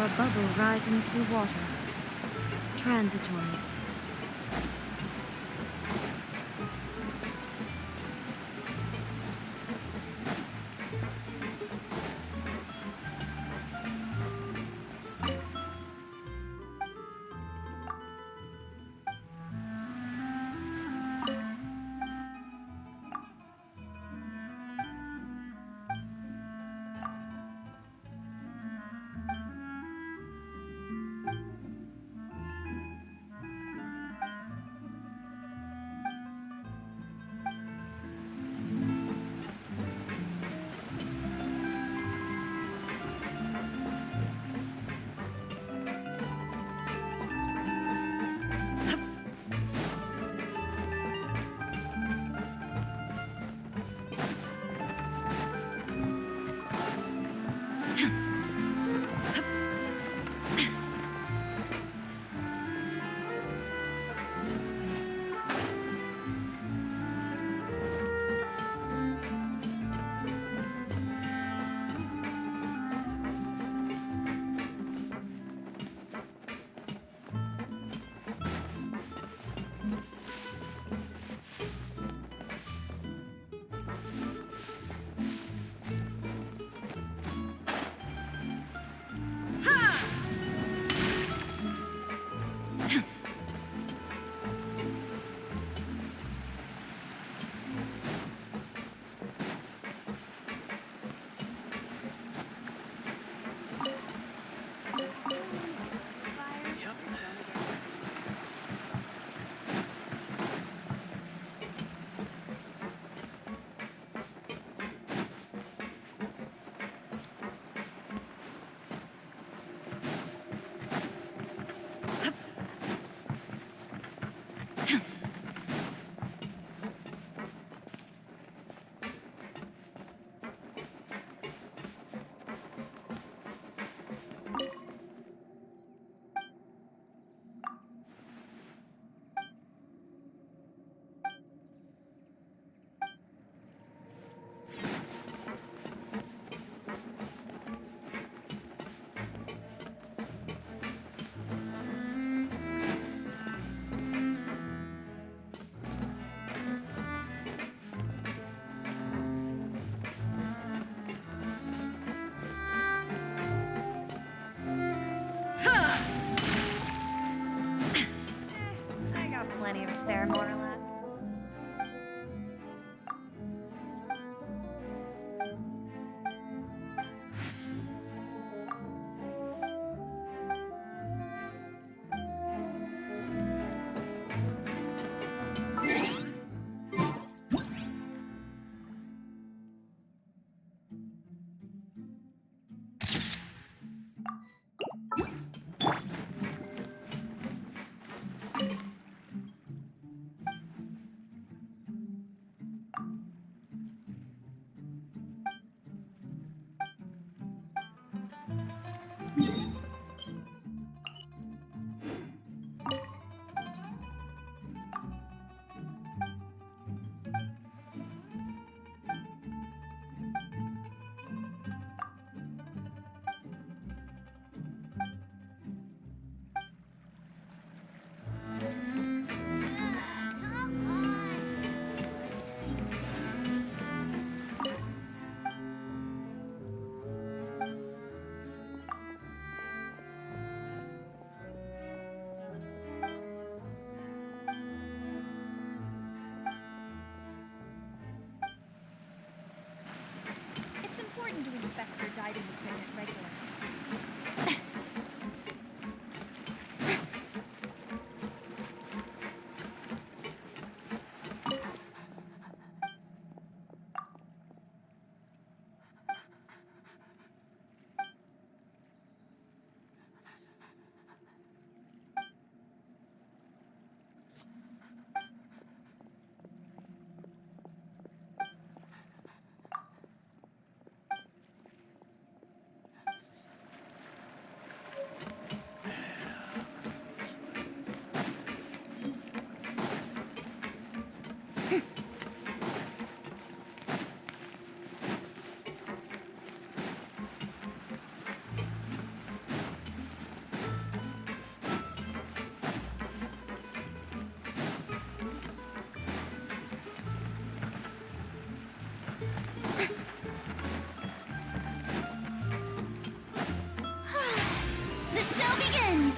a bubble rising through water. Transitory. Plenty of spare mortar left. It's important to inspect your diving equipment regularly. The show begins!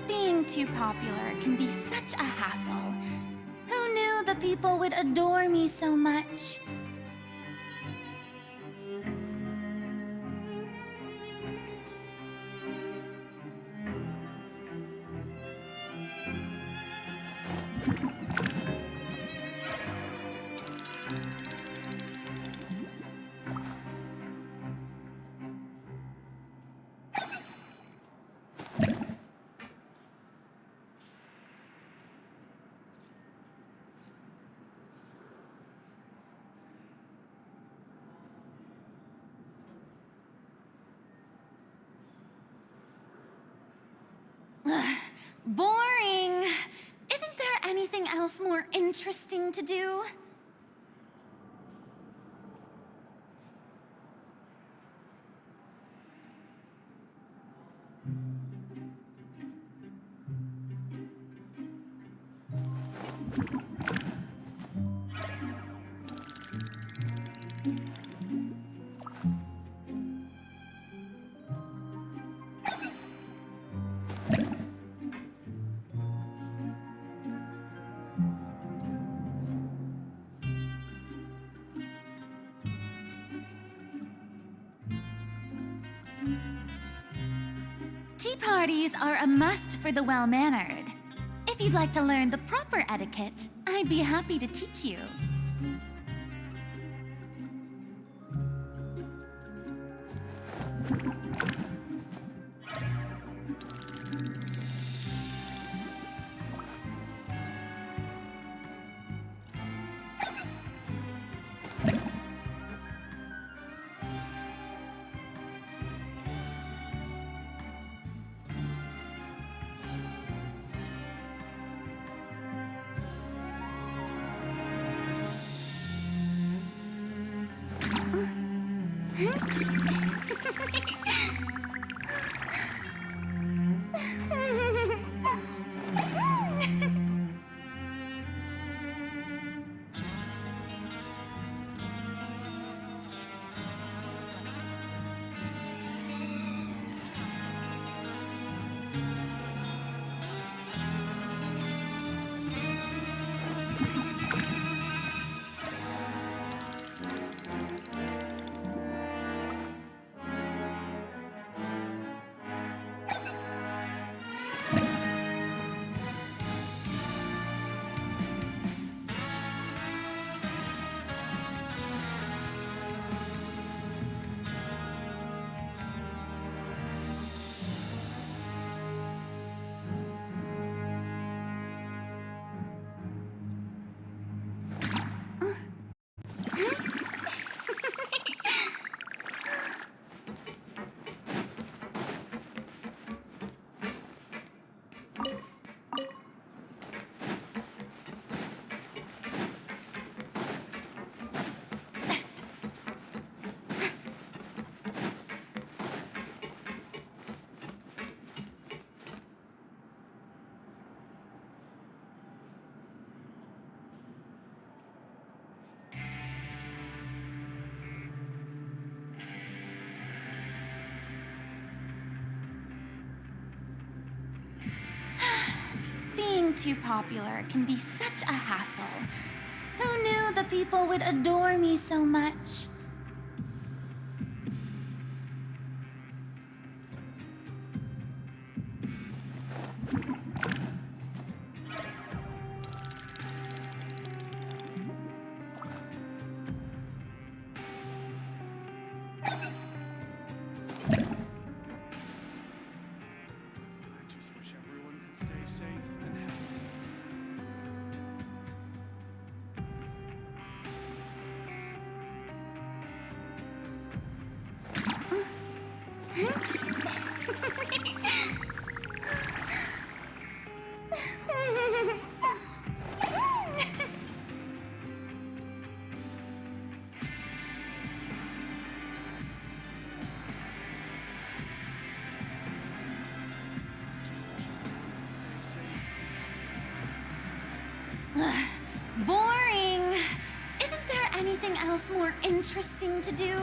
Being too popular can be such a hassle. Who knew the people would adore me so much? Boring! Isn't there anything else more interesting to do? Tea parties are a must for the well-mannered. If you'd like to learn the proper proper etiquette, I'd be happy to teach you. Being too popular can be such a hassle. Who knew the people would adore me so much? I just wish everyone could stay safe and healthy. Boring! Isn't there anything else more interesting to do?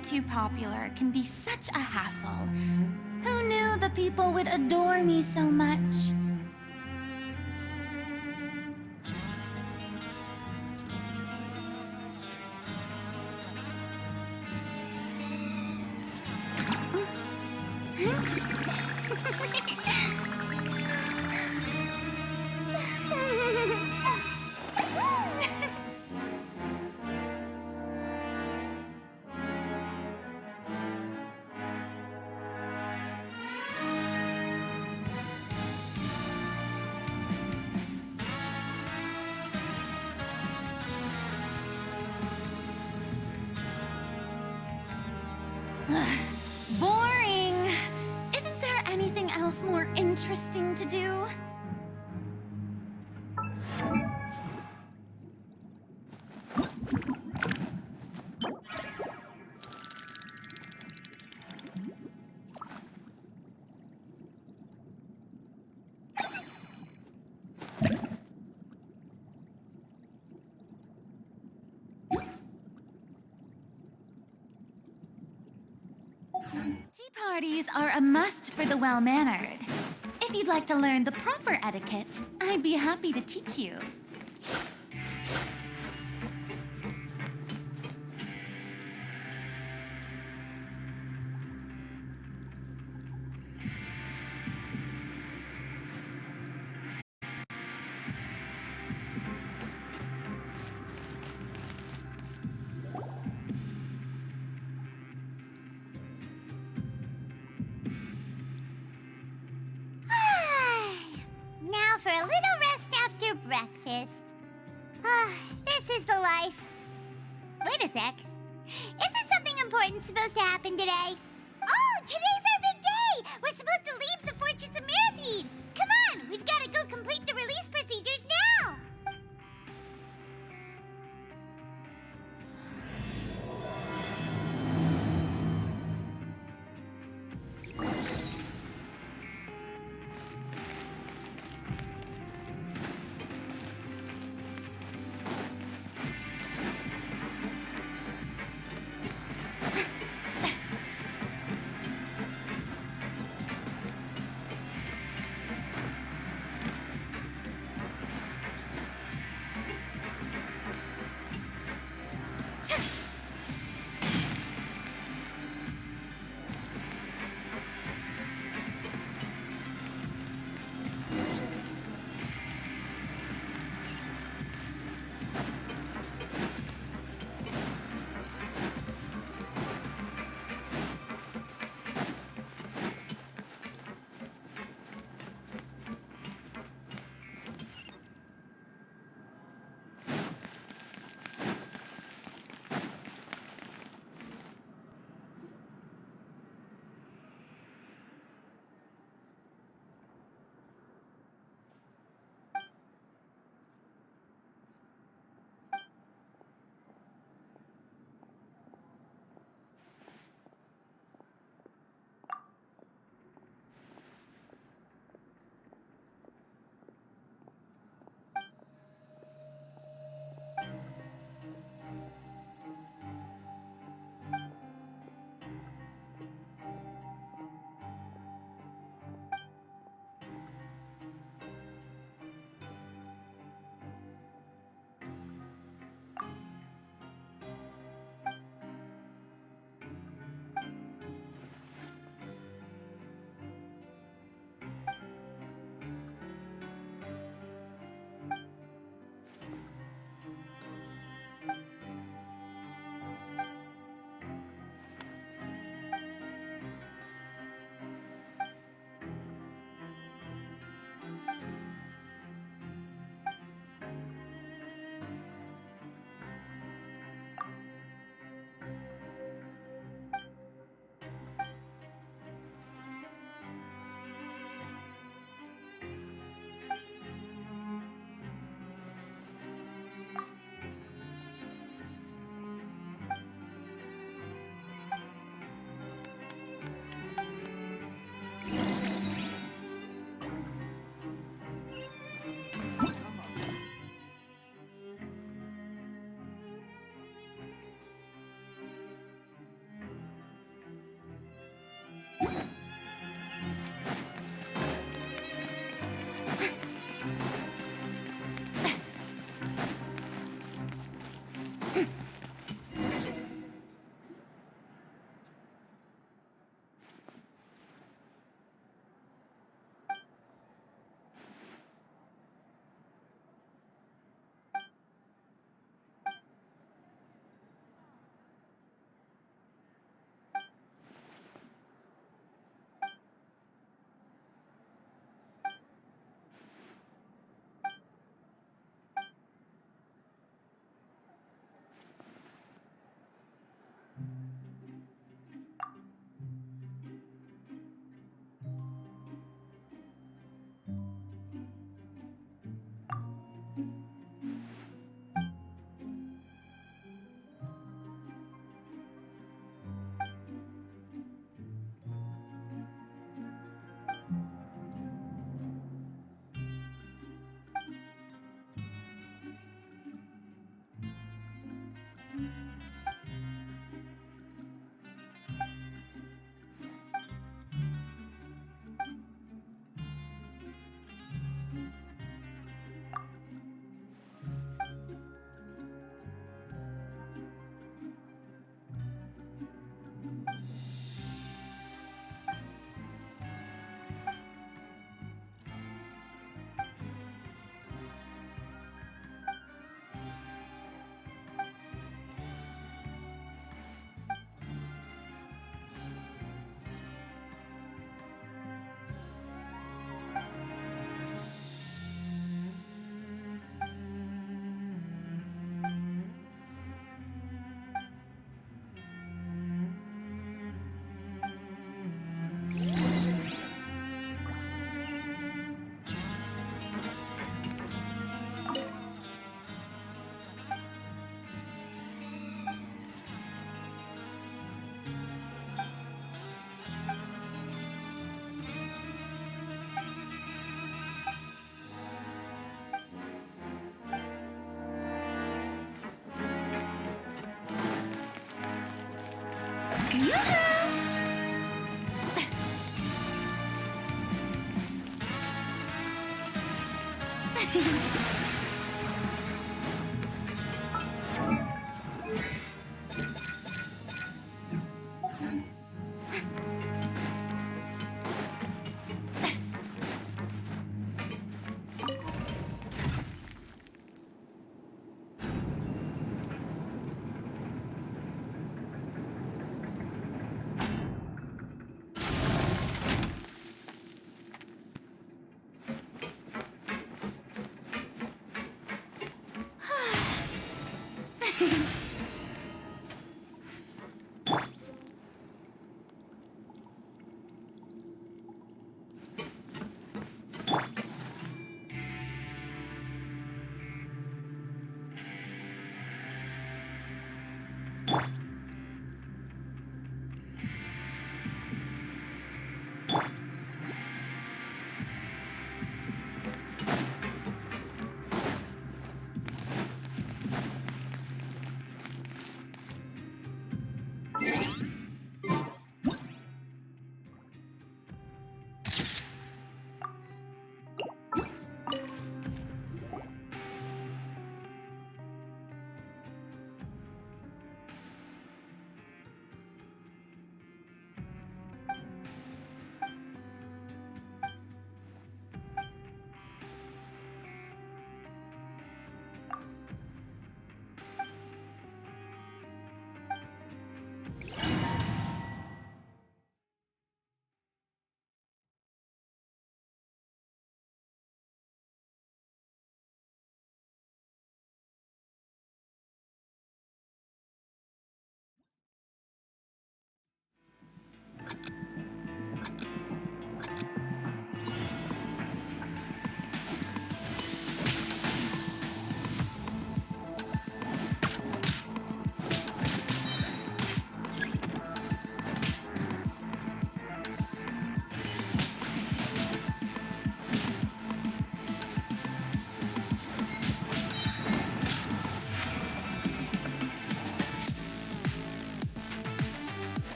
being too popular can be such a hassle. Who knew the people would adore me so much? Boring! Isn't there anything else more interesting to do? Tea parties are a must for the well-mannered. If you'd like to learn the proper etiquette, I'd be happy to teach you. Now for a little rest after breakfast. This is the life. Wait a sec. Isn't something important supposed to happen today? Oh, today's our big day! We're supposed to leave the Fortress of Mirapede! Come on, we've got to go complete the release procedures now!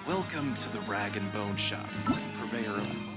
Welcome to the Rag and Bone Shop, purveyor of...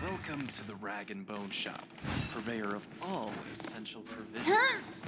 Welcome to the Rag and Bone Shop, purveyor of all essential provisions.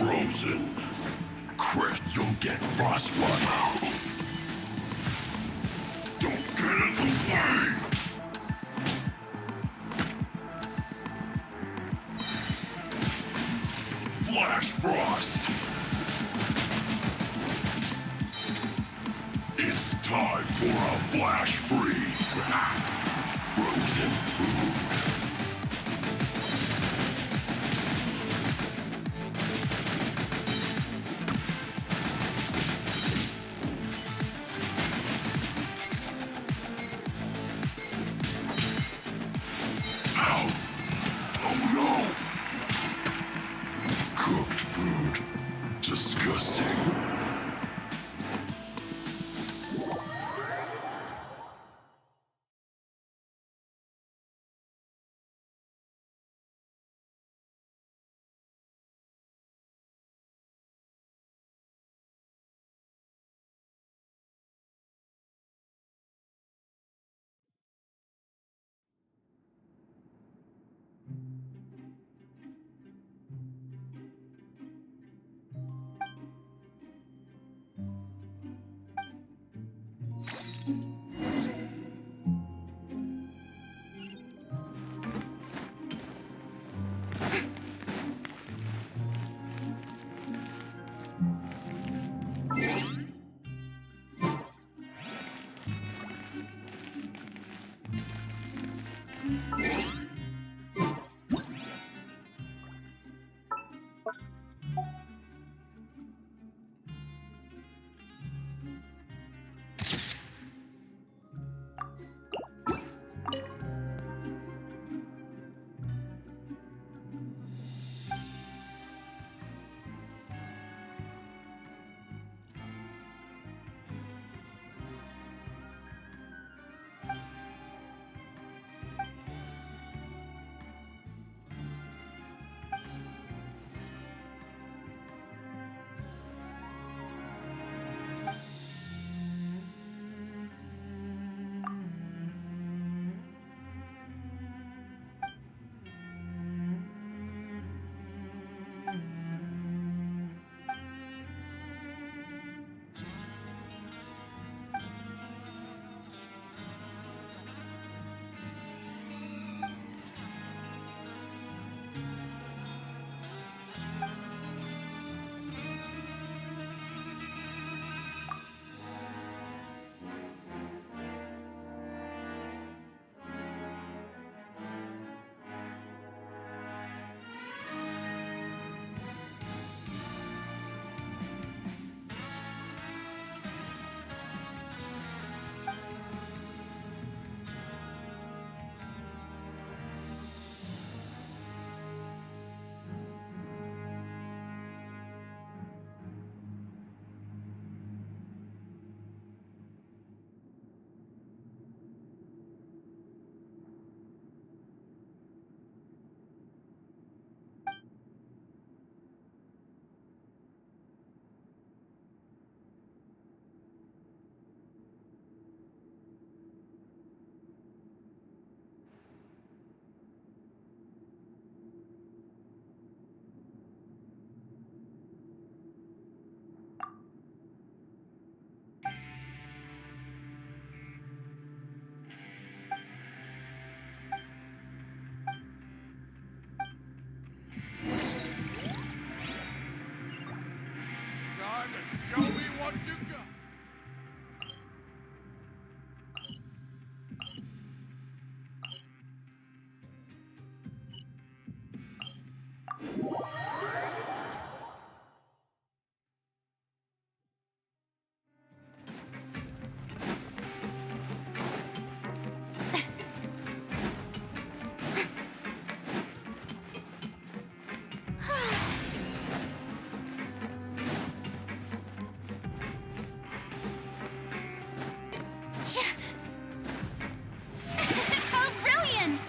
Frozen. Crit, you'll get frostbite. Don't get in the way! Flash Frost! It's time for a flash freeze! Frozen food. Show me what you got. How brilliant!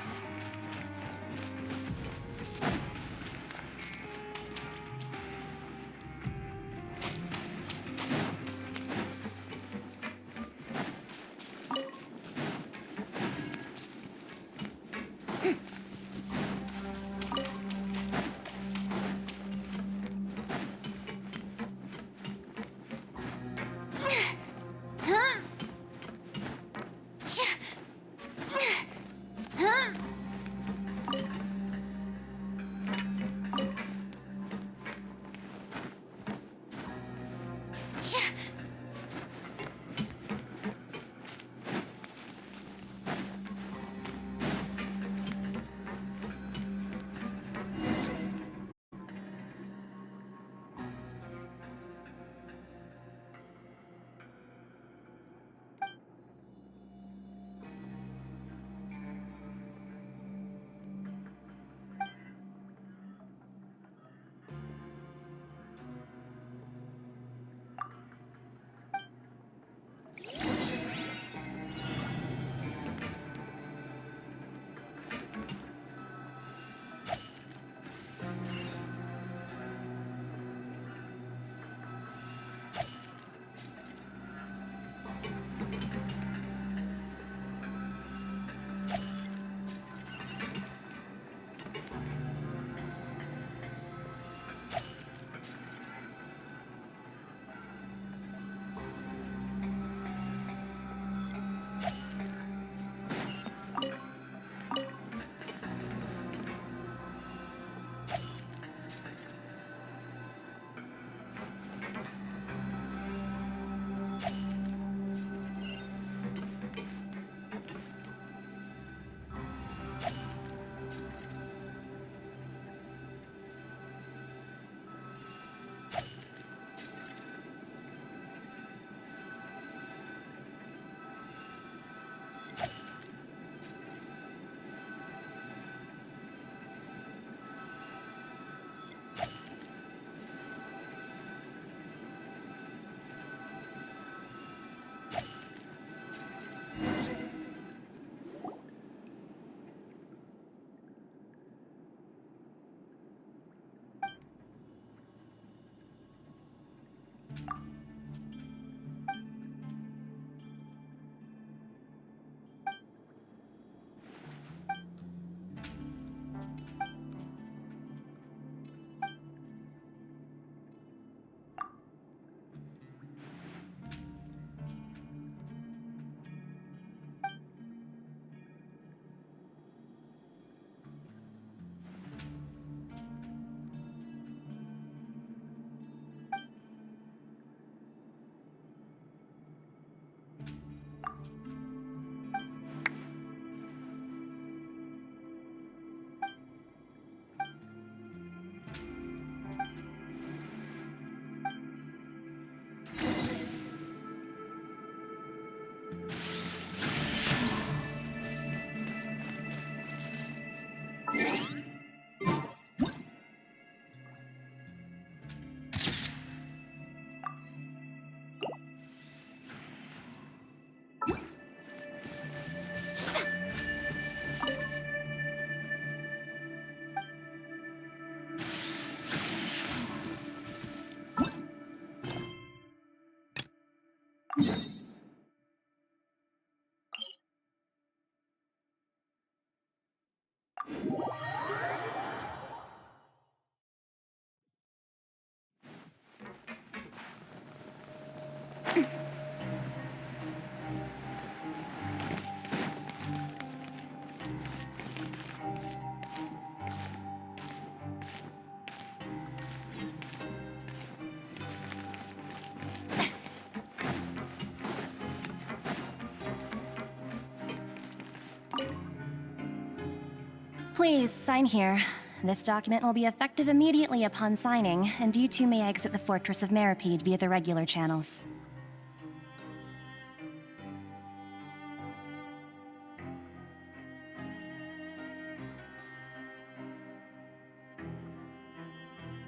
Please, sign here. This document will be effective immediately upon signing, and you two may exit the Fortress of Meripede via the regular channels.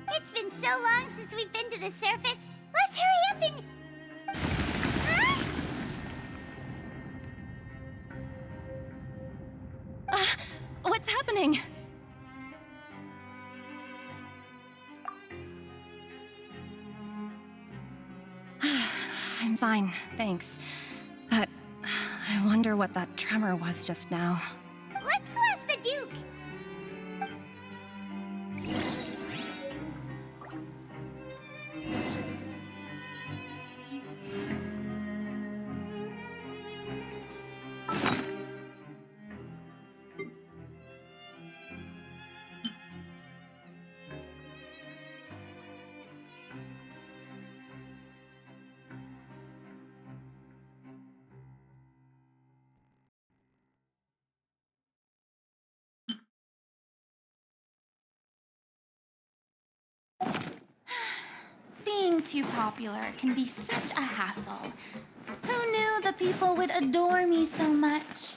It's been so long since we've been to the surface. Let's hurry up and... Huh? What's happening? I'm fine, thanks. But I wonder what that tremor was just now. Let's go ask the Duke. Being too popular can be such a hassle. Who knew the people would adore me so much?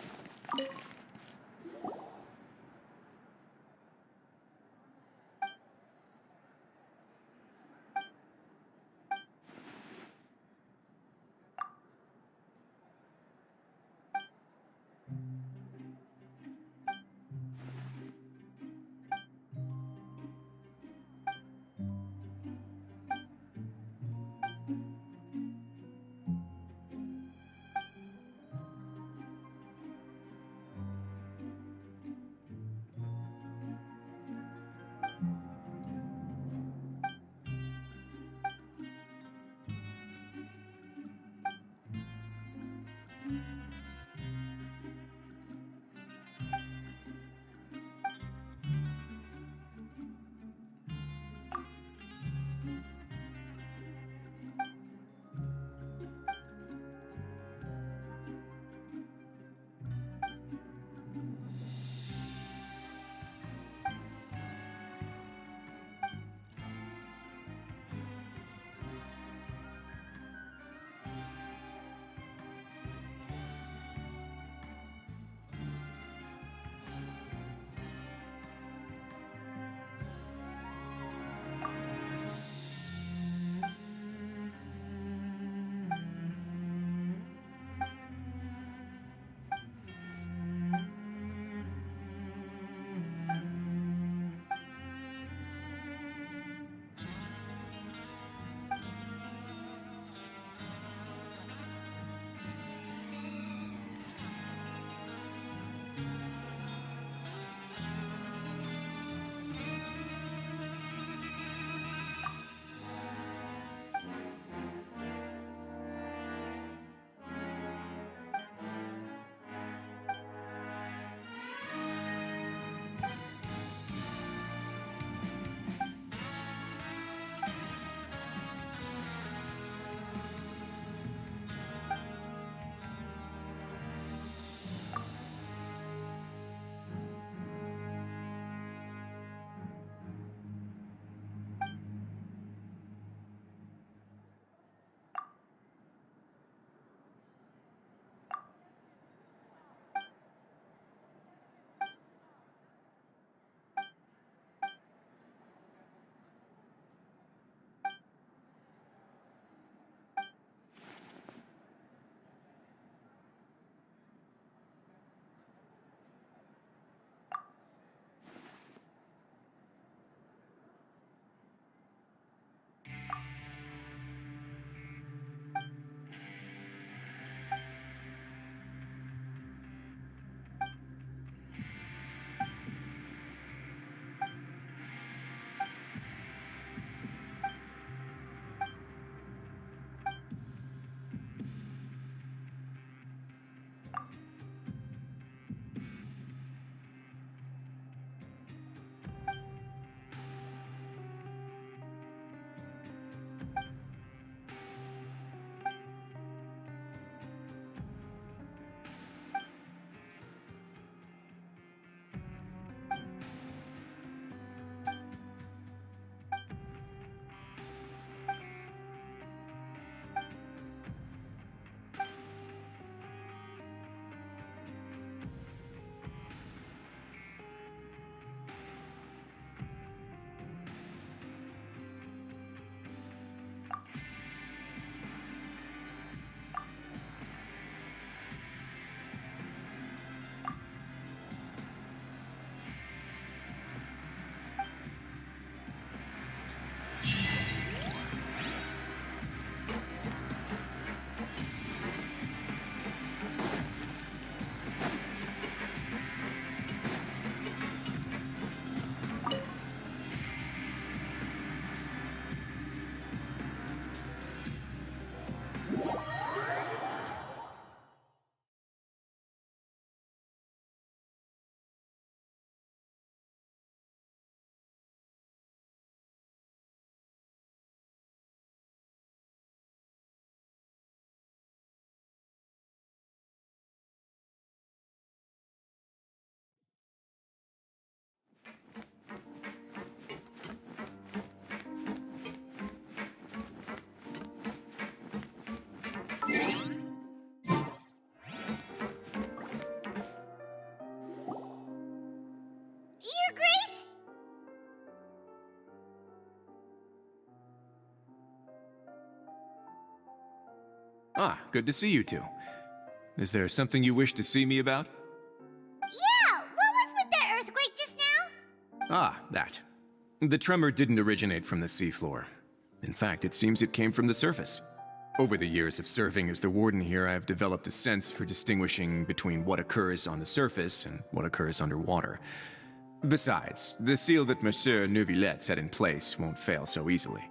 Ah, good to see you two. Is there something you wish to see me about? Yeah, what was with that earthquake just now? Ah, that. The tremor didn't originate from the seafloor. In fact, it seems it came from the surface. Over the years of serving as the warden here, I've developed a sense for distinguishing between what occurs on the surface and what occurs underwater. Besides, the seal that Monsieur Neuvillette set in place won't fail so easily.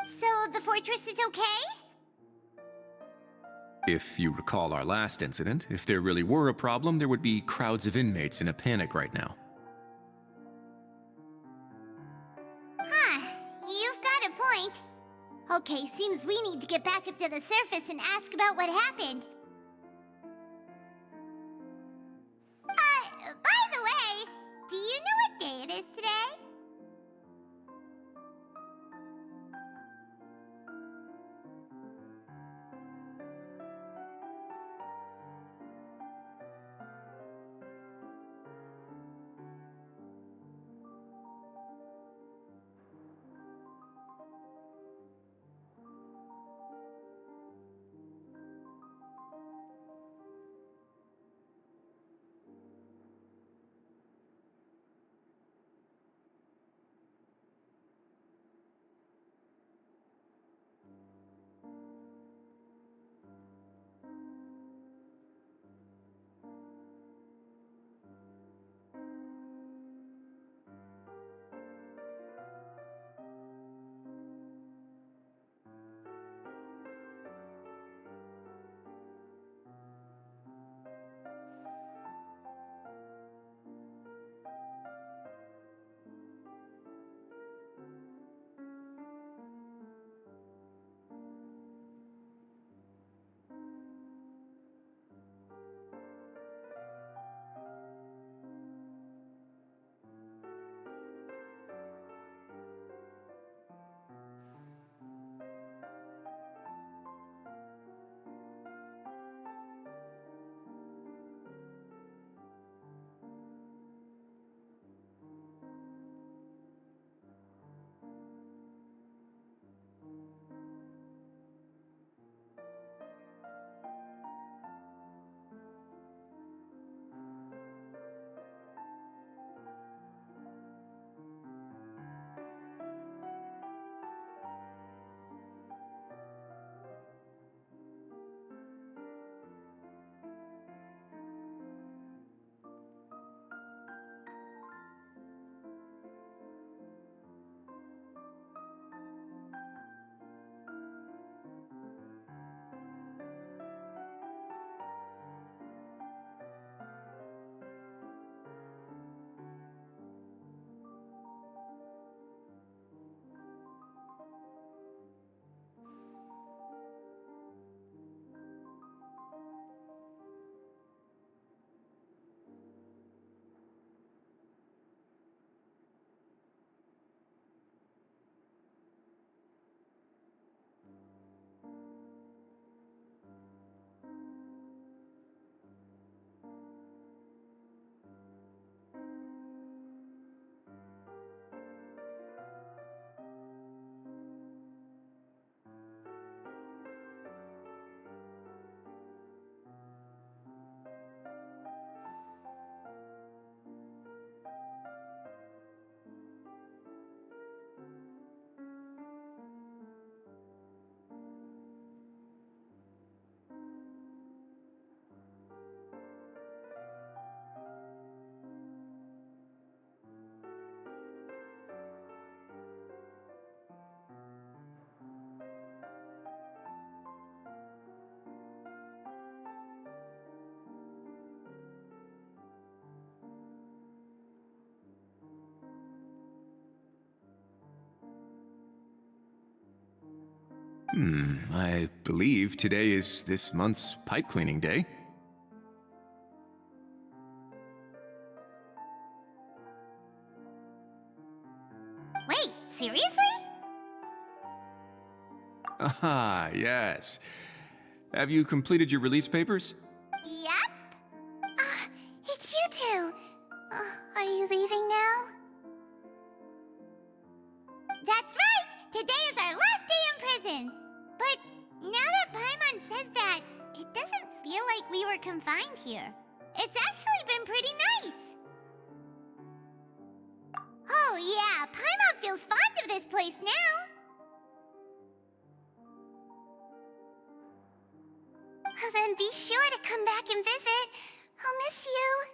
So the fortress is okay? If you recall our last incident, if there really were a problem, there would be crowds of inmates in a panic right now. Huh, you've got a point. Okay, seems we need to get back up to the surface and ask about what happened. By the way, do you know what day it is today? I believe today is this month's pipe cleaning day. Wait, seriously? Ah, yes. Have you completed your release papers? Yep. It's you two. Are you leaving now? That's right! Today is our last day in prison! But now that Paimon says that, it doesn't feel like we were confined here. It's actually been pretty nice! Oh yeah, Paimon feels fond of this place now! Well, then be sure to come back and visit. I'll miss you.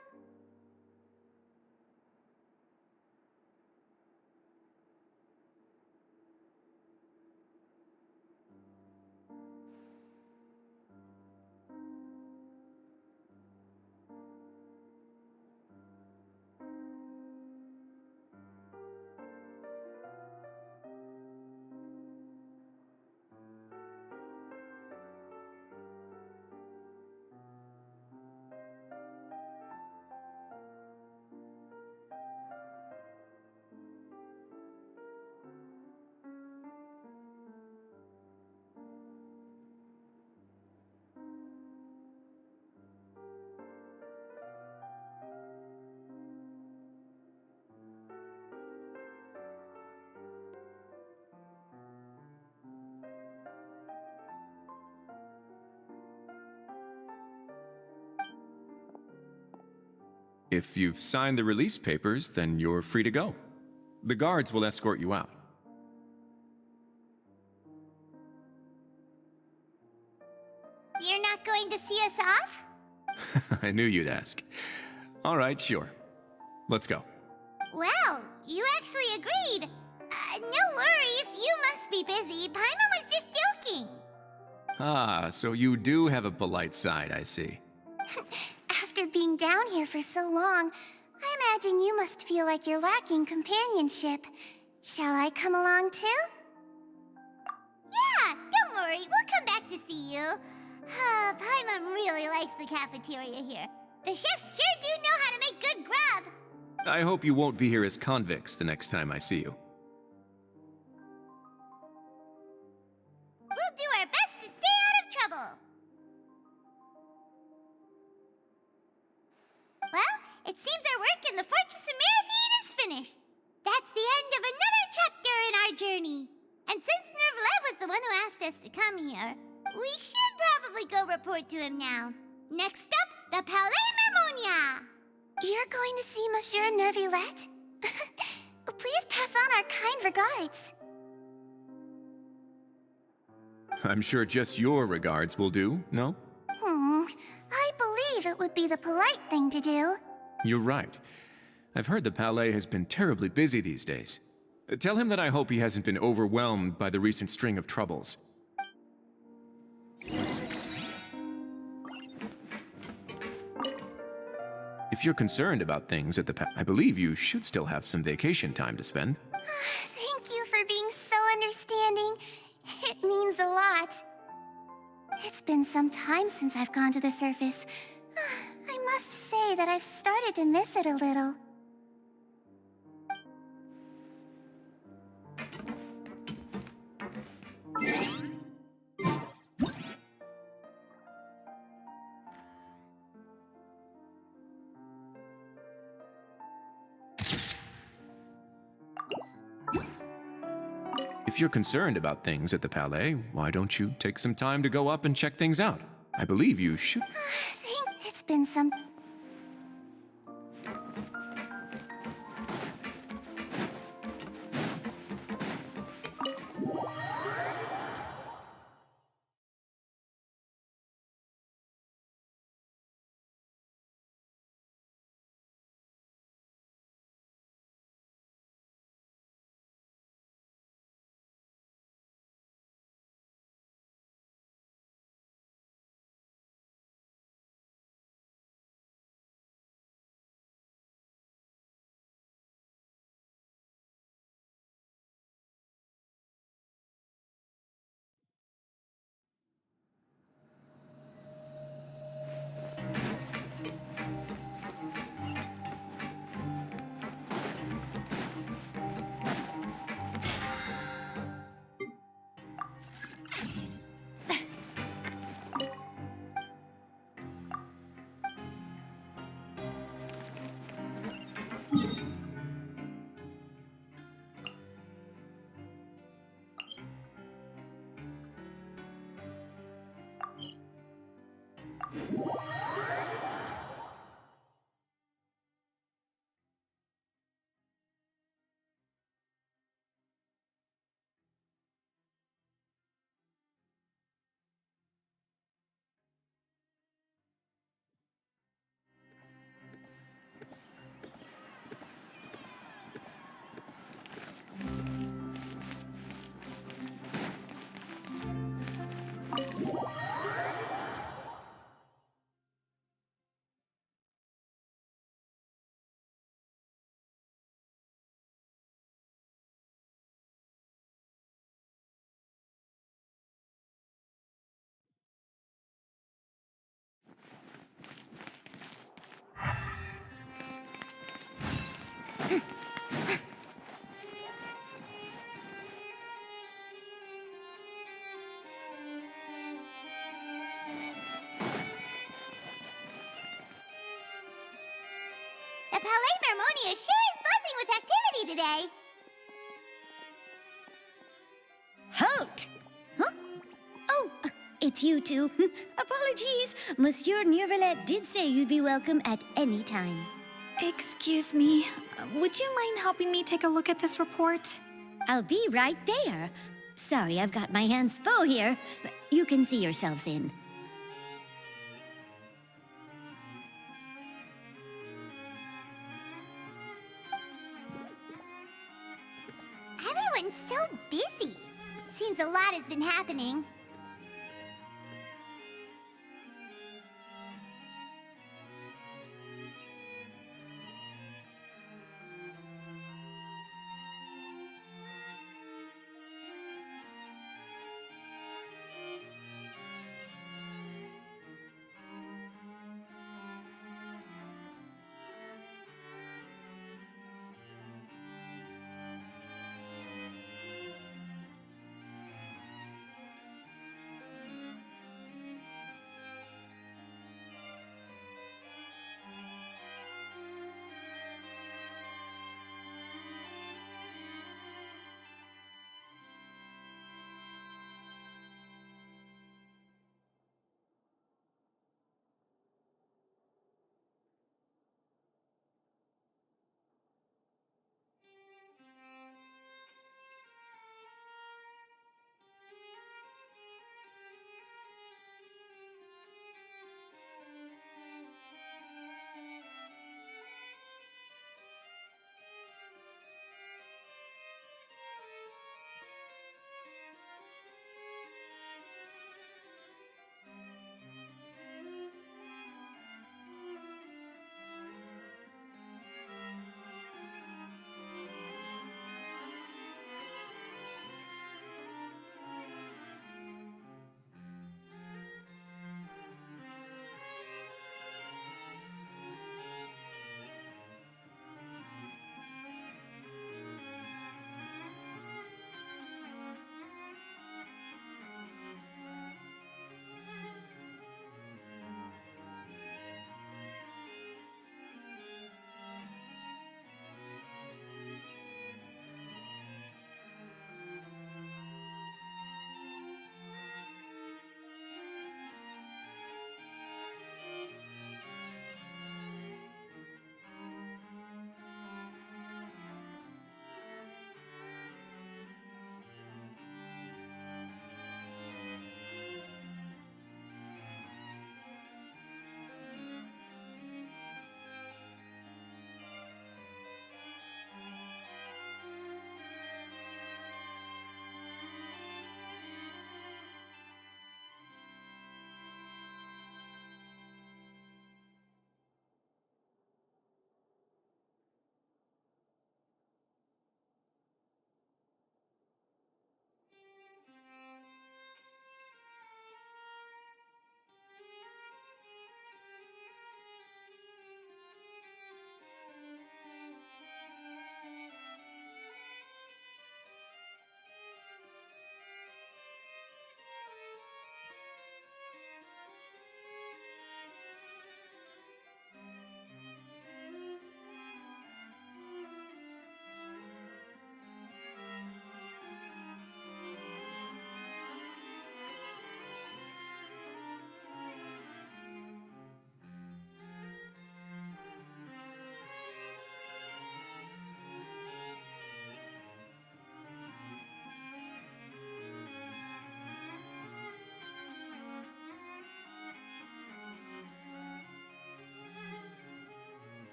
If you've signed the release papers, then you're free to go. The guards will escort you out. You're not going to see us off? I knew you'd ask. All right, sure. Let's go. Well, you actually agreed. No worries, you must be busy. Paimon was just joking. Ah, so you do have a polite side, I see. After being down here for so long, I imagine you must feel like you're lacking companionship. Shall I come along too? Yeah, don't worry, we'll come back to see you. Paimon really likes the cafeteria here. The chefs sure do know how to make good grub. I hope you won't be here as convicts the next time I see you. We'll do our best to stay out of trouble. Well, it seems our work in the Fortress of Maripede is finished. That's the end of another chapter in our journey. And since Nervlev was the one who asked us to come here, we should probably go report to him now. Next up, the Palais Mermonia. You're going to see Monsieur Nervillette? Please pass on our kind regards. I'm sure just your regards will do, no? I believe it would be the polite thing to do. You're right. I've heard the Palais has been terribly busy these days. Tell him that I hope he hasn't been overwhelmed by the recent string of troubles. If you're concerned about things at the I believe you should still have some vacation time to spend. Thank you for being so understanding. It means a lot. It's been some time since I've gone to the surface. I must say that I've started to miss it a little. If you're concerned about things at the Palais, why don't you take some time to go up and check things out? I believe you should. I think it's been some Palais Mermonia sure is buzzing with activity today. Halt! Huh? Oh, it's you two. Apologies. Monsieur Neuvillette did say you'd be welcome at any time. Excuse me, would you mind helping me take a look at this report? I'll be right there. Sorry, I've got my hands full here. You can see yourselves in. Everyone's so busy. Seems a lot has been happening.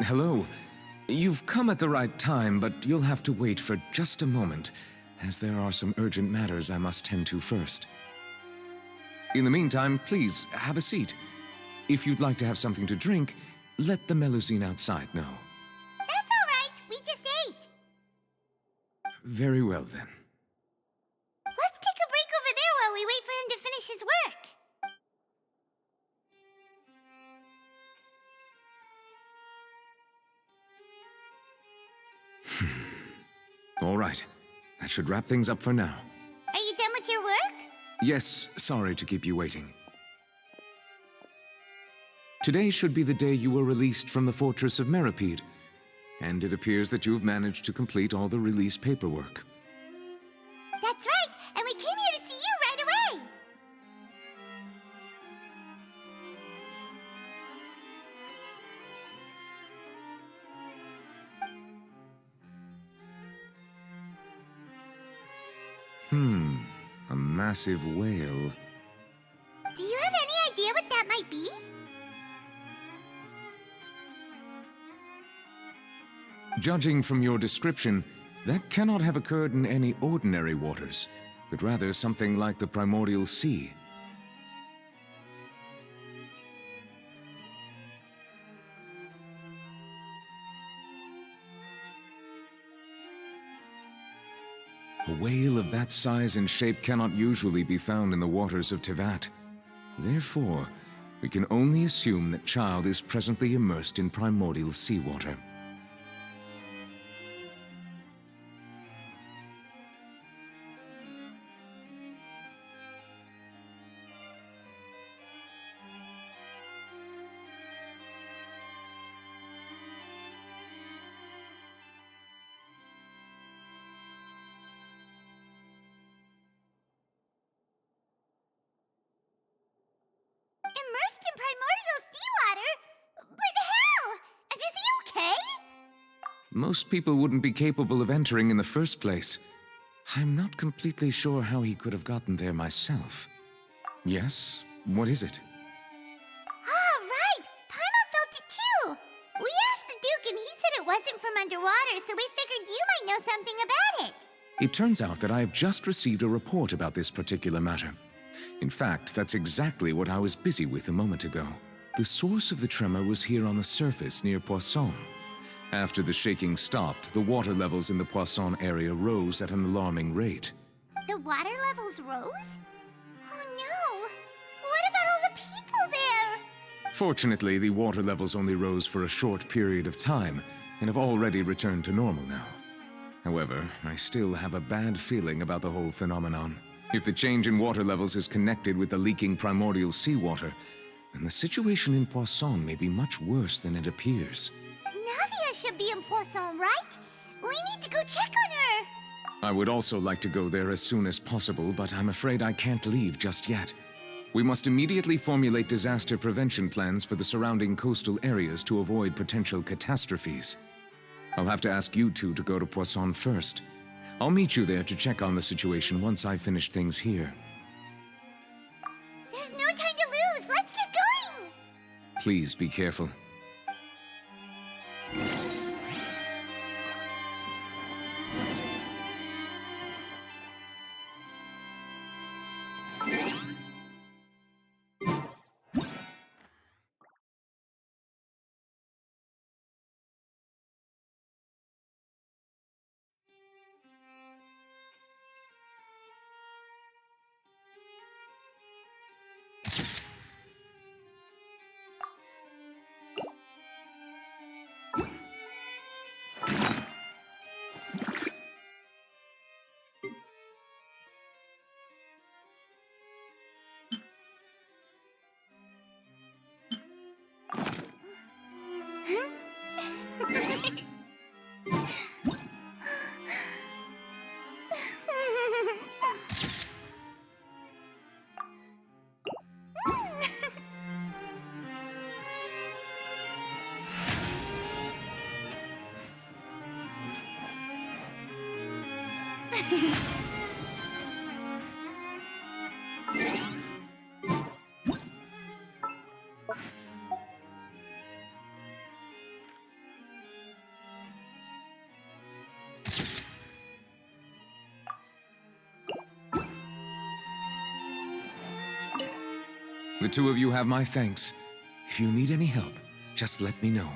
Hello. You've come at the right time, but you'll have to wait for just a moment, as there are some urgent matters I must tend to first. In the meantime, please, have a seat. If you'd like to have something to drink, let the Melusine outside know. That's all right. We just ate. Very well, then. Let's take a break over there while we wait for him to finish his work. All right. That should wrap things up for now. Are you done with your work? Yes, sorry to keep you waiting. Today should be the day you were released from the Fortress of Meripede, and it appears that you've managed to complete all the release paperwork. That's right, and we came here to see you right away. A massive whale. Do you have any idea what that might be? Judging from your description, that cannot have occurred in any ordinary waters, but rather something like the primordial sea. A whale of that size and shape cannot usually be found in the waters of Tevat. Therefore, we can only assume that Child is presently immersed in primordial seawater. Immersed in primordial seawater? But how? And is he okay? Most people wouldn't be capable of entering in the first place. I'm not completely sure how he could have gotten there myself. Yes? What is it? Ah, right! Paimon felt it too! We asked the Duke and he said it wasn't from underwater, so we figured you might know something about it. It turns out that I have just received a report about this particular matter. In fact, that's exactly what I was busy with a moment ago. The source of the tremor was here on the surface near Poisson. After the shaking stopped, the water levels in the Poisson area rose at an alarming rate. The water levels rose? Oh no! What about all the people there? Fortunately, the water levels only rose for a short period of time and have already returned to normal now. However, I still have a bad feeling about the whole phenomenon. If the change in water levels is connected with the leaking primordial seawater, then the situation in Poisson may be much worse than it appears. Navia should be in Poisson, right? We need to go check on her! I would also like to go there as soon as possible, but I'm afraid I can't leave just yet. We must immediately formulate disaster prevention plans for the surrounding coastal areas to avoid potential catastrophes. I'll have to ask you two to go to Poisson first. I'll meet you there to check on the situation once I've finished things here. There's no time to lose! Let's get going! Please be careful. The two of you have my thanks. If you need any help, just let me know.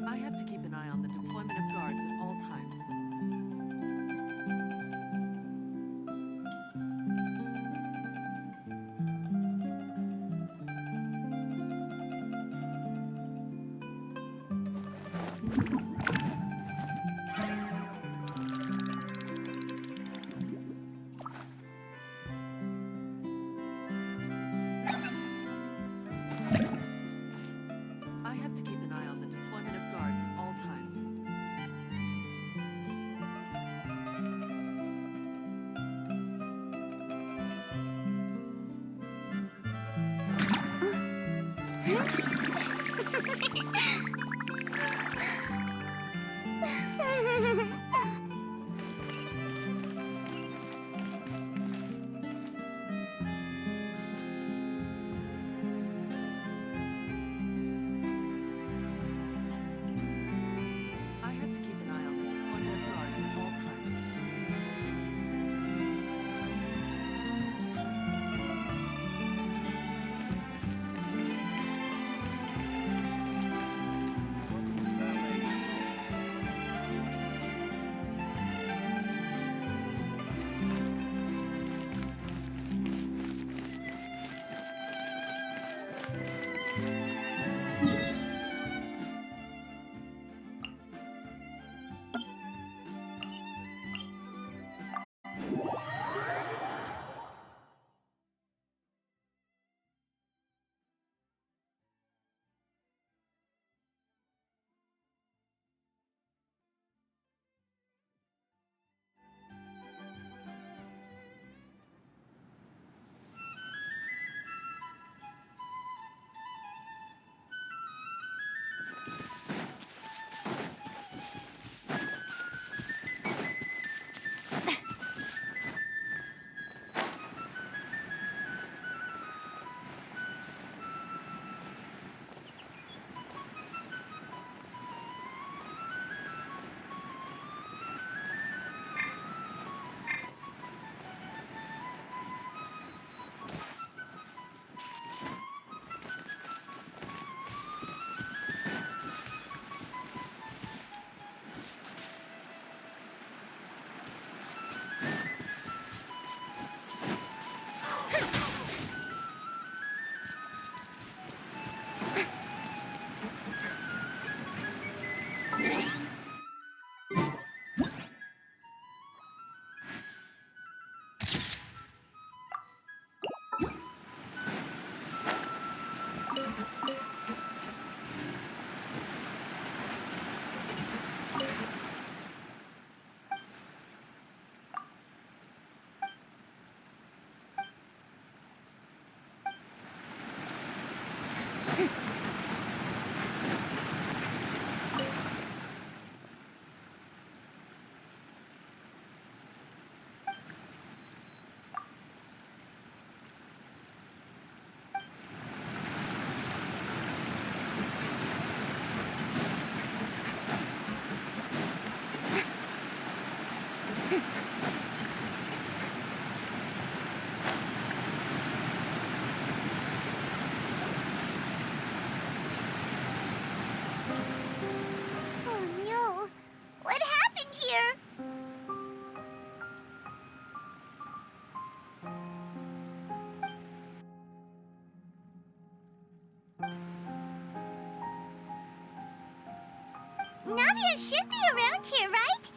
I have to keep an eye on the deployment of guards at all times. I have to keep an eye on the deployment of guards at all times. I have to keep an eye on the deployment of guards at all times. Navia should be around here, right?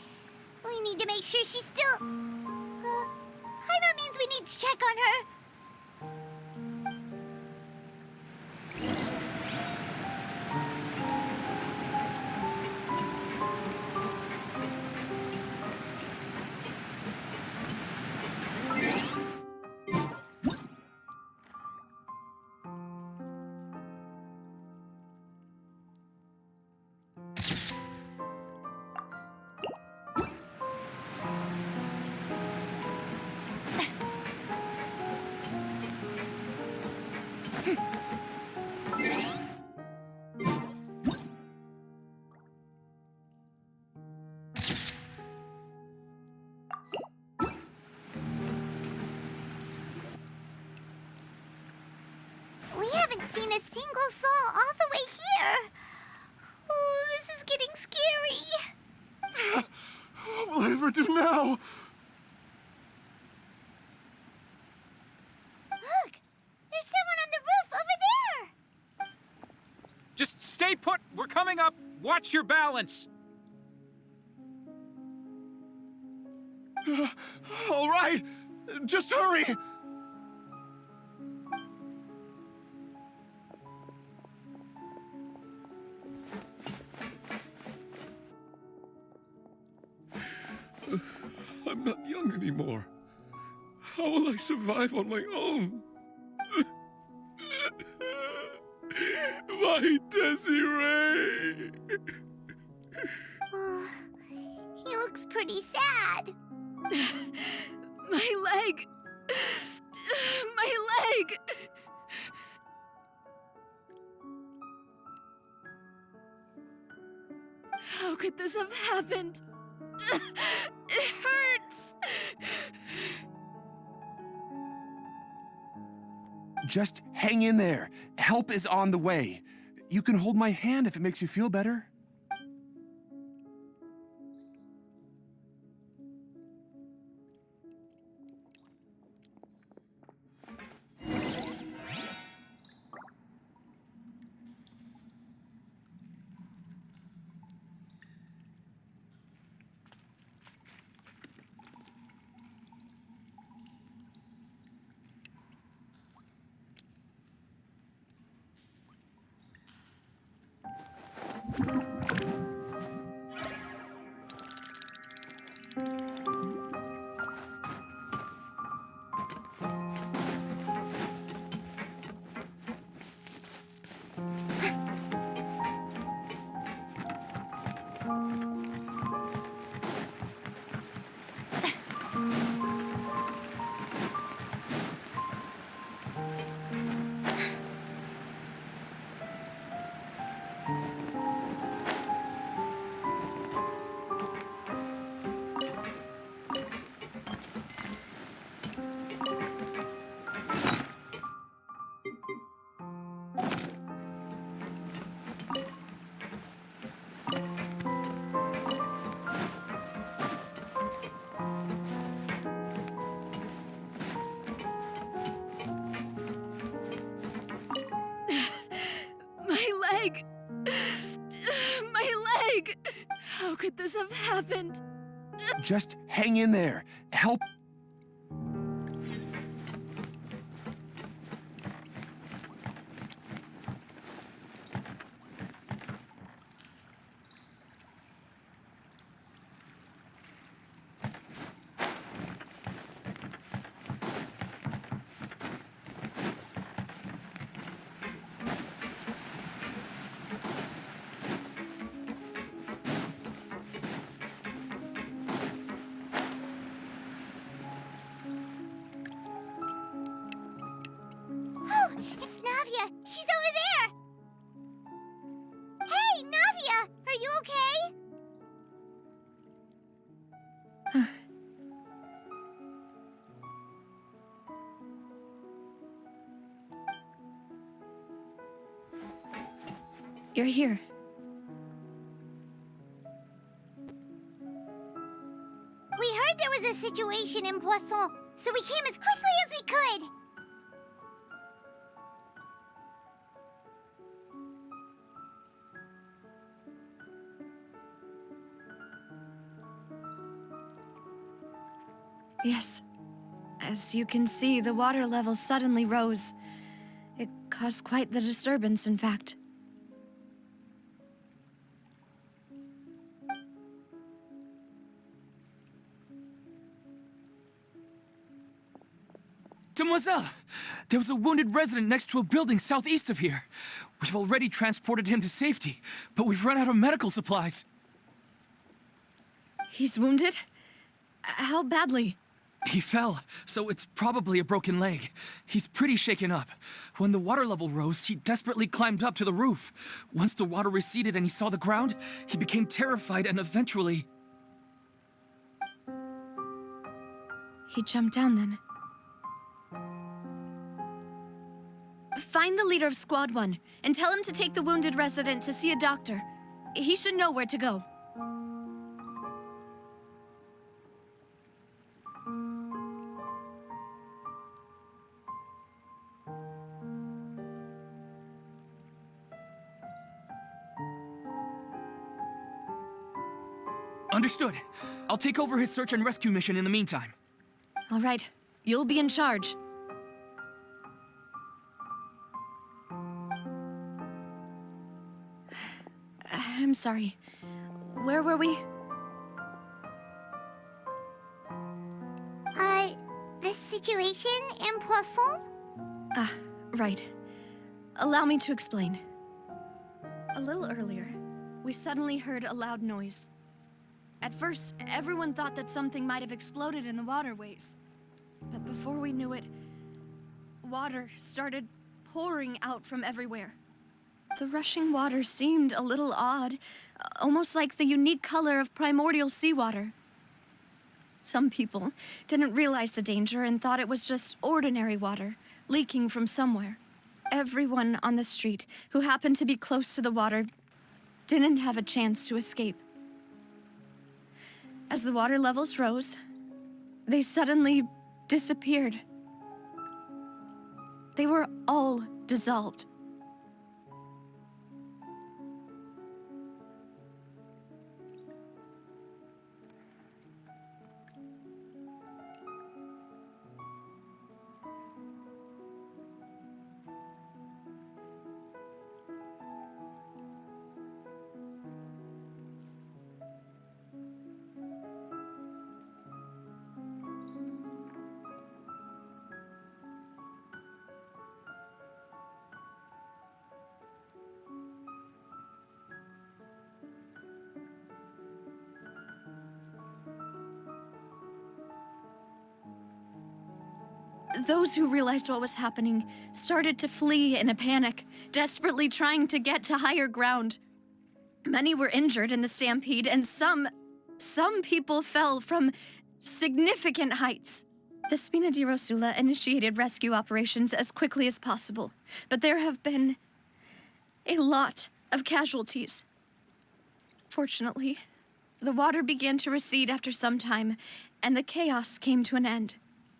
We need to make sure she's still... Hyma means we need to check on her. We haven't seen a single soul all the way here. Oh, this is getting scary. What will I ever do now? Look! There's someone on the roof over there! Just stay put! We're coming up! Watch your balance! All right, just hurry! I'm not young anymore. How will I survive on my own? My Desiree! Oh, he looks pretty sad. My leg! My leg! How could this have happened? It hurts! Just hang in there. Help is on the way. You can hold my hand if it makes you feel better. My leg! How could this have happened? Just hang in there. Help. It's Navia! She's over there! Hey, Navia! Are you okay? You're here. We heard there was a situation in Poisson, so we came as quickly as we could. Yes. As you can see, the water level suddenly rose. It caused quite the disturbance, in fact. Demoiselle! There was a wounded resident next to a building southeast of here. We've already transported him to safety, but we've run out of medical supplies. He's wounded? How badly? He fell, so it's probably a broken leg. He's pretty shaken up. When the water level rose, he desperately climbed up to the roof. Once the water receded and he saw the ground, he became terrified and eventually... He jumped down then. Find the leader of Squad 1 and tell him to take the wounded resident to see a doctor. He should know where to go. Understood. I'll take over his search and rescue mission in the meantime. All right. You'll be in charge. I'm sorry. Where were we? The situation in Poisson? Ah, right. Allow me to explain. A little earlier, we suddenly heard a loud noise. At first, everyone thought that something might have exploded in the waterways. But before we knew it, water started pouring out from everywhere. The rushing water seemed a little odd, almost like the unique color of primordial seawater. Some people didn't realize the danger and thought it was just ordinary water, leaking from somewhere. Everyone on the street who happened to be close to the water didn't have a chance to escape. As the water levels rose, they suddenly disappeared. They were all dissolved. Those who realized what was happening started to flee in a panic, desperately trying to get to higher ground. Many were injured in the stampede, and some people fell from significant heights. The Spina di Rosula initiated rescue operations as quickly as possible, but there have been a lot of casualties. Fortunately, the water began to recede after some time, and the chaos came to an end.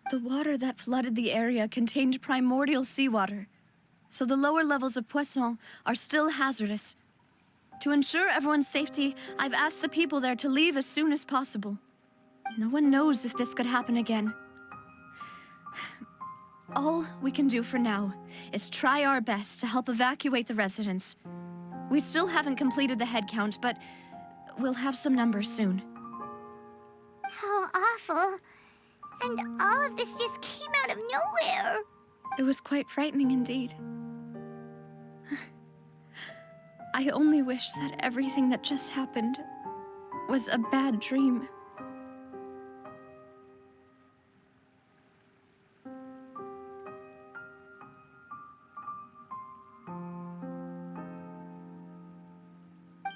The water that flooded the area contained primordial seawater, so the lower levels of Poisson are still hazardous. To ensure everyone's safety, I've asked the people there to leave as soon as possible. No one knows if this could happen again. All we can do for now is try our best to help evacuate the residents. We still haven't completed the head count, but we'll have some numbers soon. How awful. And all of this just came out of nowhere. It was quite frightening indeed. I only wish that everything that just happened was a bad dream.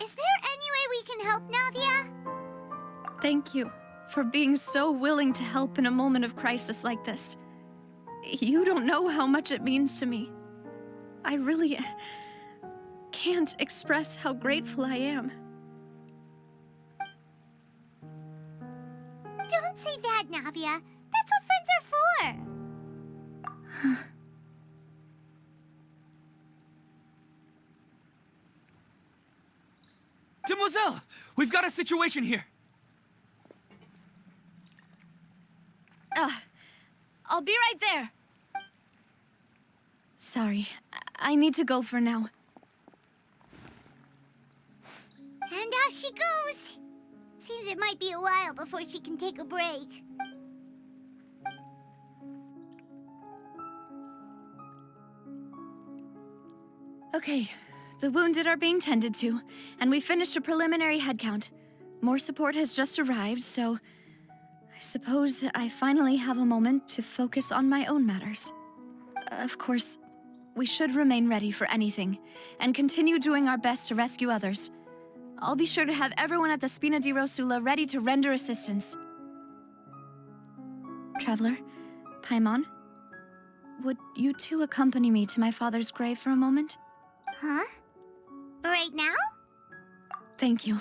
Is there any way we can help, Navia? Thank you for being so willing to help in a moment of crisis like this. You don't know how much it means to me. I really can't express how grateful I am. Don't say that, Navia. That's what friends are for. Demoiselle! We've got a situation here! I'll be right there. Sorry, I need to go for now. And off she goes. Seems it might be a while before she can take a break. Okay, the wounded are being tended to, and we finished a preliminary head count. More support has just arrived, so I suppose I finally have a moment to focus on my own matters. Of course, we should remain ready for anything, and continue doing our best to rescue others. I'll be sure to have everyone at the Spina di Rosula ready to render assistance. Traveler, Paimon, would you two accompany me to my father's grave for a moment? Huh? Right now? Thank you.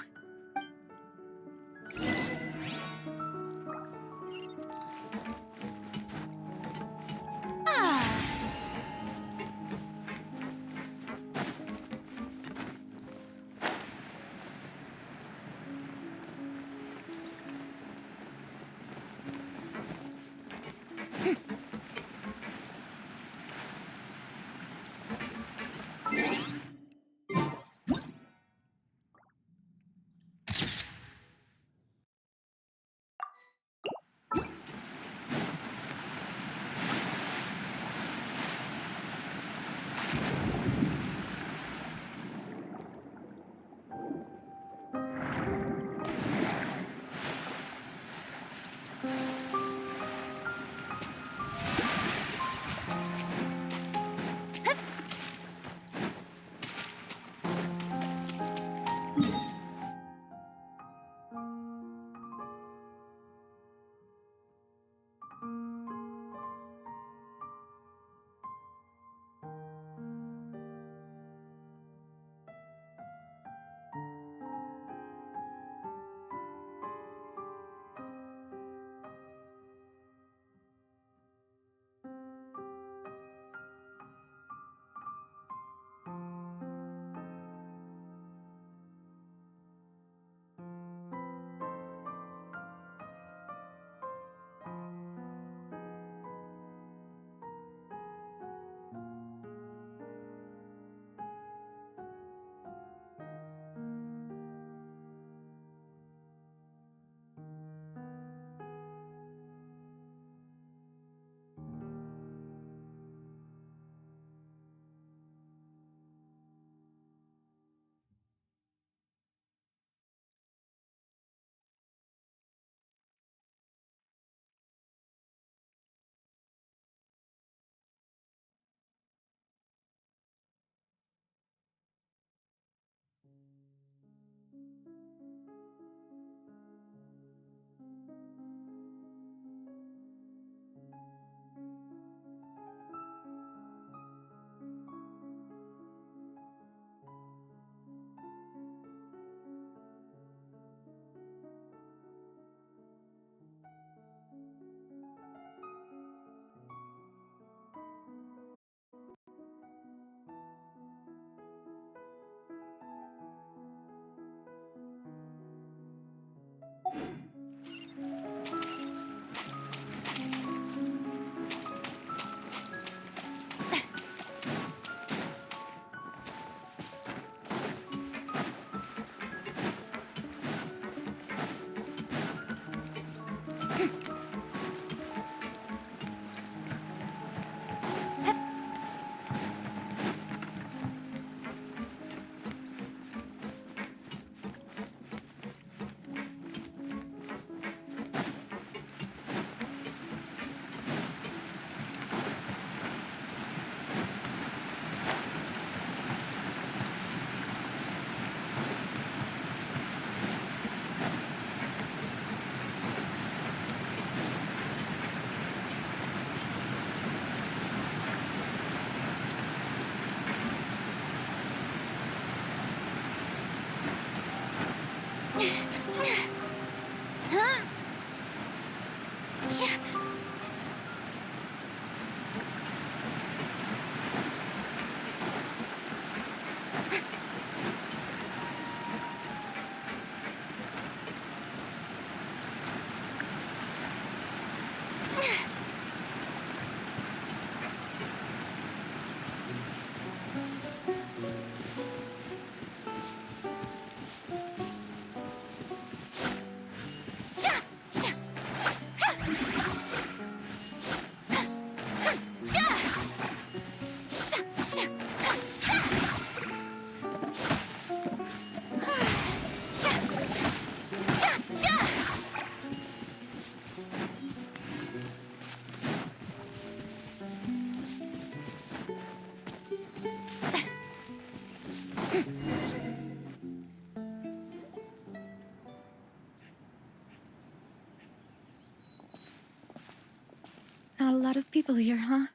lot of people here, huh?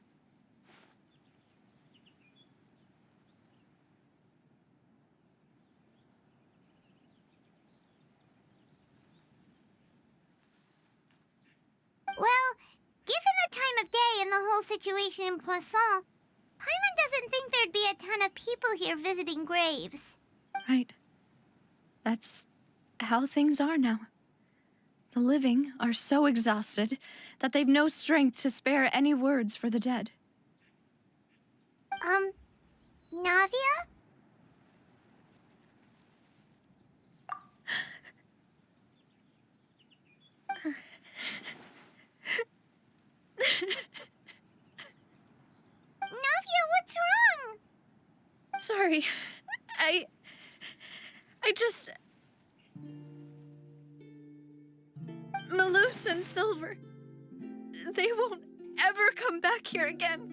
Well, given the time of day and the whole situation in Poisson, Paimon doesn't think there'd be a ton of people here visiting graves. Right. That's how things are now. The living are so exhausted that they've no strength to spare any words for the dead. Navia? Navia, what's wrong? Sorry. I just... Malus and Silver, they won't ever come back here again.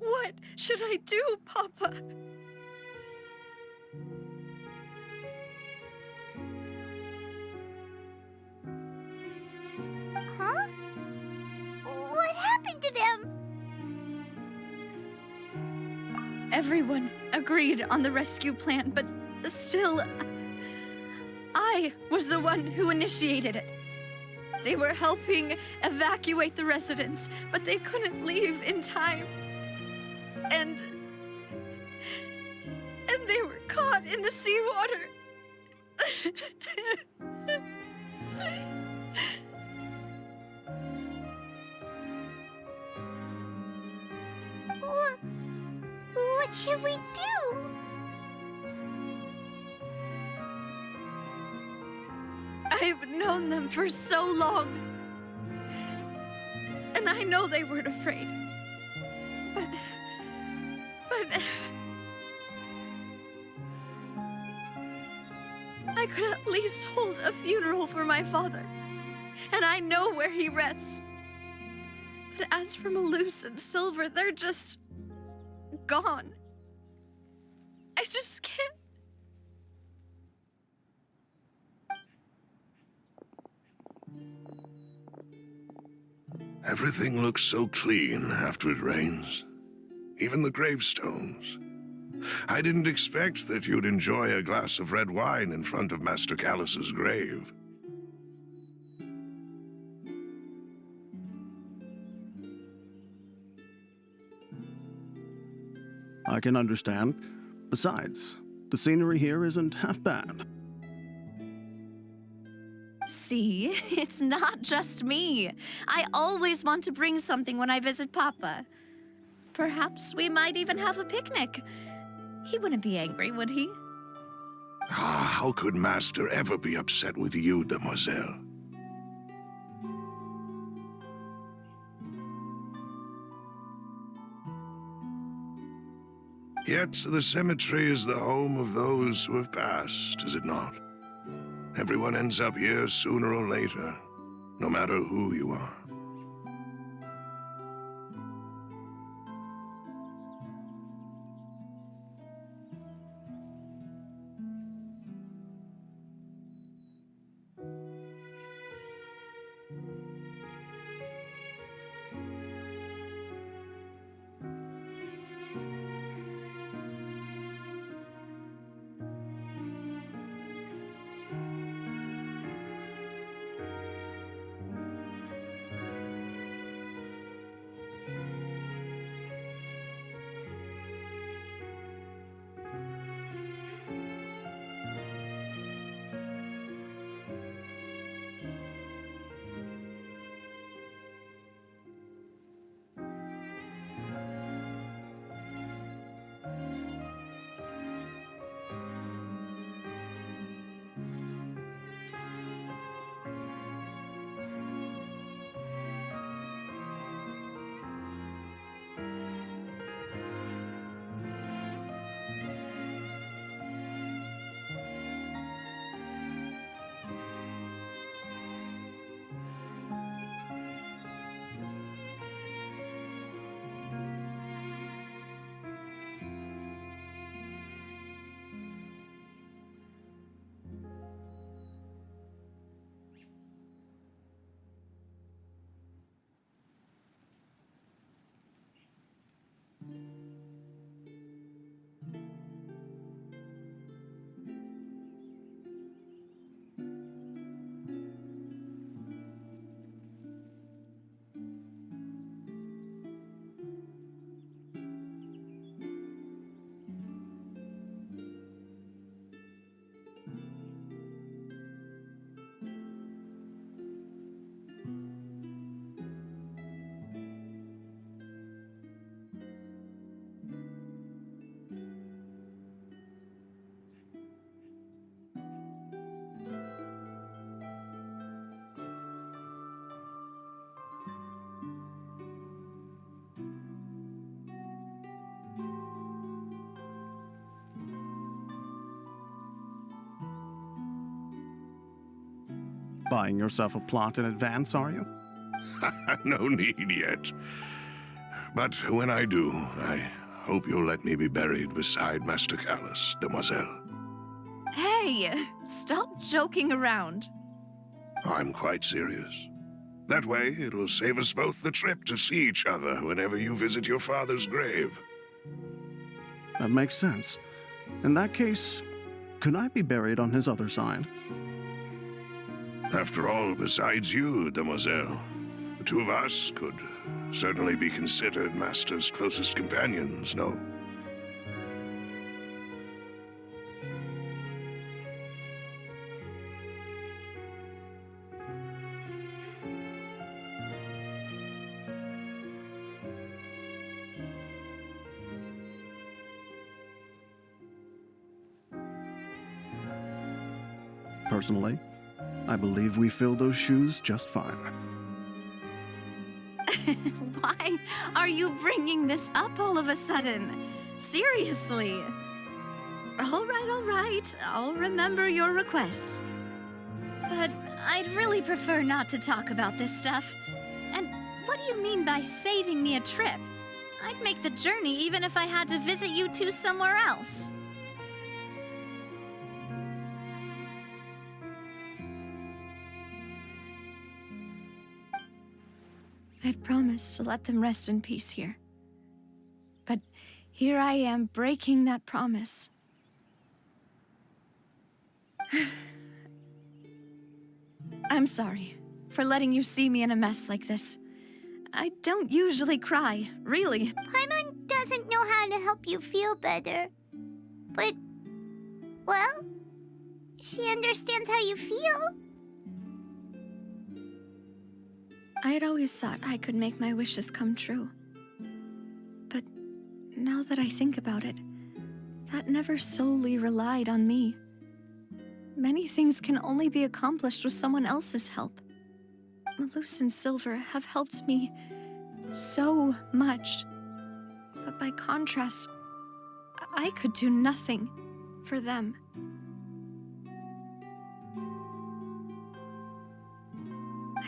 What should I do, Papa? Huh? What happened to them? Everyone agreed on the rescue plan, but still, I was the one who initiated it. They were helping evacuate the residents, but they couldn't leave in time. And they were caught in the seawater. What should we do? I've known them for so long. And I know they weren't afraid. But... I could at least hold a funeral for my father. And I know where he rests. But as for Malus and Silver, they're just... gone. I just can't... Everything looks so clean after it rains. Even the gravestones. I didn't expect that you'd enjoy a glass of red wine in front of Master Callus's grave. I can understand. Besides, the scenery here isn't half bad. See, it's not just me. I always want to bring something when I visit Papa. Perhaps we might even have a picnic. He wouldn't be angry, would he? How could Master ever be upset with you, Demoiselle? Yet the cemetery is the home of those who have passed, is it not? Everyone ends up here sooner or later, no matter who you are. Buying yourself a plot in advance, are you? No need yet. But when I do, I hope you'll let me be buried beside Master Callus, demoiselle. Hey, stop joking around. I'm quite serious. That way, it'll save us both the trip to see each other whenever you visit your father's grave. That makes sense. In that case, could I be buried on his other side? After all, besides you, demoiselle, the two of us could certainly be considered Master's closest companions, no? Personally, I believe we fill those shoes just fine. Why are you bringing this up all of a sudden? Seriously. All right. I'll remember your requests. But I'd really prefer not to talk about this stuff. And what do you mean by saving me a trip? I'd make the journey even if I had to visit you two somewhere else. I'd promised to let them rest in peace here. But here I am breaking that promise. I'm sorry for letting you see me in a mess like this. I don't usually cry, really. Paimon doesn't know how to help you feel better. But, well, she understands how you feel. I had always thought I could make my wishes come true. But now that I think about it, that never solely relied on me. Many things can only be accomplished with someone else's help. Malus and Silver have helped me so much. But by contrast, I could do nothing for them.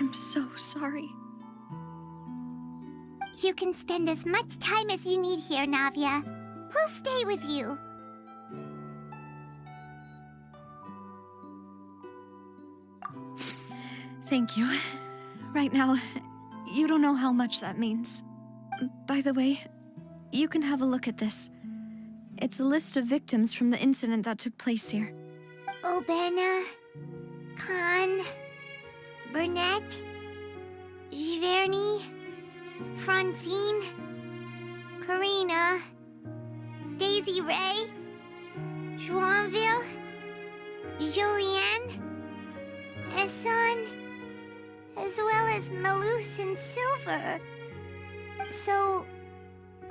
I'm so sorry. You can spend as much time as you need here, Navia. We'll stay with you. Thank you. Right now, you don't know how much that means. By the way, you can have a look at this. It's a list of victims from the incident that took place here. Obena, Khan, Burnett, Giverny, Francine, Karina, Daisy Ray, Joinville, Julianne, Esson, as well as Malus and Silver. So,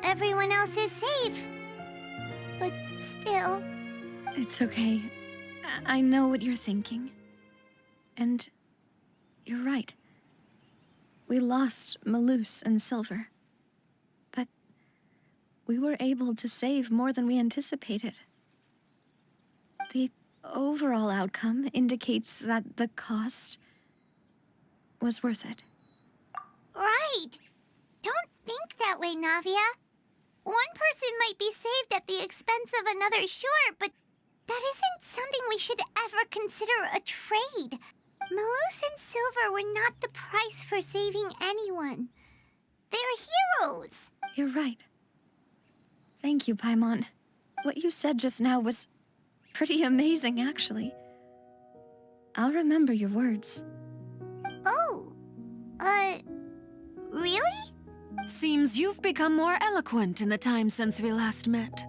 everyone else is safe. But still... It's okay. I know what you're thinking. And you're right. We lost Malus and Silver. But we were able to save more than we anticipated. The overall outcome indicates that the cost was worth it. Right! Don't think that way, Navia. One person might be saved at the expense of another, sure, but that isn't something we should ever consider a trade. Malus and Silver were not the price for saving anyone. They're heroes. You're right. Thank you, Paimon. What you said just now was pretty amazing, actually. I'll remember your words. Oh, really? Seems you've become more eloquent in the time since we last met.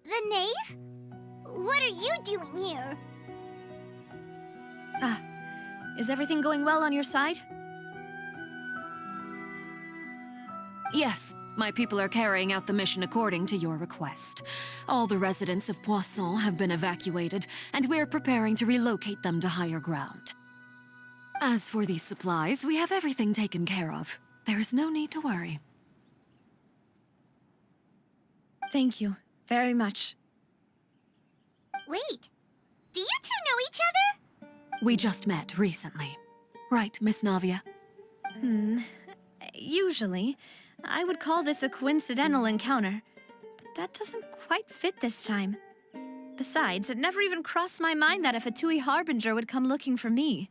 The knave? What are you doing here? Is everything going well on your side? Yes, my people are carrying out the mission according to your request. All the residents of Poisson have been evacuated, and we're preparing to relocate them to higher ground. As for these supplies, we have everything taken care of. There is no need to worry. Thank you very much. Wait, do you two know each other? We just met recently. Right, Miss Navia? Usually, I would call this a coincidental encounter, but that doesn't quite fit this time. Besides, it never even crossed my mind that a Fatui Harbinger would come looking for me.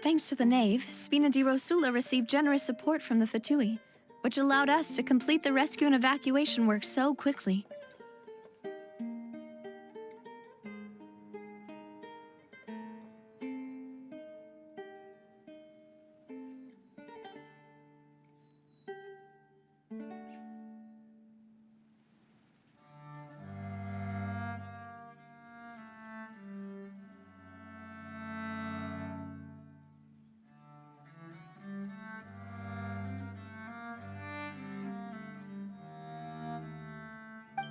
Thanks to the Knave, Spina di Rosula received generous support from the Fatui, which allowed us to complete the rescue and evacuation work so quickly.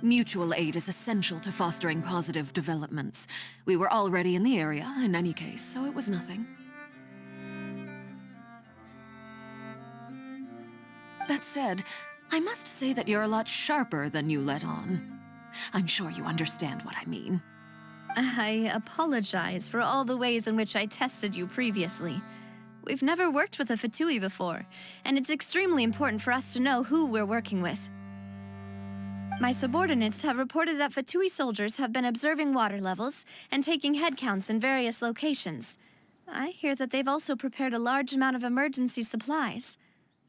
Mutual aid is essential to fostering positive developments. We were already in the area, in any case, so it was nothing. That said, I must say that you're a lot sharper than you let on. I'm sure you understand what I mean. I apologize for all the ways in which I tested you previously. We've never worked with a Fatui before, and it's extremely important for us to know who we're working with. My subordinates have reported that Fatui soldiers have been observing water levels and taking head counts in various locations. I hear that they've also prepared a large amount of emergency supplies.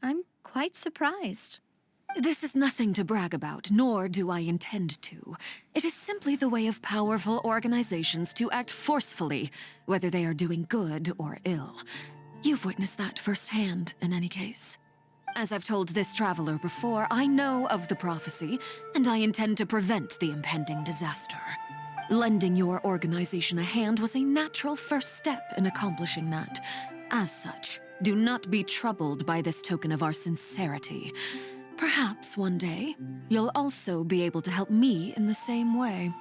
I'm quite surprised. This is nothing to brag about, nor do I intend to. It is simply the way of powerful organizations to act forcefully, whether they are doing good or ill. You've witnessed that firsthand, in any case. As I've told this traveler before, I know of the prophecy, and I intend to prevent the impending disaster. Lending your organization a hand was a natural first step in accomplishing that. As such, do not be troubled by this token of our sincerity. Perhaps one day, you'll also be able to help me in the same way.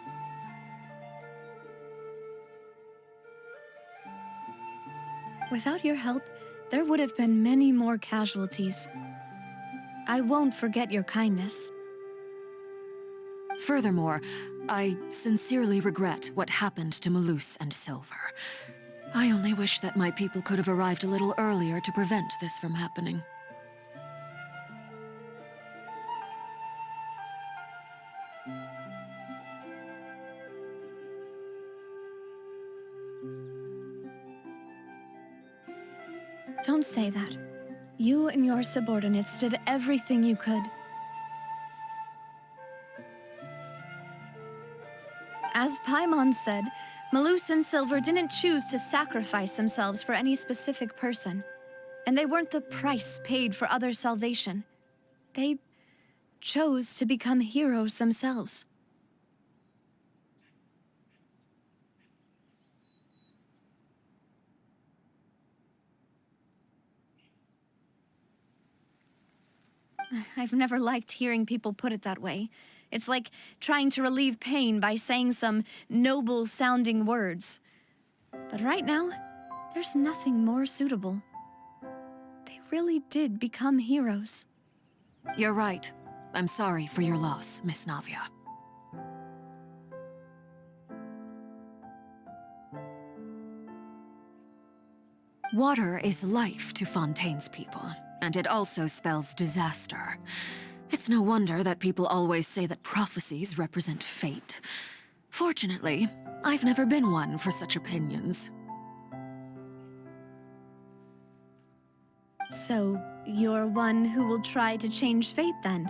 Without your help, there would have been many more casualties. I won't forget your kindness. Furthermore, I sincerely regret what happened to Malus and Silver. I only wish that my people could have arrived a little earlier to prevent this from happening. Don't say that. You and your subordinates did everything you could. As Paimon said, Malus and Silver didn't choose to sacrifice themselves for any specific person, and they weren't the price paid for other salvation. They chose to become heroes themselves. I've never liked hearing people put it that way. It's like trying to relieve pain by saying some noble-sounding words. But right now, there's nothing more suitable. They really did become heroes. You're right. I'm sorry for your loss, Miss Navia. Water is life to Fontaine's people, and it also spells disaster. It's no wonder that people always say that prophecies represent fate. Fortunately, I've never been one for such opinions. So, you're one who will try to change fate, then?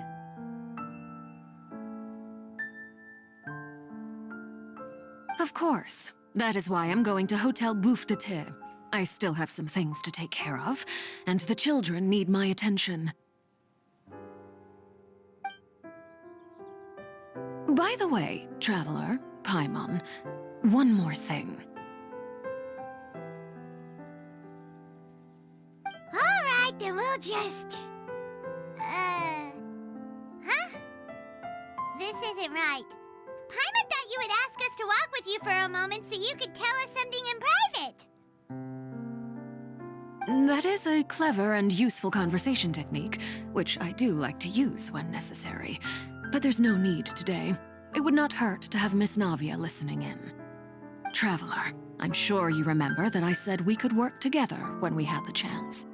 Of course. That is why I'm going to Hotel Bouffe de Thé. I still have some things to take care of, and the children need my attention. By the way, Traveler, Paimon, one more thing. All right, then we'll just... Huh? This isn't right. Paimon thought you would ask us to walk with you for a moment so you could tell us something in private. That is a clever and useful conversation technique, which I do like to use when necessary. But there's no need today. It would not hurt to have Miss Navia listening in. Traveler, I'm sure you remember that I said we could work together when we had the chance.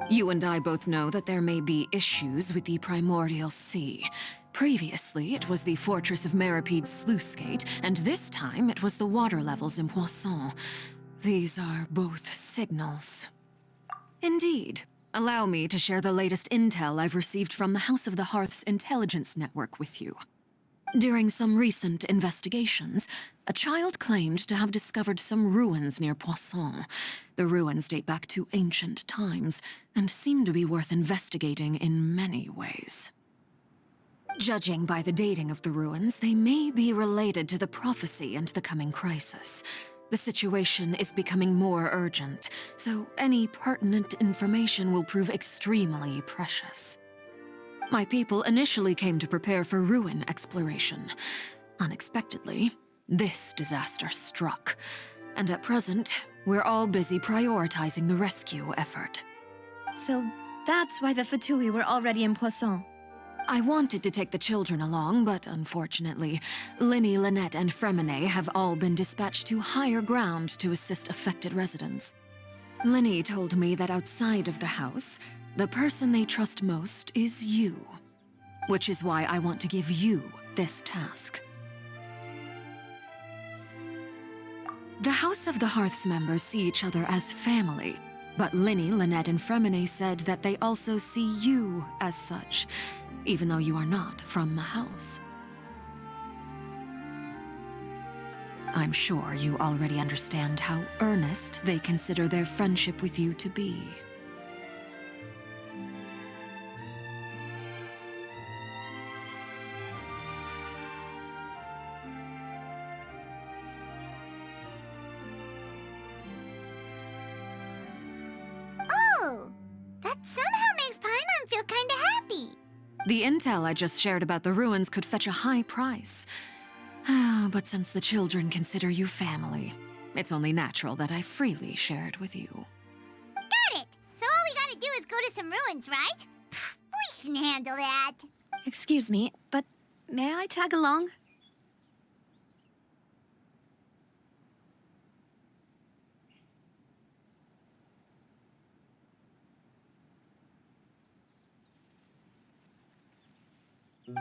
You and I both know that there may be issues with the Primordial Sea. Previously, it was the Fortress of Meripede's sluice gate, and this time it was the water levels in Poisson. These are both signals. Indeed. Allow me to share the latest intel I've received from the House of the Hearth's intelligence network with you. During some recent investigations, a child claimed to have discovered some ruins near Poisson. The ruins date back to ancient times, and seem to be worth investigating in many ways. Judging by the dating of the ruins, they may be related to the prophecy and the coming crisis. The situation is becoming more urgent, so any pertinent information will prove extremely precious. My people initially came to prepare for ruin exploration. Unexpectedly, this disaster struck, and at present, we're all busy prioritizing the rescue effort. So that's why the Fatui were already in Poisson. I wanted to take the children along, but unfortunately, Linny, Lynette, and Fremine have all been dispatched to higher ground to assist affected residents. Linny told me that outside of the house, the person they trust most is you. Which is why I want to give you this task. The House of the Hearth's members see each other as family, but Linny, Lynette, and Fremine said that they also see you as such, even though you are not from the house. I'm sure you already understand how earnest they consider their friendship with you to be. Oh, that somehow makes Paimon feel kinda happy. The intel I just shared about the ruins could fetch a high price. But since the children consider you family, it's only natural that I freely share it with you. Got it! So all we gotta do is go to some ruins, right? We can handle that. Excuse me, but may I tag along?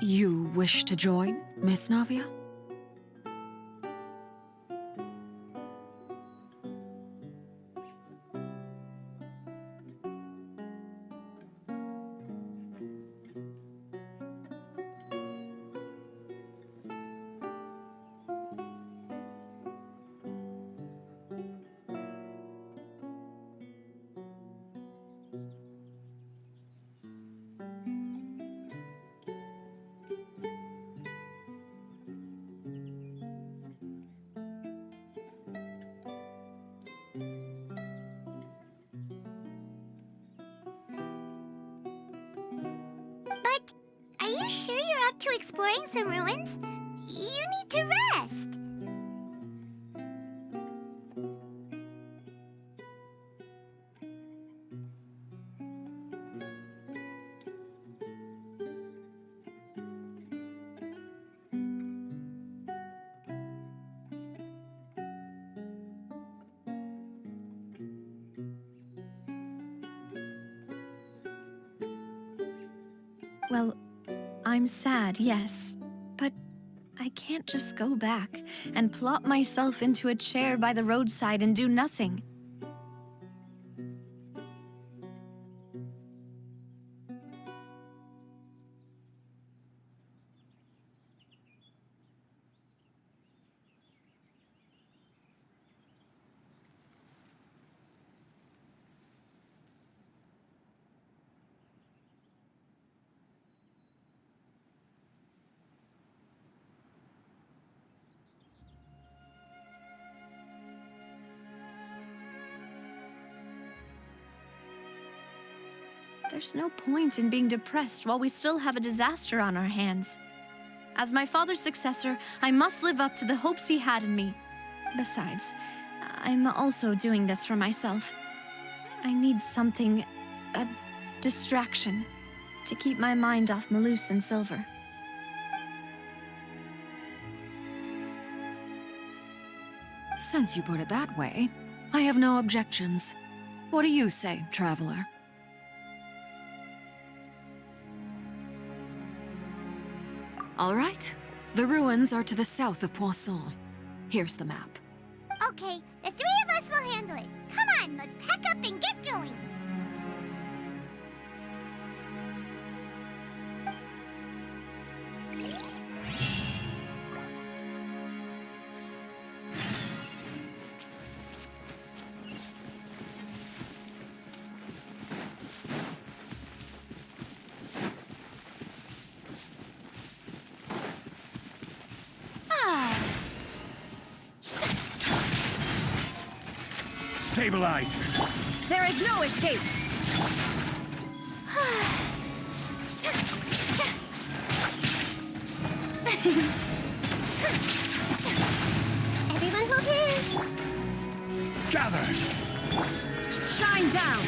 You wish to join, Miss Navia? you sure you're up to exploring some ruins? You need to rest. Well, I'm sad, yes, but I can't just go back and plop myself into a chair by the roadside and do nothing. There's no point in being depressed while we still have a disaster on our hands. As my father's successor, I must live up to the hopes he had in me. Besides, I'm also doing this for myself. I need something, a distraction, to keep my mind off Malus and Silver. Since you put it that way, I have no objections. What do you say, traveler? All right. The ruins are to the south of Poisson. Here's the map. Okay, the three of us will handle it. Come on, let's pack up and get going. Stabilize! There is no escape! Everyone's okay. Gather! Shine down!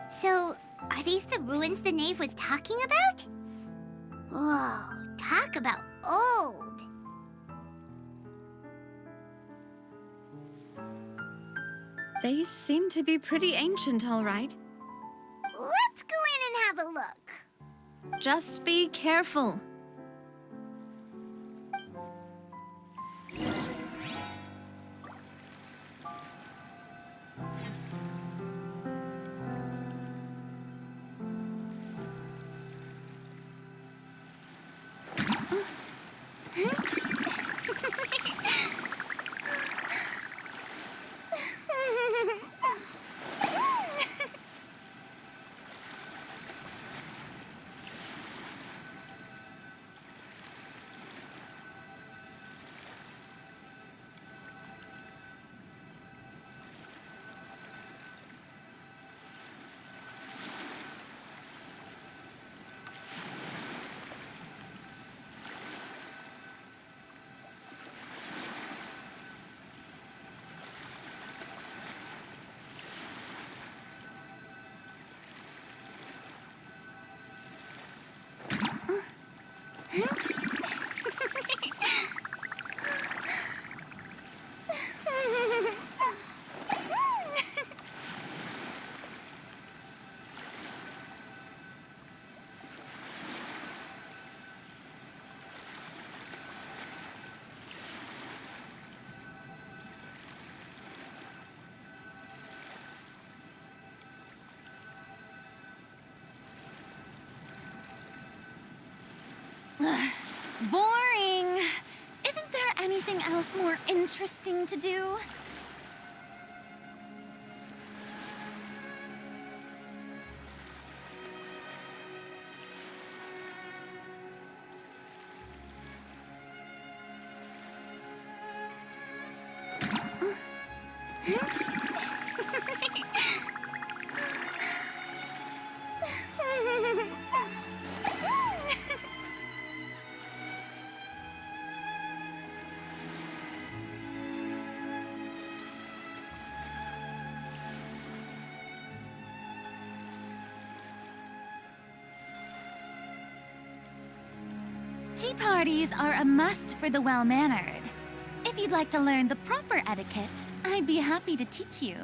So, are these the ruins the knave was talking about? Whoa, talk about old. They seem to be pretty ancient, all right. Let's go in and have a look. Just be careful. Boring! Isn't there anything else more interesting to do? Tea parties are a must for the well-mannered. If you'd like to learn the proper etiquette, I'd be happy to teach you.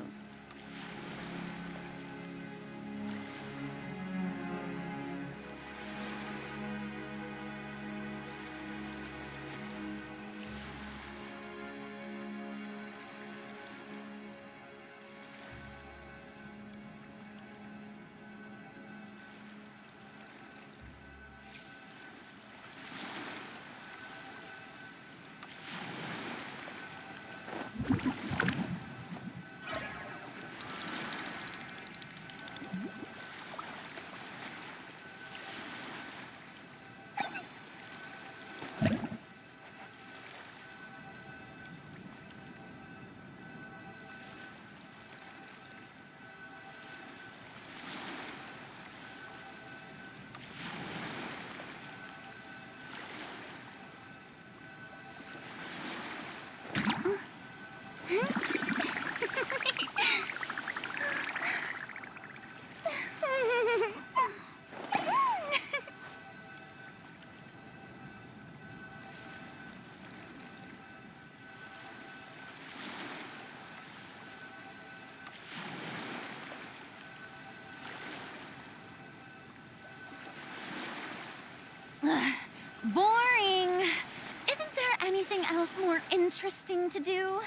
Boring! Isn't there anything else more interesting to do?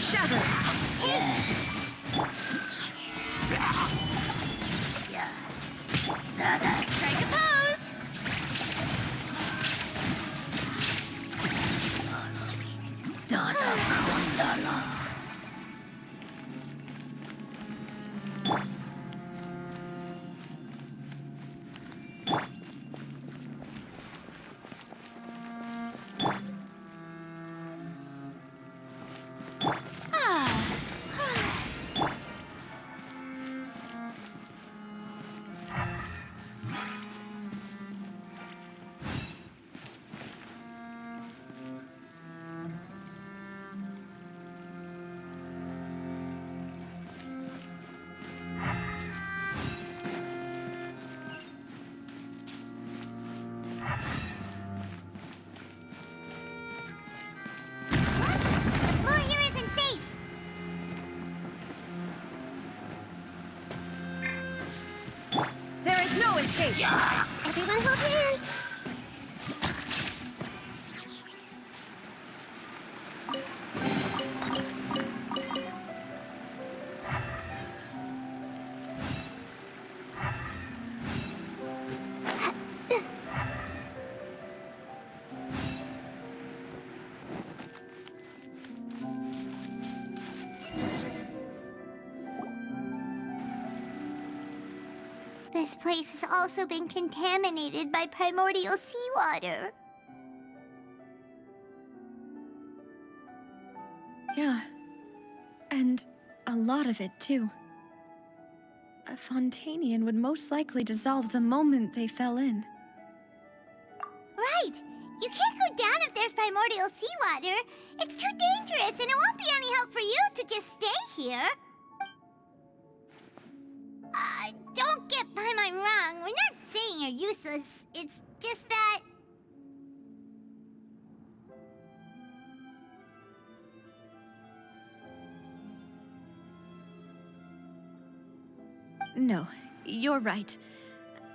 shattered! Strike a pose! Dada Kundala. Escape! Everyone hold hands! This place has also been contaminated by primordial seawater. Yeah. And a lot of it, too. A Fontainian would most likely dissolve the moment they fell in. Right! You can't go down if there's primordial seawater. It's too dangerous, and it won't be any help for you to just stay here. Don't get my mind wrong. We're not saying you're useless. It's just that... No, you're right.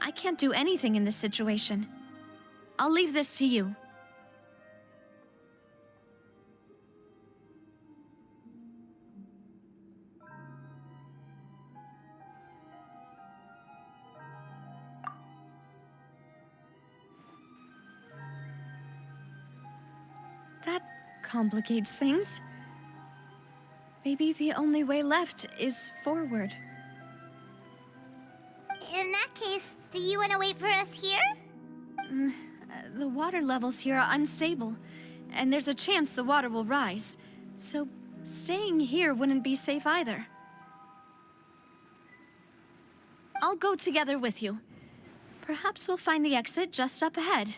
I can't do anything in this situation. I'll leave this to you. That complicates things. Maybe the only way left is forward. In that case, do you want to wait for us here? The water levels here are unstable, and there's a chance the water will rise. So staying here wouldn't be safe either. I'll go together with you. Perhaps we'll find the exit just up ahead.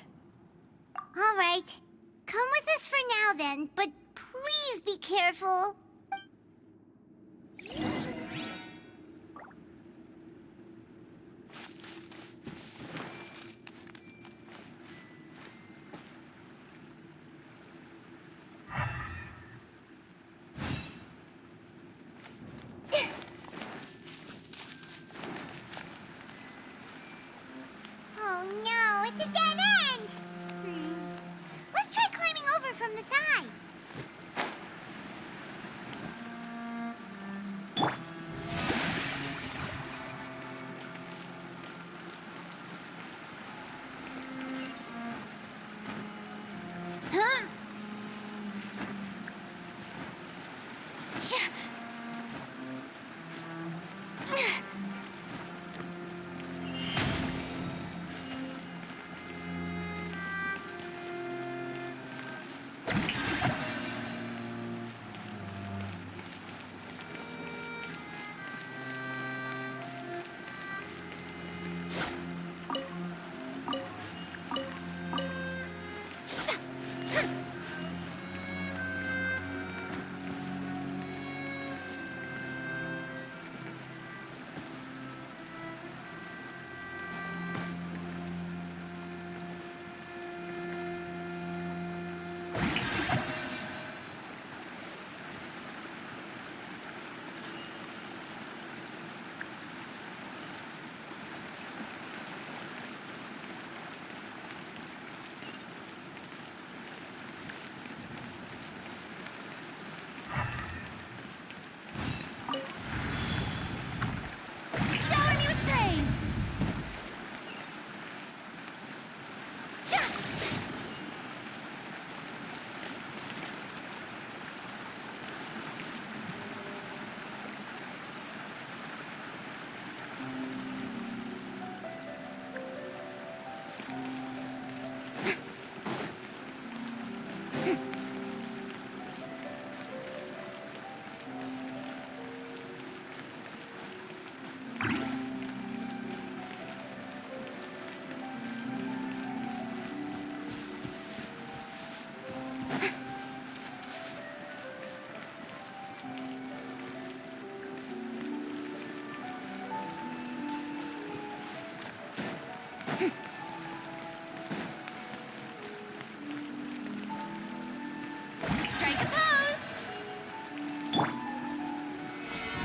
All right. Come with us for now then, but please be careful. Oh no, it's a dead end! Let's try climbing over from the side.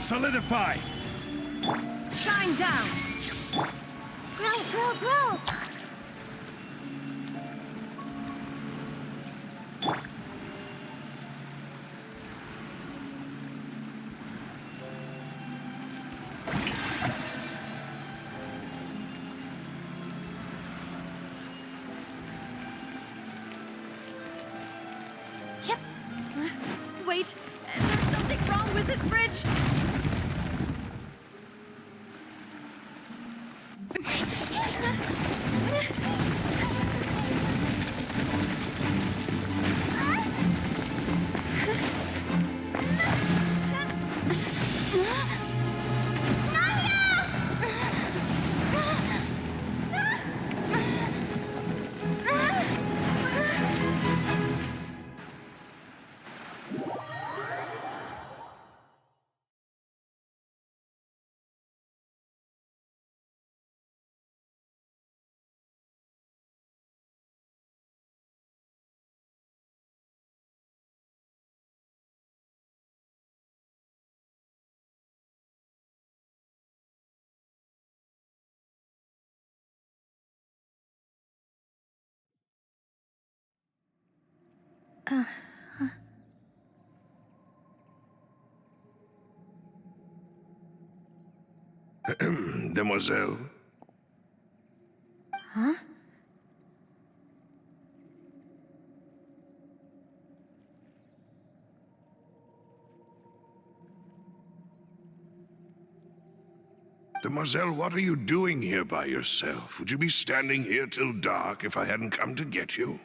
Solidify! Shine down! Grow! Yep. Wait, there's something wrong with this bridge! Demoiselle? Huh? Demoiselle, what are you doing here by yourself? Would you be standing here till dark if I hadn't come to get you?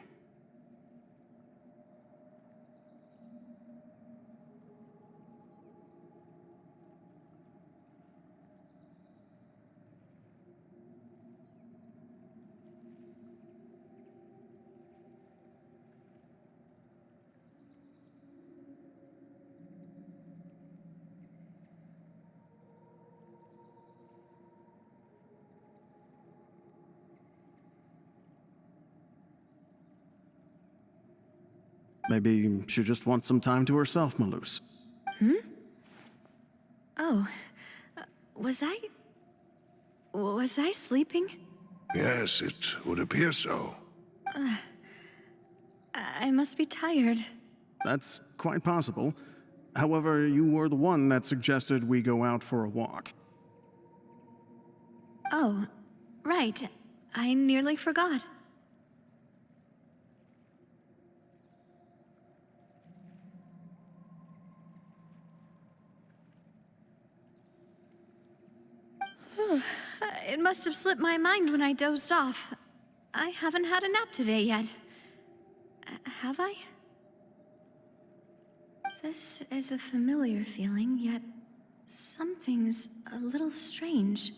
Maybe she just wants some time to herself, Malus. Oh, was I sleeping? Yes, it would appear so. I must be tired. That's quite possible. However, you were the one that suggested we go out for a walk. Oh, right. I nearly forgot. It must have slipped my mind when I dozed off. I haven't had a nap today yet. Have I? This is a familiar feeling, yet something's a little strange.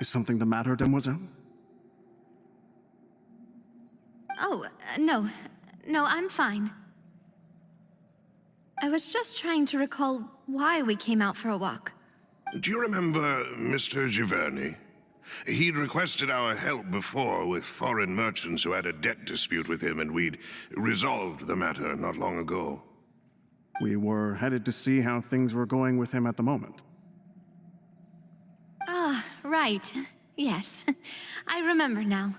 Is something the matter, Demoiselle? Oh, no. No, I'm fine. I was just trying to recall why we came out for a walk. Do you remember Mr. Giverny? He'd requested our help before with foreign merchants who had a debt dispute with him, and we'd resolved the matter not long ago. We were headed to see how things were going with him at the moment. Ah, right. Yes. I remember now.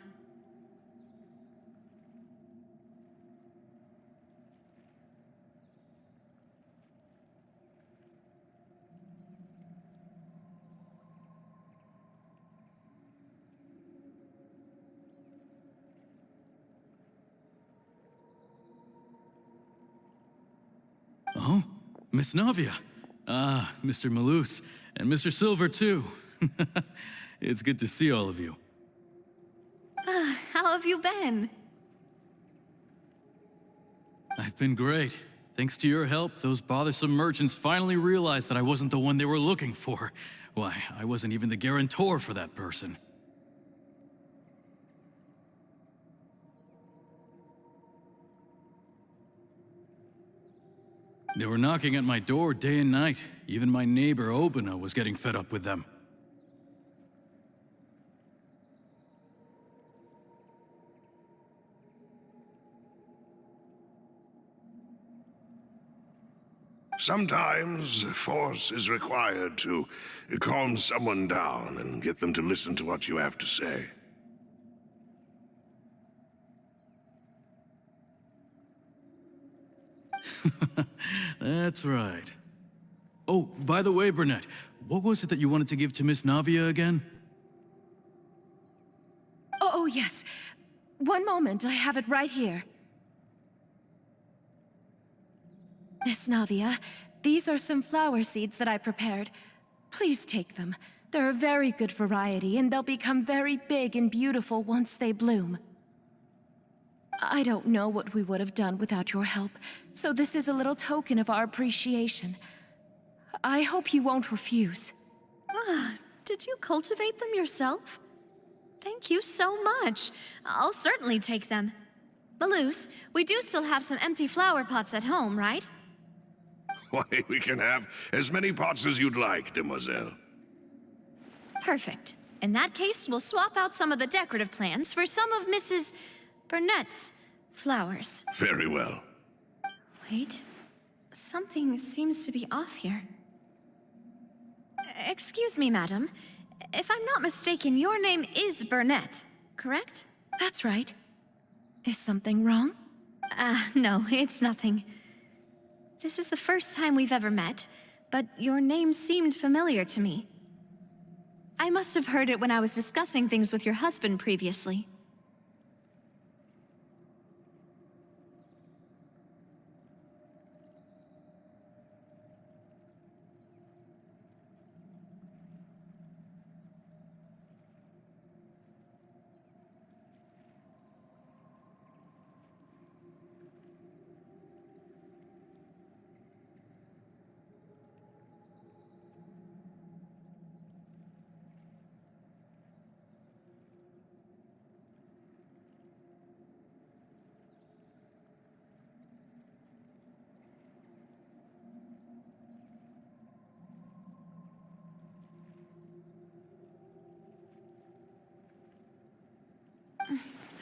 Miss Navia. Ah, Mr. Malus, and Mr. Silver, too. It's good to see all of you. How have you been? I've been great. Thanks to your help, those bothersome merchants finally realized that I wasn't the one they were looking for. Why, I wasn't even the guarantor for that person. They were knocking at my door day and night. Even my neighbor, Obina, was getting fed up with them. Sometimes force is required to calm someone down and get them to listen to what you have to say. That's right. Oh, by the way, Burnett, what was it that you wanted to give to Miss Navia again? Oh, yes. One moment, I have it right here. Miss Navia, these are some flower seeds that I prepared. Please take them. They're a very good variety, and they'll become very big and beautiful once they bloom. I don't know what we would have done without your help, so this is a little token of our appreciation. I hope you won't refuse. Did you cultivate them yourself? Thank you so much. I'll certainly take them. Malus, we do still have some empty flower pots at home, right? Why, we can have as many pots as you'd like, demoiselle. Perfect. In that case, we'll swap out some of the decorative plants for some of Mrs. Burnett's flowers. Very well. Wait. Something seems to be off here. Excuse me, madam. If I'm not mistaken, your name is Burnett, correct? That's right. Is something wrong? No, it's nothing. This is the first time we've ever met, but your name seemed familiar to me. I must have heard it when I was discussing things with your husband previously.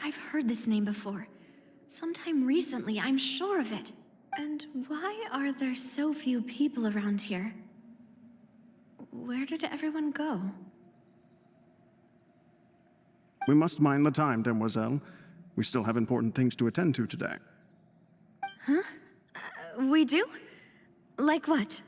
I've heard this name before. Sometime recently, I'm sure of it. And why are there so few people around here? Where did everyone go? We must mind the time, demoiselle. We still have important things to attend to today. Huh? We do? Like what?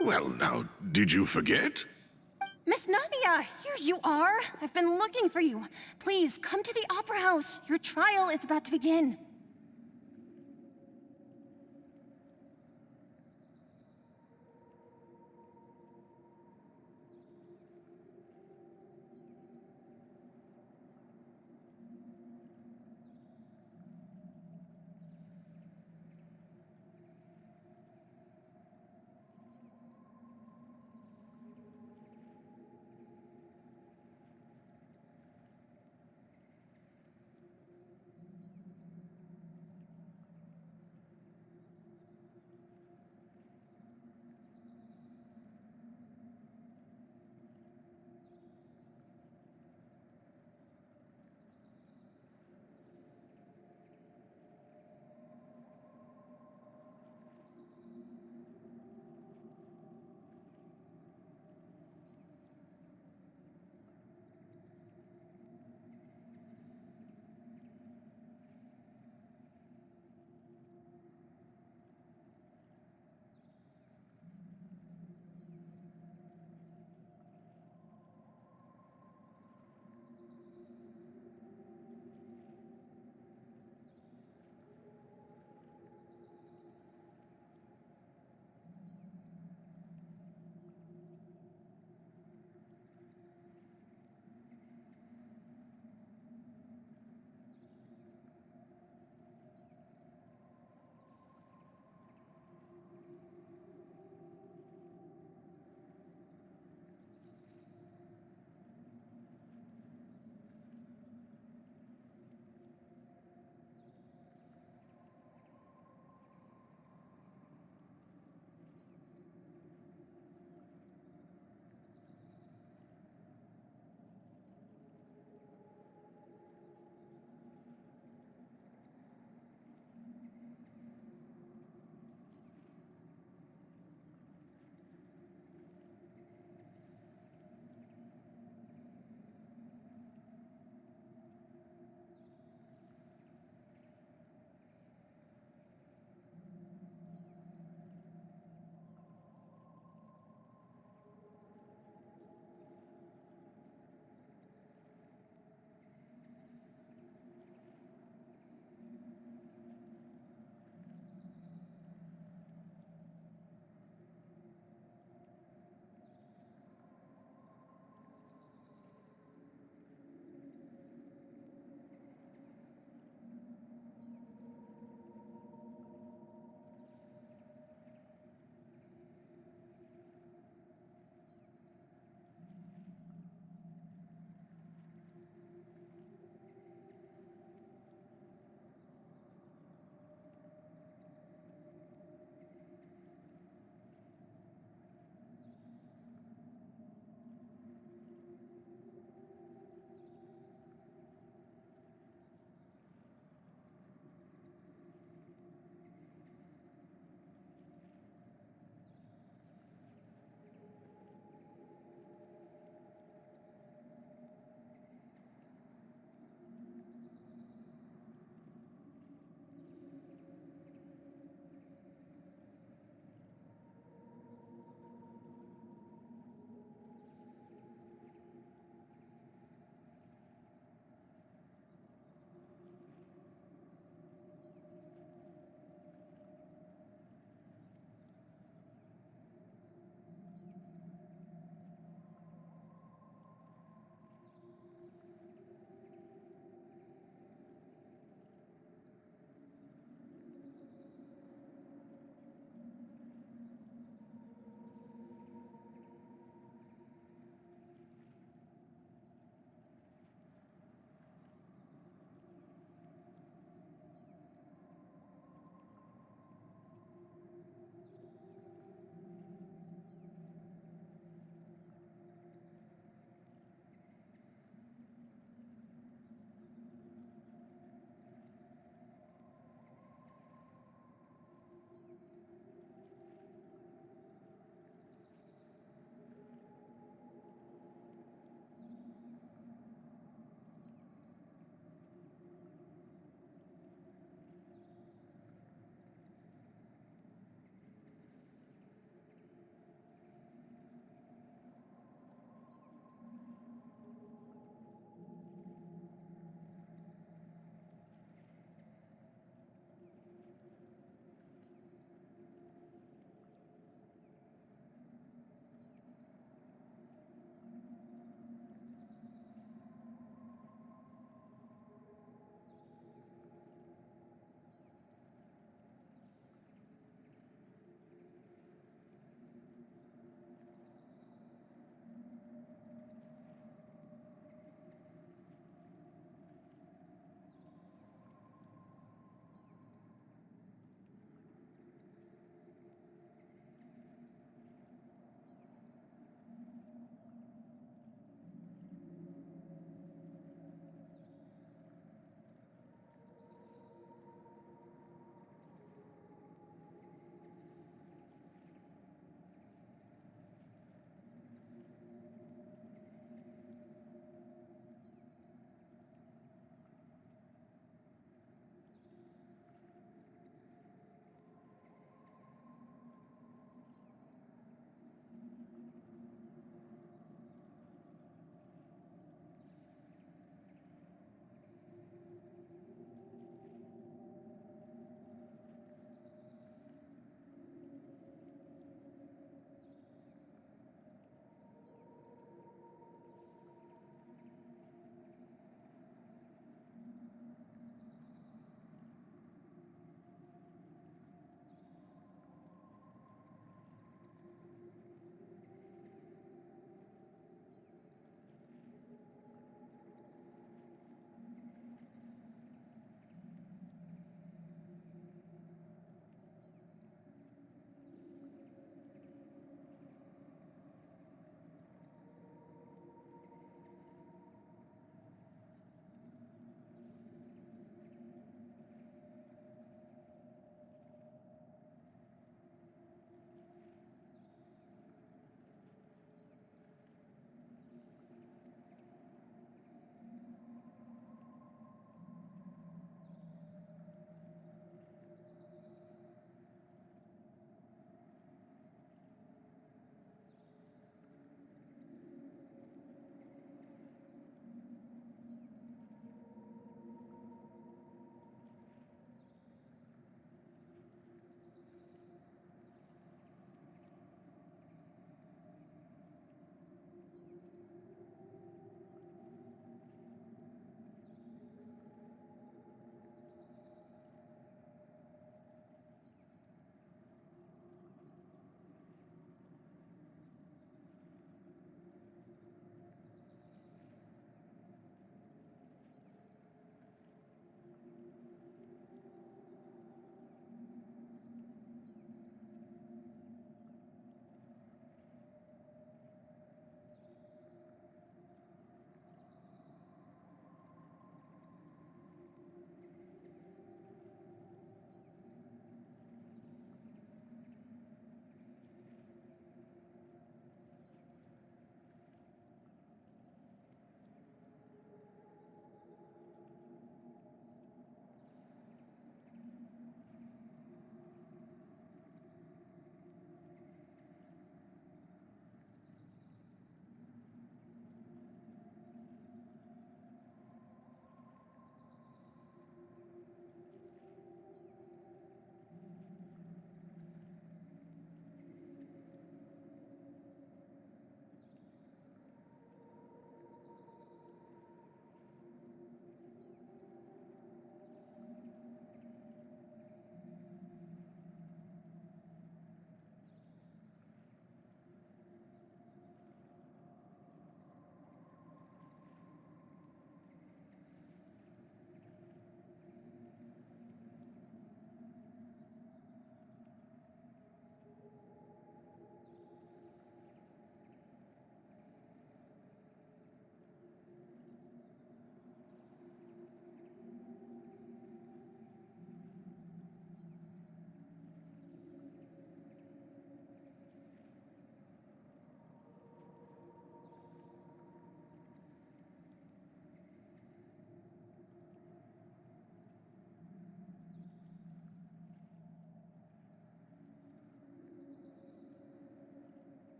Well, now, did you forget? Miss Navia, here you are. I've been looking for you. Please, come to the Opera House. Your trial is about to begin.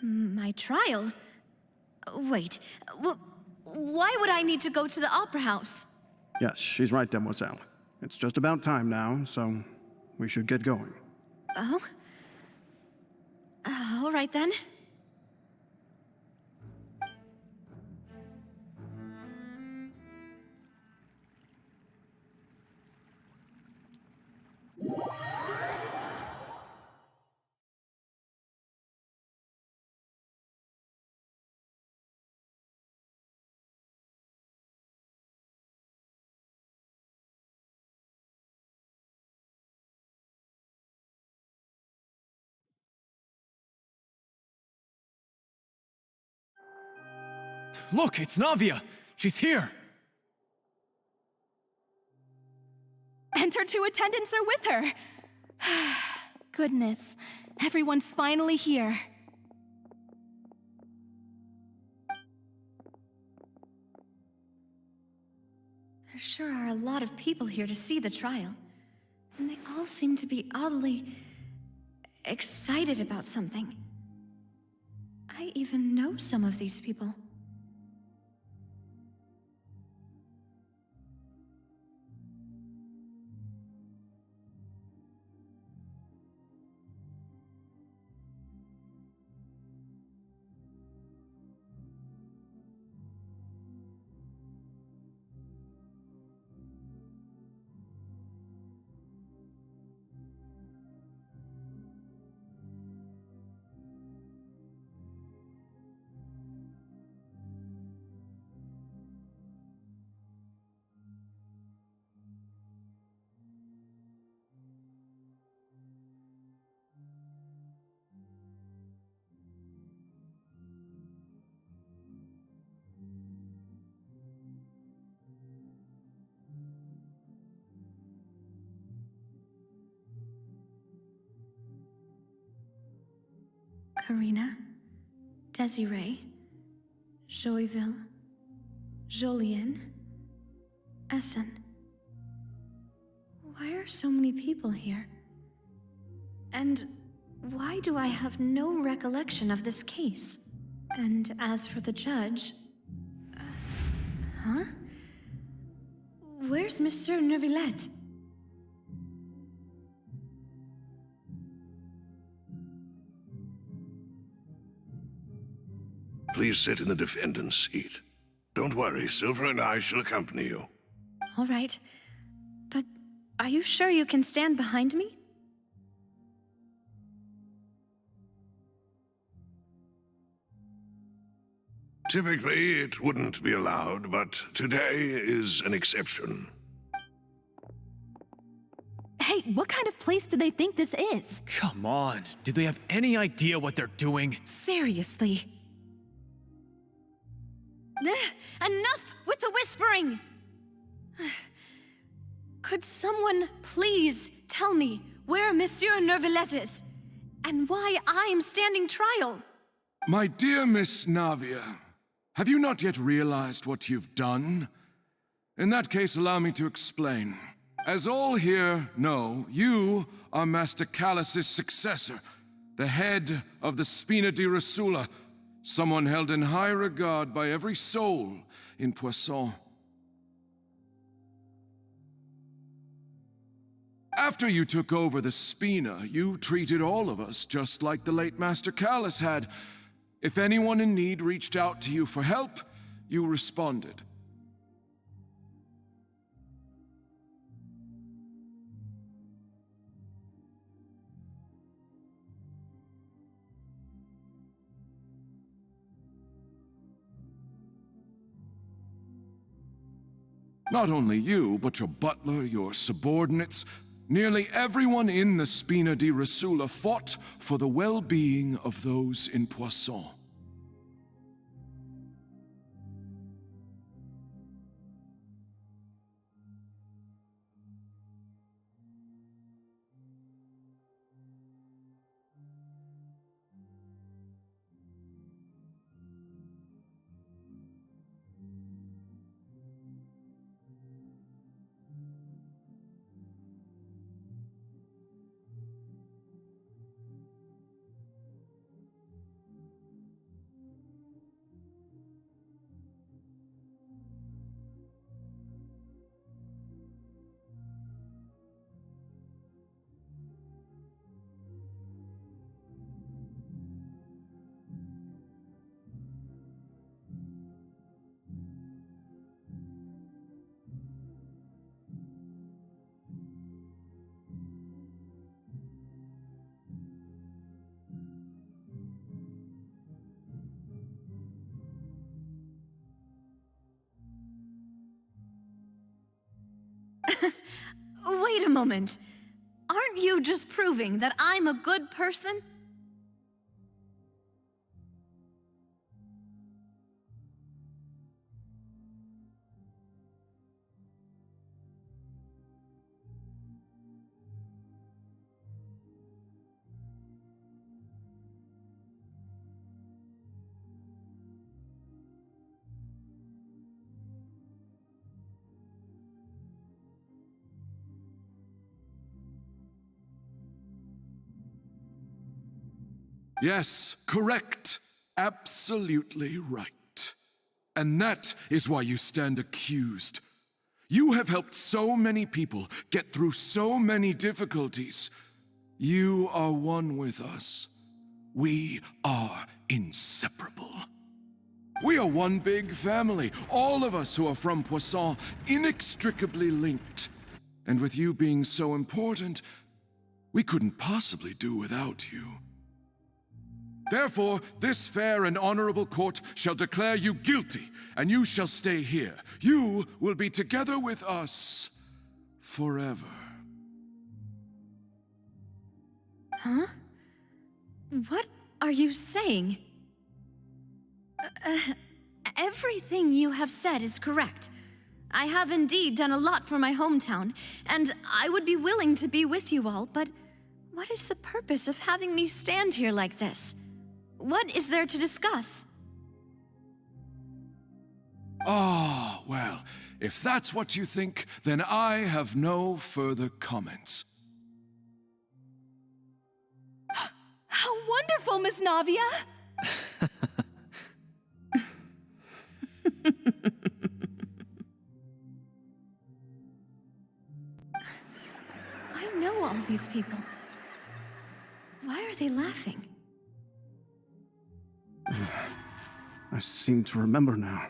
My trial? Wait, why would I need to go to the Opera House? Yes, she's right, Demoiselle. It's just about time now, so we should get going. Oh? All right then. Look, it's Navia! She's here! And her two attendants are with her. Goodness, everyone's finally here. There sure are a lot of people here to see the trial. And they all seem to be oddly excited about something. I even know some of these people. Karina, Desiree, Joyville, Jolien, Essen. Why are so many people here? And why do I have no recollection of this case? And as for the judge... huh? Where's Monsieur Neuvillette? Please sit in the defendant's seat. Don't worry, Silver and I shall accompany you. All right. But are you sure you can stand behind me? Typically, it wouldn't be allowed, but today is an exception. Hey, what kind of place do they think this is? Come on, do they have any idea what they're doing? Seriously. Enough with the whispering! Could someone please tell me where Monsieur Neuvillette is? And why I'm standing trial? My dear Miss Navia, have you not yet realized what you've done? In that case, allow me to explain. As all here know, you are Master Callus's successor, the head of the Spina di Rosula, someone held in high regard by every soul in Poisson. After you took over the Spina, you treated all of us just like the late Master Callus had. If anyone in need reached out to you for help, you responded. Not only you, but your butler, your subordinates, nearly everyone in the Spina di Rosula fought for the well-being of those in Poisson. moment. Aren't you just proving that I'm a good person? Yes, correct. Absolutely right. And that is why you stand accused. You have helped so many people get through so many difficulties. You are one with us. We are inseparable. We are one big family, all of us who are from Poisson, inextricably linked. And with you being so important, we couldn't possibly do without you. Therefore, this fair and honorable court shall declare you guilty, and you shall stay here. You will be together with us forever. Huh? What are you saying? Everything you have said is correct. I have indeed done a lot for my hometown, and I would be willing to be with you all, but what is the purpose of having me stand here like this? What is there to discuss? Ah, well, if that's what you think, then I have no further comments. How wonderful, Miss Navia! I know all these people. Why are they laughing? I seem to remember now.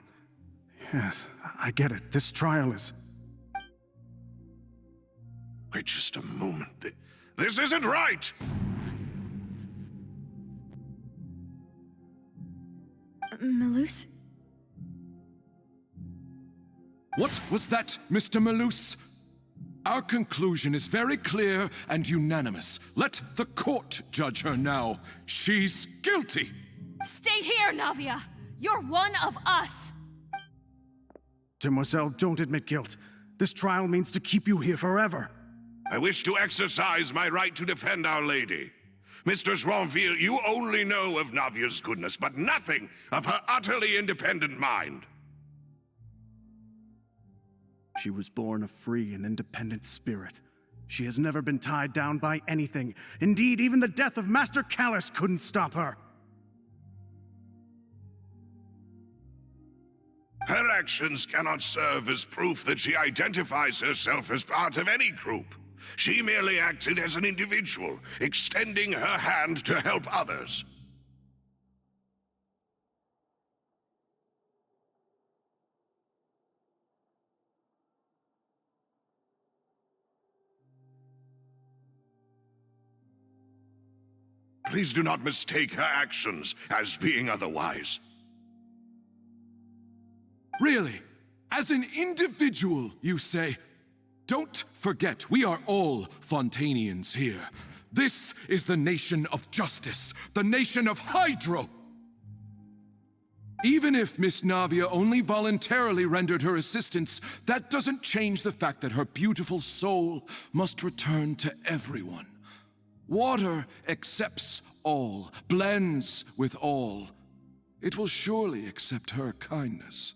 Yes, I get it. This trial is... Wait just a moment. This isn't right! Malus? What was that, Mr. Malus? Our conclusion is very clear and unanimous. Let the court judge her now. She's guilty! Stay here, Navia! You're one of us! Demoiselle, don't admit guilt. This trial means to keep you here forever. I wish to exercise my right to defend Our Lady. Mr. Joinville, you only know of Navia's goodness, but nothing of her utterly independent mind. She was born a free and independent spirit. She has never been tied down by anything. Indeed, even the death of Master Callus couldn't stop her. Her actions cannot serve as proof that she identifies herself as part of any group. She merely acted as an individual, extending her hand to help others. Please do not mistake her actions as being otherwise. Really? As an individual, you say? Don't forget, we are all Fontainians here. This is the nation of justice, the nation of Hydro. Even if Miss Navia only voluntarily rendered her assistance, that doesn't change the fact that her beautiful soul must return to everyone. Water accepts all, blends with all. It will surely accept her kindness.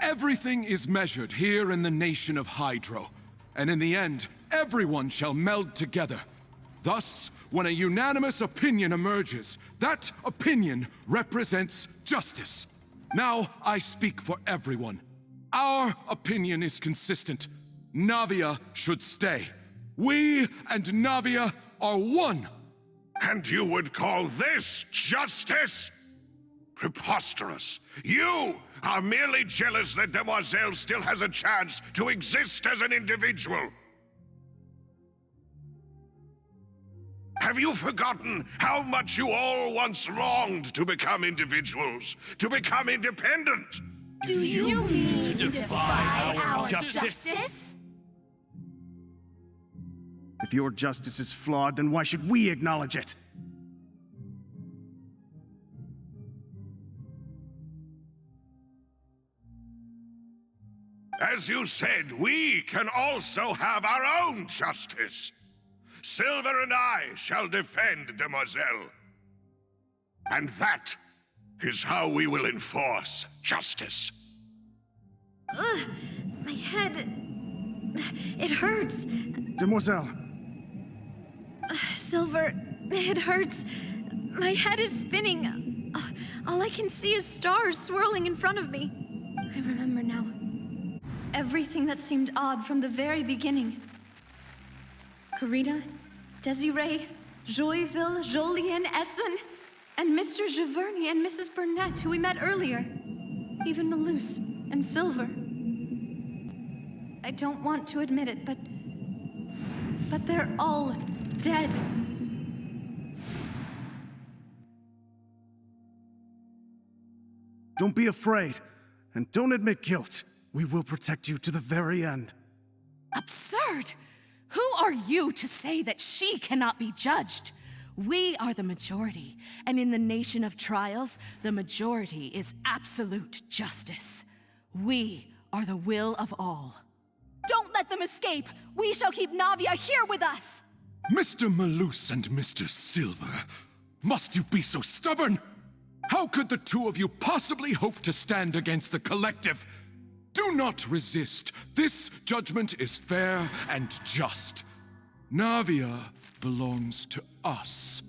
Everything is measured here in the nation of Hydro, and in the end, everyone shall meld together. Thus, when a unanimous opinion emerges, that opinion represents justice. Now I speak for everyone. Our opinion is consistent. Navia should stay. We and Navia are one. And you would call this justice? Preposterous. You are merely jealous that Demoiselle still has a chance to exist as an individual. Have you forgotten how much you all once longed to become individuals, to become independent? Do you mean to defy our justice? If your justice is flawed, then why should we acknowledge it? As you said, we can also have our own justice. Silver and I shall defend Demoiselle. And that is how we will enforce justice. Ugh, my head. It hurts. Demoiselle. Silver, it hurts. My head is spinning. All I can see is stars swirling in front of me. I remember now. Everything that seemed odd from the very beginning. Karina, Desiree, Joyville, Jolien, Essen, and Mr. Giverny and Mrs. Burnett, who we met earlier. Even Malus and Silver. I don't want to admit it, but they're all dead. Don't be afraid, and don't admit guilt. We will protect you to the very end. Absurd! Who are you to say that she cannot be judged? We are the majority, and in the nation of trials, the majority is absolute justice. We are the will of all. Don't let them escape! We shall keep Navia here with us! Mr. Malus and Mr. Silver, must you be so stubborn? How could the two of you possibly hope to stand against the collective? Do not resist. This judgment is fair and just. Navia belongs to us.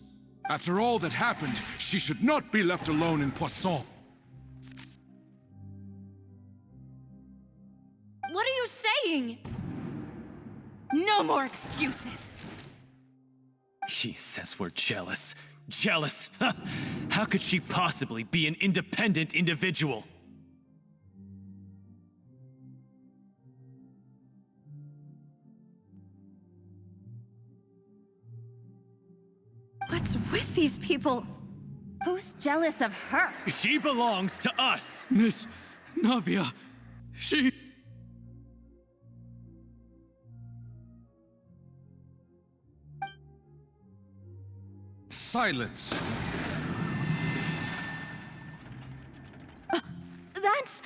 After all that happened, she should not be left alone in Poisson. What are you saying? No more excuses! She says we're jealous. Jealous? How could she possibly be an independent individual? What's with these people? Who's jealous of her? She belongs to us! Miss Navia, she... Silence! That's...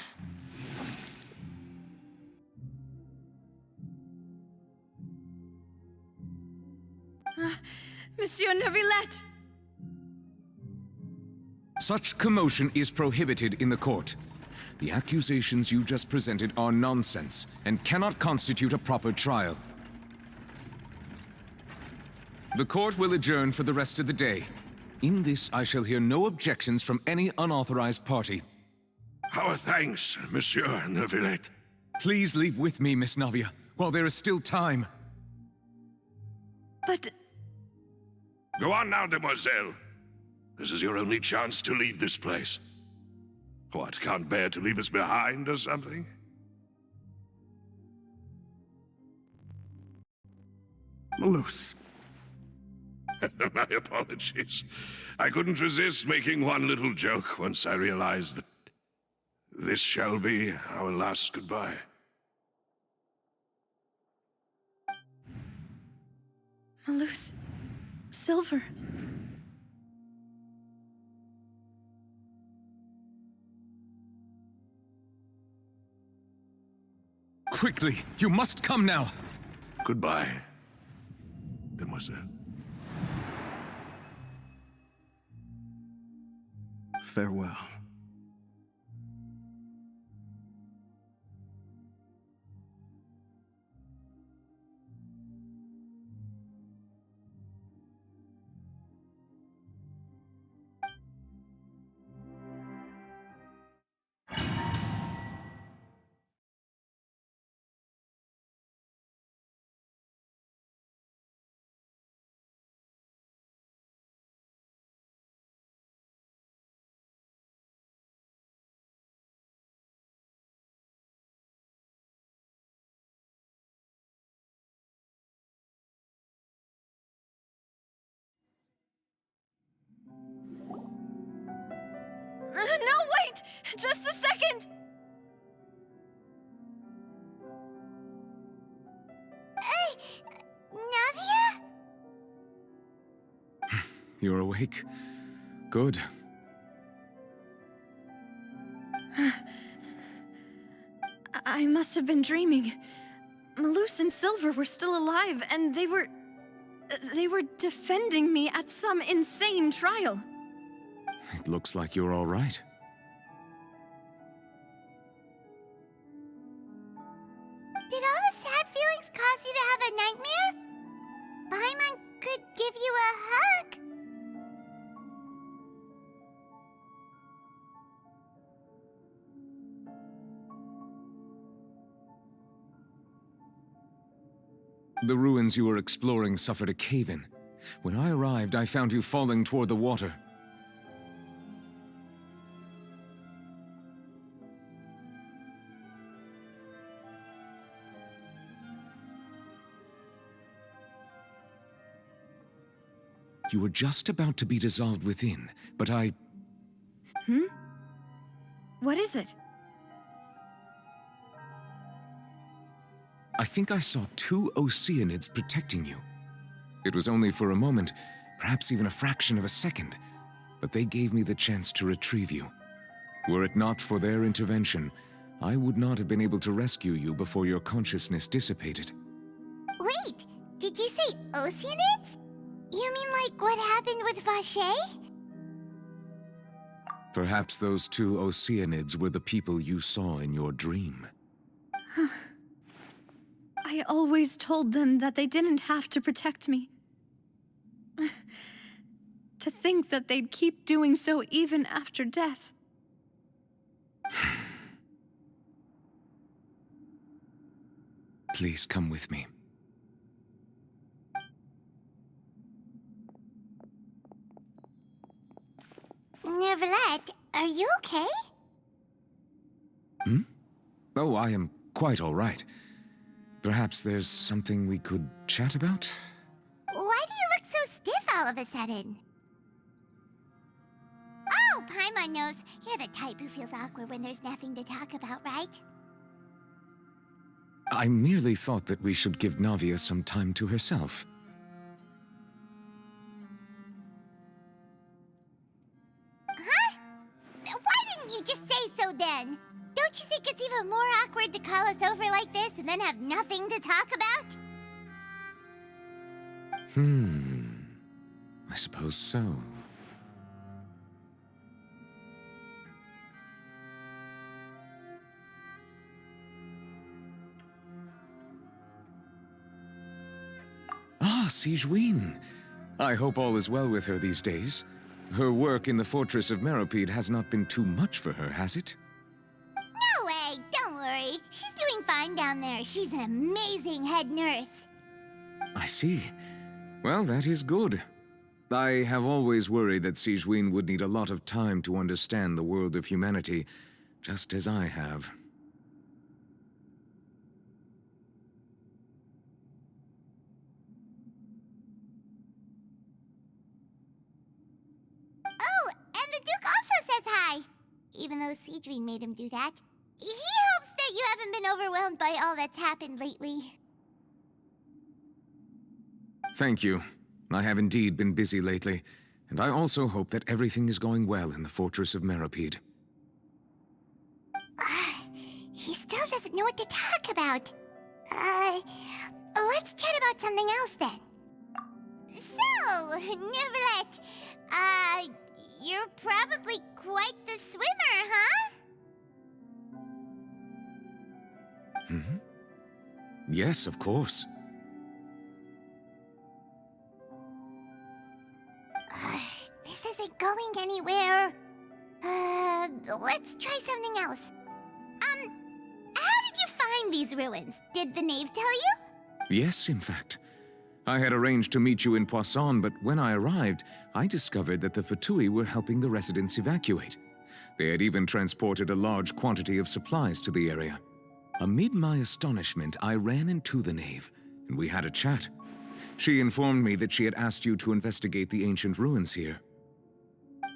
Monsieur Neuvillette! Such commotion is prohibited in the court. The accusations you just presented are nonsense and cannot constitute a proper trial. The court will adjourn for the rest of the day. In this, I shall hear no objections from any unauthorized party. Our thanks, Monsieur Neuvillette. Please leave with me, Miss Navia, while there is still time. But... Go on now, Demoiselle. This is your only chance to leave this place. What, can't bear to leave us behind or something? Malus. My apologies. I couldn't resist making one little joke once I realized that this shall be our last goodbye. Malus... Silver... Quickly, you must come now. Goodbye, Demoiselle. Farewell. Just a second! Navia? You're awake. Good. I must have been dreaming. Malus and Silver were still alive, and they were defending me at some insane trial. It looks like you're all right. Did all the sad feelings cause you to have a nightmare? Paimon could give you a hug. The ruins you were exploring suffered a cave-in. When I arrived, I found you falling toward the water. You were just about to be dissolved within, but I... What is it? I think I saw 2 Oceanids protecting you. It was only for a moment, perhaps even a fraction of a second, but they gave me the chance to retrieve you. Were it not for their intervention, I would not have been able to rescue you before your consciousness dissipated. Wait, did you say Oceanids? You mean like what happened with Vache? Perhaps those 2 Oceanids were the people you saw in your dream. I always told them that they didn't have to protect me. To think that they'd keep doing so even after death. Please come with me. Neverlet, are you okay? Oh, I am quite all right. Perhaps there's something we could chat about? Why do you look so stiff all of a sudden? Oh, Paimon knows. You're the type who feels awkward when there's nothing to talk about, right? I merely thought that we should give Navia some time to herself. Huh? Why didn't you just say so then? Don't you think it's even more awkward to call us over like this and then have nothing to talk about? I suppose so. Ah, Sigewinne. I hope all is well with her these days. Her work in the Fortress of Meropide has not been too much for her, has it? No way, don't worry. She's doing fine down there. She's an amazing head nurse. I see. Well, that is good. I have always worried that Sigewinne would need a lot of time to understand the world of humanity, just as I have. Oh, and the Duke also says hi. Even though Sigewinne made him do that. He hopes that you haven't been overwhelmed by all that's happened lately. Thank you. I have indeed been busy lately, and I also hope that everything is going well in the Fortress of Meropide. He still doesn't know what to talk about. Let's chat about something else then. So, Neverlet, you're probably quite the swimmer, huh? Yes, of course. This isn't going anywhere. Let's try something else. How did you find these ruins? Did the knave tell you? Yes, in fact. I had arranged to meet you in Poisson, but when I arrived, I discovered that the Fatui were helping the residents evacuate. They had even transported a large quantity of supplies to the area. Amid my astonishment, I ran into the knave, and we had a chat. She informed me that she had asked you to investigate the ancient ruins here.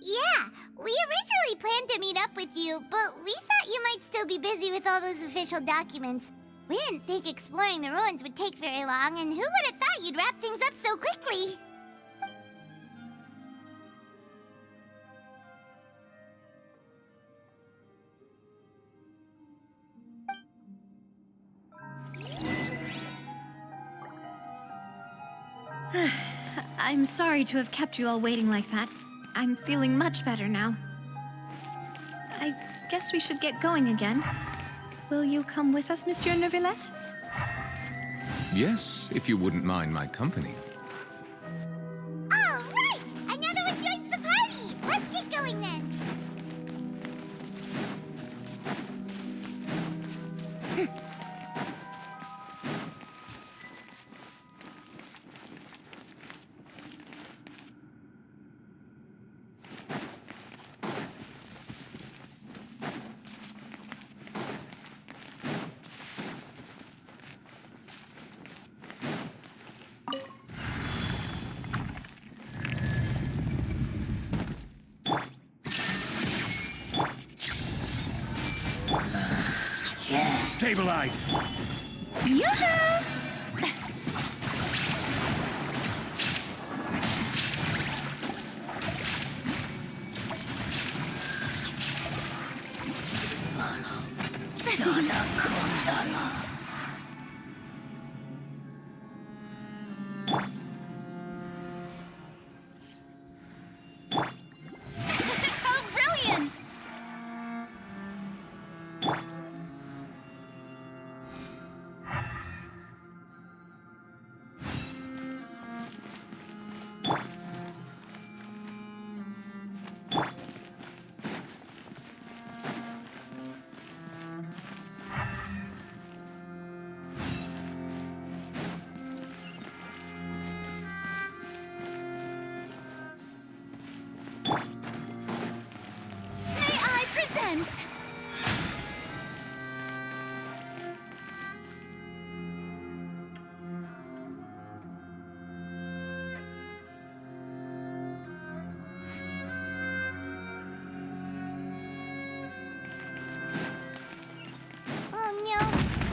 Yeah, we originally originally planned to meet up with you, but we thought you might still be busy with all those official documents. We didn't think exploring the ruins would take very long, and who would have thought you'd wrap things up so quickly? I'm sorry to have kept you all waiting like that. I'm feeling much better now. I guess we should get going again. Will you come with us, Monsieur Neuvillette? Yes, if you wouldn't mind my company. All right! Another one joins the party! Let's get going then! Stabilize! Yoo-hoo! How brilliant! May I present? Oh no!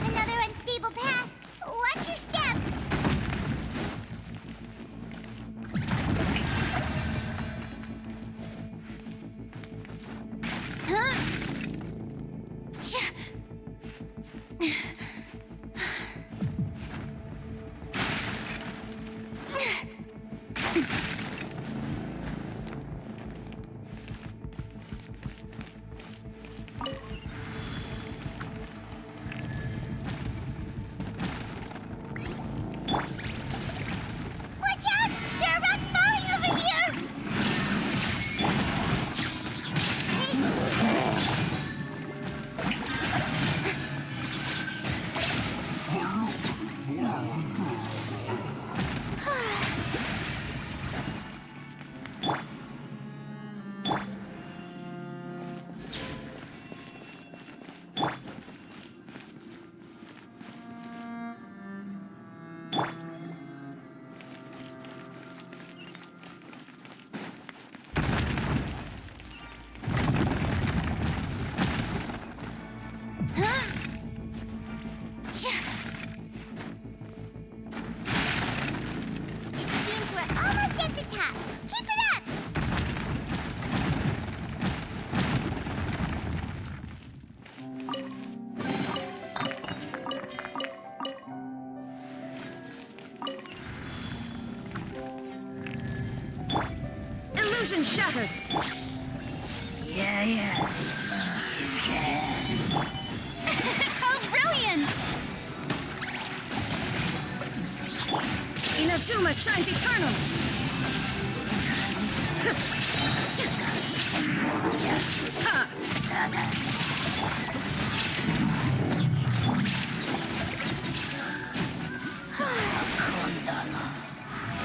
Another unstable path! Watch your step! Huh? Watch out! There are rocks falling over here! It seems we're almost at the top. Keep it up! Illusion shattered! How brilliant! Inazuma shines eternal!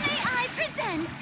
May I present?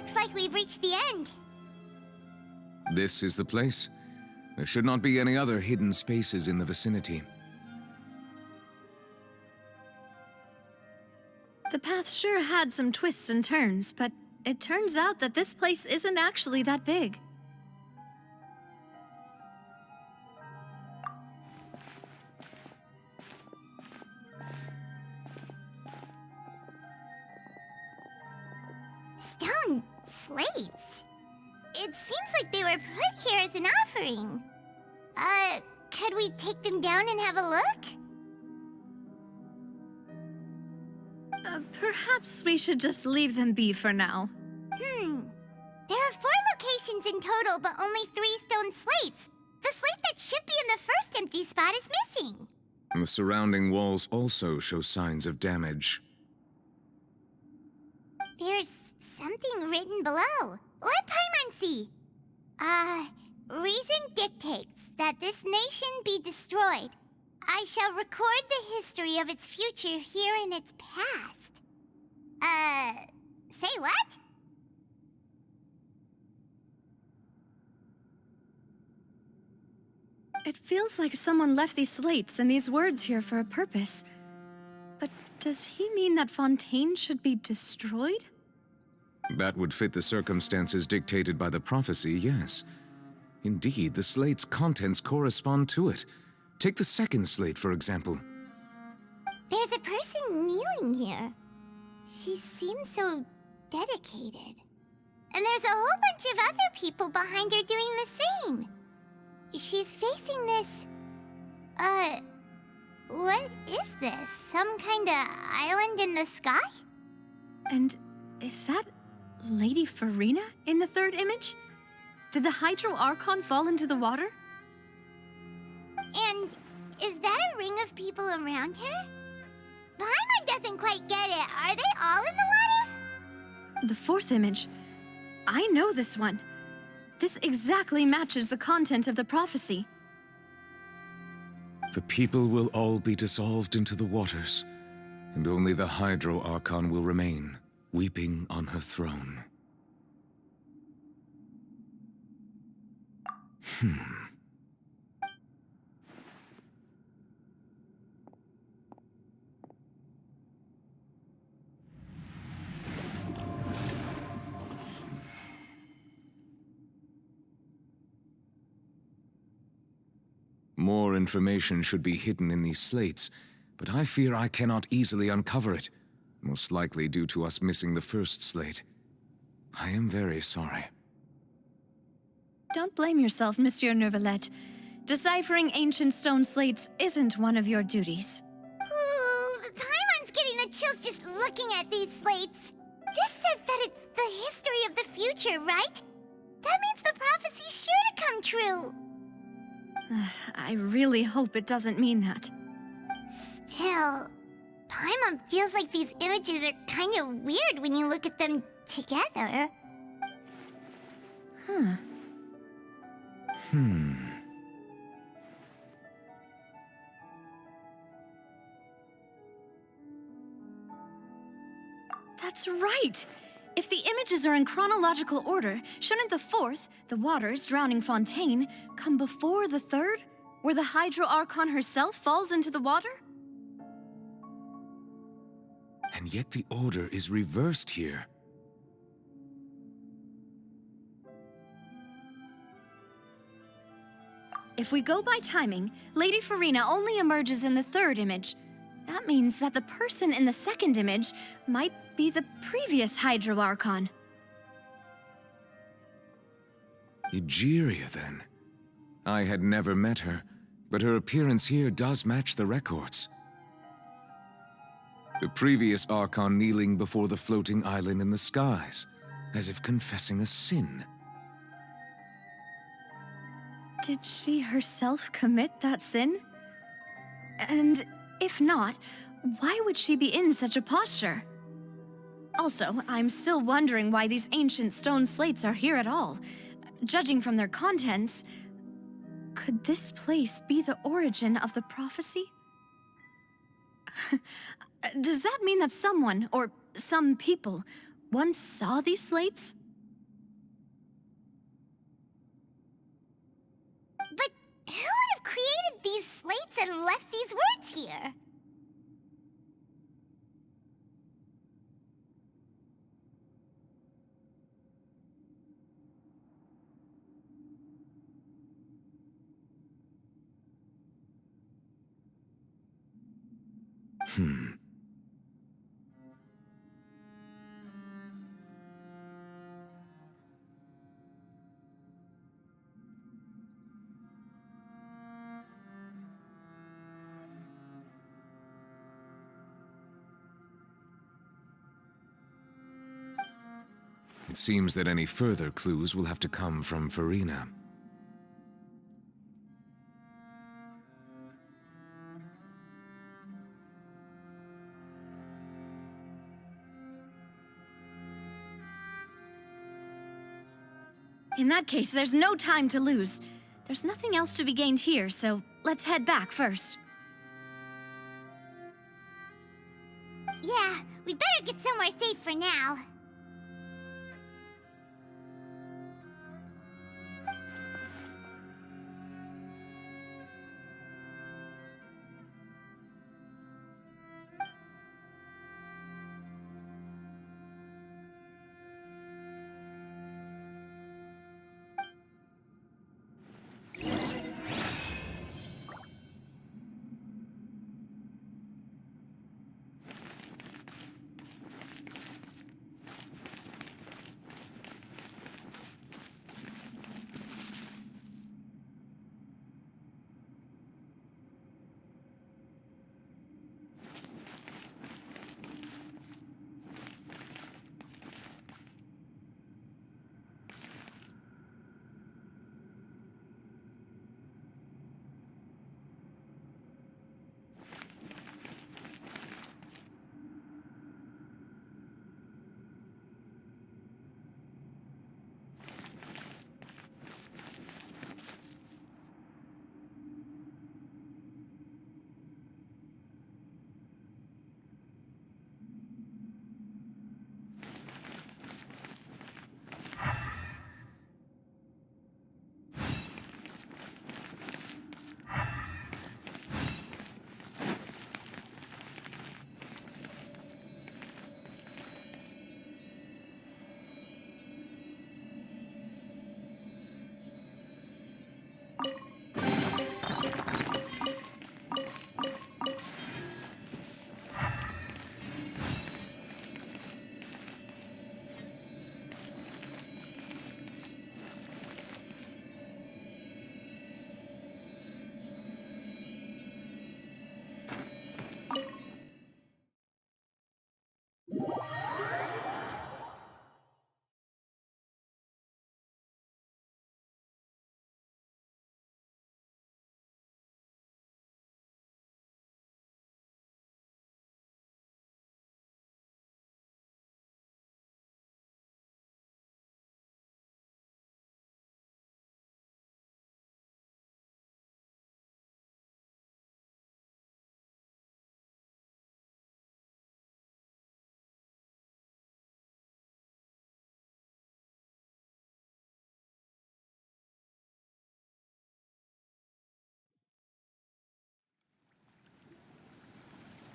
Looks like we've reached the end. This is the place. There should not be any other hidden spaces in the vicinity. The path sure had some twists and turns, but it turns out that this place isn't actually that big. Stone slates? It seems like they were put here as an offering. Could we take them down and have a look? Perhaps we should just leave them be for now. There are 4 locations in total, but only 3 stone slates. The slate that should be in the first empty spot is missing. The surrounding walls also show signs of damage. There's something written below. Let Paimon see. Reason dictates that this nation be destroyed. I shall record the history of its future here in its past. Say what? It feels like someone left these slates and these words here for a purpose. But does he mean that Fontaine should be destroyed? That would fit the circumstances dictated by the prophecy, yes. Indeed, the slate's contents correspond to it. Take the second slate, for example. There's a person kneeling here. She seems so dedicated. And there's a whole bunch of other people behind her doing the same. She's facing this... what is this? Some kind of island in the sky? And is that Lady Farina in the third image? Did the Hydro Archon fall into the water? And is that a ring of people around her? Paimon doesn't quite get it. Are they all in the water? The fourth image. I know this one. This exactly matches the content of the prophecy. The people will all be dissolved into the waters, and only the Hydro Archon will remain, weeping on her throne. More information should be hidden in these slates, but I fear I cannot easily uncover it, most likely due to us missing the first slate. I am very sorry. Don't blame yourself, Monsieur Neuvillette. Deciphering ancient stone slates isn't one of your duties. Ooh, Paimon's getting the chills just looking at these slates. This says that it's the history of the future, right? That means the prophecy's sure to come true. I really hope it doesn't mean that. Still, Paimon feels like these images are kind of weird when you look at them together. That's right! If the images are in chronological order, shouldn't the fourth, the waters drowning Fontaine, come before the third, where the Hydro Archon herself falls into the water? And yet the order is reversed here. If we go by timing, Lady Farina only emerges in the third image. That means that the person in the second image might be the previous Hydro Archon. Egeria, then. I had never met her, but her appearance here does match the records. The previous Archon kneeling before the floating island in the skies, as if confessing a sin. Did she herself commit that sin? And if not, why would she be in such a posture? Also, I'm still wondering why these ancient stone slates are here at all. Judging from their contents, could this place be the origin of the prophecy? Does that mean that someone, or some people, once saw these slates? It seems that any further clues will have to come from Farina. In that case, there's no time to lose. There's nothing else to be gained here, so let's head back first. Yeah, we better get somewhere safe for now.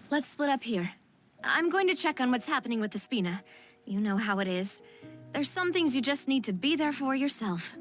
Let's split up here. I'm going to check on what's happening with the Spina. You know how it is. There's some things you just need to be there for yourself.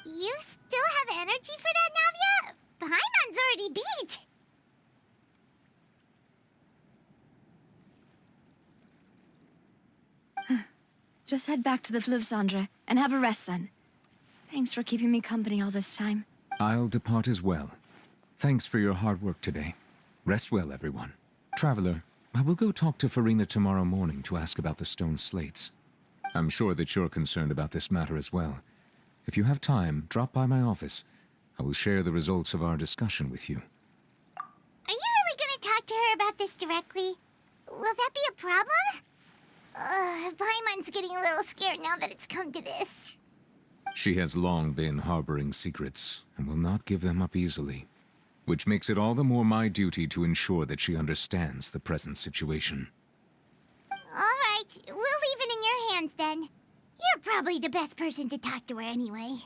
You still have energy for that, Navia? Paimon's already beat. Just head back to the Fleuve Cendre and have a rest then. Thanks for keeping me company all this time. I'll depart as well. Thanks for your hard work today. Rest well, everyone. Traveler, I will go talk to Farina tomorrow morning to ask about the stone slates. I'm sure that you're concerned about this matter as well. If you have time, drop by my office. I will share the results of our discussion with you. Are you really gonna talk to her about this directly? Will that be a problem? Paimon's getting a little scared now that it's come to this. She has long been harboring secrets, and will not give them up easily, which makes it all the more my duty to ensure that she understands the present situation. Alright, we'll leave it in your hands then. You're probably the best person to talk to her anyway.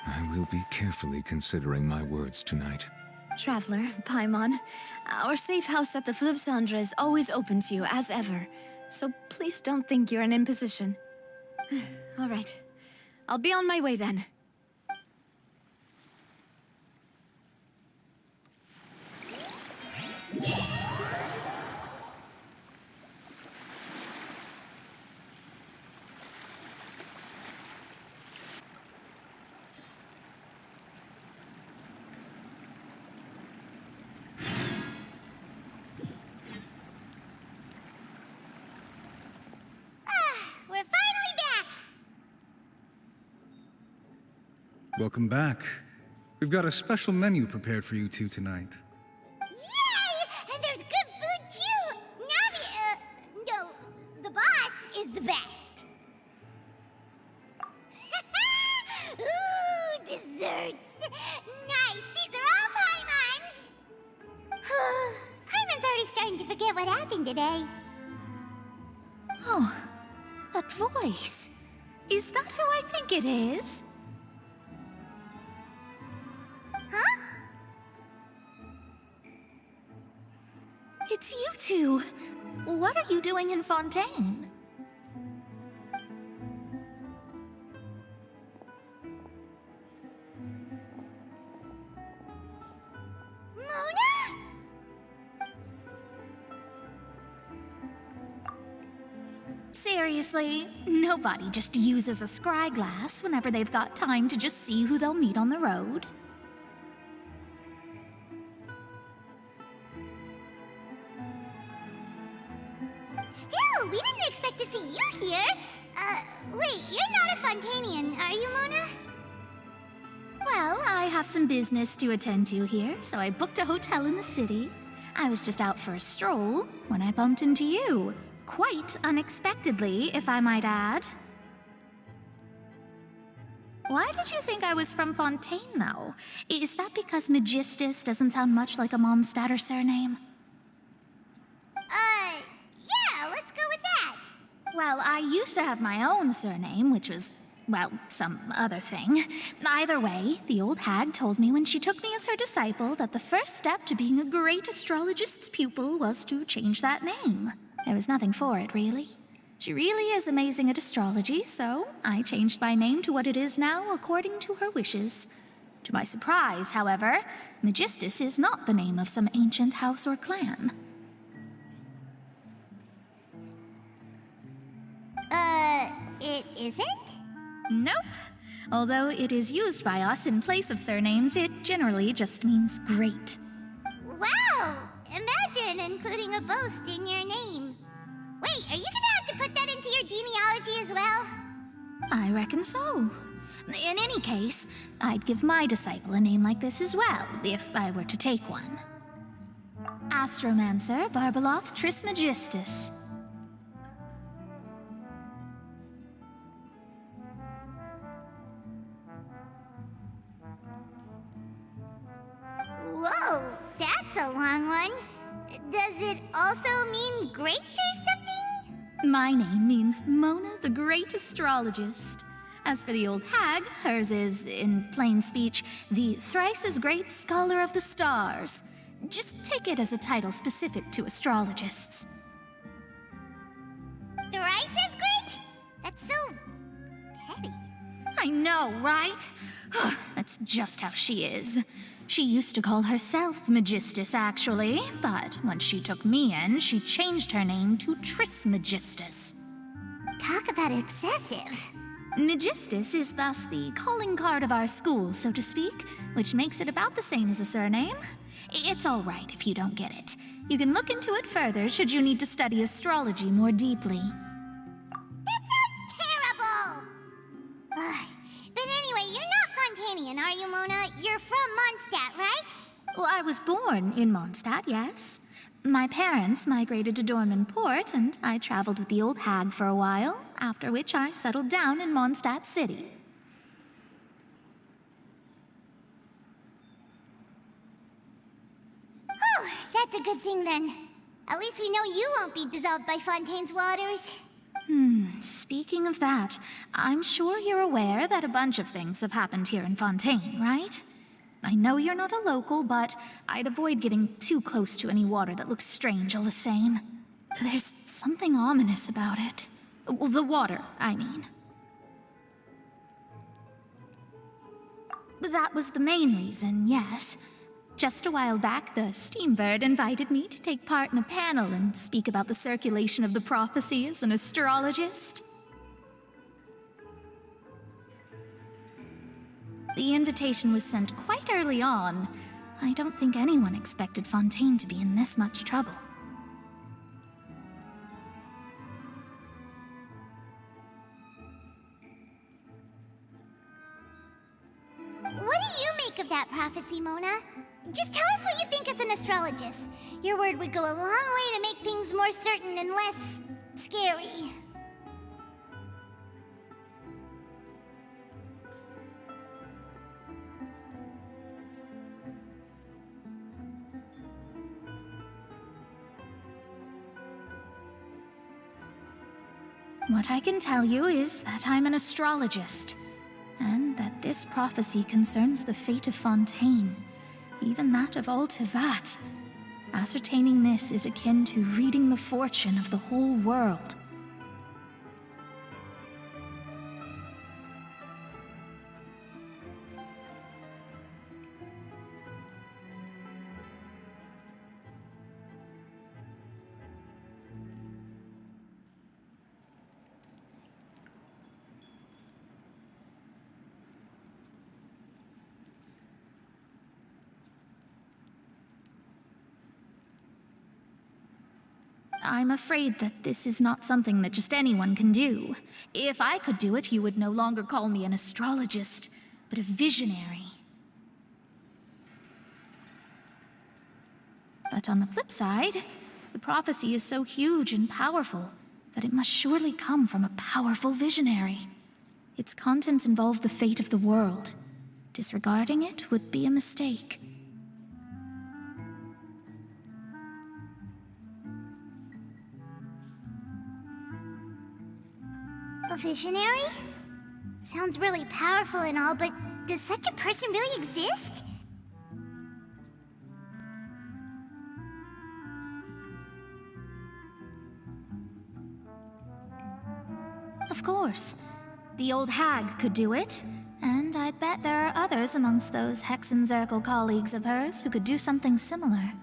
I will be carefully considering my words tonight. Traveler, Paimon, our safe house at the Fleuve Cendre is always open to you, as ever. So please don't think you're an imposition. All right. I'll be on my way then. Welcome back. We've got a special menu prepared for you two tonight. Yay! And there's good food too! Navi, no, the boss is the best. Ooh, desserts! Nice, these are all Paimon's! Paimon's already starting to forget what happened today. Oh, that voice. Is that who I think it is? Huh? It's you two. What are you doing in Fontaine? Mona? Seriously, nobody just uses a scry glass whenever they've got time to just see who they'll meet on the road. Still, we didn't expect to see you here. Wait, you're not a Fontainian, are you, Mona? Well, I have some business to attend to here, so I booked a hotel in the city. I was just out for a stroll when I bumped into you. Quite unexpectedly, if I might add. Why did you think I was from Fontaine, though? Is that because Magistus doesn't sound much like a Mondstatter surname? Yeah, let's go with that. Well, I used to have my own surname, which was well, some other thing. Either way, the old hag told me when she took me as her disciple that the first step to being a great astrologist's pupil was to change that name. There was nothing for it, really. She really is amazing at astrology, so I changed my name to what it is now according to her wishes. To my surprise, however, Magistus is not the name of some ancient house or clan. It isn't? Nope. Although it is used by us in place of surnames, it generally just means great. Wow! Imagine including a boast in your name. Wait, are you gonna have to put that into your genealogy as well? I reckon so. In any case, I'd give my disciple a name like this as well, if I were to take one. Astromancer Barbeloth Trismegistus. Whoa, that's a long one. Does it also mean great or something? My name means Mona the Great Astrologist. As for the old hag, hers is, in plain speech, the thrice as great Scholar of the Stars. Just take it as a title specific to astrologists. Thrice as great? That's so petty. I know, right? That's just how she is. She used to call herself Magistus, actually, but when she took me in, she changed her name to Trismegistus. Talk about excessive. Magistus is thus the calling card of our school, so to speak, which makes it about the same as a surname. It's all right if you don't get it. You can look into it further should you need to study astrology more deeply. That sounds terrible! But anyway, you're not Fontainian, are you, Mona? You're from Mondstadt, right? Well, I was born in Mondstadt, yes. My parents migrated to Dornman Port, and I traveled with the old hag for a while, after which I settled down in Mondstadt City. Oh, that's a good thing then. At least we know you won't be dissolved by Fontaine's waters. Speaking of that, I'm sure you're aware that a bunch of things have happened here in Fontaine, right? I know you're not a local, but I'd avoid getting too close to any water that looks strange all the same. There's something ominous about it. Well, the water, I mean. That was the main reason, yes. Just a while back, the Steambird invited me to take part in a panel and speak about the circulation of the prophecy as an astrologist. The invitation was sent quite early on. I don't think anyone expected Fontaine to be in this much trouble. What do you make of that prophecy, Mona? Just tell us what you think as an astrologist. Your word would go a long way to make things more certain and less scary. What I can tell you is that I'm an astrologist, and that this prophecy concerns the fate of Fontaine, even that of all Tevat. Ascertaining this is akin to reading the fortune of the whole world. I'm afraid that this is not something that just anyone can do. If I could do it, you would no longer call me an astrologist, but a visionary. But on the flip side, the prophecy is so huge and powerful that it must surely come from a powerful visionary. Its contents involve the fate of the world. Disregarding it would be a mistake. A visionary? Sounds really powerful and all, but does such a person really exist? Of course. The old hag could do it. And I'd bet there are others amongst those Hexenzirkel colleagues of hers who could do something similar.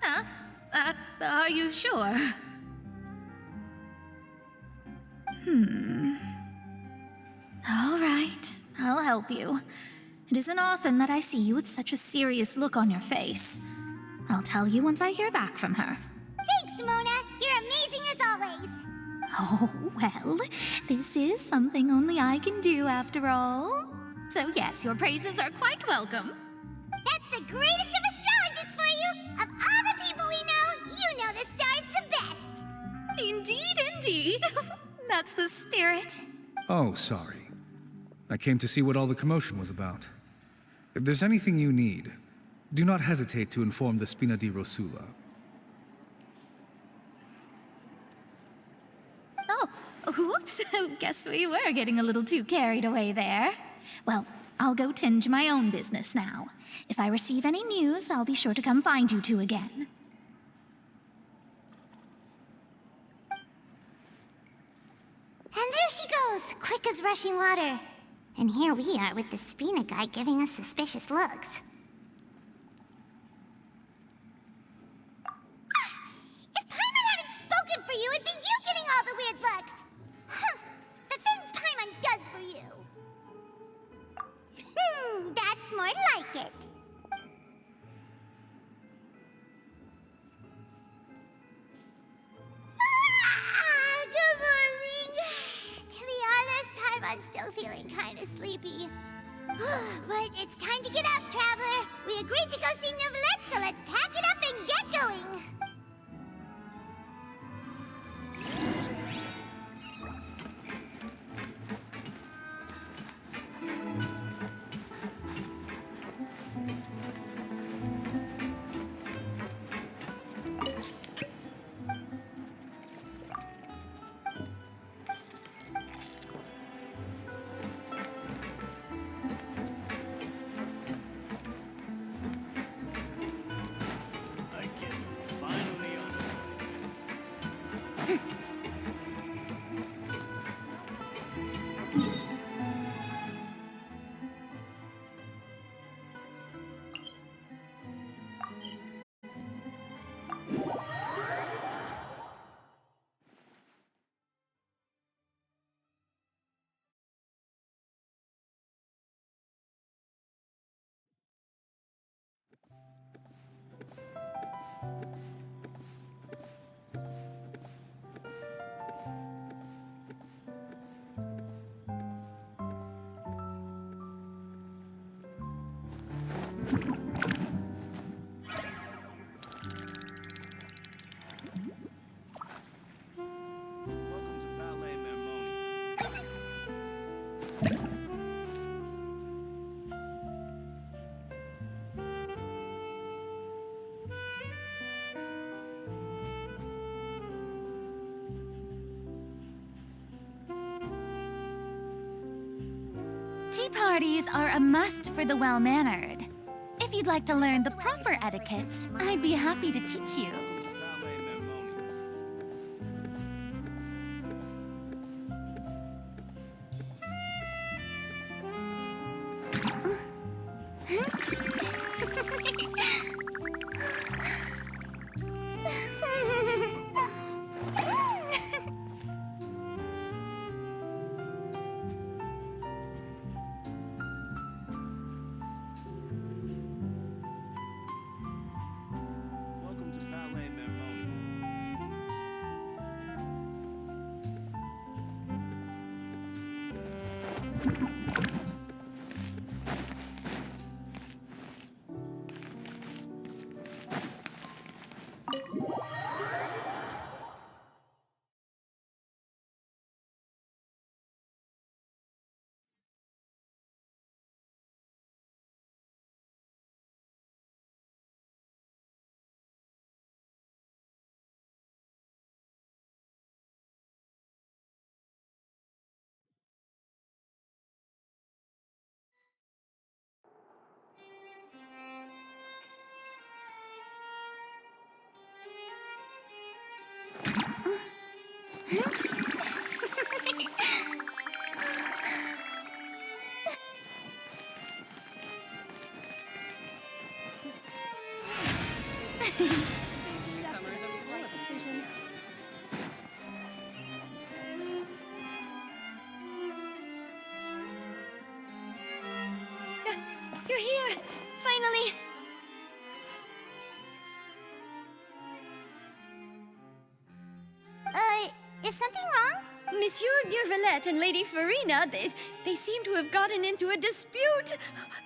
Huh? Are you sure? All right, I'll help you. It isn't often that I see you with such a serious look on your face. I'll tell you once I hear back from her. Thanks, Mona! You're amazing as always! Oh, well, this is something only I can do after all. So yes, your praises are quite welcome. That's the greatest of astrologists for you! Of all the people we know, you know the stars the best! Indeed, indeed. That's the spirit. Oh, sorry. I came to see what all the commotion was about. If there's anything you need, do not hesitate to inform the Spina di Rosula. Oh, whoops. Guess we were getting a little too carried away there. Well, I'll go tend to my own business now. If I receive any news, I'll be sure to come find you two again. And there she goes, quick as rushing water. And here we are with the Spina guy giving us suspicious looks. If Paimon hadn't spoken for you, it'd be you getting all the weird looks. Huh. The things Paimon does for you. That's more like it. Good morning. To be honest, Paimon's still feeling kind of sleepy. But it's time to get up, Traveler. We agreed to go see Neuvillette, so let's pack it up and get going. Tea parties are a must for the well-mannered. If you'd like to learn the proper etiquette, I'd be happy to teach you. You're here! Finally! Is something wrong? Monsieur Neurvalette and Lady Farina, they seem to have gotten into a dispute.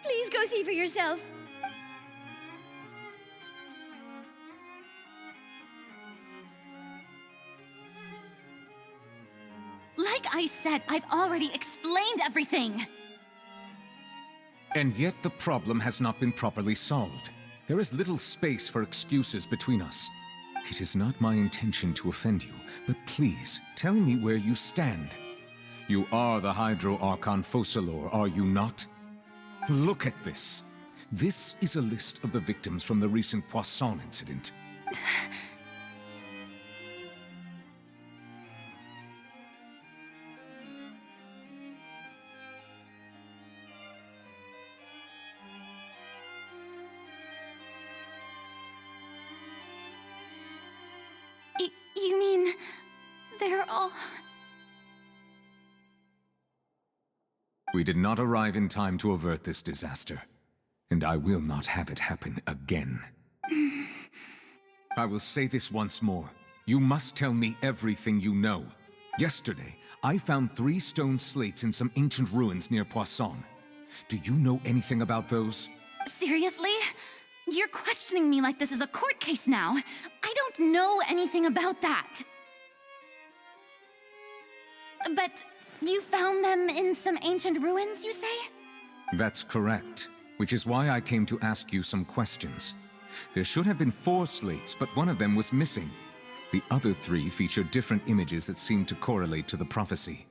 Please go see for yourself. Like I said, I've already explained everything. And yet the problem has not been properly solved. There is little space for excuses between us. It is not my intention to offend you, but please, tell me where you stand. You are the Hydro Archon Focalor, are you not? Look at this. This is a list of the victims from the recent Poisson incident. You mean they're all... We did not arrive in time to avert this disaster, and I will not have it happen again. I will say this once more. You must tell me everything you know. Yesterday, I found 3 stone slates in some ancient ruins near Poisson. Do you know anything about those? Seriously? You're questioning me like this is a court case now. I don't know anything about that. But you found them in some ancient ruins, you say? That's correct, which is why I came to ask you some questions. There should have been 4 slates, but one of them was missing. The other 3 feature different images that seem to correlate to the prophecy.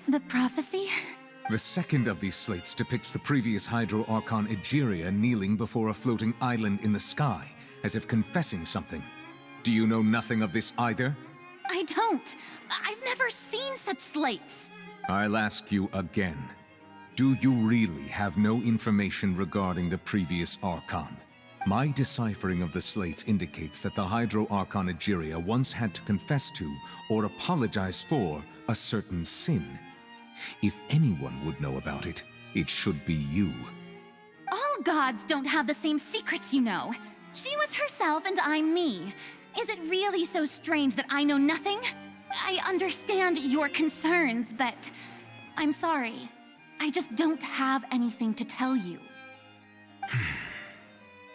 The prophecy? The second of these slates depicts the previous Hydro Archon Egeria kneeling before a floating island in the sky, as if confessing something. Do you know nothing of this either? I don't. I've never seen such slates. I'll ask you again. Do you really have no information regarding the previous Archon? My deciphering of the slates indicates that the Hydro Archon Egeria once had to confess to, or apologize for, a certain sin. If anyone would know about it, it should be you. All gods don't have the same secrets, you know. She was herself and I'm me. Is it really so strange that I know nothing? I understand your concerns, but I'm sorry. I just don't have anything to tell you.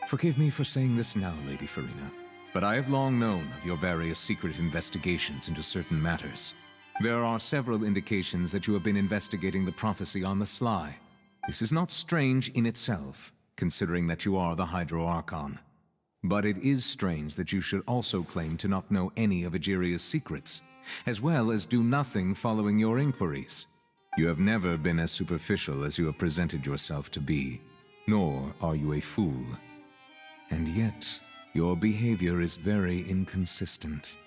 Forgive me for saying this now, Lady Farina, but I have long known of your various secret investigations into certain matters. There are several indications that you have been investigating the prophecy on the sly. This is not strange in itself, considering that you are the Hydro Archon. But it is strange that you should also claim to not know any of Egeria's secrets, as well as do nothing following your inquiries. You have never been as superficial as you have presented yourself to be, nor are you a fool. And yet, your behavior is very inconsistent.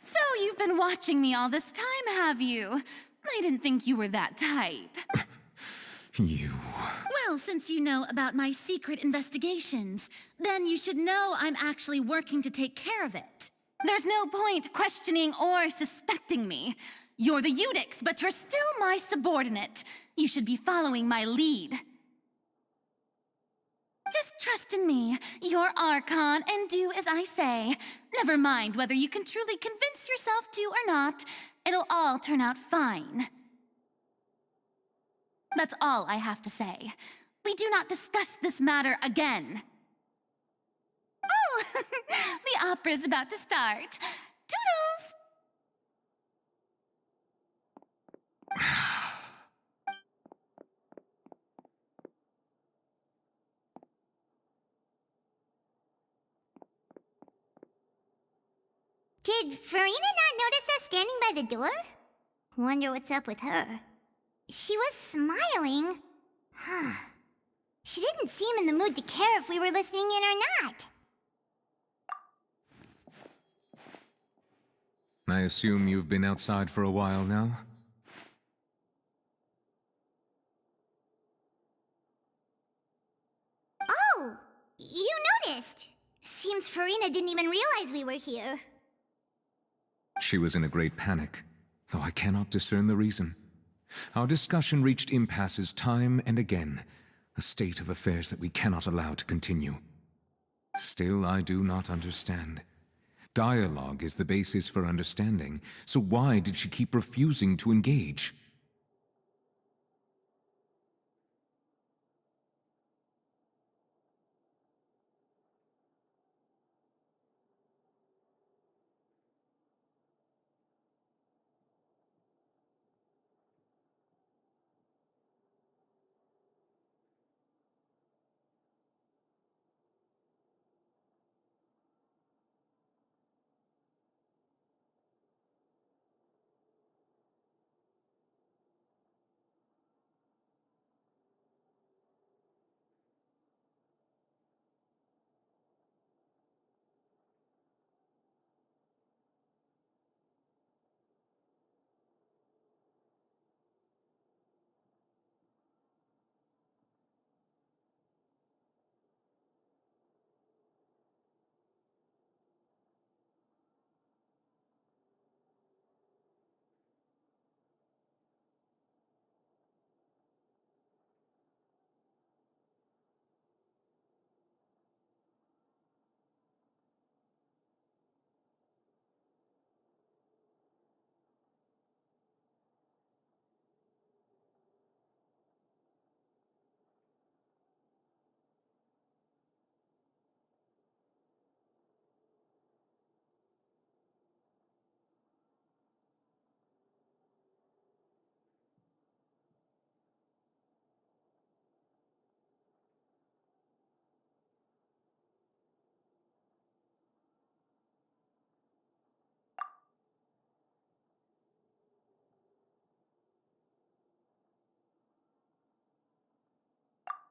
So you've been watching me all this time, have you? I didn't think you were that type. You... Well, since you know about my secret investigations, then you should know I'm actually working to take care of it. There's no point questioning or suspecting me. You're the Eudix, but you're still my subordinate. You should be following my lead. Just trust in me. You're Archon, and do as I say. Never mind whether you can truly convince yourself to or not. It'll all turn out fine. That's all I have to say. We do not discuss this matter again. Oh, the opera's about to start. Toodles! Did Farina not notice us standing by the door? Wonder what's up with her. She was smiling. Huh. She didn't seem in the mood to care if we were listening in or not. I assume you've been outside for a while now? noticed. Seems Farina didn't even realize we were here. She was in a great panic, though I cannot discern the reason. Our discussion reached impasses time and again, a state of affairs that we cannot allow to continue. Still, I do not understand. Dialogue is the basis for understanding, so why did she keep refusing to engage?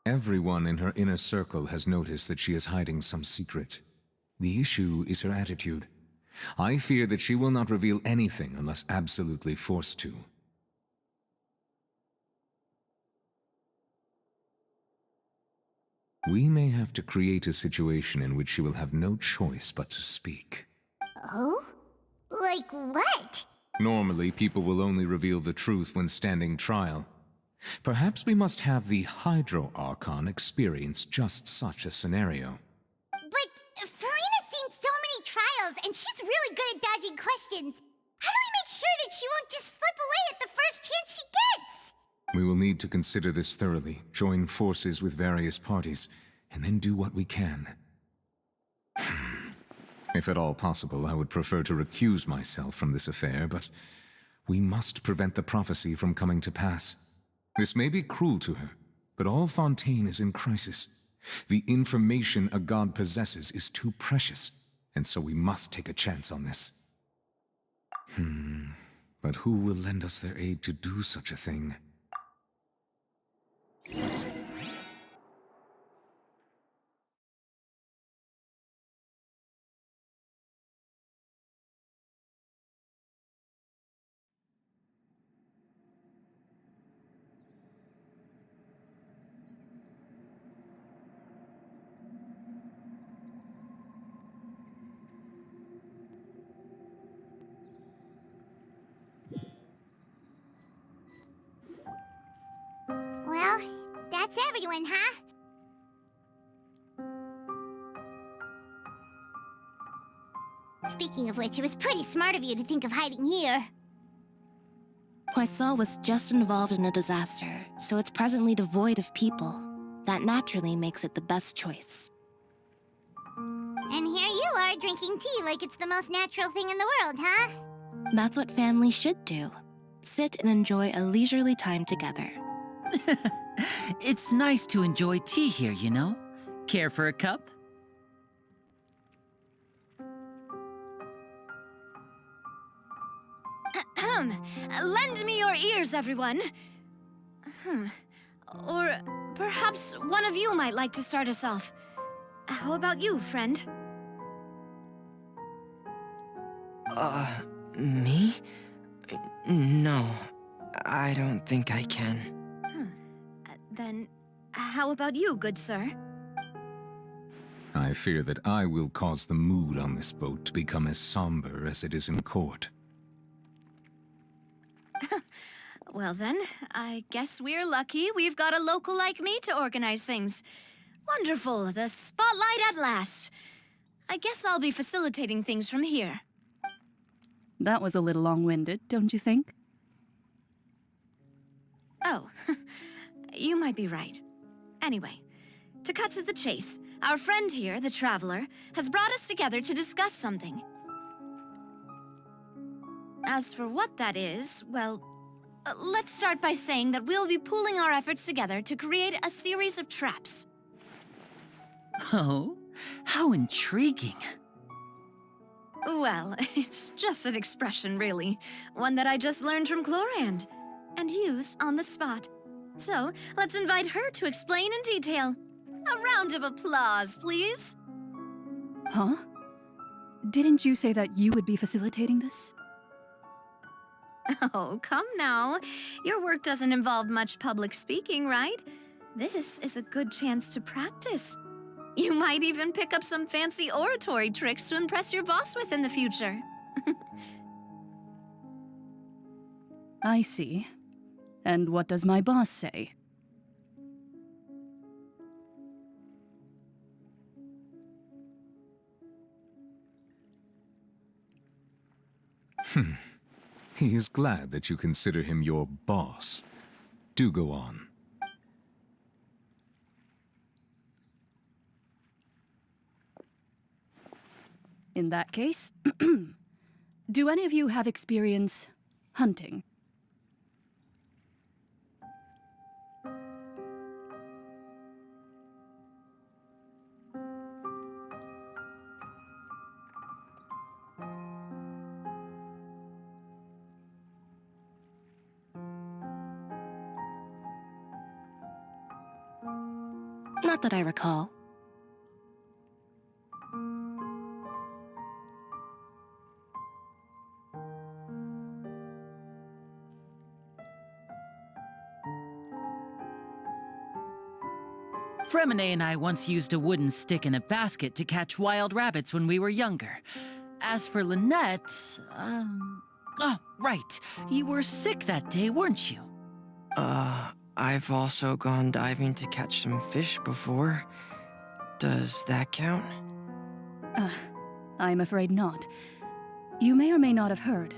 Everyone in her inner circle has noticed that she is hiding some secret. The issue is her attitude. I fear that she will not reveal anything unless absolutely forced to. We may have to create a situation in which she will have no choice but to speak. Oh? Like what? Normally, people will only reveal the truth when standing trial. Perhaps we must have the Hydro Archon experience just such a scenario. But Farina's seen so many trials, and she's really good at dodging questions. How do we make sure that she won't just slip away at the first chance she gets? We will need to consider this thoroughly, join forces with various parties, and then do what we can. If at all possible, I would prefer to recuse myself from this affair, but we must prevent the prophecy from coming to pass. This may be cruel to her, but all Fontaine is in crisis. The information a god possesses is too precious, and so we must take a chance on this. But who will lend us their aid to do such a thing? Well, that's everyone, huh? Speaking of which, it was pretty smart of you to think of hiding here. Poisson was just involved in a disaster, so it's presently devoid of people. That naturally makes it the best choice. And here you are drinking tea like it's the most natural thing in the world, huh? That's what families should do. Sit and enjoy a leisurely time together. It's nice to enjoy tea here, you know? Care for a cup? Lend me your ears, everyone. Or perhaps one of you might like to start us off. How about you, friend? Me? No, I don't think I can. Then, how about you, good sir? I fear that I will cause the mood on this boat to become as somber as it is in court. Well then, I guess we're lucky we've got a local like me to organize things. Wonderful, the spotlight at last. I guess I'll be facilitating things from here. That was a little long-winded, don't you think? Oh, you might be right. Anyway, to cut to the chase, our friend here, the Traveler, has brought us together to discuss something. As for what that is, well, let's start by saying that we'll be pooling our efforts together to create a series of traps. Oh, how intriguing. Well, it's just an expression, really. One that I just learned from Chlorand, and used on the spot. So, let's invite her to explain in detail. A round of applause, please. Huh? Didn't you say that you would be facilitating this? Oh, come now. Your work doesn't involve much public speaking, right? This is a good chance to practice. You might even pick up some fancy oratory tricks to impress your boss with in the future. I see. And what does my boss say? He is glad that you consider him your boss. Do go on. In that case, do any of you have experience hunting? Not that I recall. Fremine and I once used a wooden stick in a basket to catch wild rabbits when we were younger. As for Lynette, oh, right. You were sick that day, weren't you? I've also gone diving to catch some fish before. Does that count? I'm afraid not. You may or may not have heard,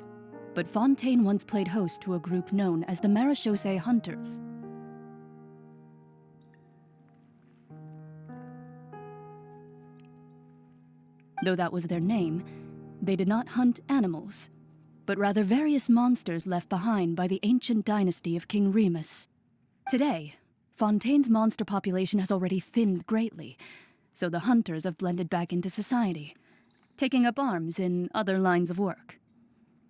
but Fontaine once played host to a group known as the Marechaussee Hunters. Though that was their name, they did not hunt animals, but rather various monsters left behind by the ancient dynasty of King Remus. Today, Fontaine's monster population has already thinned greatly, so the hunters have blended back into society, taking up arms in other lines of work.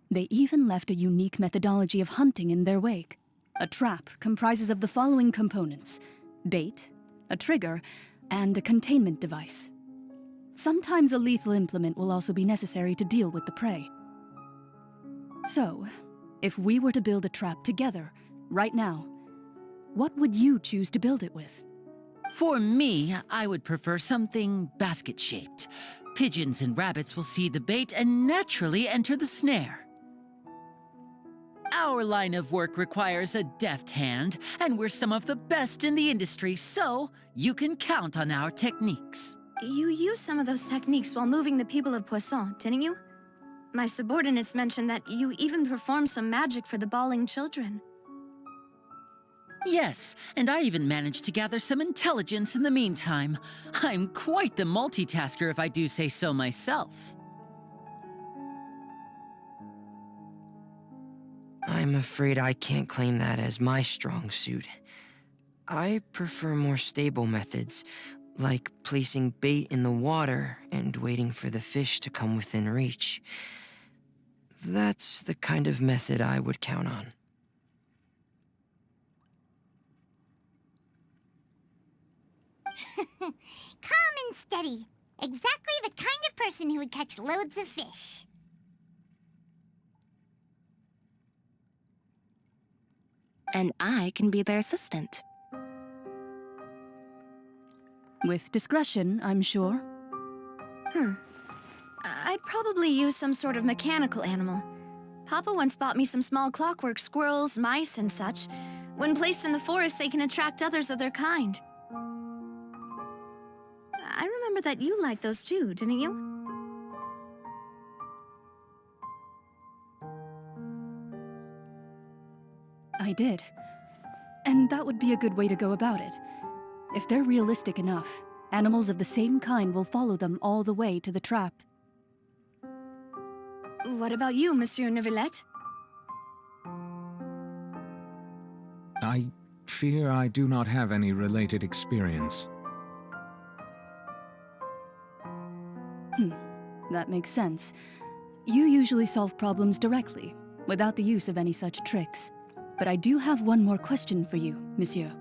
They even left a unique methodology of hunting in their wake. A trap comprises of the following components: bait, a trigger, and a containment device. Sometimes a lethal implement will also be necessary to deal with the prey. So, if we were to build a trap together, right now, what would you choose to build it with? For me, I would prefer something basket-shaped. Pigeons and rabbits will see the bait and naturally enter the snare. Our line of work requires a deft hand, and we're some of the best in the industry, so you can count on our techniques. You used some of those techniques while moving the people of Poisson, didn't you? My subordinates mentioned that you even performed some magic for the bawling children. Yes, and I even managed to gather some intelligence in the meantime. I'm quite the multitasker if I do say so myself. I'm afraid I can't claim that as my strong suit. I prefer more stable methods, like placing bait in the water and waiting for the fish to come within reach. That's the kind of method I would count on. Calm and steady. Exactly the kind of person who would catch loads of fish. And I can be their assistant. With discretion, I'm sure. I'd probably use some sort of mechanical animal. Papa once bought me some small clockwork squirrels, mice, and such. When placed in the forest, they can attract others of their kind. I remember that you liked those too, didn't you? I did. And that would be a good way to go about it. If they're realistic enough, animals of the same kind will follow them all the way to the trap. What about you, Monsieur Neuvillette? I fear I do not have any related experience. That makes sense. You usually solve problems directly, without the use of any such tricks. But I do have one more question for you, monsieur.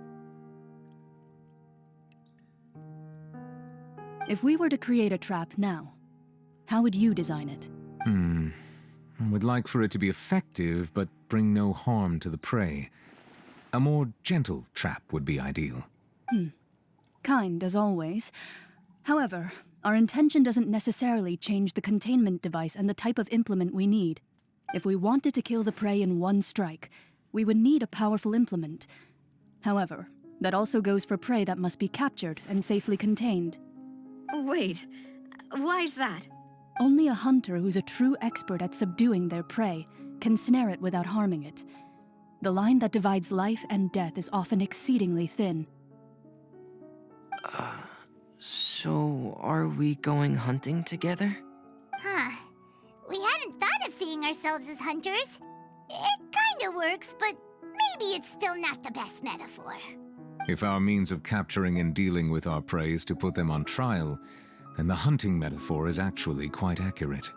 If we were to create a trap now, how would you design it? I would like for it to be effective, but bring no harm to the prey. A more gentle trap would be ideal. Kind, as always. However, our intention doesn't necessarily change the containment device and the type of implement we need. If we wanted to kill the prey in one strike, we would need a powerful implement. However, that also goes for prey that must be captured and safely contained. Wait, why's that? Only a hunter who's a true expert at subduing their prey can snare it without harming it. The line that divides life and death is often exceedingly thin. So are we going hunting together? Huh. We hadn't thought of seeing ourselves as hunters. It kinda works, but maybe it's still not the best metaphor. If our means of capturing and dealing with our prey is to put them on trial, then the hunting metaphor is actually quite accurate.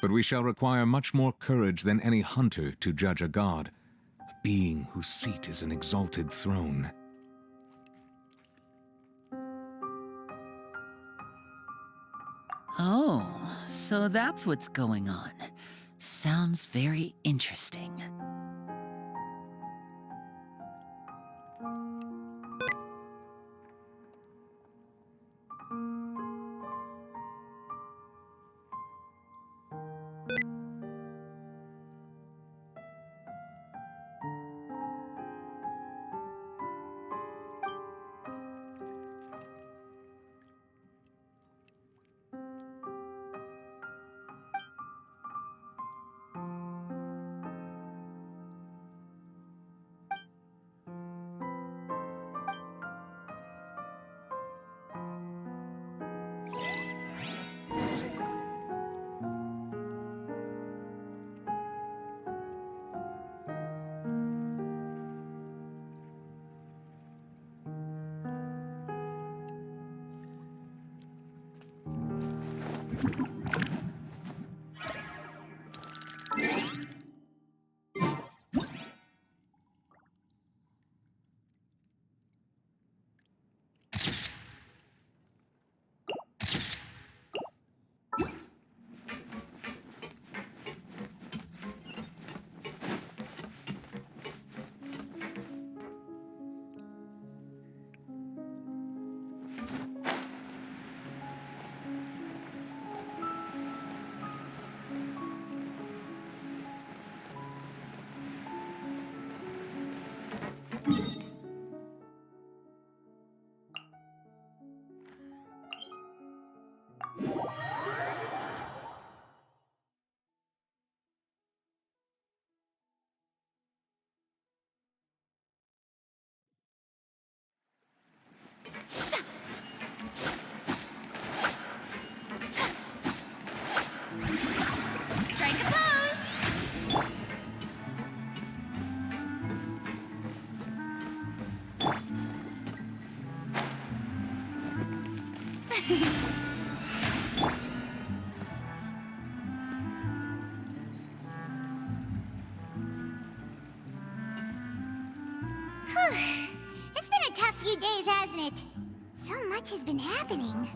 But we shall require much more courage than any hunter to judge a god, a being whose seat is an exalted throne. Oh, so that's what's going on. Sounds very interesting. Strike a pose! It's been a tough few days, hasn't it? So much has been happening.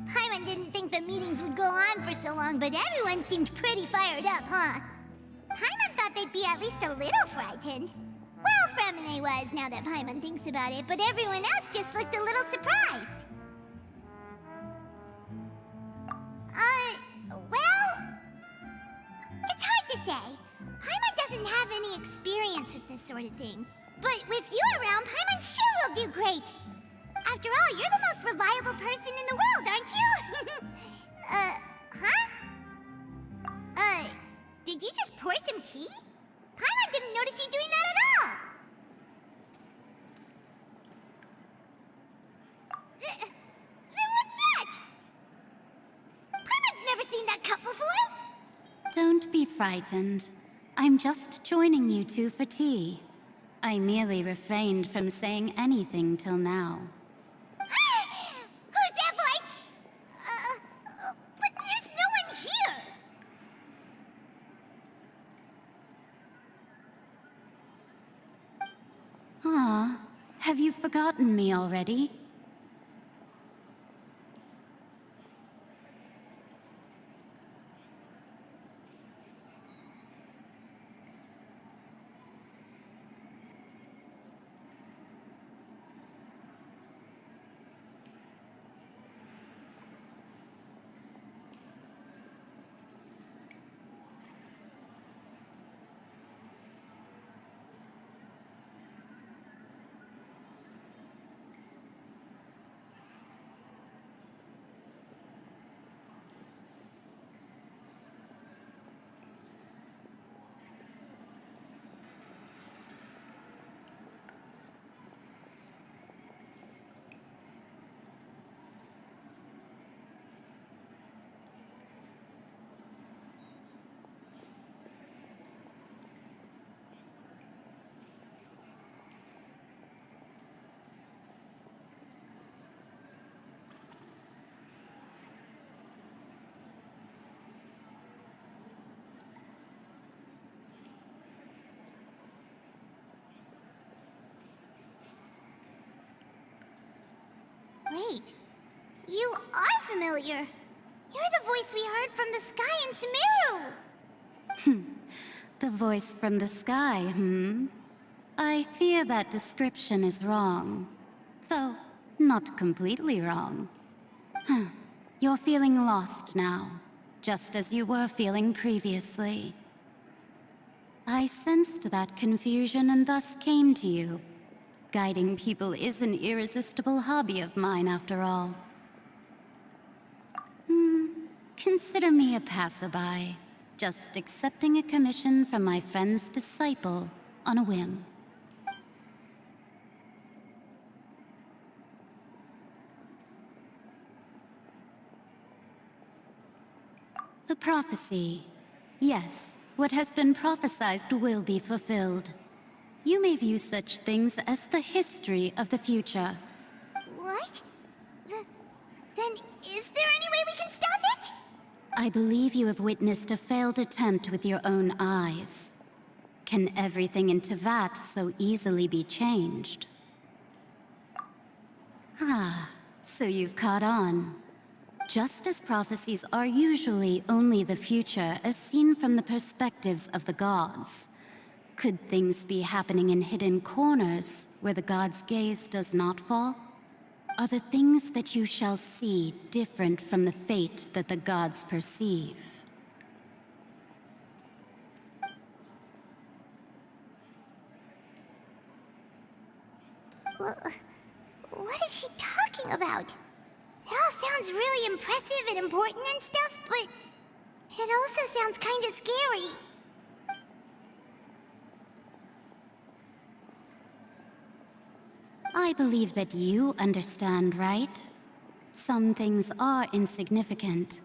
Paimon didn't think the meetings would go on for so long, but everyone seemed pretty fired up, huh? Paimon thought they'd be at least a little frightened. Well, Fremine was, now that Paimon thinks about it, but everyone else just looked a little surprised. Well... It's hard to say. Paimon doesn't have any experience with this sort of thing. But with you around, Paimon sure will do great. After all, you're the most reliable person in the world, aren't you? Did you just pour some tea? Paimon didn't notice you doing that at all. Then what's that? Paimon's never seen that cup before. Don't be frightened. I'm just joining you two for tea. I merely refrained from saying anything till now. Who's that voice? But there's no one here. Ah, have you forgotten me already? familiar. You're the voice we heard from the sky in Sumeru. The voice from the sky, I fear that description is wrong. Though, not completely wrong. You're feeling lost now, just as you were feeling previously. I sensed that confusion and thus came to you. Guiding people is an irresistible hobby of mine, after all. Consider me a passerby, just accepting a commission from my friend's disciple on a whim. The prophecy. Yes, what has been prophesied will be fulfilled. You may view such things as the history of the future. What? Then is there any way we can stop it? I believe you have witnessed a failed attempt with your own eyes. Can everything in Tevat so easily be changed? So you've caught on. Just as prophecies are usually only the future as seen from the perspectives of the gods, could things be happening in hidden corners where the gods' gaze does not fall? Are the things that you shall see different from the fate that the gods perceive? What is she talking about? It all sounds really impressive and important and stuff, but it also sounds kind of scary. I believe that you understand, right? Some things are insignificant,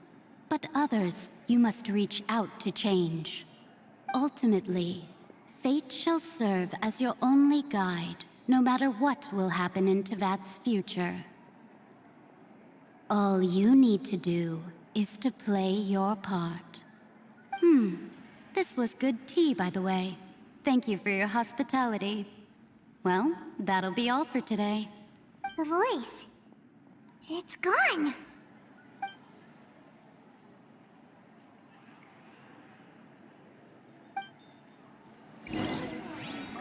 but others you must reach out to change. Ultimately, fate shall serve as your only guide, no matter what will happen in Tevat's future. All you need to do is to play your part. This was good tea, by the way. Thank you for your hospitality. Well, that'll be all for today. The voice. It's gone. What?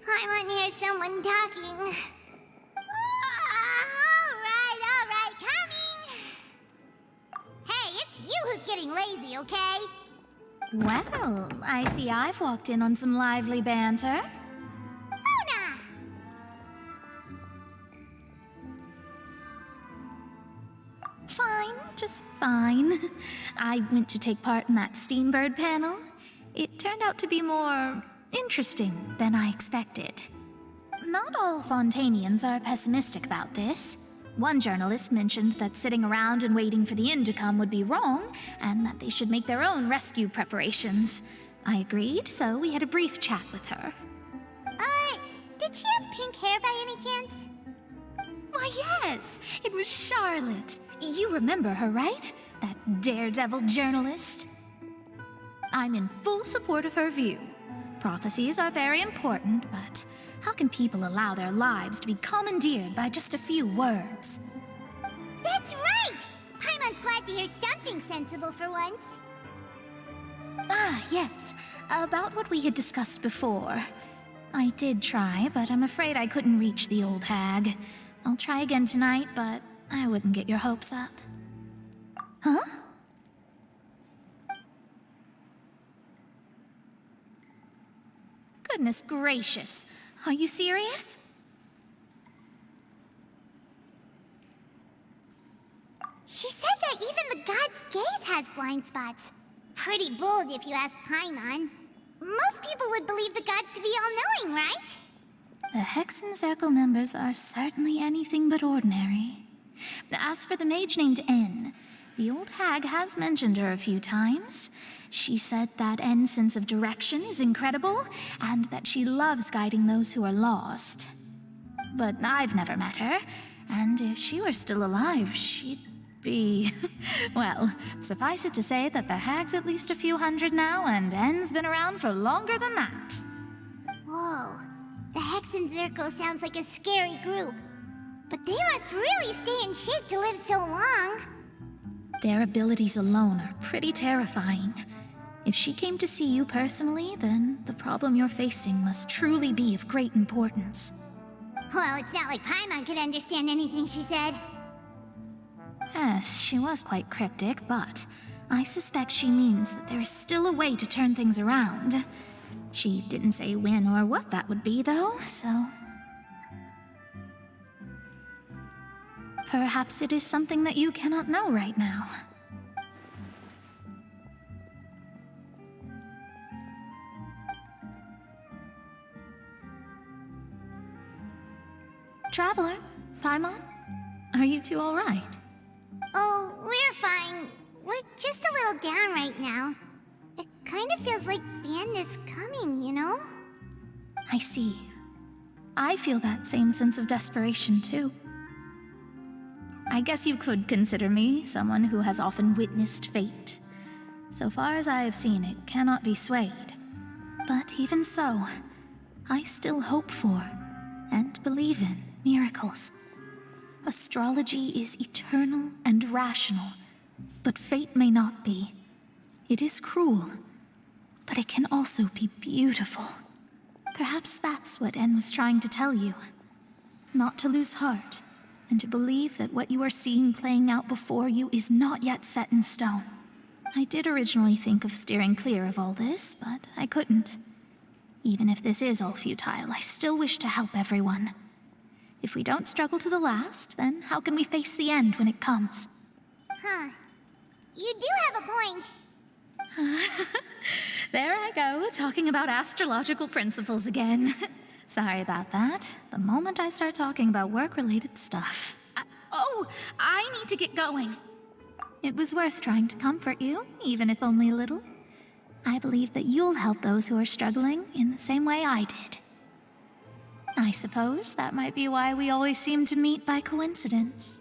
I want to hear someone talking. All right, coming. Hey, it's you who's getting lazy, okay? Well, I see I've walked in on some lively banter. Luna! Fine, just fine. I went to take part in that Steambird panel. It turned out to be more interesting than I expected. Not all Fontainians are pessimistic about this. One journalist mentioned that sitting around and waiting for the end to come would be wrong, and that they should make their own rescue preparations. I agreed, so we had a brief chat with her. Did she have pink hair by any chance? Why, yes! It was Charlotte. You remember her, right? That daredevil journalist? I'm in full support of her view. Prophecies are very important, but how can people allow their lives to be commandeered by just a few words? That's right! Paimon's glad to hear something sensible for once. Yes. About what we had discussed before. I did try, but I'm afraid I couldn't reach the old hag. I'll try again tonight, but I wouldn't get your hopes up. Huh? Goodness gracious. Are you serious? She said that even the god's gaze has blind spots. Pretty bold if you ask Paimon. Most people would believe the gods to be all-knowing, right? The Hexen Circle members are certainly anything but ordinary. As for the mage named N, the old hag has mentioned her a few times. She said that N's sense of direction is incredible, and that she loves guiding those who are lost. But I've never met her, and if she were still alive, she'd be. Well, suffice it to say that the hag's at least a few hundred now, and N's been around for longer than that. Whoa. The Hexen Circle sounds like a scary group. But they must really stay in shape to live so long. Their abilities alone are pretty terrifying. If she came to see you personally, then the problem you're facing must truly be of great importance. Well, it's not like Paimon could understand anything she said. Yes, she was quite cryptic, but I suspect she means that there is still a way to turn things around. She didn't say when or what that would be, though, so... Perhaps it is something that you cannot know right now. Traveler, Paimon, are you two all right? Oh, we're fine. We're just a little down right now. It kind of feels like the end is coming, you know? I see. I feel that same sense of desperation, too. I guess you could consider me someone who has often witnessed fate. So far as I have seen, it cannot be swayed. But even so, I still hope for, and believe in, miracles. Astrology is eternal and rational, but fate may not be. It is cruel, but it can also be beautiful. Perhaps that's what En was trying to tell you. Not to lose heart, and to believe that what you are seeing playing out before you is not yet set in stone. I did originally think of steering clear of all this, but I couldn't. Even if this is all futile, I still wish to help everyone. If we don't struggle to the last, then how can we face the end when it comes? Huh. You do have a point. There I go, talking about astrological principles again. Sorry about that. The moment I start talking about work-related stuff... I need to get going. It was worth trying to comfort you, even if only a little. I believe that you'll help those who are struggling in the same way I did. I suppose that might be why we always seem to meet by coincidence.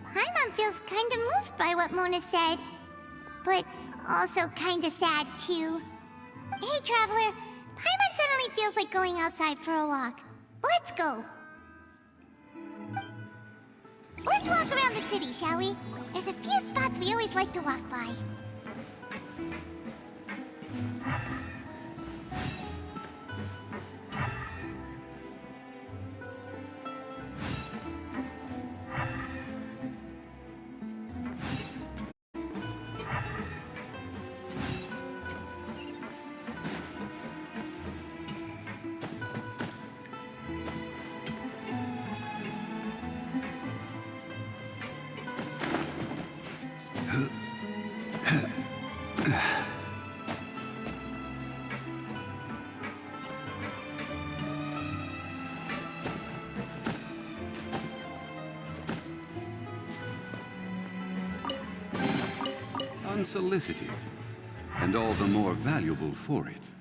Paimon feels kinda moved by what Mona said. But also kinda sad, too. Hey, Traveler. Paimon suddenly feels like going outside for a walk. Let's go. Let's walk around the city, shall we? There's a few spots we always like to walk by. Unsolicited, and all the more valuable for it.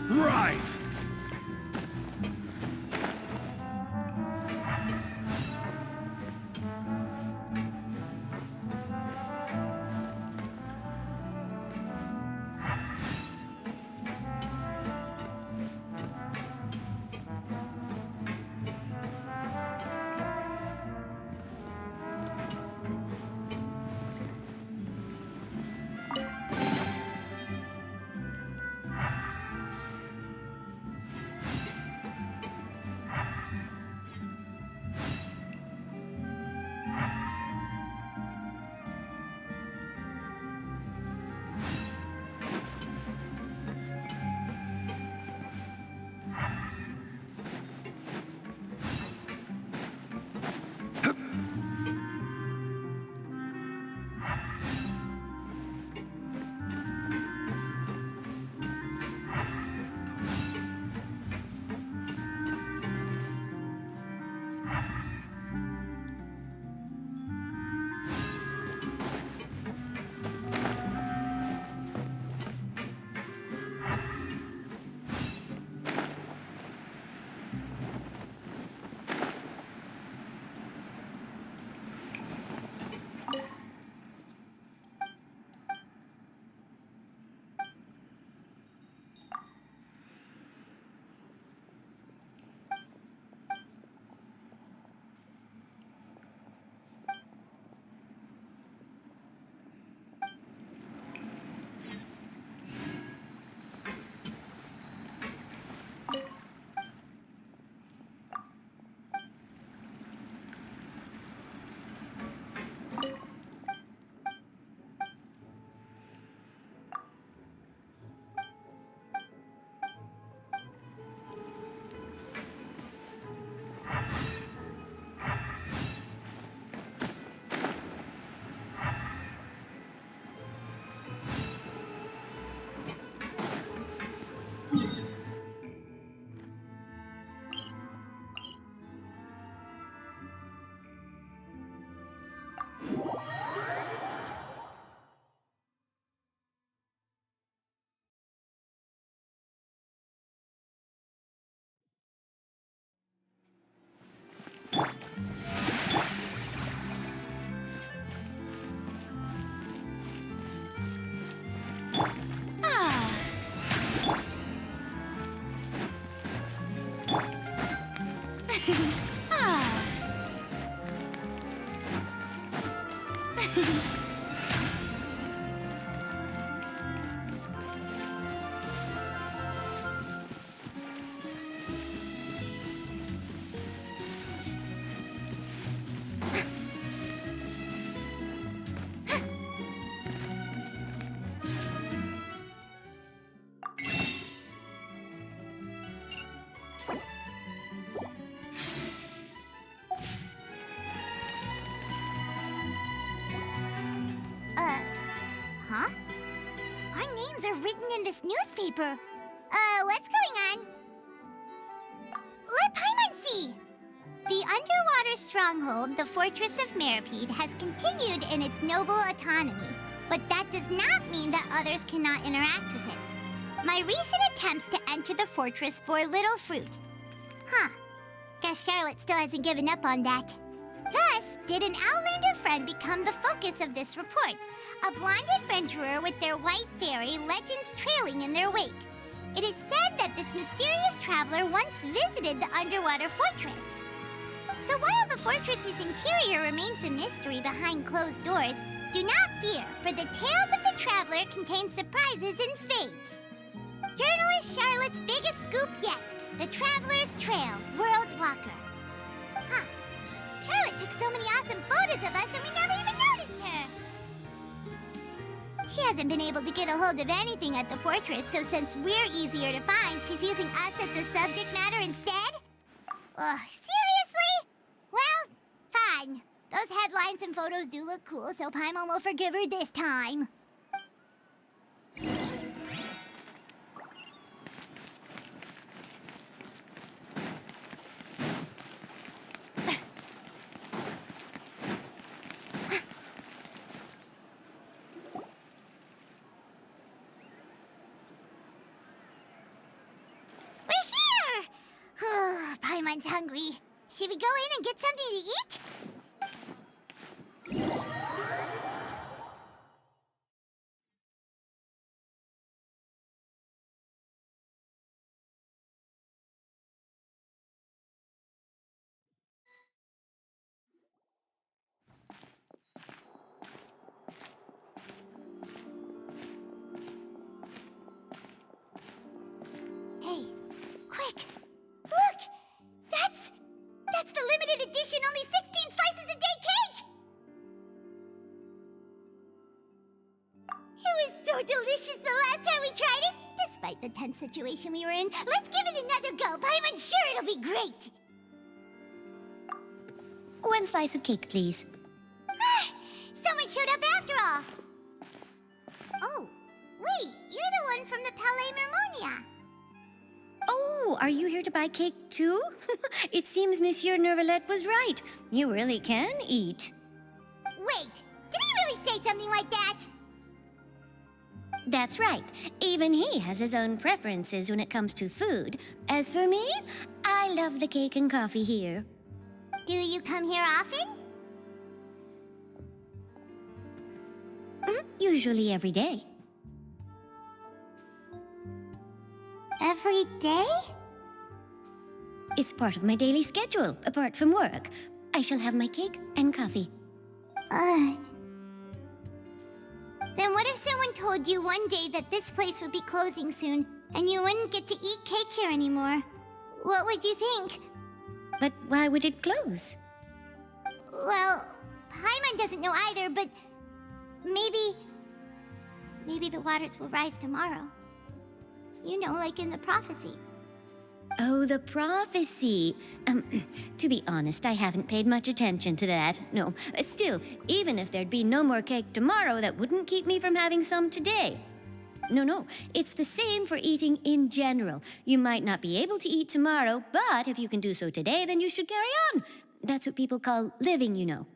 Right! Huh? Our names are written in this newspaper. What's going on? Let Paimon see! The underwater stronghold, the Fortress of Meripede, has continued in its noble autonomy, but that does not mean that others cannot interact with it. My recent attempts to enter the fortress bore little fruit. Huh. Guess Charlotte still hasn't given up on that. Thus, did an Outlander friend become the focus of this report, a blonde adventurer with their white fairy legends trailing in their wake. It is said that this mysterious traveler once visited the underwater fortress. So while the fortress's interior remains a mystery behind closed doors, do not fear, for the tales of the traveler contain surprises in spades. Journalist Charlotte's biggest scoop yet, the Traveler's Trail, World Walker. Huh. Charlotte took so many awesome photos of us and we never even noticed her. She hasn't been able to get a hold of anything at the fortress, so since we're easier to find, she's using us as the subject matter instead? Ugh, seriously? Well, fine. Those headlines and photos do look cool, so Paimon will forgive her this time. Paimon's hungry. Should we go in and get something to eat? Hey, quick! Look! That's the limited edition, only 16 slices a day cake! It was so delicious the last time we tried it, despite the tense situation we were in. Let's give it another go. Paimon's sure it'll be great. One slice of cake, please. Someone showed up after all. Oh, wait, you're the one from the Palais Mermonia. Oh, are you here to buy cake too? It seems Monsieur Neuvillette was right. You really can eat. Wait, did he really say something like that? That's right. Even he has his own preferences when it comes to food. As for me, I love the cake and coffee here. Do you come here often? Usually every day. Every day? It's part of my daily schedule, apart from work. I shall have my cake and coffee. Then what if someone told you one day that this place would be closing soon, and you wouldn't get to eat cake here anymore? What would you think? But why would it close? Well, Paimon doesn't know either, but maybe the waters will rise tomorrow. You know, like in the prophecy. Oh, the prophecy. To be honest, I haven't paid much attention to that. No, still, even if there'd be no more cake tomorrow, that wouldn't keep me from having some today. No, it's the same for eating in general. You might not be able to eat tomorrow, but if you can do so today, then you should carry on. That's what people call living, you know.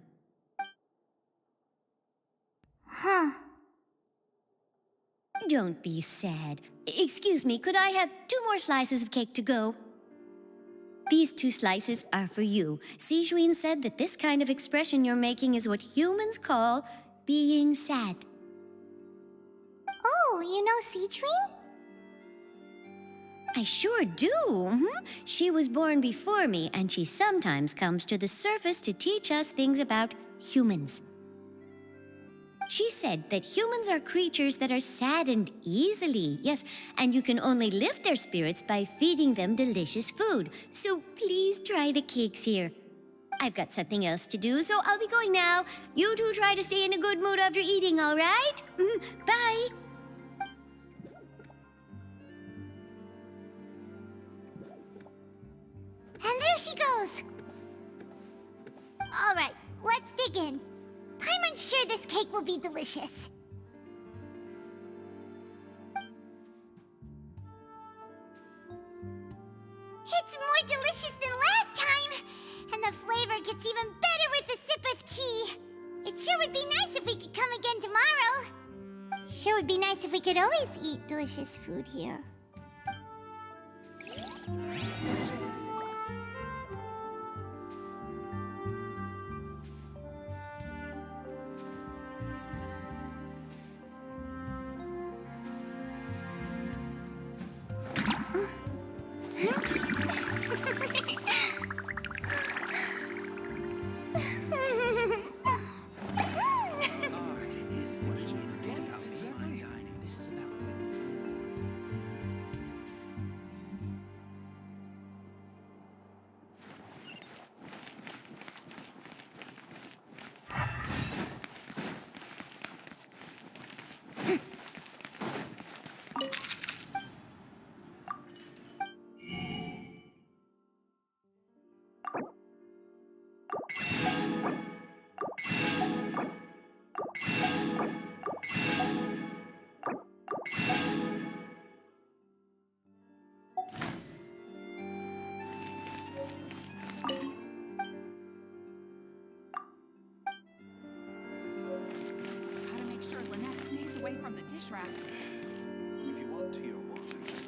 Huh. Don't be sad. Excuse me, could I have 2 more slices of cake to go? These 2 slices are for you. Sijuin said that this kind of expression you're making is what humans call being sad. Oh, you know Sijuin? I sure do. She was born before me, and she sometimes comes to the surface to teach us things about humans. She said that humans are creatures that are saddened easily, yes, and you can only lift their spirits by feeding them delicious food. So please try the cakes here. I've got something else to do, so I'll be going now. You two try to stay in a good mood after eating, all right? Bye. And there she goes. All right, let's dig in. Paimon's sure this cake will be delicious. It's more delicious than last time, and the flavor gets even better with a sip of tea. It sure would be nice if we could come again tomorrow. Sure would be nice if we could always eat delicious food here. From the dish racks. If you want tea or water, just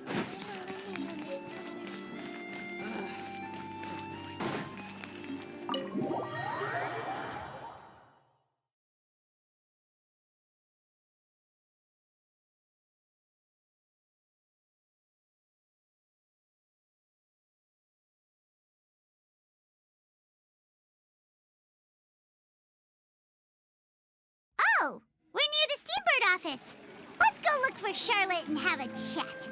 Oh, we're near the Steambird office. Let's go look for Charlotte and have a chat.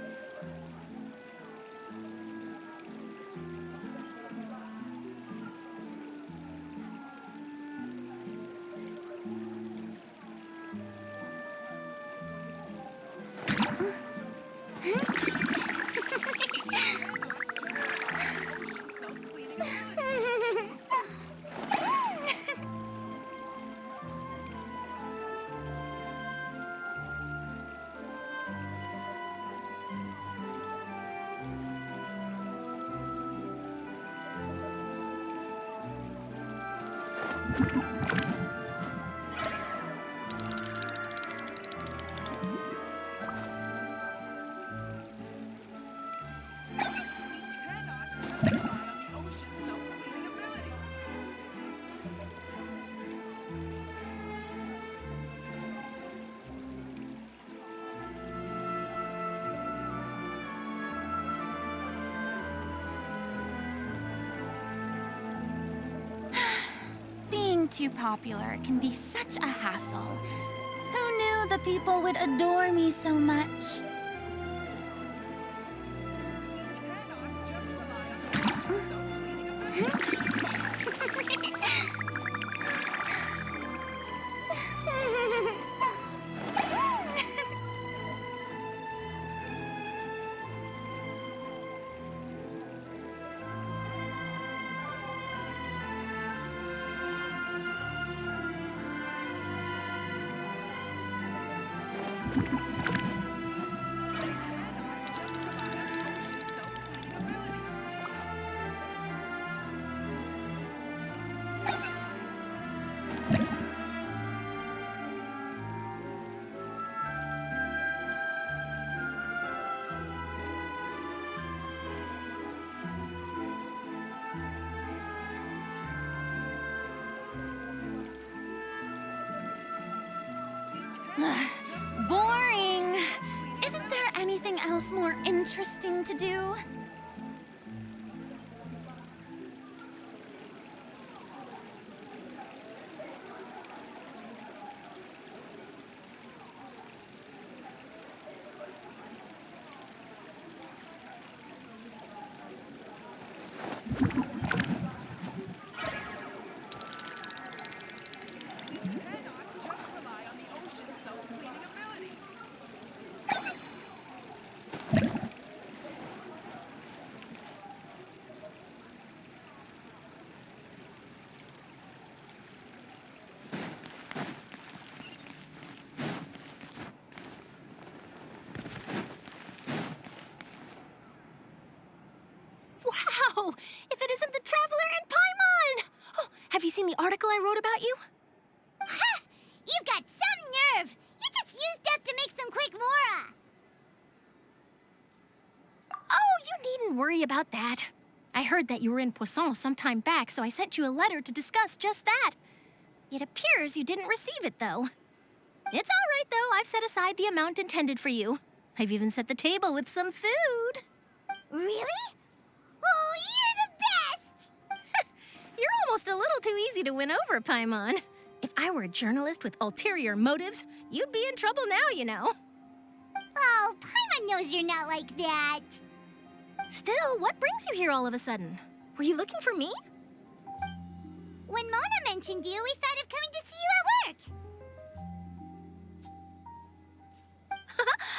Too popular can be such a hassle. Who knew the people would adore me so much? Boring! Isn't there anything else more interesting to do? Wow! If it isn't the Traveler and Paimon! Oh, have you seen the article I wrote about you? Ha! You've got some nerve! You just used us to make some quick mora! Oh, you needn't worry about that. I heard that you were in Poisson some time back, so I sent you a letter to discuss just that. It appears you didn't receive it, though. It's all right, though. I've set aside the amount intended for you. I've even set the table with some food. Really? Oh, you're the best! You're almost a little too easy to win over, Paimon. If I were a journalist with ulterior motives, you'd be in trouble now, you know. Oh, Paimon knows you're not like that. Still, what brings you here all of a sudden? Were you looking for me? When Mona mentioned you, we thought of coming to see you at work.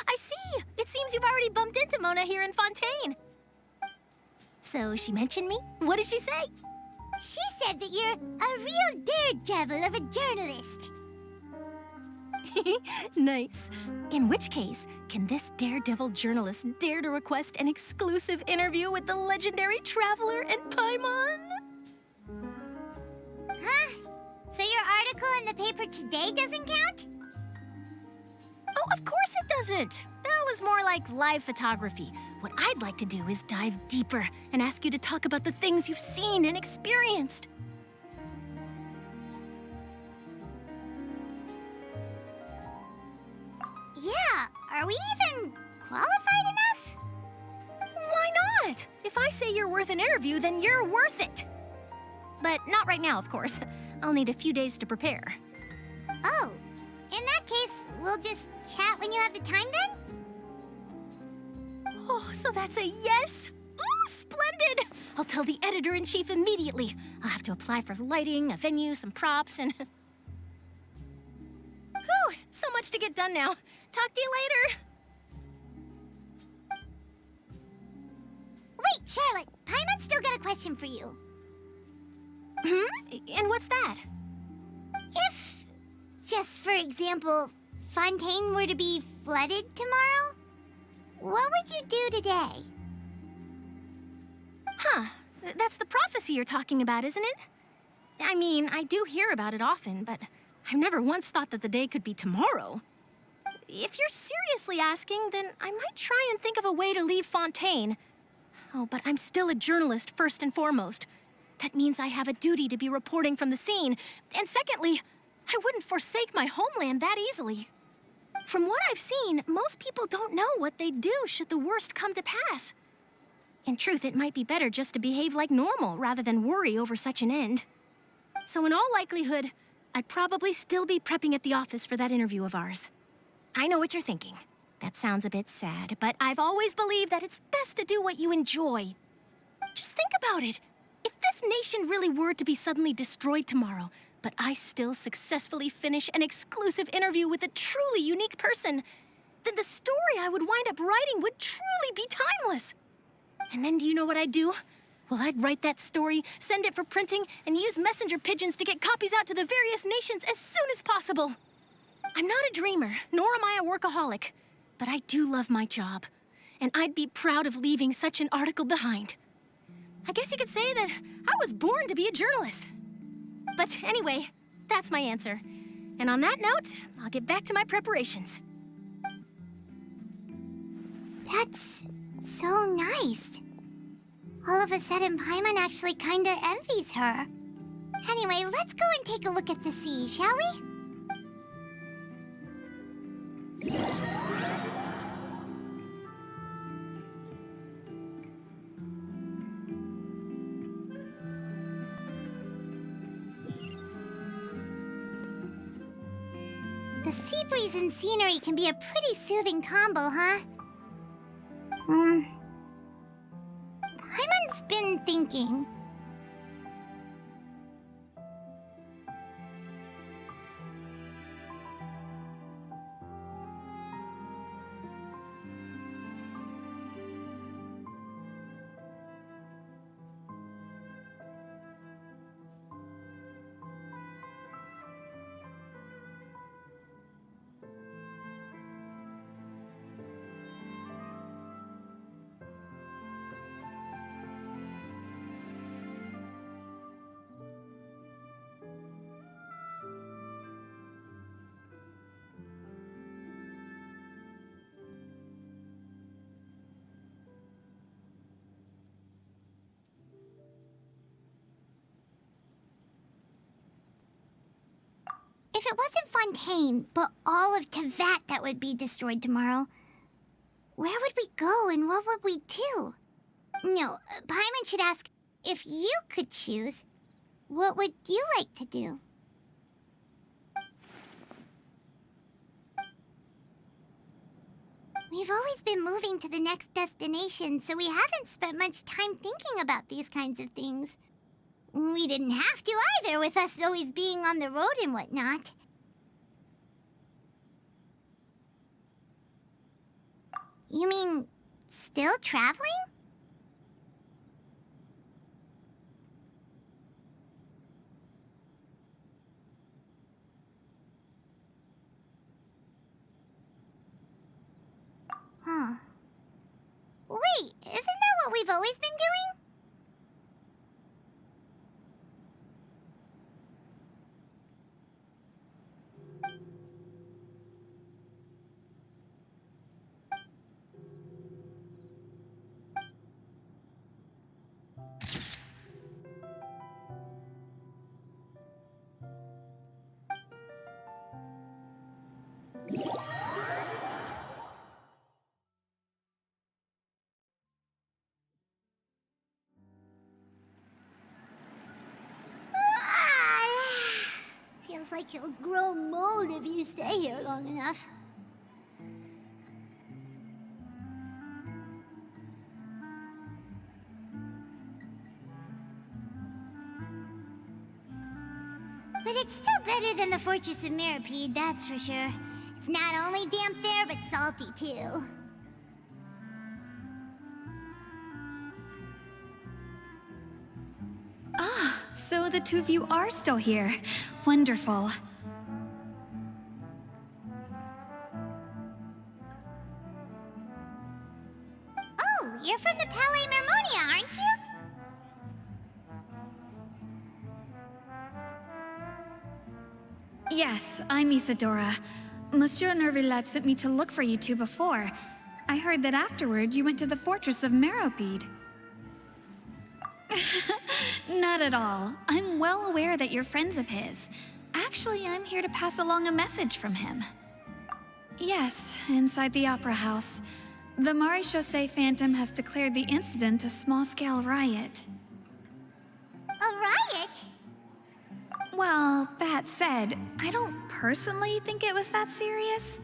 I see. It seems you've already bumped into Mona here in Fontaine. So she mentioned me? What did she say? She said that you're a real daredevil of a journalist. Nice. In which case, can this daredevil journalist dare to request an exclusive interview with the legendary Traveler and Paimon? Huh? So your article in the paper today doesn't count? Oh, of course it doesn't. That was more like live photography. What I'd like to do is dive deeper and ask you to talk about the things you've seen and experienced. Yeah, are we even qualified enough? Why not? If I say you're worth an interview, then you're worth it. But not right now, of course. I'll need a few days to prepare. Oh, in that case, we'll just chat when you have the time then? Oh, so that's a yes? Ooh, splendid! I'll tell the editor-in-chief immediately. I'll have to apply for lighting, a venue, some props, and... Whew, so much to get done now. Talk to you later. Wait, Charlotte, Paimon's still got a question for you. And what's that? If, just for example, Fontaine were to be flooded tomorrow, what would you do today? Huh, that's the prophecy you're talking about, isn't it? I mean, I do hear about it often, but I've never once thought that the day could be tomorrow. If you're seriously asking, then I might try and think of a way to leave Fontaine. Oh, but I'm still a journalist first and foremost. That means I have a duty to be reporting from the scene. And secondly, I wouldn't forsake my homeland that easily. From what I've seen, most people don't know what they'd do should the worst come to pass. In truth, it might be better just to behave like normal rather than worry over such an end. So in all likelihood, I'd probably still be prepping at the office for that interview of ours. I know what you're thinking. That sounds a bit sad, but I've always believed that it's best to do what you enjoy. Just think about it. If this nation really were to be suddenly destroyed tomorrow, but I still successfully finish an exclusive interview with a truly unique person, then the story I would wind up writing would truly be timeless. And then do you know what I'd do? Well, I'd write that story, send it for printing, and use messenger pigeons to get copies out to the various nations as soon as possible. I'm not a dreamer, nor am I a workaholic, but I do love my job, and I'd be proud of leaving such an article behind. I guess you could say that I was born to be a journalist. But anyway, that's my answer. And on that note, I'll get back to my preparations. That's so nice. All of a sudden, Paimon actually kinda envies her. Anyway, let's go and take a look at the sea, shall we? The sea breeze and scenery can be a pretty soothing combo, huh? Paimon's been thinking. If it wasn't Fontaine, but all of Tevat that would be destroyed tomorrow, where would we go and what would we do? No, Paimon should ask, if you could choose, what would you like to do? We've always been moving to the next destination, so we haven't spent much time thinking about these kinds of things. We didn't have to either, with us always being on the road and whatnot. You mean, still traveling? Huh. Wait, isn't that what we've always been doing? Feels like you'll grow mold if you stay here long enough. But it's still better than the Fortress of Meripede, that's for sure. It's not only damp there, but salty too. Ah, so the two of you are still here. Wonderful. Oh, you're from the Palais Mermonia, aren't you? Yes, I'm Isadora. Monsieur Nervillet sent me to look for you two before. I heard that afterward you went to the Fortress of Meripede. Not at all. I'm well aware that you're friends of his. Actually, I'm here to pass along a message from him. Yes, inside the Opera House. The Maréchaussée Phantom has declared the incident a small-scale riot. A riot? Well, that said, I don't personally think it was that serious.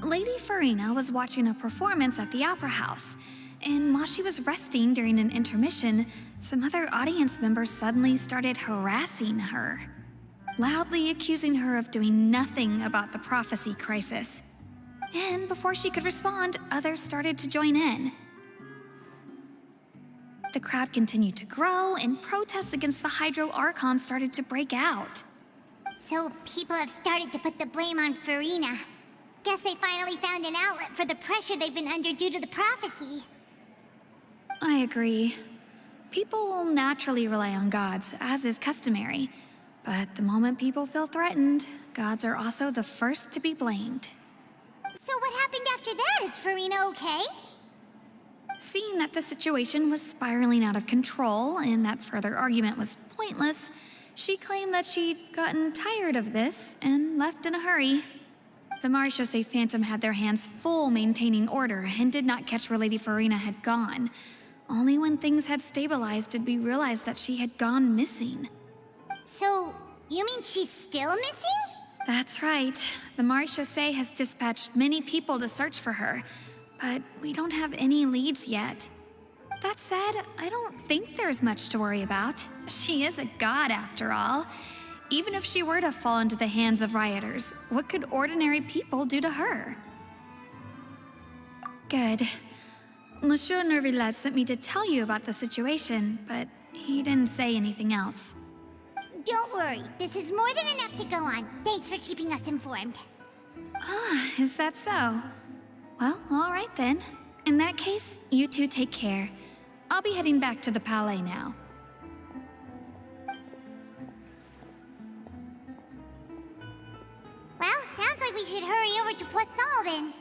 Lady Farina was watching a performance at the Opera House, and while she was resting during an intermission, some other audience members suddenly started harassing her, loudly accusing her of doing nothing about the prophecy crisis. And before she could respond, others started to join in. The crowd continued to grow, and protests against the Hydro Archon started to break out. So people have started to put the blame on Farina. Guess they finally found an outlet for the pressure they've been under due to the prophecy. I agree. People will naturally rely on gods, as is customary. But the moment people feel threatened, gods are also the first to be blamed. So what happened after that? Is Farina okay? Seeing that the situation was spiraling out of control and that further argument was pointless, she claimed that she'd gotten tired of this and left in a hurry. The Maréchaussée Phantom had their hands full maintaining order and did not catch where Lady Farina had gone. Only when things had stabilized did we realize that she had gone missing. So, you mean she's still missing? That's right. The marechaussee has dispatched many people to search for her, but we don't have any leads yet. That said, I don't think there's much to worry about. She is a god after all. Even if she were to fall into the hands of rioters, what could ordinary people do to her? Good. Monsieur Nervillet sent me to tell you about the situation, but he didn't say anything else. Don't worry, this is more than enough to go on. Thanks for keeping us informed. Ah, is that so? Well, all right then. In that case, you two take care. I'll be heading back to the Palais now. Well, sounds like we should hurry over to Poisson then.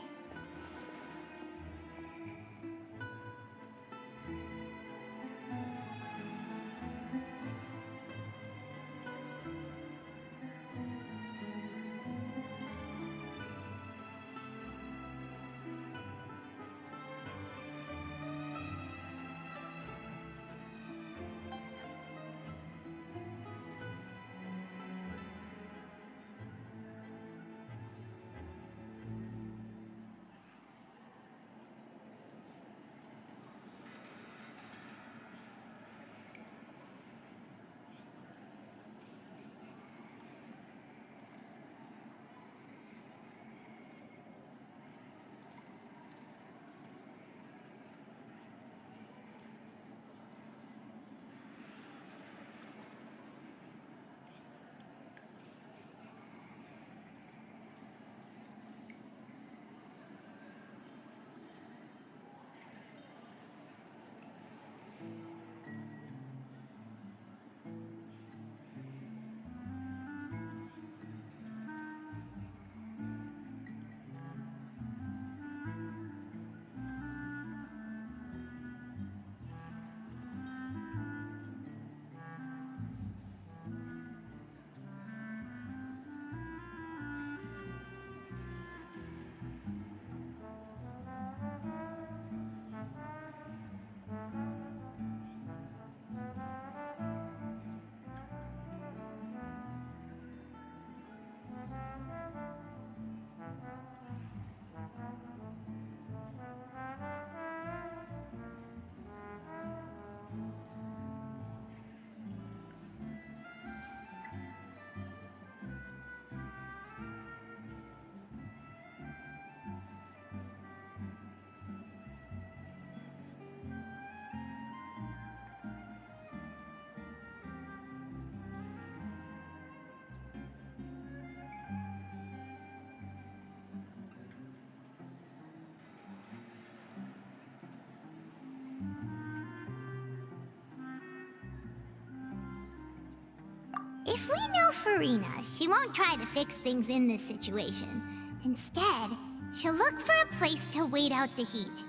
If we know Farina, she won't try to fix things in this situation. Instead, she'll look for a place to wait out the heat.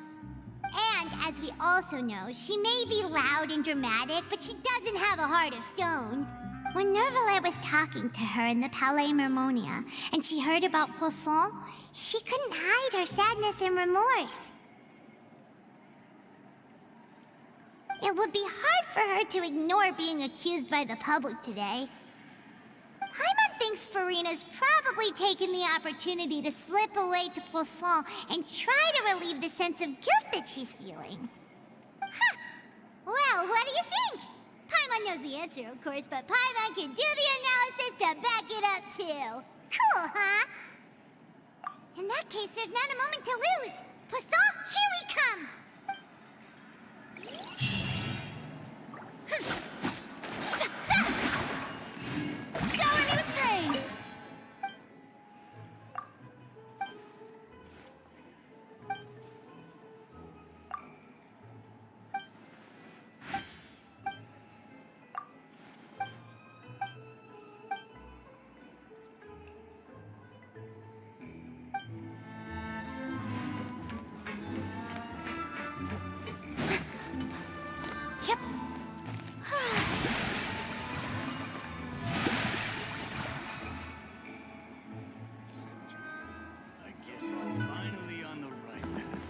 And as we also know, she may be loud and dramatic, but she doesn't have a heart of stone. When Nervillet was talking to her in the Palais Mermonia, and she heard about Poisson, she couldn't hide her sadness and remorse. It would be hard for her to ignore being accused by the public today. Paimon thinks Farina's probably taken the opportunity to slip away to Poisson and try to relieve the sense of guilt that she's feeling. Huh! Well, what do you think? Paimon knows the answer, of course, but Paimon can do the analysis to back it up, too. Cool, huh? In that case, there's not a moment to lose. Poisson, here we come! Shower me with praise! Yep. I guess I'm finally on the right path.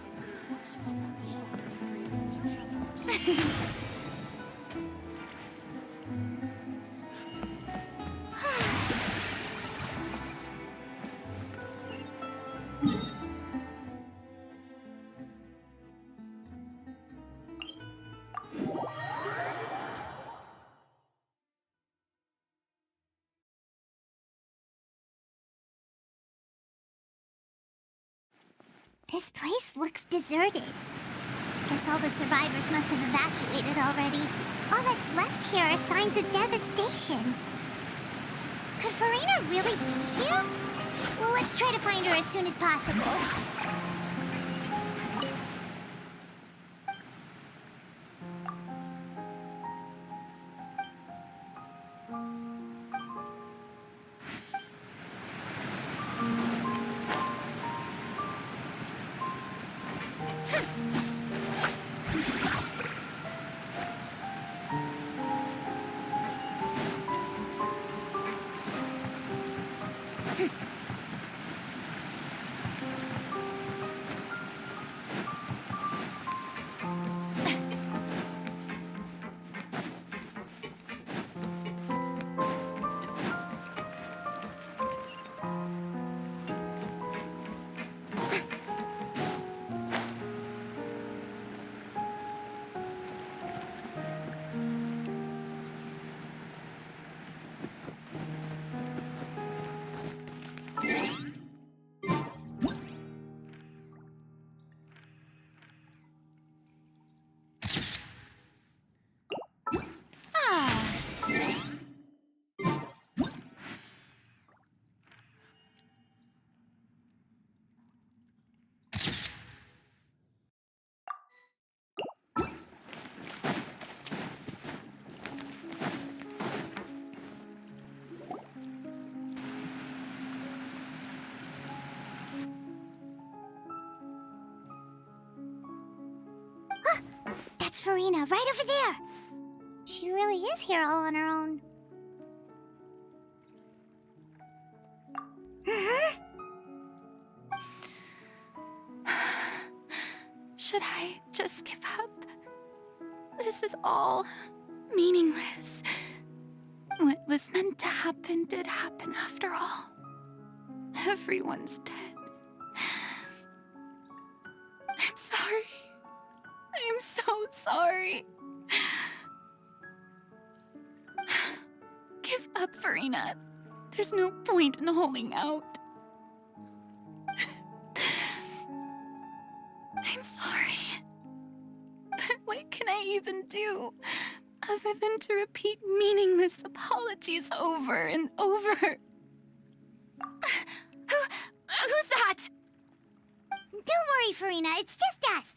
This place looks deserted. Guess all the survivors must have evacuated already. All that's left here are signs of devastation. Could Farina really be here? Well, let's try to find her as soon as possible. That's Farina, right over there. She really is here all on her own. Should I just give up? This is all meaningless. What was meant to happen did happen after all. Everyone's dead. I'm sorry. I'm so sorry. Give up, Farina. There's no point in holding out. I'm sorry. But what can I even do other than to repeat meaningless apologies over and over? Who's that? Don't worry, Farina. It's just us.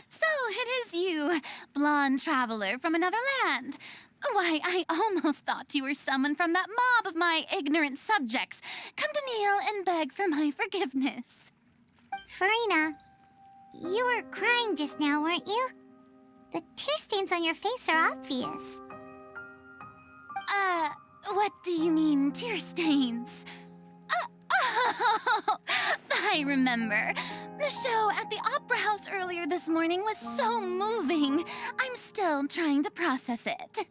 So it is you, blonde traveler from another land. Why, I almost thought you were someone from that mob of my ignorant subjects. Come to kneel and beg for my forgiveness. Farina, you were crying just now, weren't you? The tear stains on your face are obvious. What do you mean, tear stains? Oh, I remember. The show at the Opera House earlier this morning was so moving. I'm still trying to process it.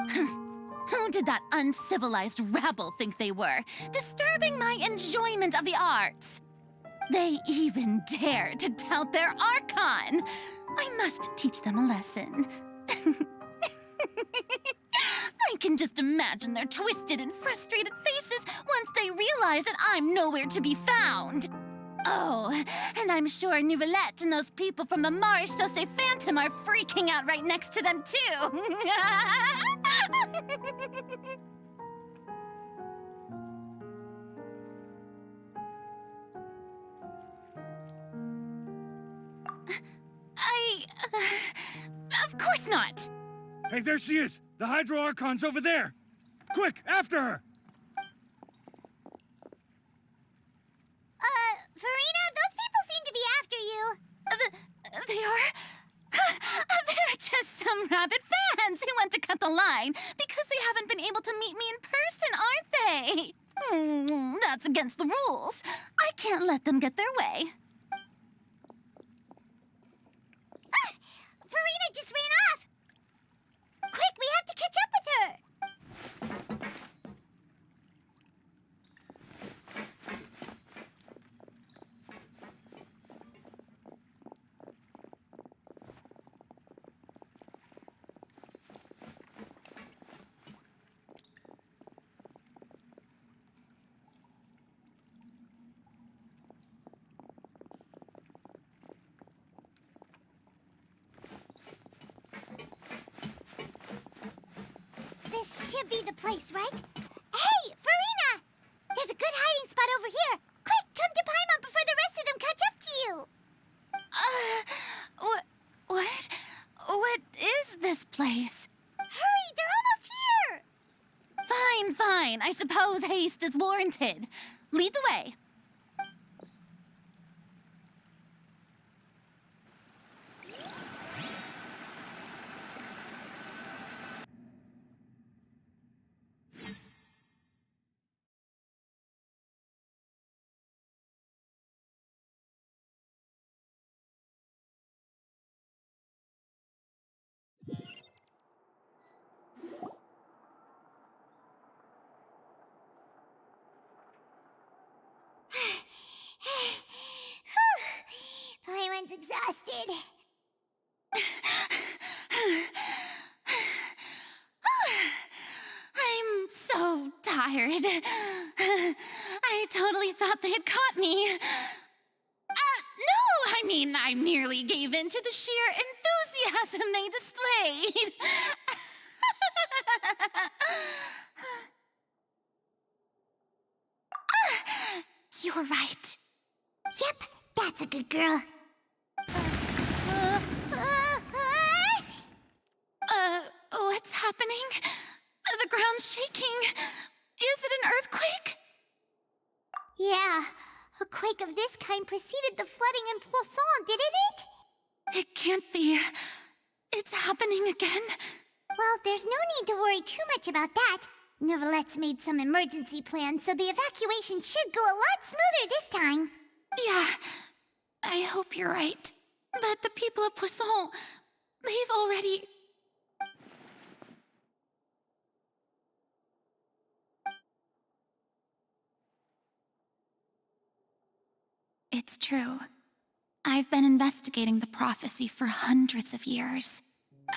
Who did that uncivilized rabble think they were, disturbing my enjoyment of the arts? They even dared to tout their Archon. I must teach them a lesson. I can just imagine their twisted and frustrated faces once they realize that I'm nowhere to be found. Oh, and I'm sure Nouvellette and those people from the Marish Sauce Phantom are freaking out right next to them, too. Of course not. Hey, there she is! The Hydro Archon's over there! Quick, after her! Farina, those people seem to be after you. They are? They're just some rabid fans who want to cut the line because they haven't been able to meet me in person, aren't they? That's against the rules. I can't let them get their way. Farina just ran off! Quick, we have to catch up with her! gotta be the place, right? Hey, Farina! There's a good hiding spot over here. Quick, come to Paimon before the rest of them catch up to you. What is this place? Hurry, they're almost here! Fine. I suppose haste is warranted. Lead the way. Paimon's exhausted. I'm so tired. I totally thought they had caught me. No, I merely gave in to the sheer enthusiasm they displayed. You're right. Yep, that's a good girl. What's happening? The ground's shaking. Is it an earthquake? Yeah, a quake of this kind preceded the flooding in Poisson, didn't it? It can't be. It's happening again. Well, there's no need to worry too much about that. Neuvillette made some emergency plans, so the evacuation should go a lot smoother this time. Yeah, I hope you're right. But the people of Poisson, they've already... It's true. I've been investigating the prophecy for hundreds of years.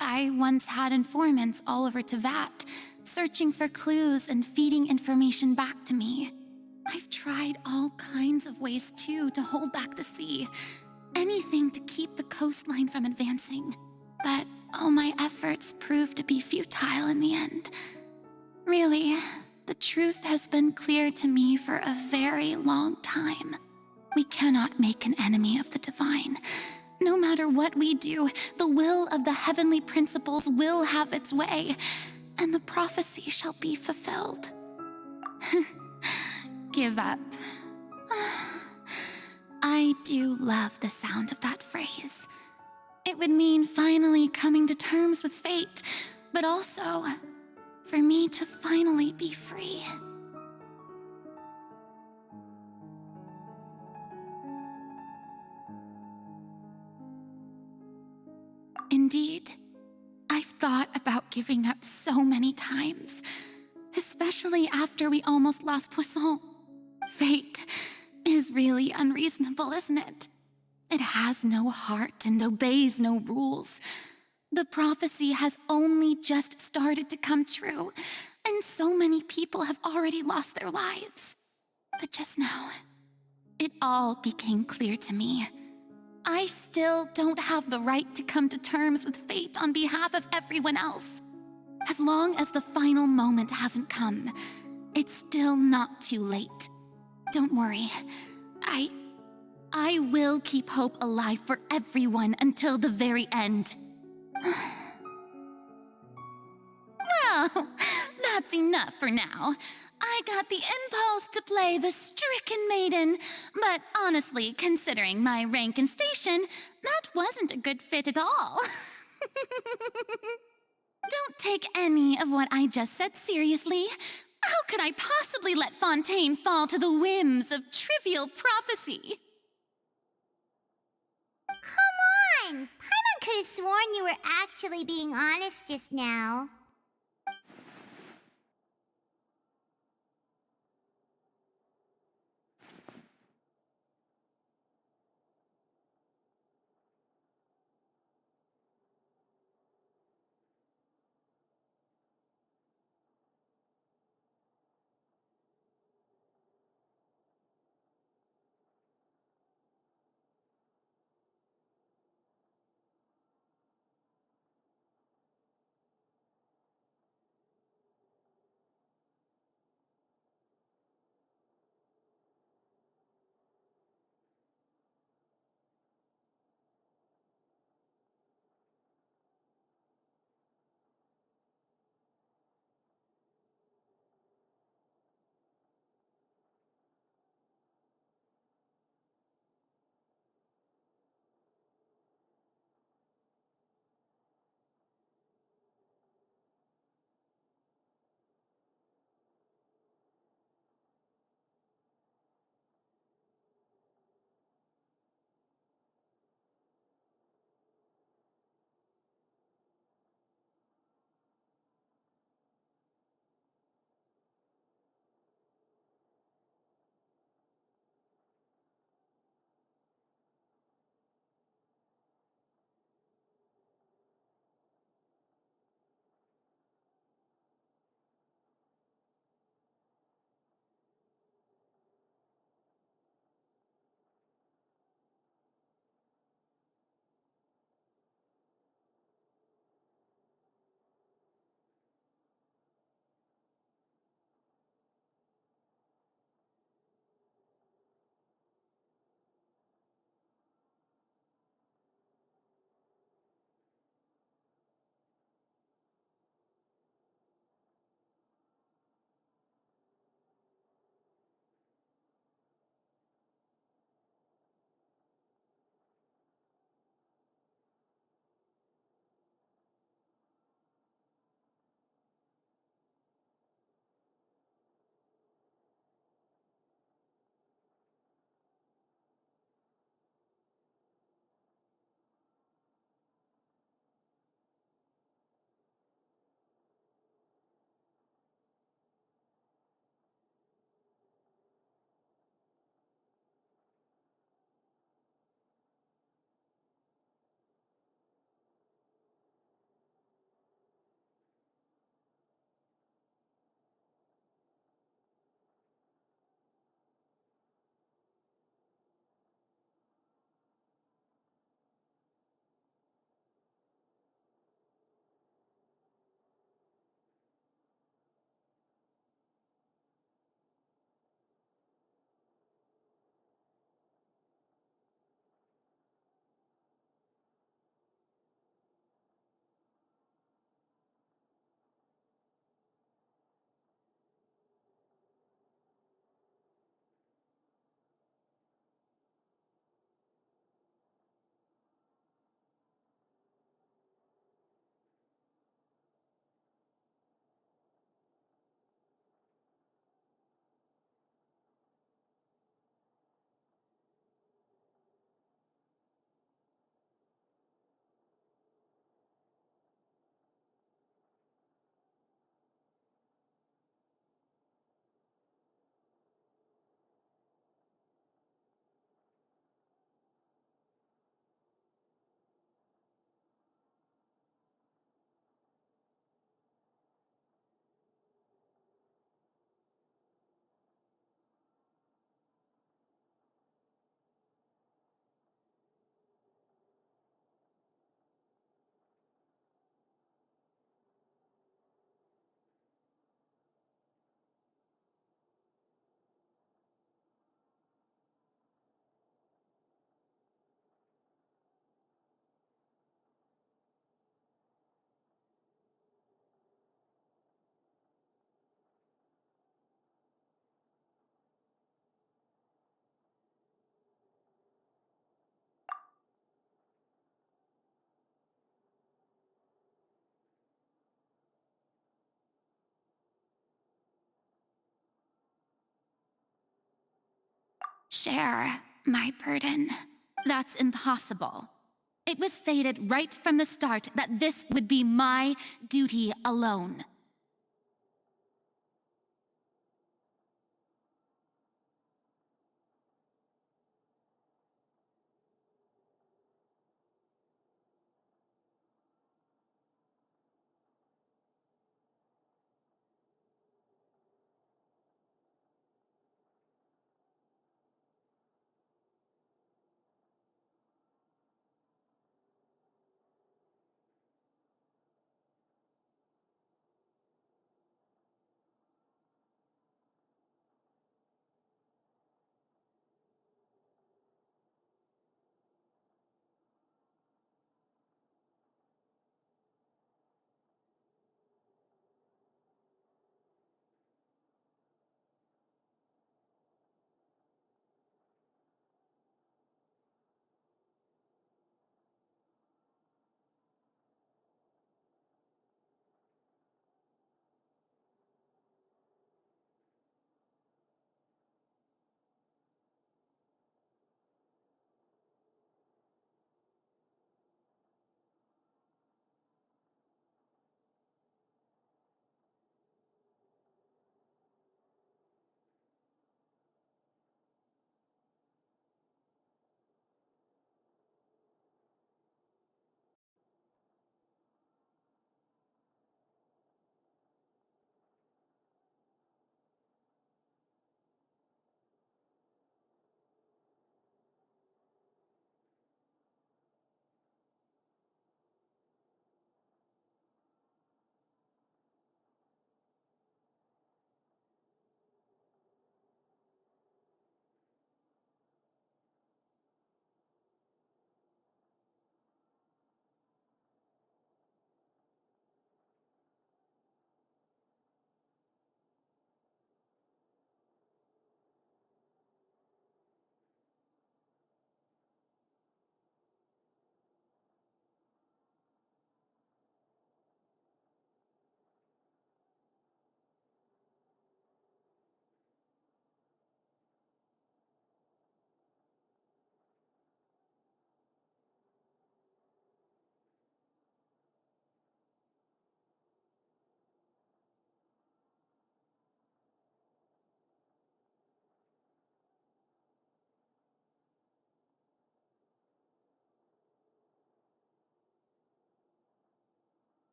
I once had informants all over Tevat, searching for clues and feeding information back to me. I've tried all kinds of ways, too, to hold back the sea. Anything to keep the coastline from advancing. But all my efforts proved to be futile in the end. Really, the truth has been clear to me for a very long time. We cannot make an enemy of the divine. No matter what we do, the will of the heavenly principles will have its way, and the prophecy shall be fulfilled. Give up. I do love the sound of that phrase. It would mean finally coming to terms with fate, but also for me to finally be free. Indeed, I've thought about giving up so many times, especially after we almost lost Poisson. Fate is really unreasonable, isn't it? It has no heart and obeys no rules. The prophecy has only just started to come true, and so many people have already lost their lives. But just now, it all became clear to me. I still don't have the right to come to terms with fate on behalf of everyone else. As long as the final moment hasn't come, it's still not too late. Don't worry. I will keep hope alive for everyone until the very end. Well, that's enough for now. I got the impulse to play the stricken maiden, but honestly, considering my rank and station, that wasn't a good fit at all. Don't take any of what I just said seriously. How could I possibly let Fontaine fall to the whims of trivial prophecy? Come on! Paimon could have sworn you were actually being honest just now. share my burden. That's impossible. It was fated right from the start that this would be my duty alone.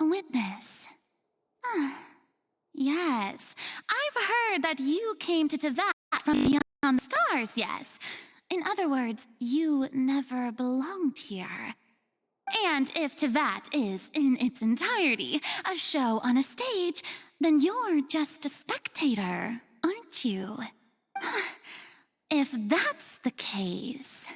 A witness. Yes, I've heard that you came to Tevat from beyond the stars, yes. In other words, you never belonged here. And if Tevat is, in its entirety, a show on a stage, then you're just a spectator, aren't you? If that's the case...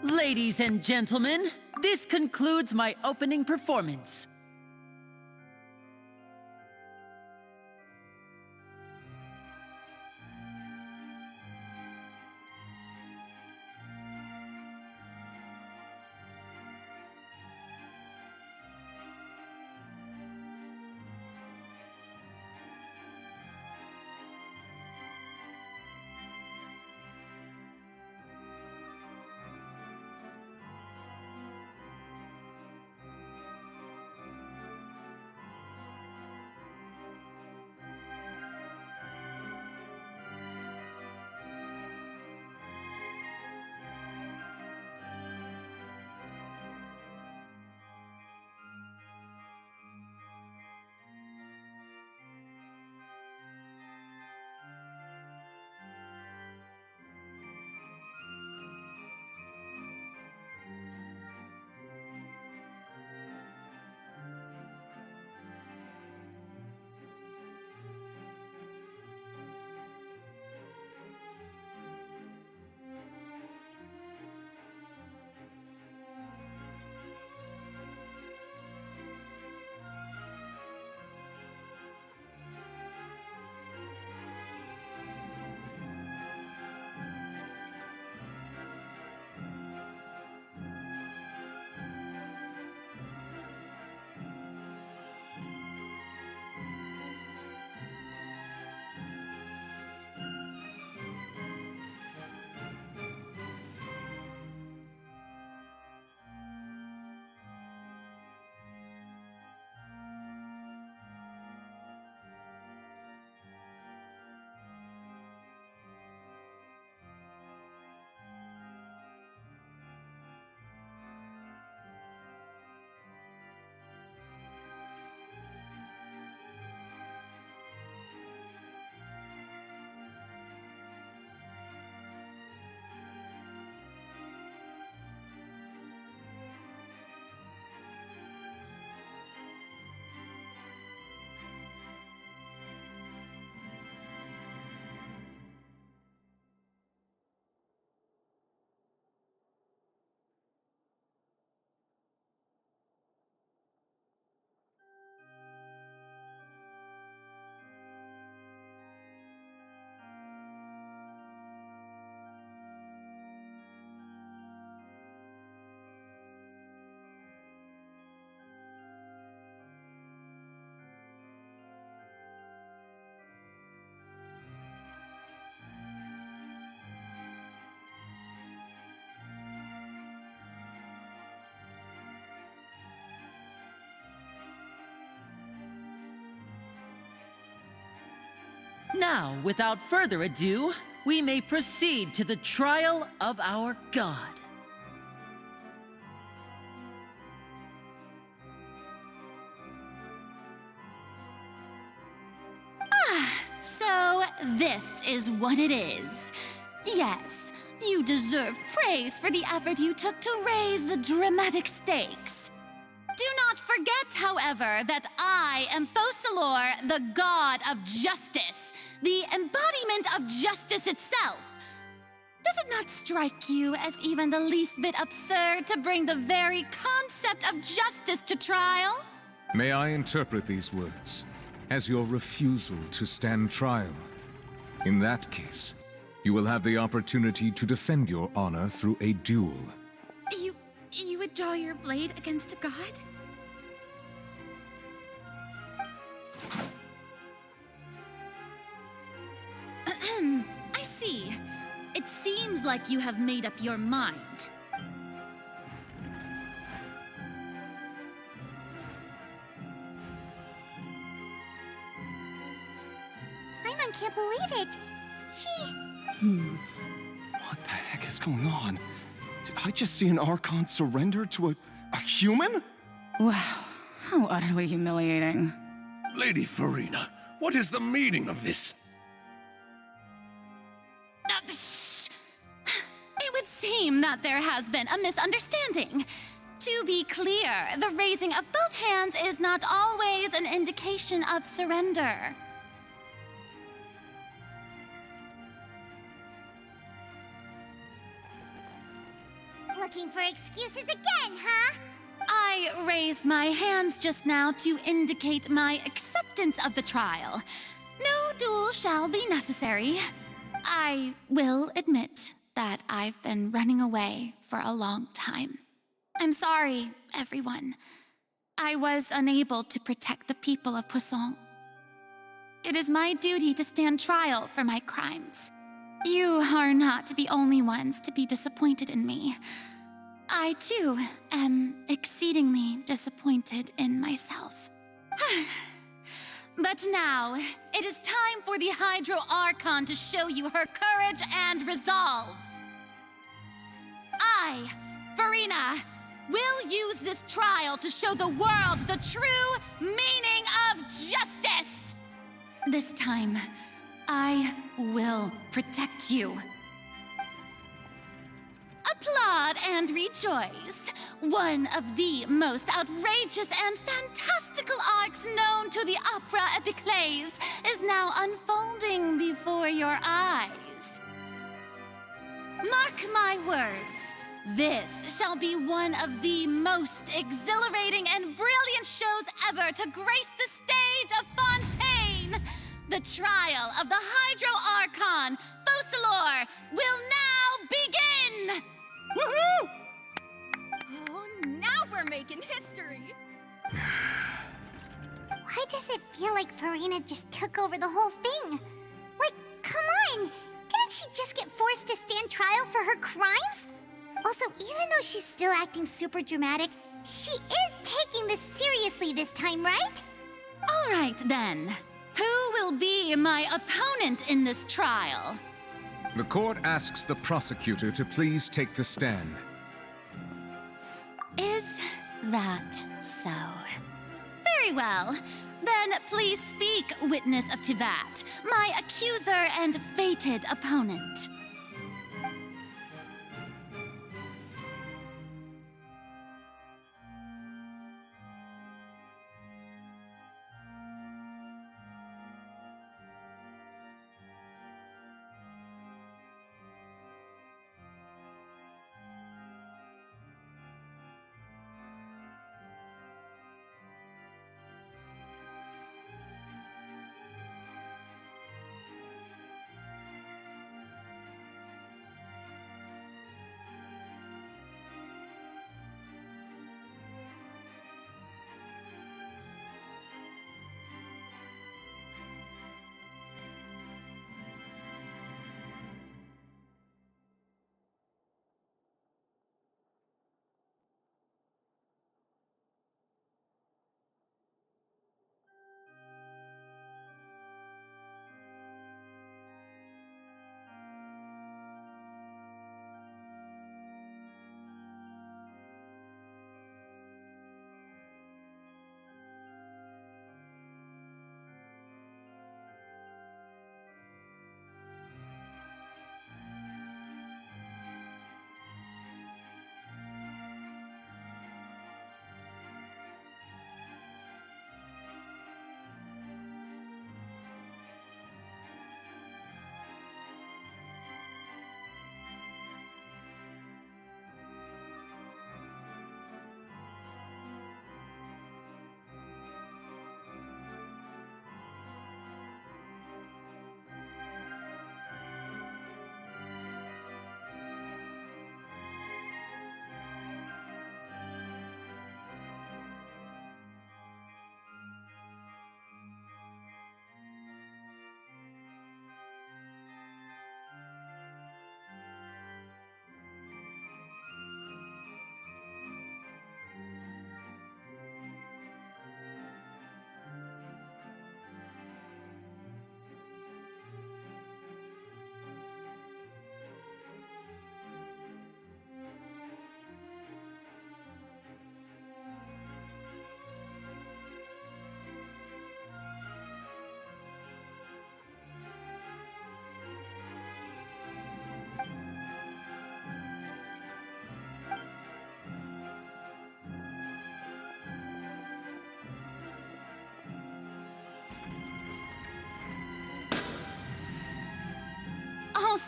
Ladies and gentlemen, this concludes my opening performance. Now, without further ado, we may proceed to the trial of our god. So this is what it is. Yes, you deserve praise for the effort you took to raise the dramatic stakes. Do not forget, however, that I am Focalor, the god of justice, the embodiment of justice itself. Does it not strike you as even the least bit absurd to bring the very concept of justice to trial? May I interpret these words as your refusal to stand trial? In that case, you will have the opportunity to defend your honor through a duel. You would draw your blade against a god? I see. It seems like you have made up your mind. Paimon can't believe it. What the heck is going on? Did I just see an Archon surrender to a human? Wow, how utterly humiliating. Lady Farina, what is the meaning of this? Shh! It would seem that there has been a misunderstanding. To be clear, the raising of both hands is not always an indication of surrender. Looking for excuses again, huh? I raised my hands just now to indicate my acceptance of the trial. No duel shall be necessary. I will admit that I've been running away for a long time. I'm sorry, everyone. I was unable to protect the people of Poisson. It is my duty to stand trial for my crimes. You are not the only ones to be disappointed in me. I, too, am exceedingly disappointed in myself. But now, it is time for the Hydro Archon to show you her courage and resolve. I, Farina, will use this trial to show the world the true meaning of justice. This time, I will protect you. Applaud and rejoice. One of the most outrageous and fantastical arcs known to the opera epiclese is now unfolding before your eyes. Mark my words, this shall be one of the most exhilarating and brilliant shows ever to grace the stage of Fontaine. The trial of the Hydro Archon, Focalor, will now begin! Woohoo! Oh, now we're making history. Why does it feel like Farina just took over the whole thing? Like, come on! Didn't she just get forced to stand trial for her crimes? Also, even though she's still acting super dramatic, she is taking this seriously this time, right? All right, then. Who will be my opponent in this trial? The court asks the prosecutor to please take the stand. Is that so? Very well. Then please speak, witness of Tivat, my accuser and fated opponent.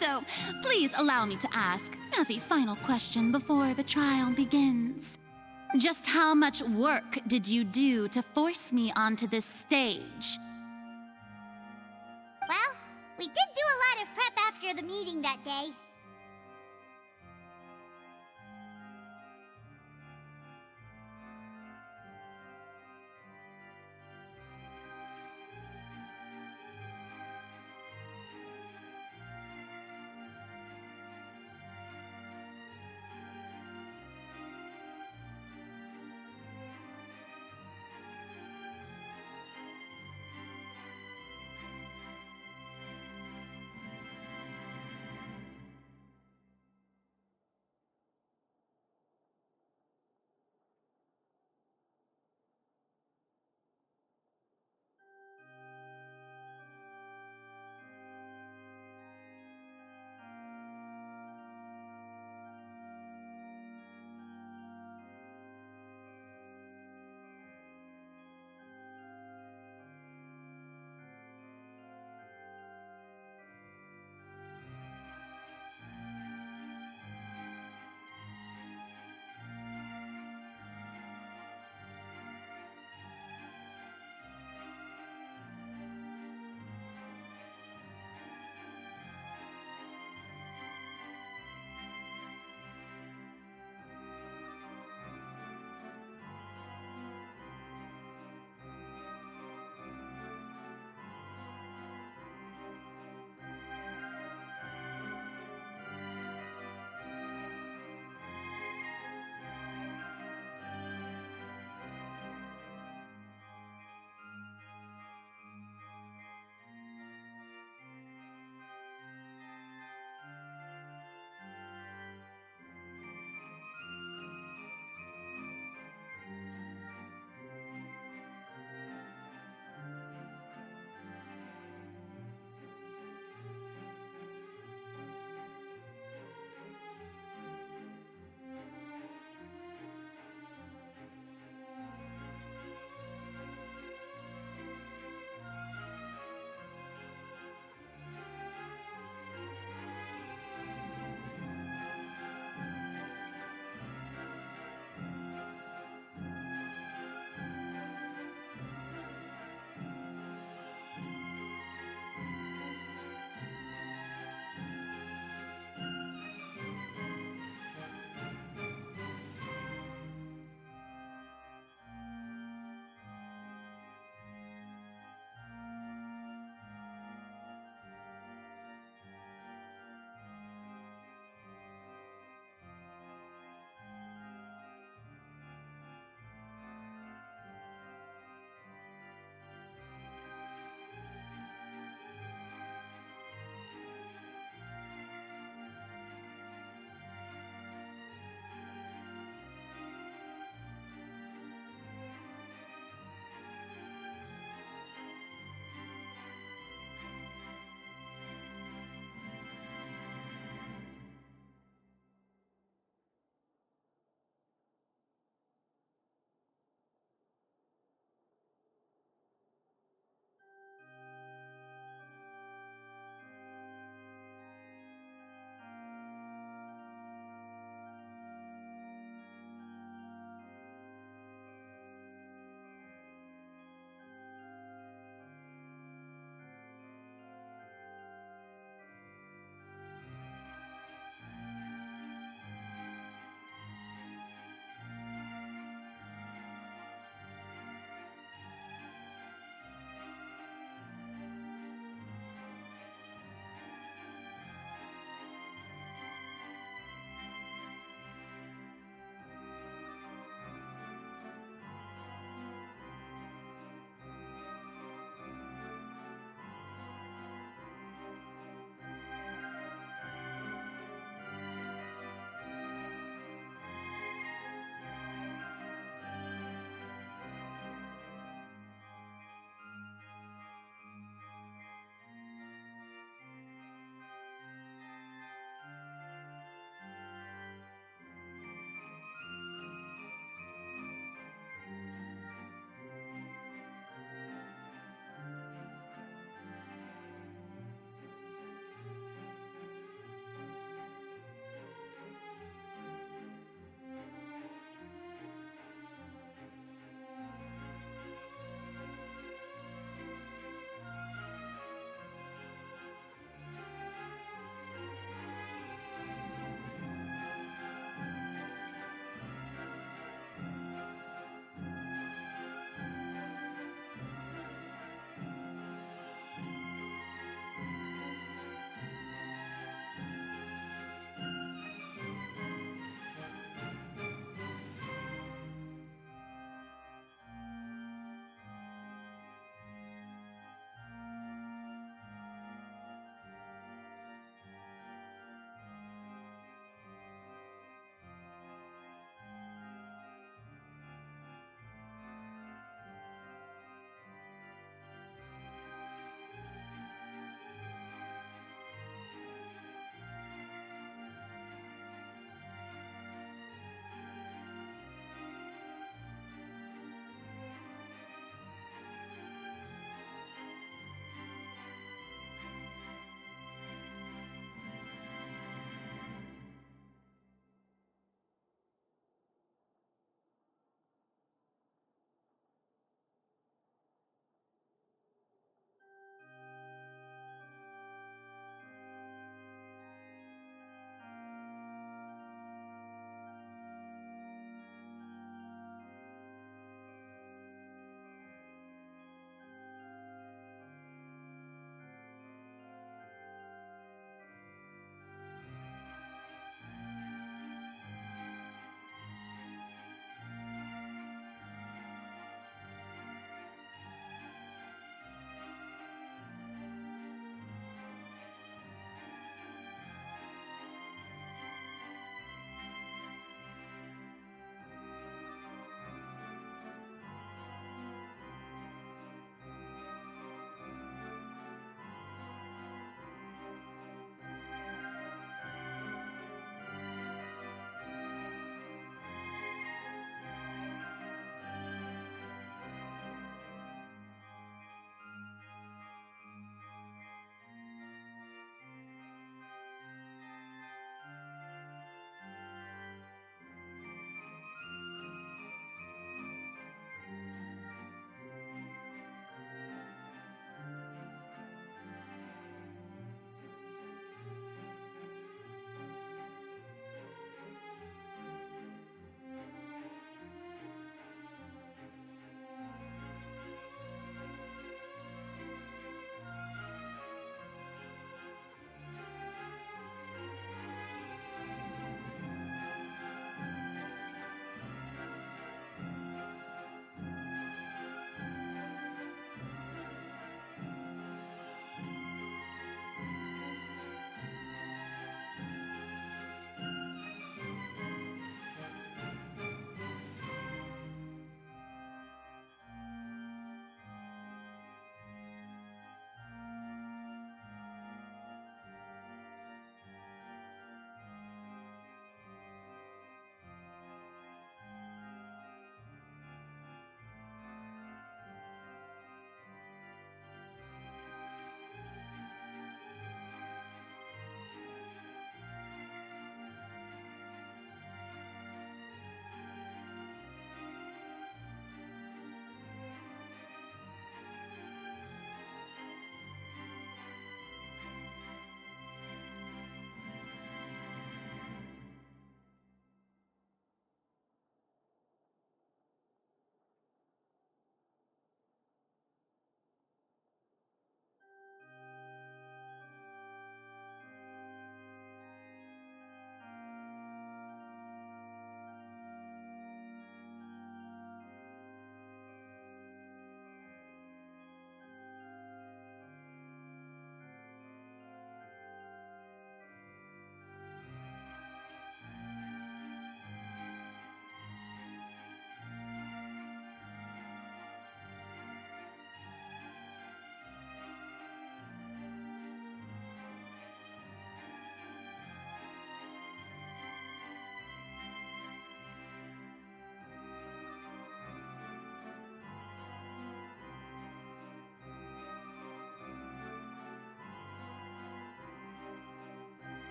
So, please allow me to ask, as a final question before the trial begins. Just how much work did you do to force me onto this stage? Well, we did do a lot of prep after the meeting that day.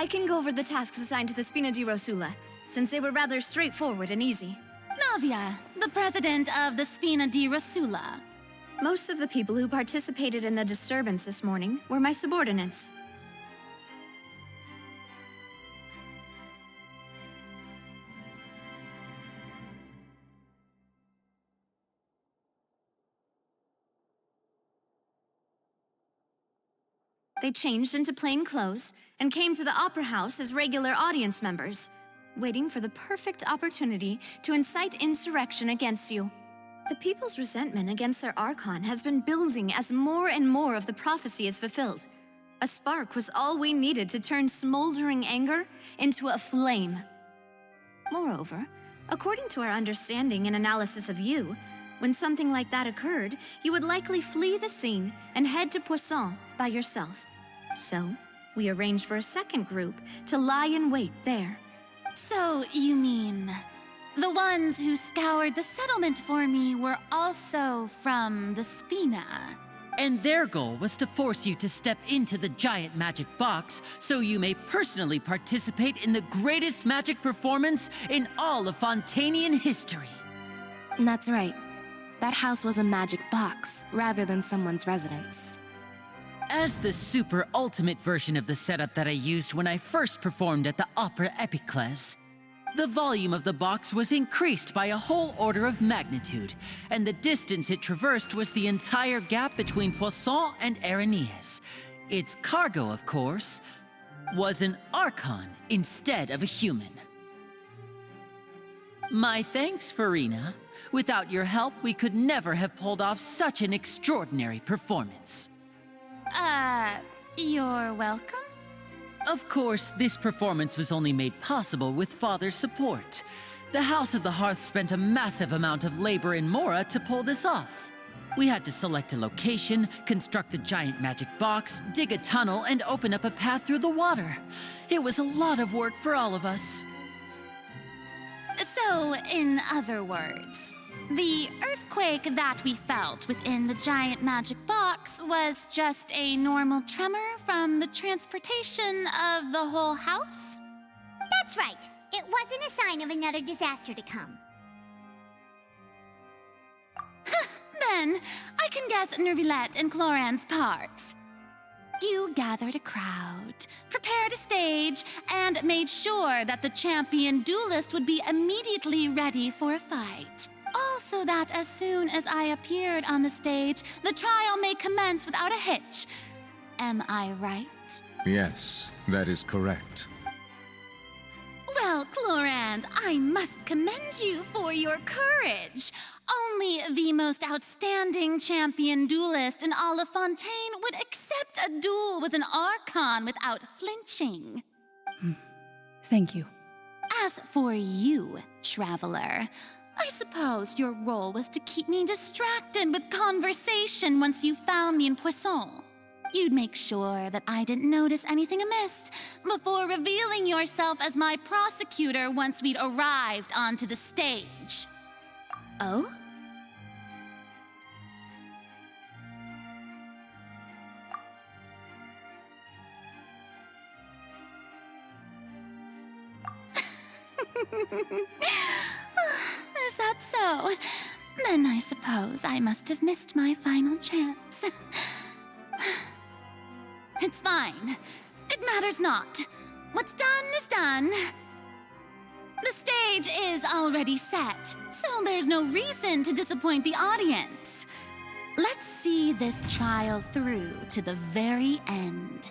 I can go over the tasks assigned to the Spina di Rosula, since they were rather straightforward and easy. Navia, the president of the Spina di Rosula. Most of the people who participated in the disturbance this morning were my subordinates. They changed into plain clothes and came to the Opera House as regular audience members, waiting for the perfect opportunity to incite insurrection against you. The people's resentment against their Archon has been building as more and more of the prophecy is fulfilled. A spark was all we needed to turn smoldering anger into a flame. Moreover, according to our understanding and analysis of you, when something like that occurred, you would likely flee the scene and head to Poisson by yourself. So, we arranged for a second group to lie in wait there. So, you mean, the ones who scoured the settlement for me were also from the Spina? And their goal was to force you to step into the giant magic box so you may personally participate in the greatest magic performance in all of Fontainian history. That's right. That house was a magic box, rather than someone's residence. As the super ultimate version of the setup that I used when I first performed at the Opera Epiclese, the volume of the box was increased by a whole order of magnitude, and the distance it traversed was the entire gap between Poisson and Areneas. Its cargo, of course, was an Archon instead of a human. My thanks, Farina. Without your help, we could never have pulled off such an extraordinary performance. You're welcome? Of course, this performance was only made possible with Father's support. The House of the Hearth spent a massive amount of labor in Mora to pull this off. We had to select a location, construct a giant magic box, dig a tunnel, and open up a path through the water. It was a lot of work for all of us. So, in other words, the earthquake that we felt within the giant magic box was just a normal tremor from the transportation of the whole house? That's right. It wasn't a sign of another disaster to come. Then, I can guess Nervilette and Cloran's parts. You gathered a crowd, prepared a stage, and made sure that the champion duelist would be immediately ready for a fight. Also that as soon as I appeared on the stage, the trial may commence without a hitch. Am I right? Yes, that is correct. Well, Clorand, I must commend you for your courage. Only the most outstanding champion duelist in all of Fontaine would accept a duel with an Archon without flinching. Thank you. As for you, Traveler, I suppose your role was to keep me distracted with conversation once you found me in Poisson. You'd make sure that I didn't notice anything amiss before revealing yourself as my prosecutor once we'd arrived onto the stage. Oh? Is that so? Then I suppose I must have missed my final chance. It's fine. It matters not. What's done is done. The stage is already set, so there's no reason to disappoint the audience. Let's see this trial through to the very end.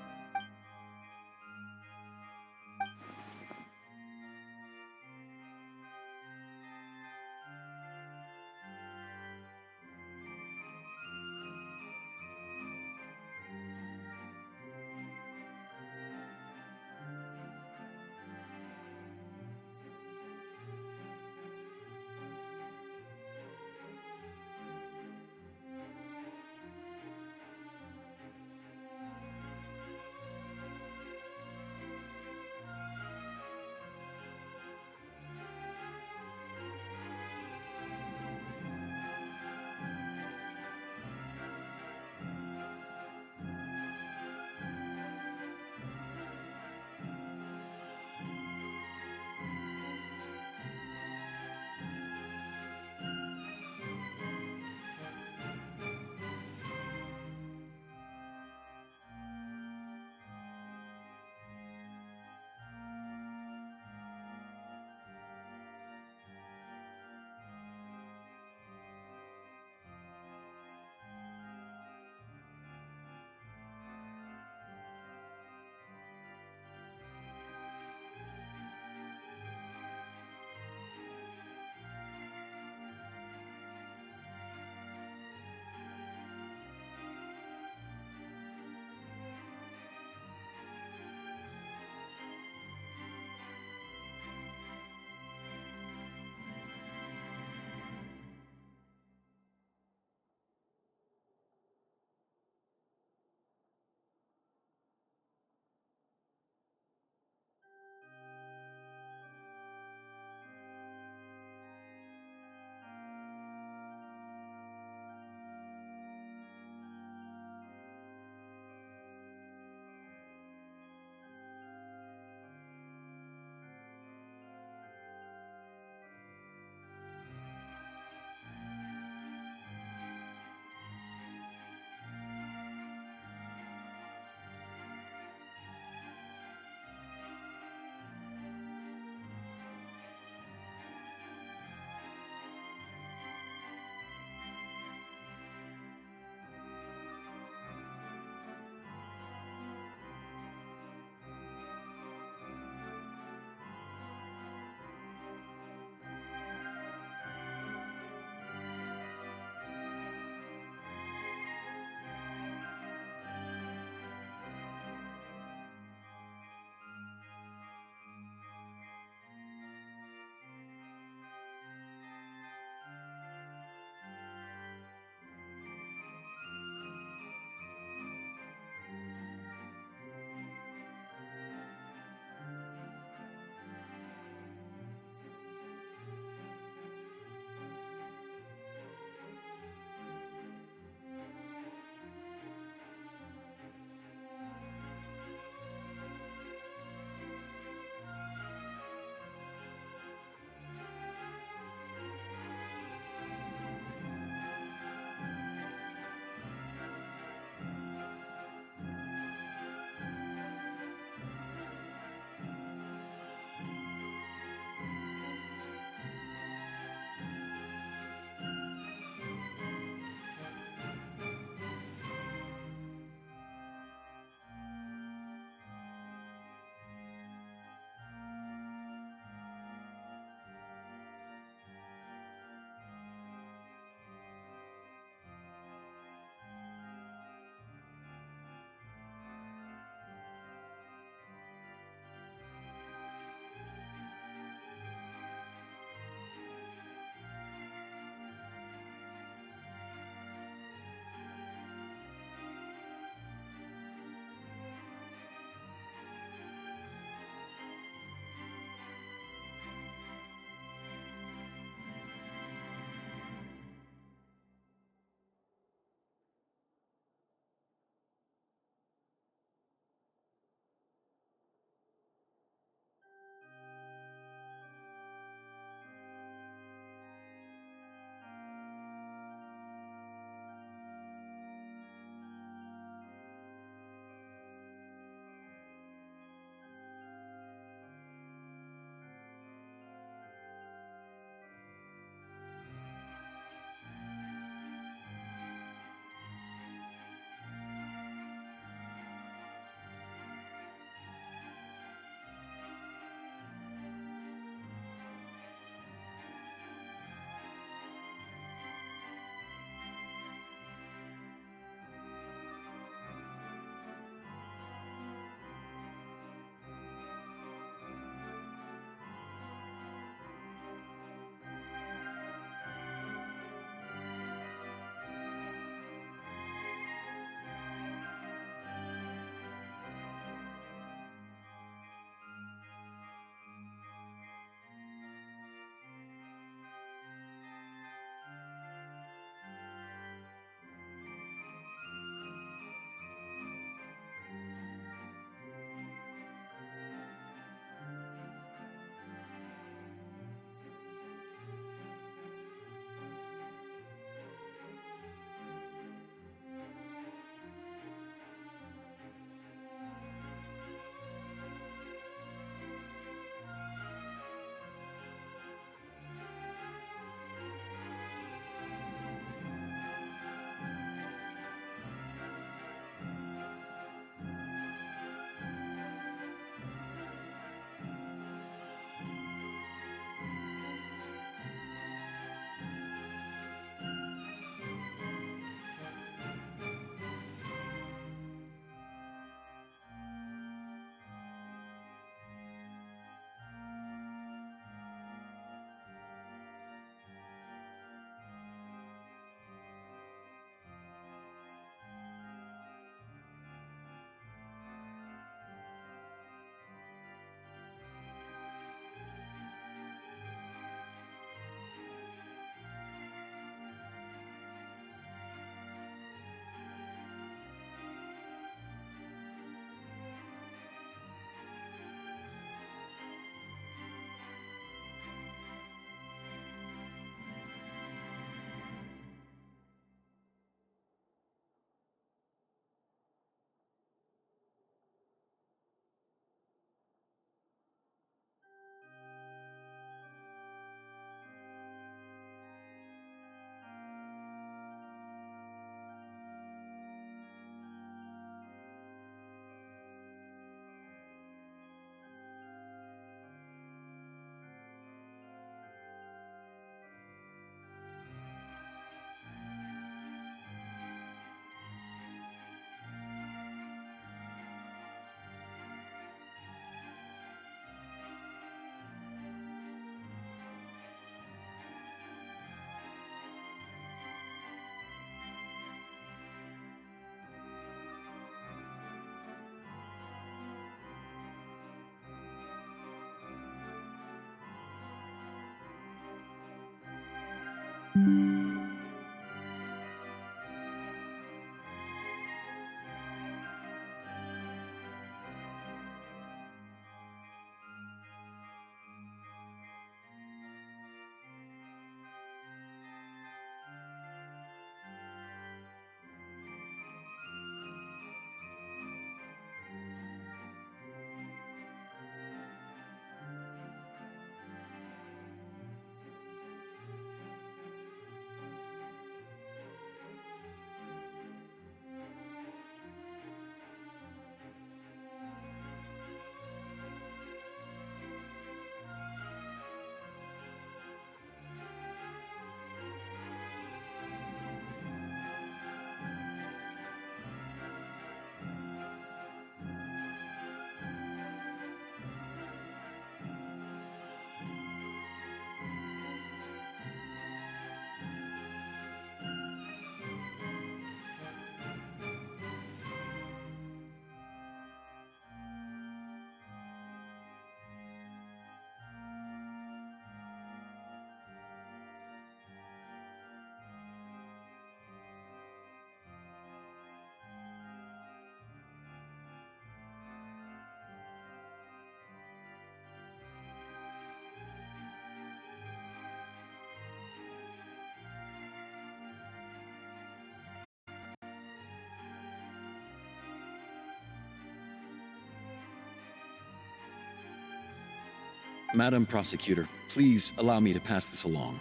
Madam Prosecutor, please allow me to pass this along.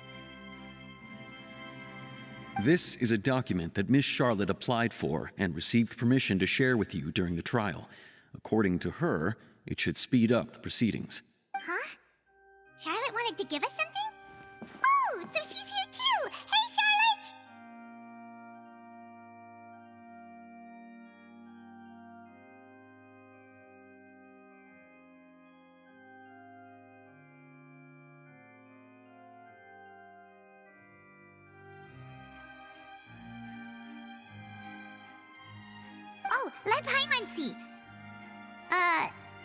This is a document that Miss Charlotte applied for and received permission to share with you during the trial. According to her, it should speed up the proceedings. Huh? Charlotte wanted to give us something? Oh, so she's here too! Hey, Charlotte! Oh, Leb Hymansi!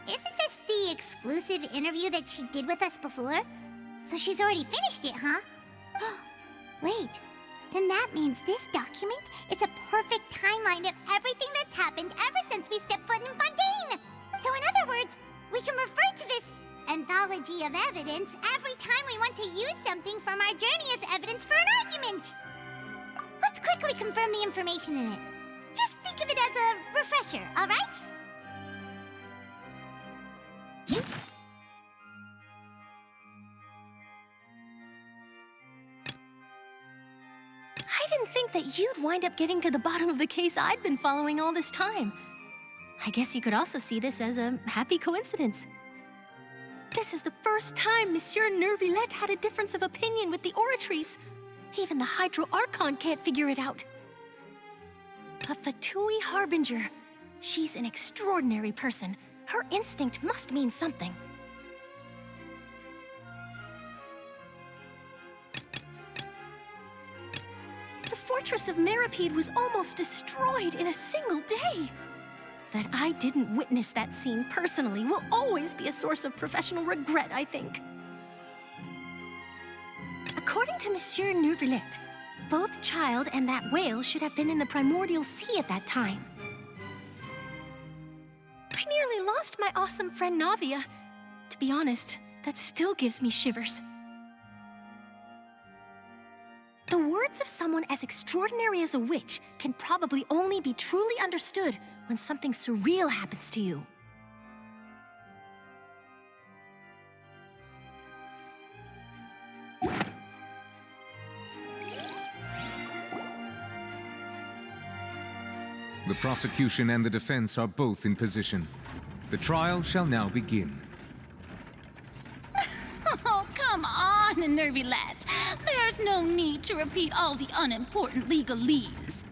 Isn't this the exclusive interview that she did with us before? So she's already finished it, huh? Wait, then that means this document is a perfect timeline of everything that's happened ever since we stepped foot in Fontaine! So in other words, we can refer to this anthology of evidence every time we want to use something from our journey as evidence for an argument! Let's quickly confirm the information in it. Just think of it as a refresher, alright? I didn't think that you'd wind up getting to the bottom of the case I'd been following all this time. I guess you could also see this as a happy coincidence. This is the first time Monsieur Nervillette had a difference of opinion with the Oratrice. Even the Hydro Archon can't figure it out. A Fatui Harbinger. She's an extraordinary person. Her instinct must mean something. The fortress of Meripede was almost destroyed in a single day. That I didn't witness that scene personally will always be a source of professional regret, I think. According to Monsieur Nervillette, both Child and that whale should have been in the primordial sea at that time. I nearly lost my awesome friend Navia. To be honest, that still gives me shivers. The words of someone as extraordinary as a witch can probably only be truly understood when something surreal happens to you. The prosecution and the defense are both in position. The trial shall now begin. Oh, come on, Nervillette. There's no need to repeat all the unimportant legalese.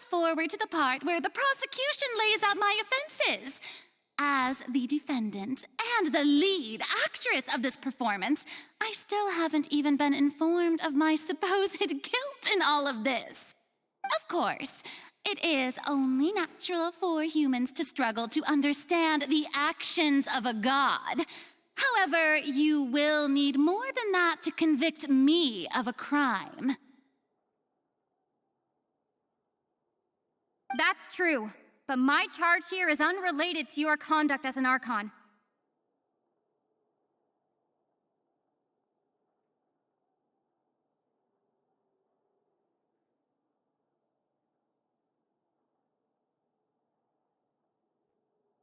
fast forward to the part where the prosecution lays out my offenses. As the defendant and the lead actress of this performance, I still haven't even been informed of my supposed guilt in all of this. Of course, it is only natural for humans to struggle to understand the actions of a god. However, you will need more than that to convict me of a crime. That's true, but my charge here is unrelated to your conduct as an Archon.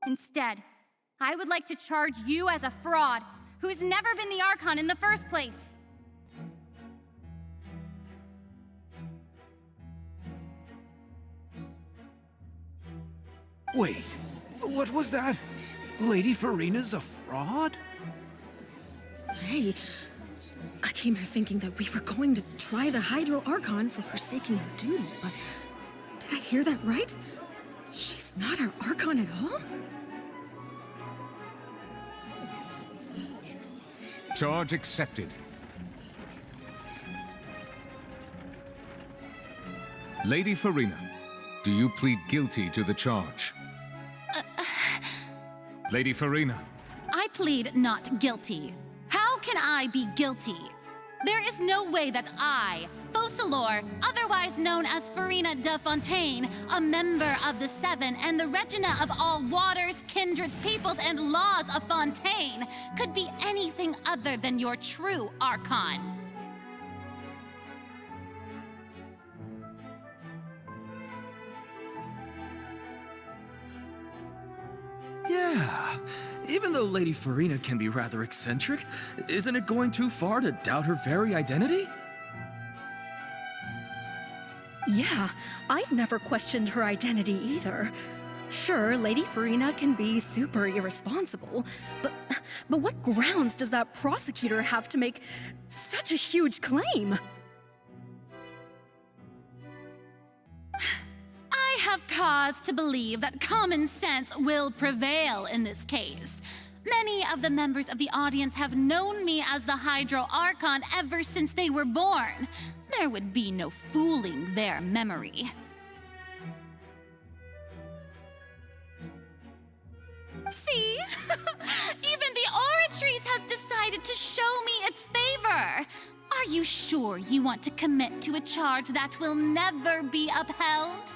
Instead, I would like to charge you as a fraud who's never been the Archon in the first place. Wait, what was that? Lady Farina's a fraud? Hey, I came here thinking that we were going to try the Hydro Archon for forsaking her duty, but did I hear that right? She's not our Archon at all? Charge accepted. Lady Farina, do you plead guilty to the charge? Lady Farina. I plead not guilty. How can I be guilty? There is no way that I, Focalor, otherwise known as Farina de Fontaine, a member of the Seven and the Regina of all waters, kindreds, peoples, and laws of Fontaine, could be anything other than your true Archon. Yeah. Even though Lady Farina can be rather eccentric, isn't it going too far to doubt her very identity? Yeah, I've never questioned her identity either. Sure, Lady Farina can be super irresponsible, but what grounds does that prosecutor have to make such a huge claim? I have cause to believe that common sense will prevail in this case. Many of the members of the audience have known me as the Hydro Archon ever since they were born. There would be no fooling their memory. See? Even the Oratrice has decided to show me its favor. Are you sure you want to commit to a charge that will never be upheld?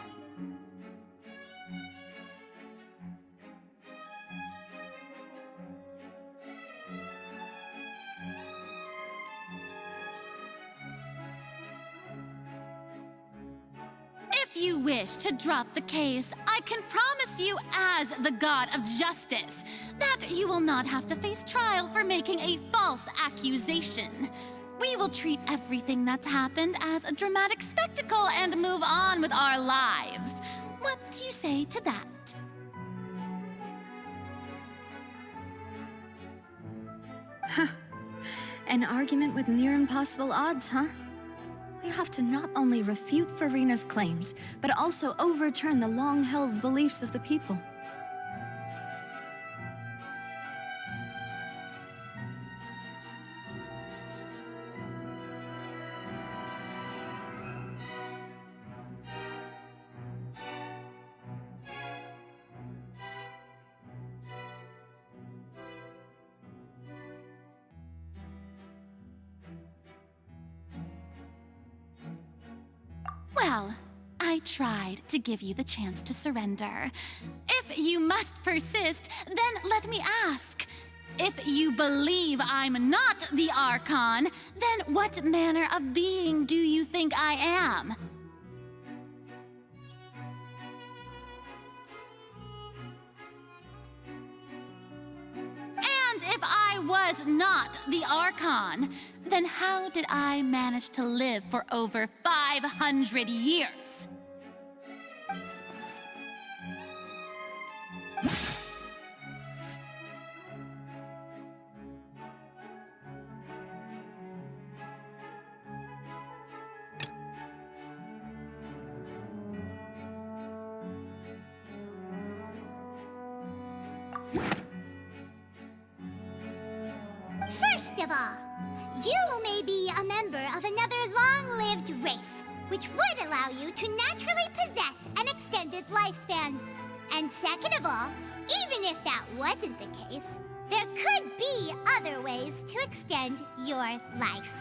If you wish to drop the case, I can promise you as the God of Justice that you will not have to face trial for making a false accusation. We will treat everything that's happened as a dramatic spectacle and move on with our lives. What do you say to that? An argument with near impossible odds, huh? We have to not only refute Farina's claims, but also overturn the long-held beliefs of the people. Well, I tried to give you the chance to surrender. If you must persist, then let me ask. If you believe I'm not the Archon, then what manner of being do you think I am? And if I was not the Archon, then how did I manage to live for over 500 years? of all, you may be a member of another long-lived race, which would allow you to naturally possess an extended lifespan. And second of all, even if that wasn't the case, there could be other ways to extend your life.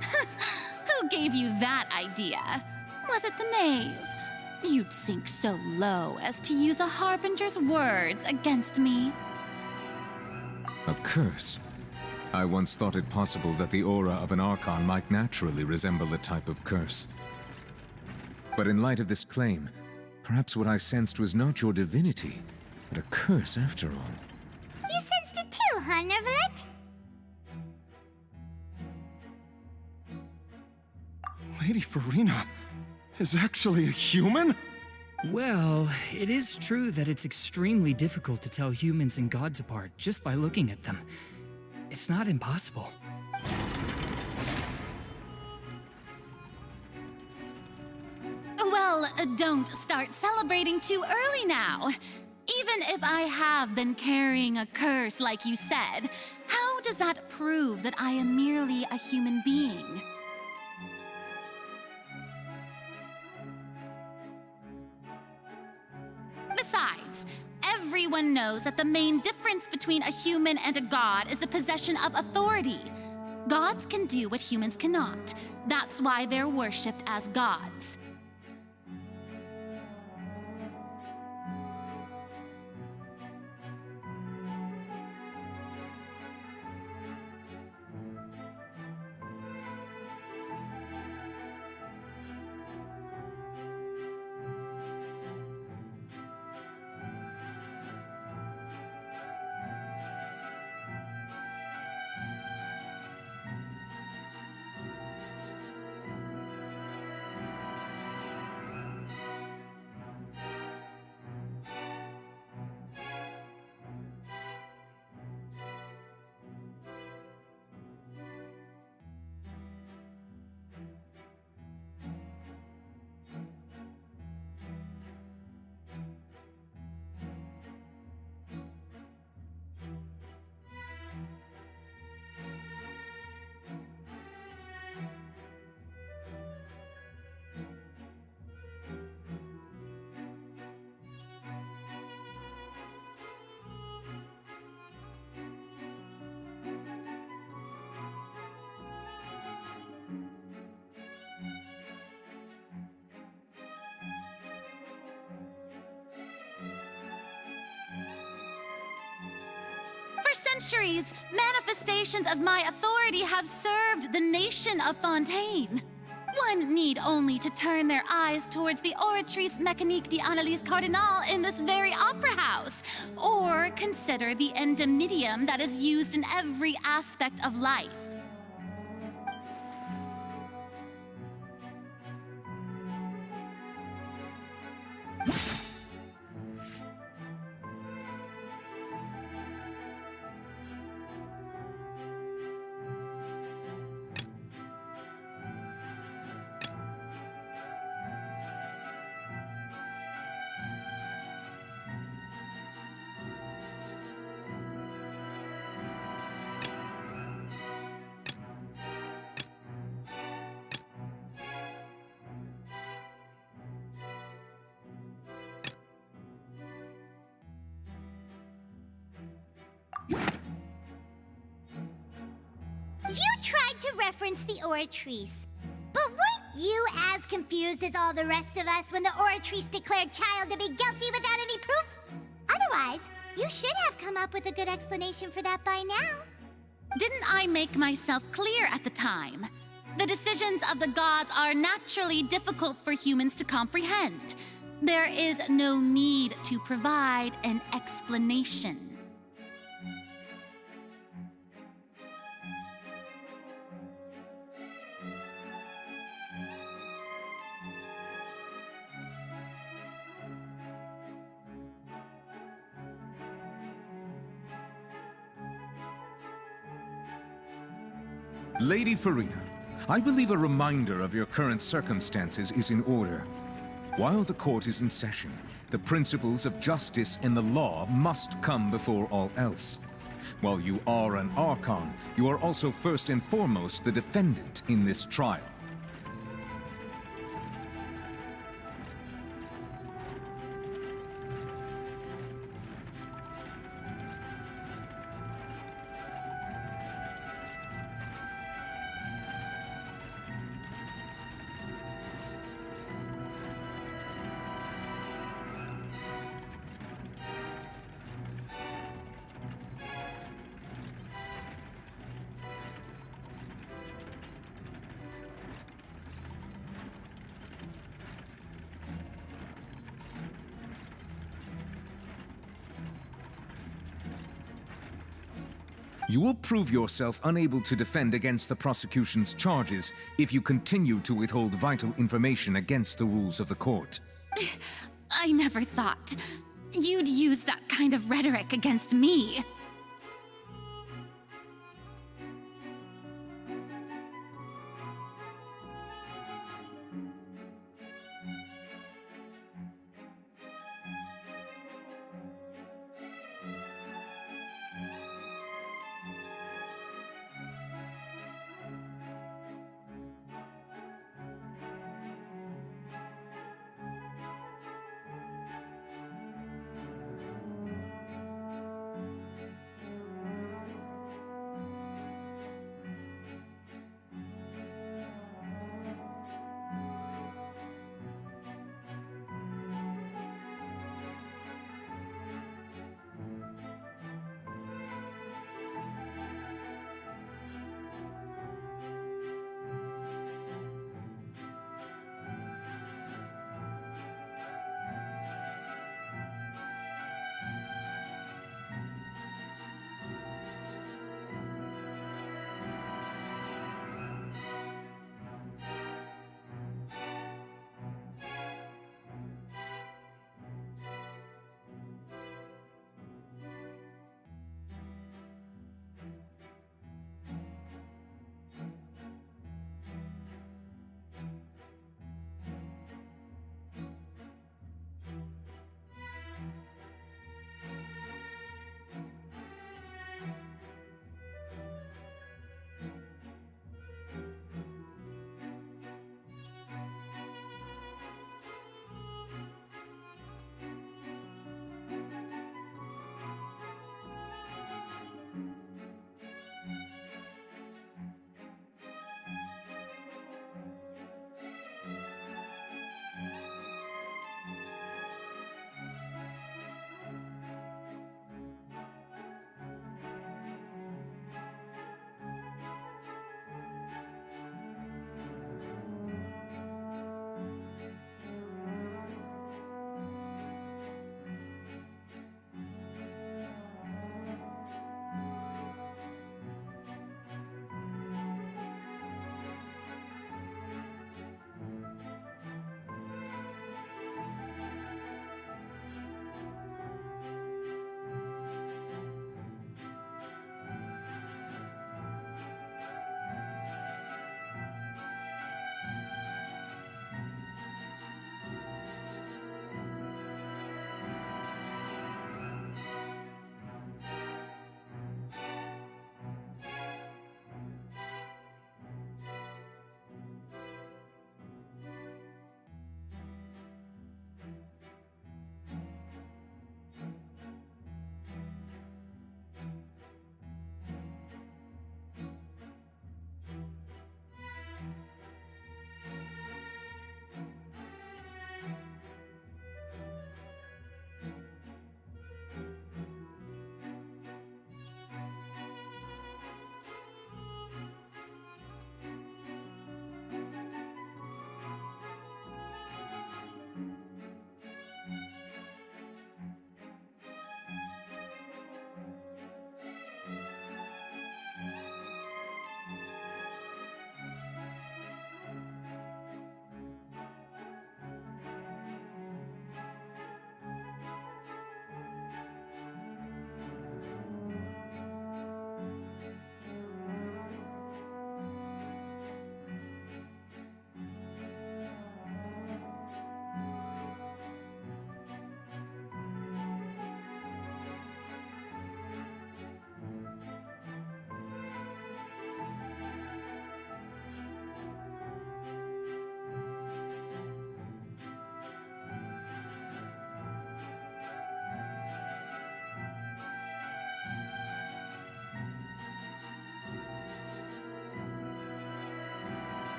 Who gave you that idea? Was it the knave? You'd sink so low as to use a harbinger's words against me. A curse? I once thought it possible that the aura of an Archon might naturally resemble a type of curse. But in light of this claim, perhaps what I sensed was not your divinity, but a curse after all. You sensed it too, huh, Nervalet? Lady Farina is actually a human? Well, it is true that it's extremely difficult to tell humans and gods apart just by looking at them. It's not impossible. Well, don't start celebrating too early now. Even if I have been carrying a curse like you said, how does that prove that I am merely a human being? Besides, everyone knows that the main difference between a human and a god is the possession of authority. Gods can do what humans cannot. That's why they're worshipped as gods. For centuries, manifestations of my authority have served the nation of Fontaine. One need only to turn their eyes towards the Oratrice Mécanique d'Analyse Cardinal in this very opera house, or consider the endemnitium that is used in every aspect of life. You tried to reference the Oratrice, but weren't you as confused as all the rest of us when the Oratrice declared Child to be guilty without any proof? Otherwise, you should have come up with a good explanation for that by now. Didn't I make myself clear at the time? The decisions of the gods are naturally difficult for humans to comprehend. There is no need to provide an explanation. Lady Farina, I believe a reminder of your current circumstances is in order. While the court is in session, the principles of justice and the law must come before all else. While you are an Archon, you are also first and foremost the defendant in this trial. You will prove yourself unable to defend against the prosecution's charges if you continue to withhold vital information against the rules of the court. I never thought you'd use that kind of rhetoric against me.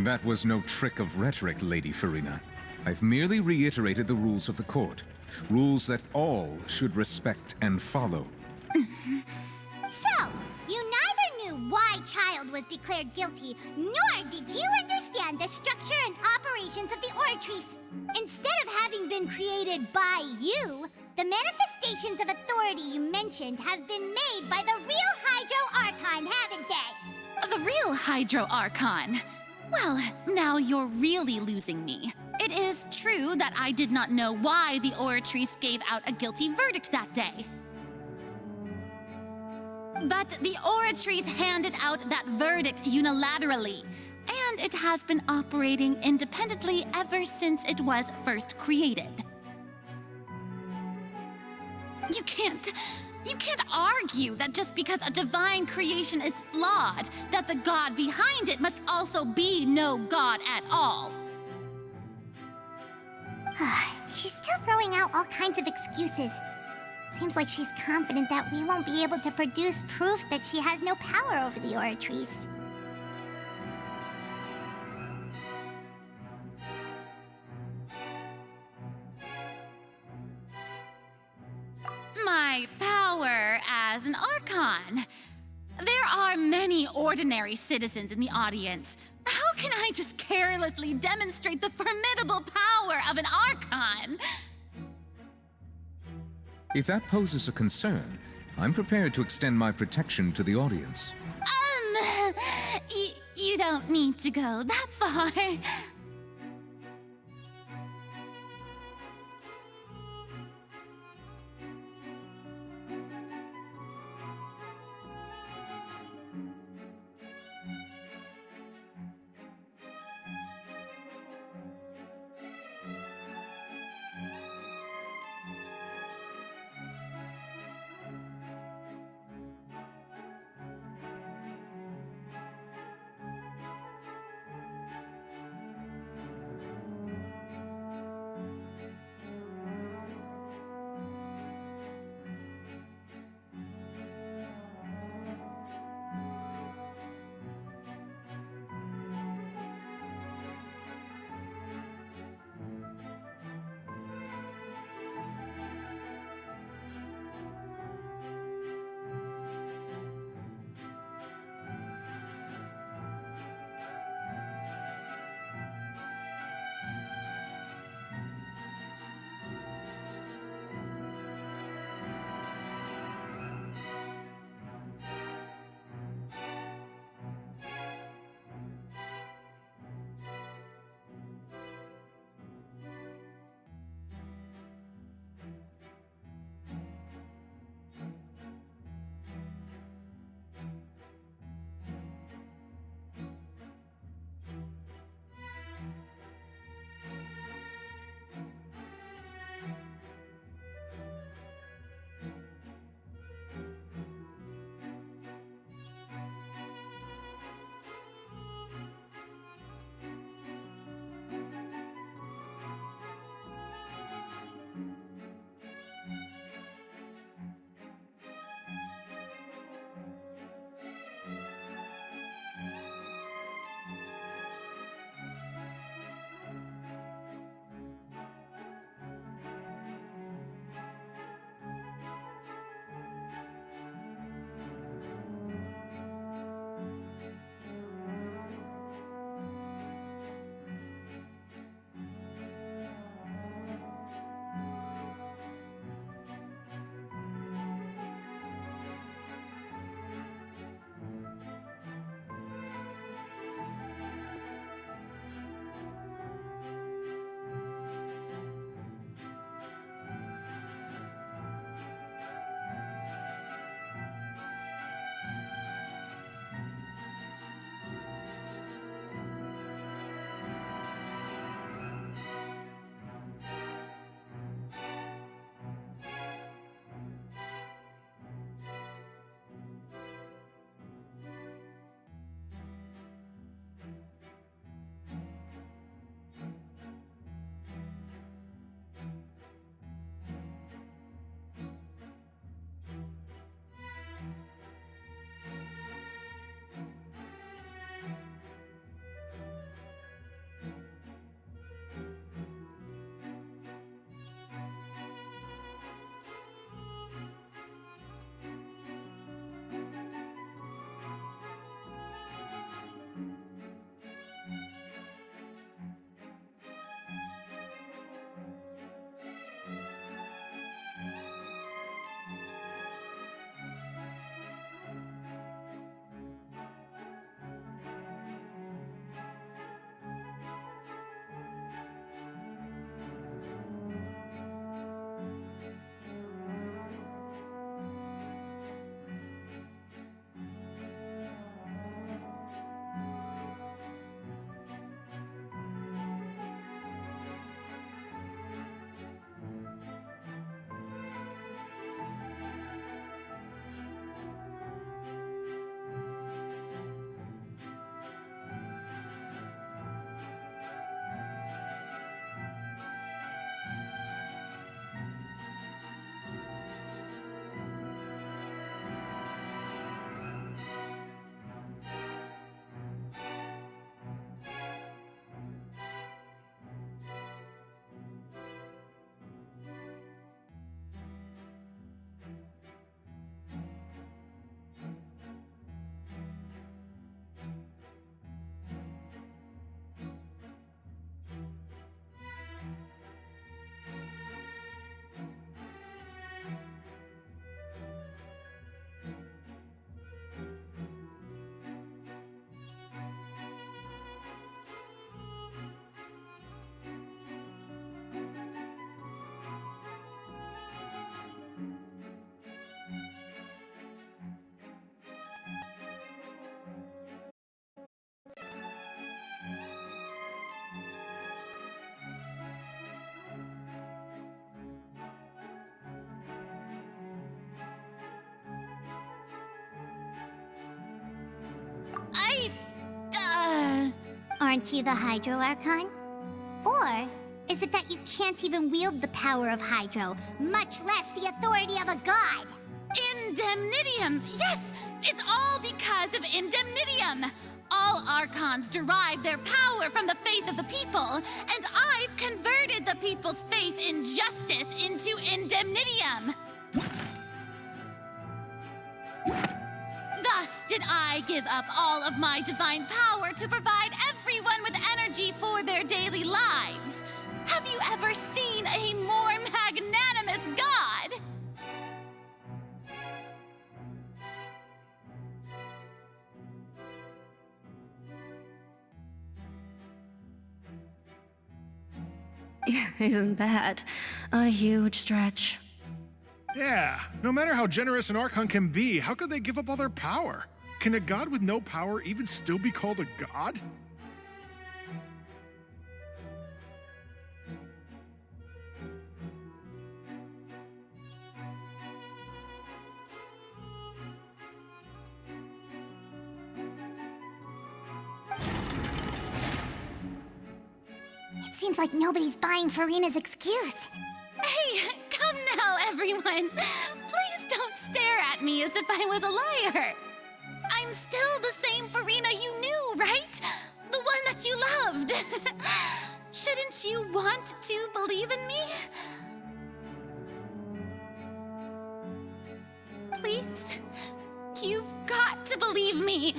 That was no trick of rhetoric, Lady Farina. I've merely reiterated the rules of the court. Rules that all should respect and follow. So, you neither knew why Child was declared guilty, nor did you understand the structure and operations of the Oratrice. Instead of having been created by you, the manifestations of authority you mentioned have been made by the real Hydro Archon, haven't they? The real Hydro Archon? Well, now you're really losing me. It is true that I did not know why the Oratrice gave out a guilty verdict that day. But the Oratrice handed out that verdict unilaterally, and it has been operating independently ever since it was first created. You can't argue that just because a divine creation is flawed, that the god behind it must also be no god at all. She's still throwing out all kinds of excuses. Seems like she's confident that we won't be able to produce proof that she has no power over the Oratrice. My power as an Archon. There are many ordinary citizens in the audience. How can I just carelessly demonstrate the formidable power of an Archon? If that poses a concern, I'm prepared to extend my protection to the audience. You don't need to go that far. Aren't you the Hydro Archon? Or is it that you can't even wield the power of Hydro, much less the authority of a god? Indemnitium! Yes! It's all because of Indemnitium! All Archons derive their power from the faith of the people, and I've converted the people's faith in justice into Indemnitium! Thus did I give up all of my divine power to provide everyone with energy for their daily lives. Have you ever seen a more magnanimous god? Isn't that a huge stretch? Yeah, no matter how generous an Archon can be, how could they give up all their power? Can a god with no power even still be called a god? It seems like nobody's buying Furina's excuse. Hey, come now, everyone. Please don't stare at me as if I was a liar. I'm still the same Furina you knew, right? The one that you loved. Shouldn't you want to believe in me? Please? You've got to believe me.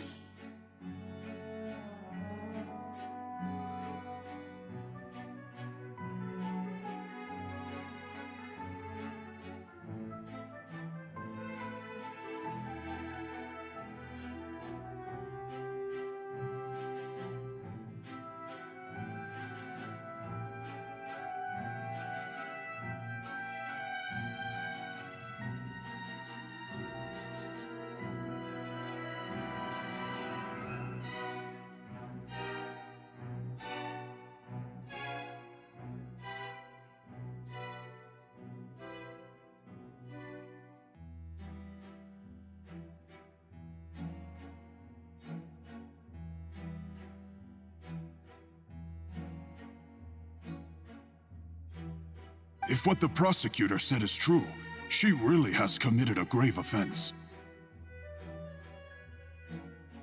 If what the prosecutor said is true, she really has committed a grave offense.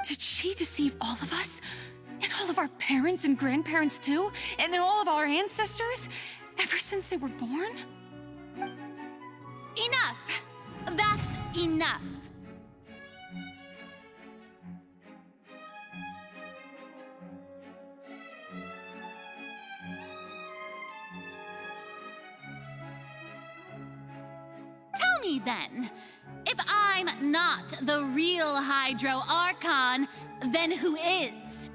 Did she deceive all of us? And all of our parents and grandparents too? And then all of our ancestors? Ever since they were born? Enough! That's enough! Tell me then, if I'm not the real Hydro Archon, then who is?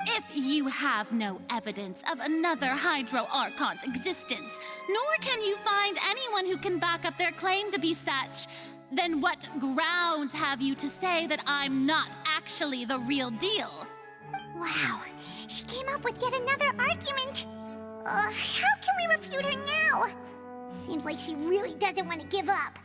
If you have no evidence of another Hydro Archon's existence, nor can you find anyone who can back up their claim to be such, then what grounds have you to say that I'm not actually the real deal? Wow, she came up with yet another argument. How can we refute her now? Seems like she really doesn't want to give up.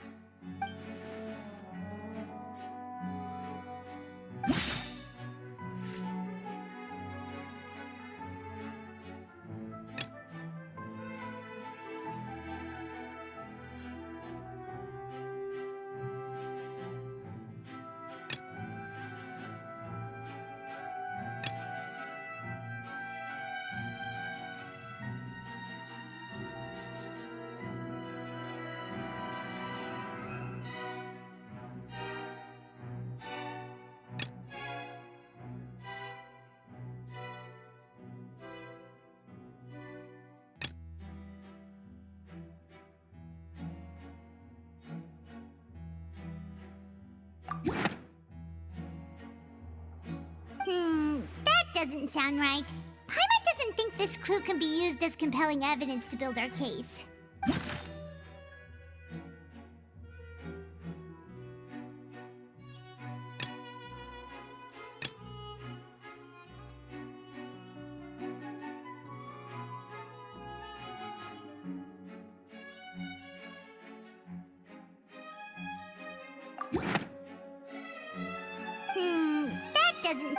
doesn't sound right. Paimon doesn't think this clue can be used as compelling evidence to build our case. That doesn't...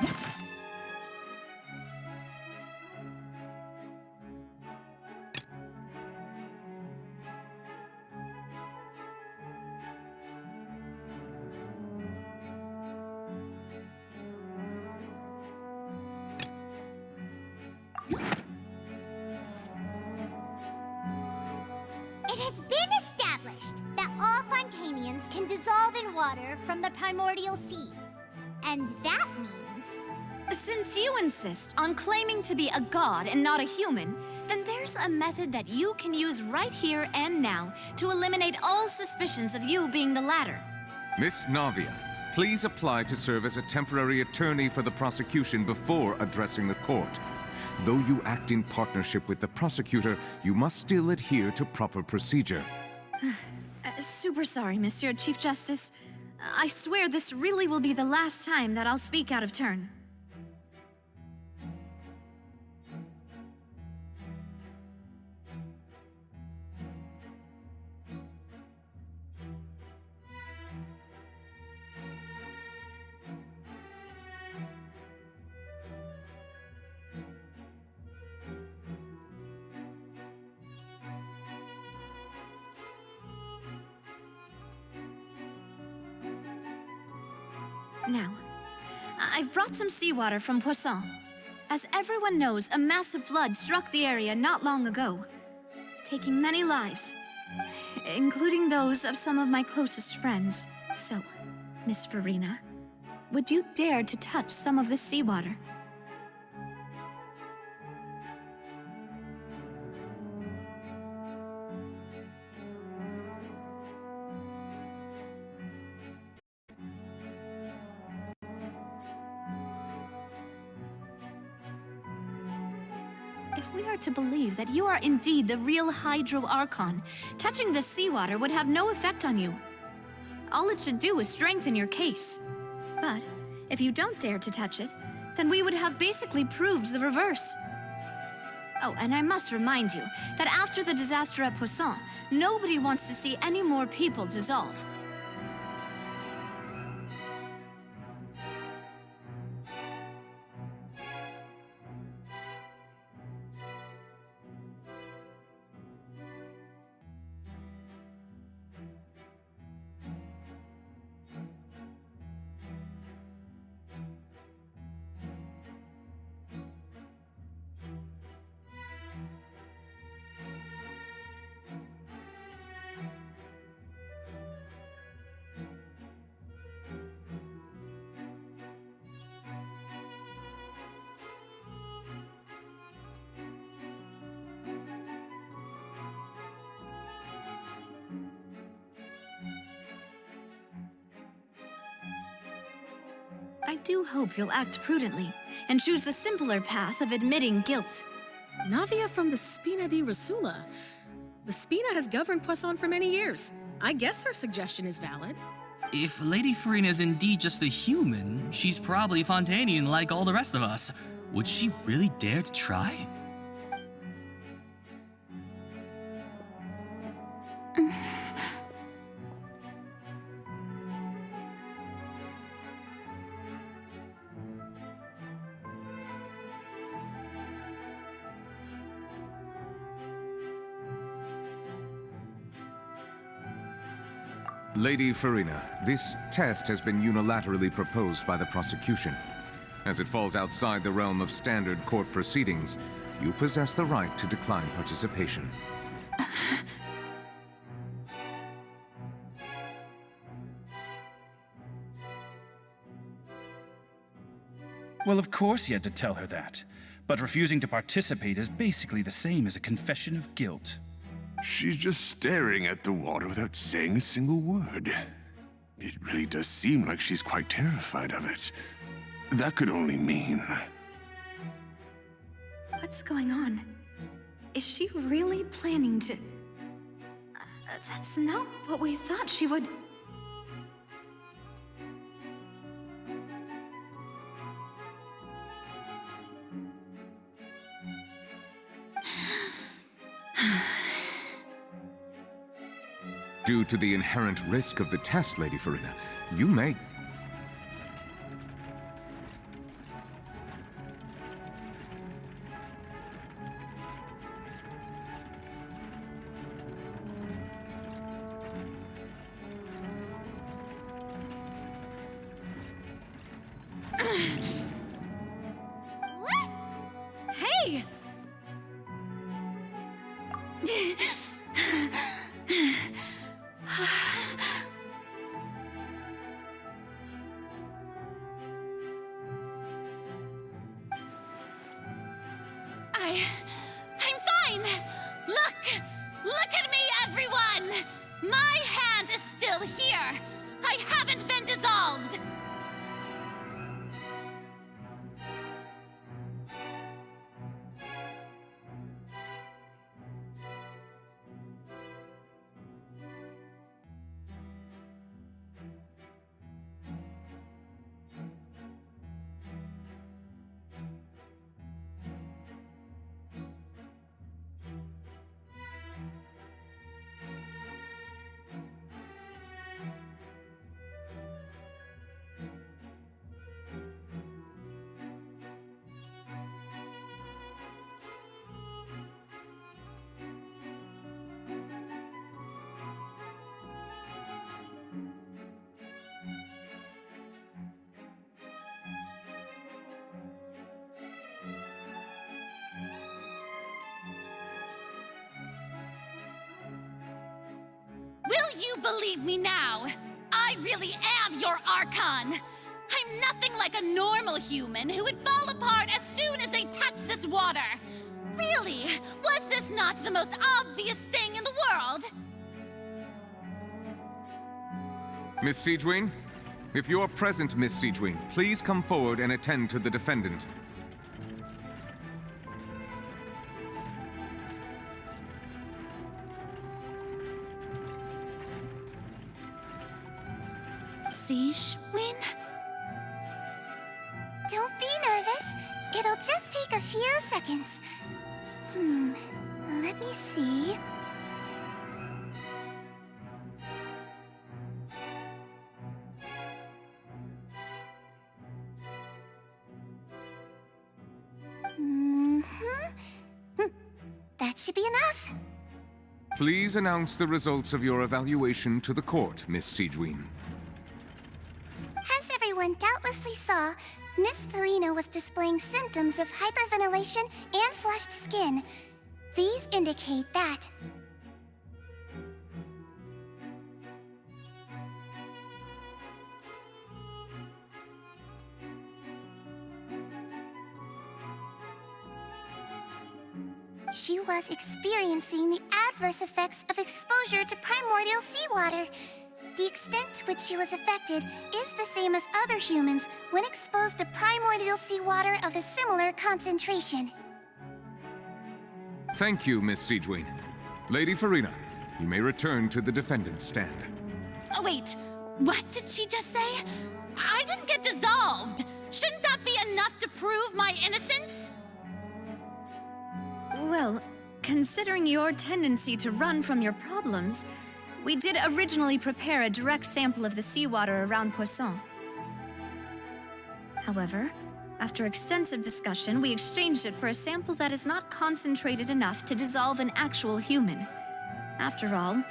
It has been established that all Fontainians can dissolve in water from the primordial sea. And that means... Since you insist on claiming to be a god and not a human, then there's a method that you can use right here and now to eliminate all suspicions of you being the latter. Miss Navia, please apply to serve as a temporary attorney for the prosecution before addressing the court. Though you act in partnership with the prosecutor, you must still adhere to proper procedure. Super sorry, Monsieur Chief Justice. I swear this really will be the last time that I'll speak out of turn. Now, I've brought some seawater from Poisson. As everyone knows, a massive flood struck the area not long ago, taking many lives, including those of some of my closest friends. So, Miss Farina, would you dare to touch some of this seawater? If we are to believe that you are indeed the real Hydro Archon, touching the seawater would have no effect on you. All it should do is strengthen your case. But if you don't dare to touch it, then we would have basically proved the reverse. Oh, and I must remind you that after the disaster at Poisson, nobody wants to see any more people dissolve. I do hope you'll act prudently and choose the simpler path of admitting guilt. Navia from the Spina di Rasula. The Spina has governed Poisson for many years. I guess her suggestion is valid. If Lady Farina is indeed just a human, she's probably Fontainian like all the rest of us. Would she really dare to try? Lady Farina, this test has been unilaterally proposed by the prosecution. As it falls outside the realm of standard court proceedings, you possess the right to decline participation. Well, of course he had to tell her that. But refusing to participate is basically the same as a confession of guilt. She's just staring at the water without saying a single word. It really does seem like she's quite terrified of it. That could only mean... What's going on? Is she really planning to... that's not what we thought she would... Due to the inherent risk of the test, Lady Farina, you may... Hey! I'm fine! Look! Look at me, everyone! My hand is still here! I haven't been dissolved! Will you believe me now? I really am your Archon! I'm nothing like a normal human who would fall apart as soon as they touch this water! Really, was this not the most obvious thing in the world? Miss Siegewien? If you are present, Miss Siegewien, please come forward and attend to the defendant. Siegewien? Don't be nervous. It'll just take a few seconds. Let me see. That should be enough. Please announce the results of your evaluation to the court, Miss Siegewien. As everyone doubtlessly saw, Miss Farina was displaying symptoms of hyperventilation and flushed skin. These indicate that... she was experiencing the adverse effects of exposure to primordial seawater. The extent to which she was affected is the same as other humans when exposed to primordial seawater of a similar concentration. Thank you, Miss Siegewien. Lady Farina, you may return to the defendant's stand. Oh, wait, what did she just say? I didn't get dissolved! Shouldn't that be enough to prove my innocence? Well, considering your tendency to run from your problems, we did originally prepare a direct sample of the seawater around Poisson. However, after extensive discussion, we exchanged it for a sample that is not concentrated enough to dissolve an actual human. After all,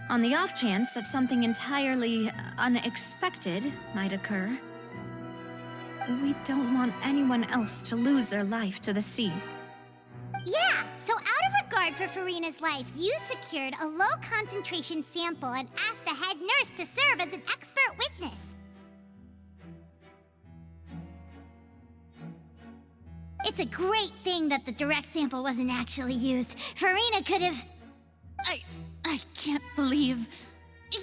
on the off chance that something entirely unexpected might occur, we don't want anyone else to lose their life to the sea. Yeah, so out of regard for Farina's life, you secured a low-concentration sample and asked the head nurse to serve as an expert witness. It's a great thing that the direct sample wasn't actually used. Farina could have... I can't believe... you...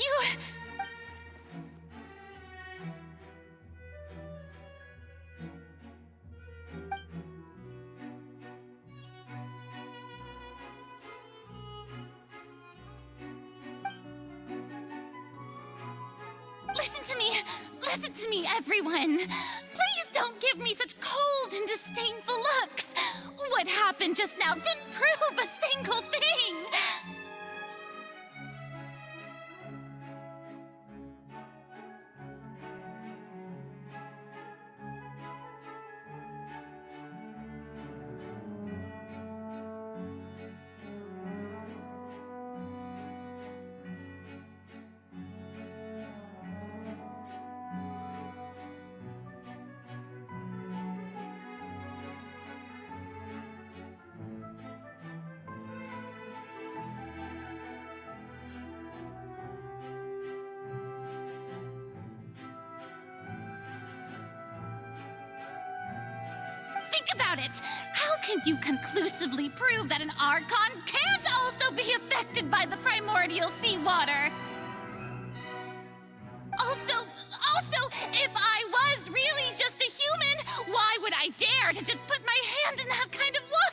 Listen to me, everyone. Please don't give me such cold and disdainful looks. What happened just now didn't prove a single thing. Think about it. How can you conclusively prove that an Archon can't also be affected by the primordial seawater? Also, if I was really just a human, why would I dare to just put my hand in that kind of water?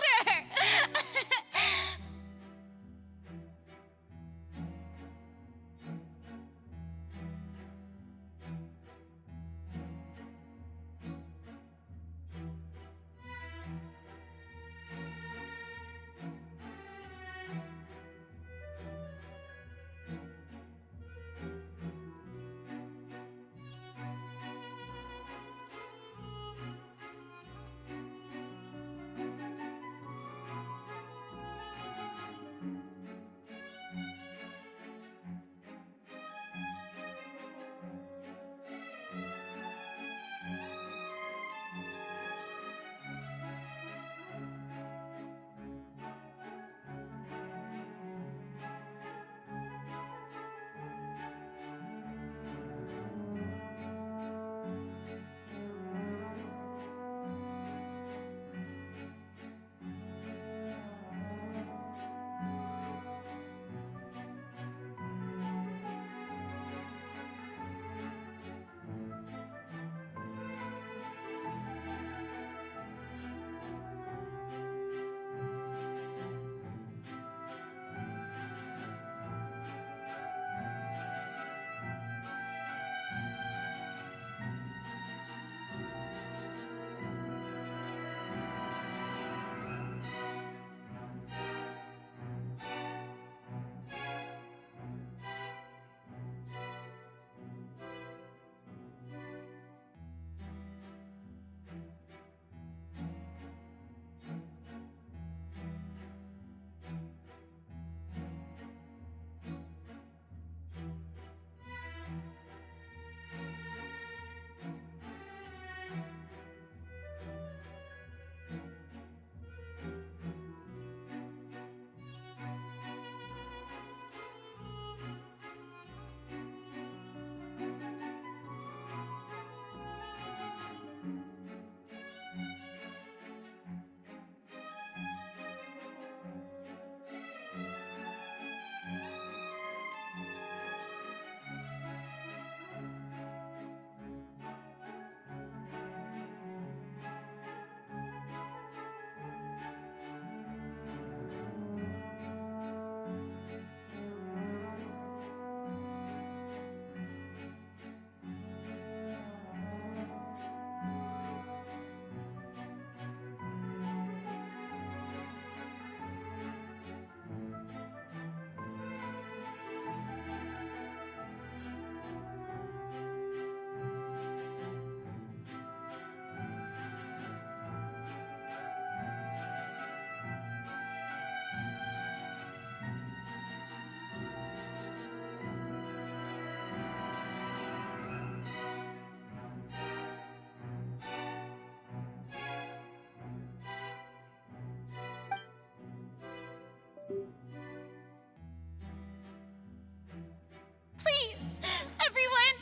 Please, everyone,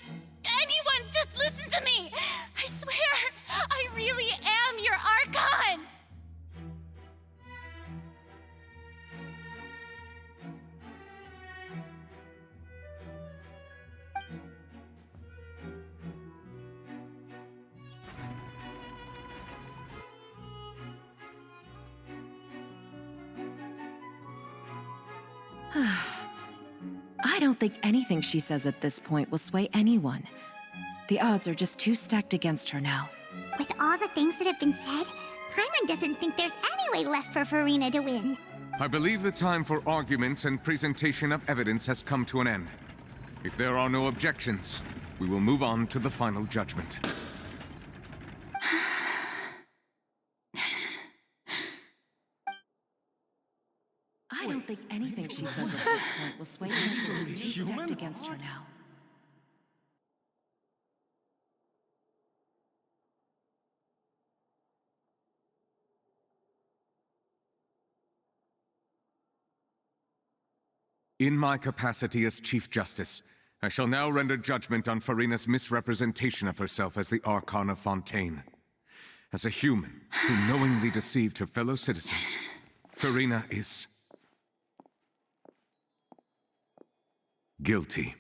anyone, just listen to me. I swear, I really am your Archon. I don't think anything she says at this point will sway anyone. The odds are just too stacked against her now. With all the things that have been said, Paimon doesn't think there's any way left for Farina to win. I believe the time for arguments and presentation of evidence has come to an end. If there are no objections, we will move on to the final judgment. I don't think anything she says at this point will sway the odds too stacked against her now. In my capacity as Chief Justice, I shall now render judgment on Farina's misrepresentation of herself as the Archon of Fontaine. As a human who knowingly deceived her fellow citizens, Farina is guilty.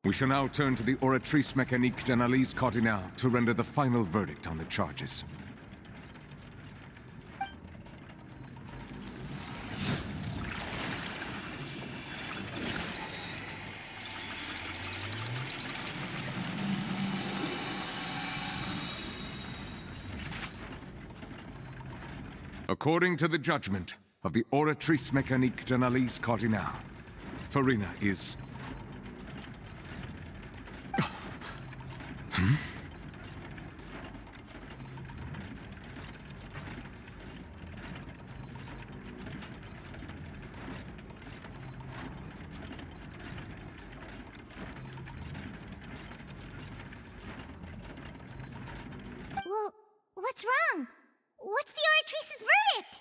We shall now turn to the Oratrice Mécanique d'Analyse Cardinale to render the final verdict on the charges. According to the judgment of the Oratrice Mécanique d'Analyse Cardinale, Farina is... Well, what's wrong? What's the Oratrice's verdict?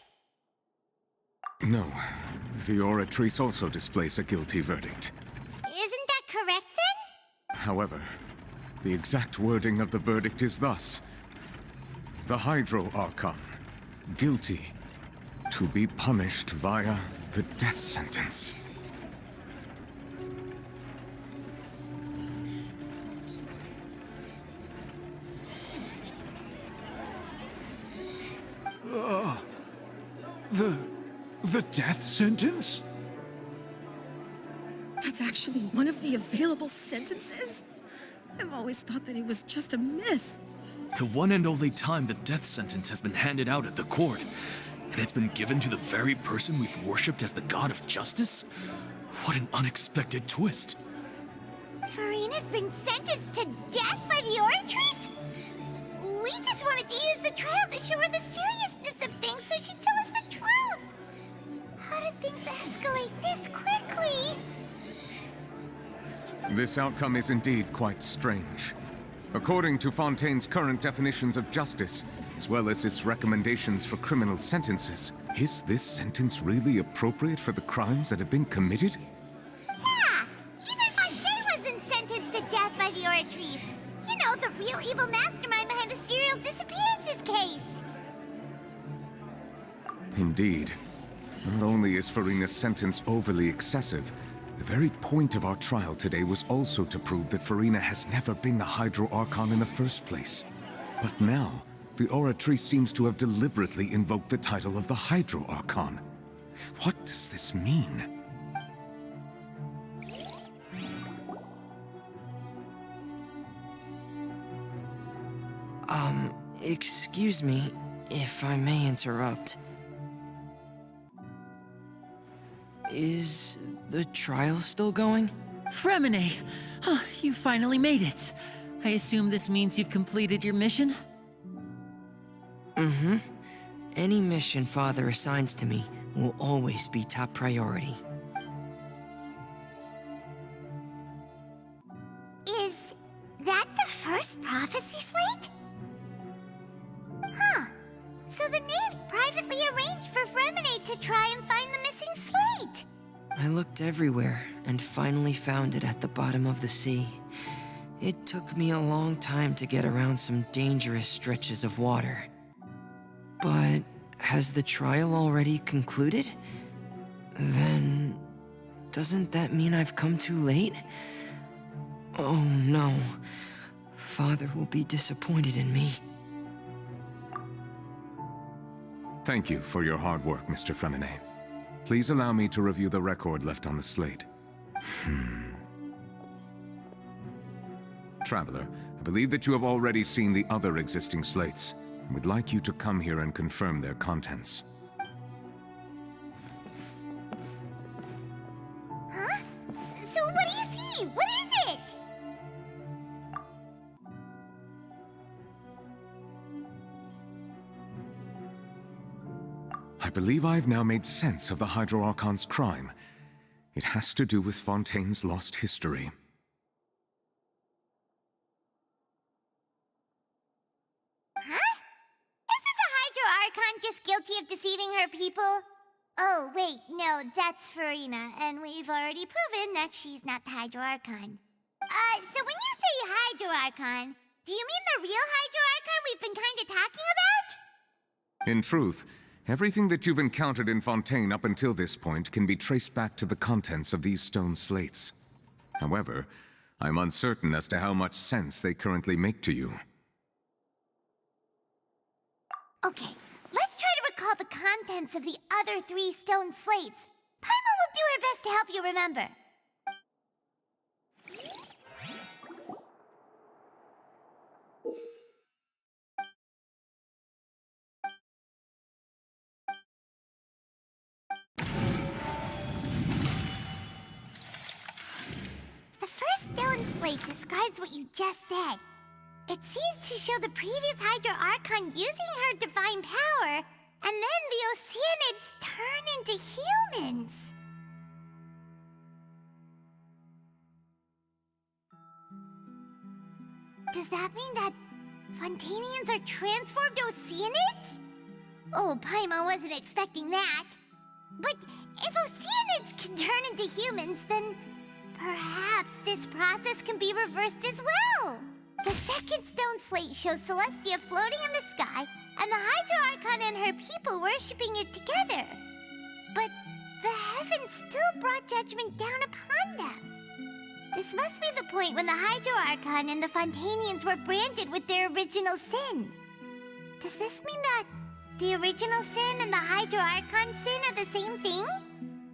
No, the Oratrice also displays a guilty verdict. Isn't that correct then? However, the exact wording of the verdict is thus: the Hydro Archon, guilty, to be punished via the death sentence. The death sentence? That's actually one of the available sentences? I've always thought that it was just a myth. The one and only time the death sentence has been handed out at the court, and it's been given to the very person we've worshipped as the god of justice? What an unexpected twist. Farina's been sentenced to death by the Oratrice? We just wanted to use the trial to show her the seriousness of things so she'd tell us the truth. How did things escalate this quickly? This outcome is indeed quite strange. According to Fontaine's current definitions of justice, as well as its recommendations for criminal sentences, is this sentence really appropriate for the crimes that have been committed? Yeah! Even Masquerade wasn't sentenced to death by the Oratrice. You know, the real evil mastermind behind the serial disappearances case. Indeed. Not only is Farina's sentence overly excessive, the very point of our trial today was also to prove that Farina has never been the Hydro Archon in the first place. But now, the Oratrice seems to have deliberately invoked the title of the Hydro Archon. What does this mean? Excuse me, if I may interrupt. Is the trial still going? Fremine! Oh, you finally made it. I assume this means you've completed your mission? Mm-hmm. Any mission Father assigns to me will always be top priority. Is that the first prophecy slate? Huh. So the knave privately arranged for Fremine to try and find the missing slate. I looked everywhere and finally found it at the bottom of the sea. It took me a long time to get around some dangerous stretches of water. But has the trial already concluded? Then... doesn't that mean I've come too late? Oh no. Father will be disappointed in me. Thank you for your hard work, Mr. Fremine. Please allow me to review the record left on the slate. Traveler, I believe that you have already seen the other existing slates, and would like you to come here and confirm their contents. Huh? So what do you see? What is it? I believe I've now made sense of the Hydro Archon's crime. It has to do with Fontaine's lost history. Huh? Isn't the Hydro Archon just guilty of deceiving her people? Oh, wait, no, that's Farina, and we've already proven that she's not the Hydro Archon. So when you say Hydro Archon, do you mean the real Hydro Archon we've been kinda talking about? In truth, everything that you've encountered in Fontaine up until this point can be traced back to the contents of these stone slates. However, I'm uncertain as to how much sense they currently make to you. Okay, let's try to recall the contents of the other 3 stone slates. Paimon will do her best to help you remember. The first stone slate describes what you just said. It seems to show the previous Hydro Archon using her divine power, and then the Oceanids turn into humans. Does that mean that Fontainians are transformed Oceanids? Oh, Paimon wasn't expecting that. But if Oceanids can turn into humans, then perhaps this process can be reversed as well. The second stone slate shows Celestia floating in the sky, and the Hydro Archon and her people worshipping it together. But the heavens still brought judgment down upon them. This must be the point when the Hydro Archon and the Fontainians were branded with their original sin. Does this mean that the original sin and the Hydro Archon sin are the same thing?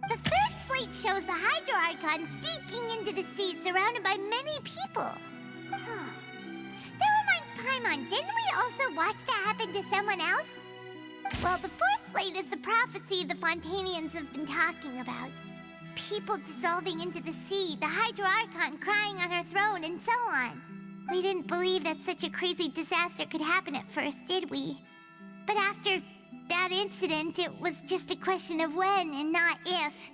The third slate shows the Hydro Archon sinking into the sea surrounded by many people. That reminds Paimon, didn't we also watch that happen to someone else? Well, the fourth slate is the prophecy the Fontainians have been talking about. People dissolving into the sea, the Hydro Archon crying on her throne, and so on. We didn't believe that such a crazy disaster could happen at first, did we? But after that incident, it was just a question of when and not if.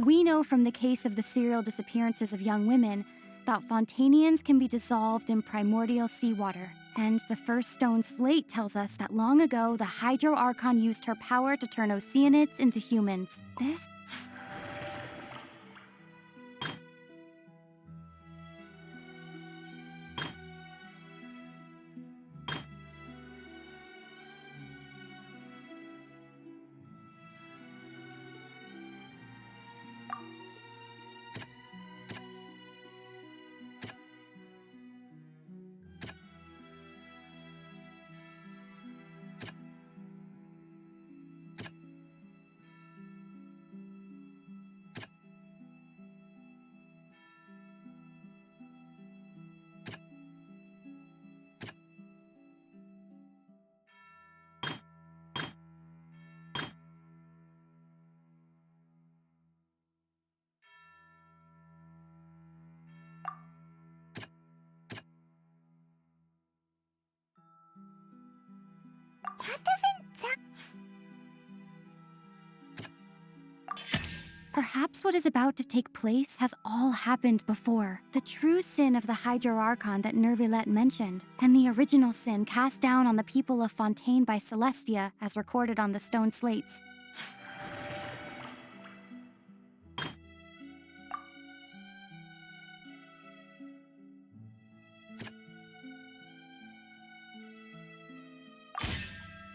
We know from the case of the serial disappearances of young women that Fontainians can be dissolved in primordial seawater. And the first stone slate tells us that long ago, the Hydro Archon used her power to turn Oceanids into humans. This... Perhaps what is about to take place has all happened before. The true sin of the Hydro Archon that Nervilette mentioned, and the original sin cast down on the people of Fontaine by Celestia, as recorded on the stone slates.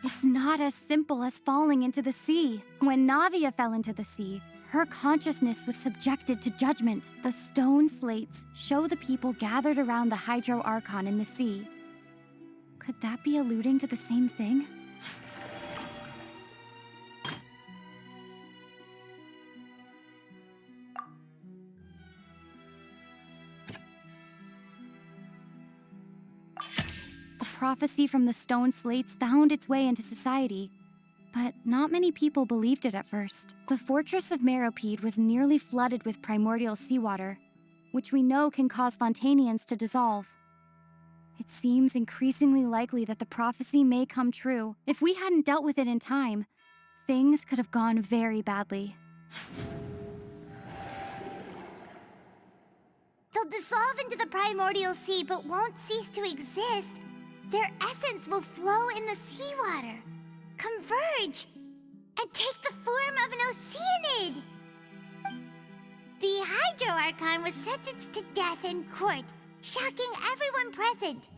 It's not as simple as falling into the sea. When Navia fell into the sea, her consciousness was subjected to judgment. The stone slates show the people gathered around the Hydro Archon in the sea. Could that be alluding to the same thing? The prophecy from the stone slates found its way into society, but not many people believed it at first. The fortress of Meropide was nearly flooded with primordial seawater, which we know can cause Fontainians to dissolve. It seems increasingly likely that the prophecy may come true. If we hadn't dealt with it in time, things could have gone very badly. They'll dissolve into the primordial sea but won't cease to exist. Their essence will flow in the seawater, converge, and take the form of an oceanid. The Hydro Archon was sentenced to death in court, shocking everyone present.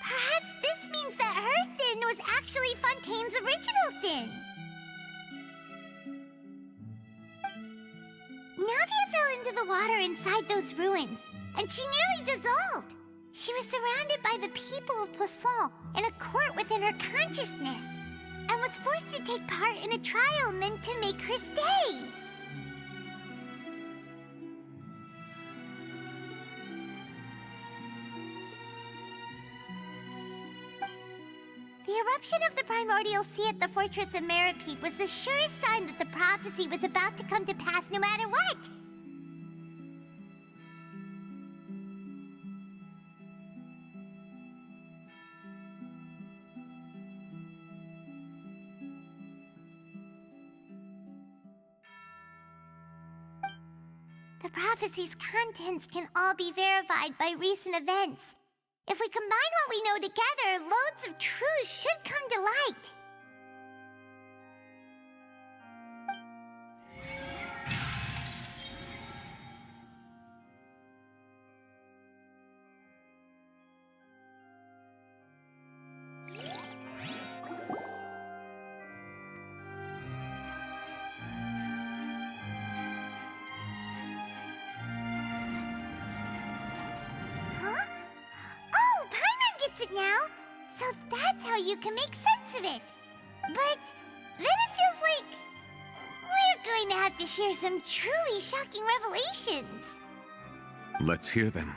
Perhaps this means that her sin was actually Fontaine's original sin. Navia fell into the water inside those ruins, and she nearly dissolved. She was surrounded by the people of Poisson in a court within her consciousness, and was forced to take part in a trial meant to make her stay. The eruption of the primordial sea at the fortress of Meropide was the surest sign that the prophecy was about to come to pass no matter what. The prophecy's contents can all be verified by recent events. If we combine what we know together, loads of truths should come to light. Now, so that's how you can make sense of it. But then it feels like we're going to have to share some truly shocking revelations. Let's hear them.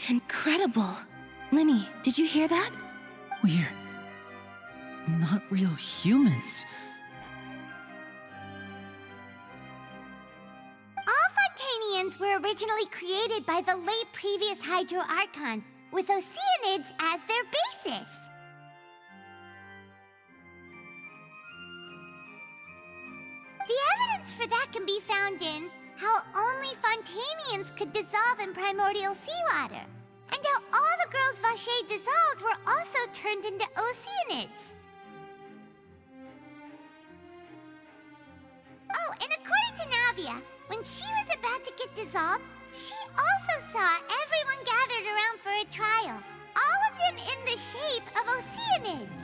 Incredible. Linny, did you hear that? We're not real humans. Were originally created by the late previous Hydro Archon, with oceanids as their basis. The evidence for that can be found in how only Fontainians could dissolve in primordial seawater, and how all the girls Vacher dissolved were also turned into oceanids. Oh, and according to Navia, when she was about to get dissolved, she also saw everyone gathered around for a trial, all of them in the shape of oceanids.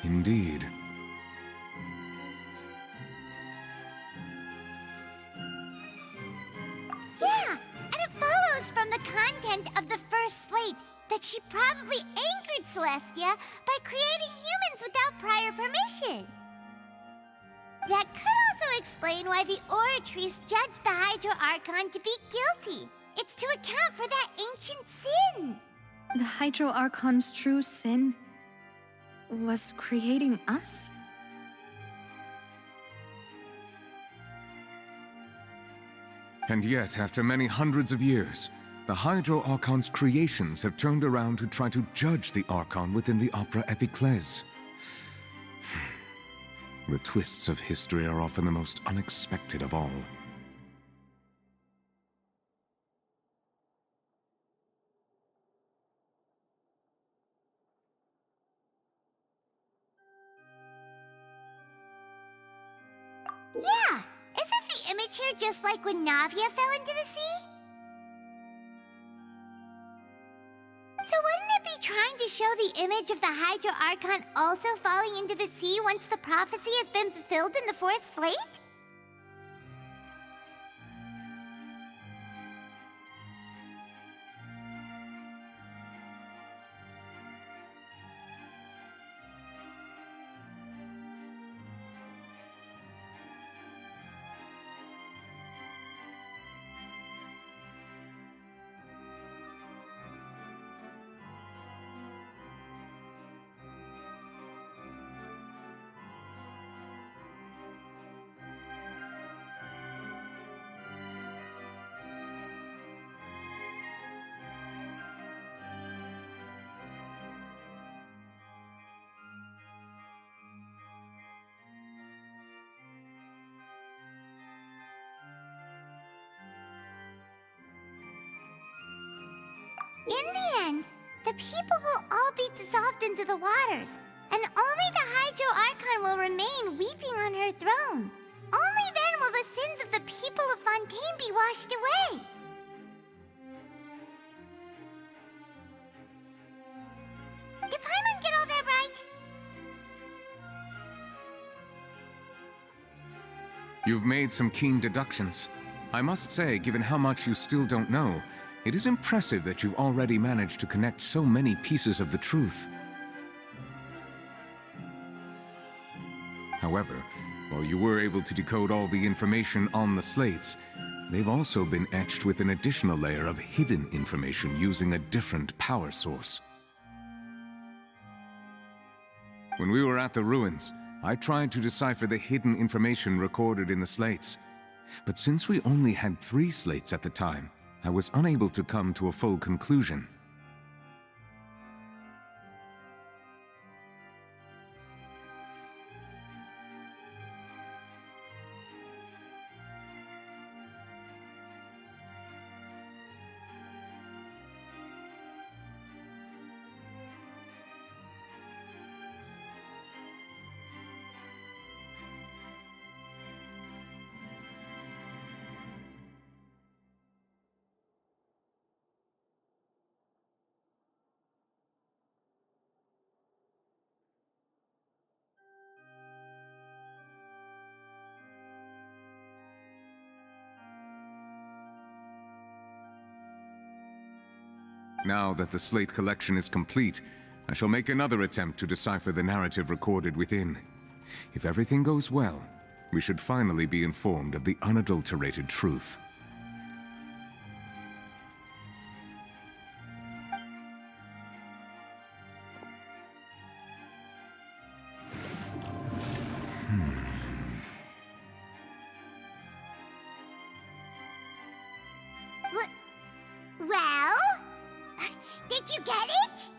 Indeed. Yeah, and it follows from the content of the first slate that she probably angered Celestia by creating humans without prior permission. That could also explain why the Oratrice judged the Hydro Archon to be guilty. It's to account for that ancient sin. The Hydro Archon's true sin was creating us? And yet, after many hundreds of years, the Hydro Archon's creations have turned around to try to judge the Archon within the Opera Epiclese. The twists of history are often the most unexpected of all. Yeah! Isn't the image here just like when Navia fell into the sea? So wouldn't it be trying to show the image of the Hydro Archon also falling into the sea once the prophecy has been fulfilled in the fourth slate? In the end, the people will all be dissolved into the waters, and only the Hydro Archon will remain weeping on her throne. Only then will the sins of the people of Fontaine be washed away. Did Paimon get all that right? You've made some keen deductions. I must say, given how much you still don't know, it is impressive that you've already managed to connect so many pieces of the truth. However, while you were able to decode all the information on the slates, they've also been etched with an additional layer of hidden information using a different power source. When we were at the ruins, I tried to decipher the hidden information recorded in the slates. But since we only had 3 slates at the time, I was unable to come to a full conclusion. Now that the slate collection is complete, I shall make another attempt to decipher the narrative recorded within. If everything goes well, we should finally be informed of the unadulterated truth. Well? Did you get it?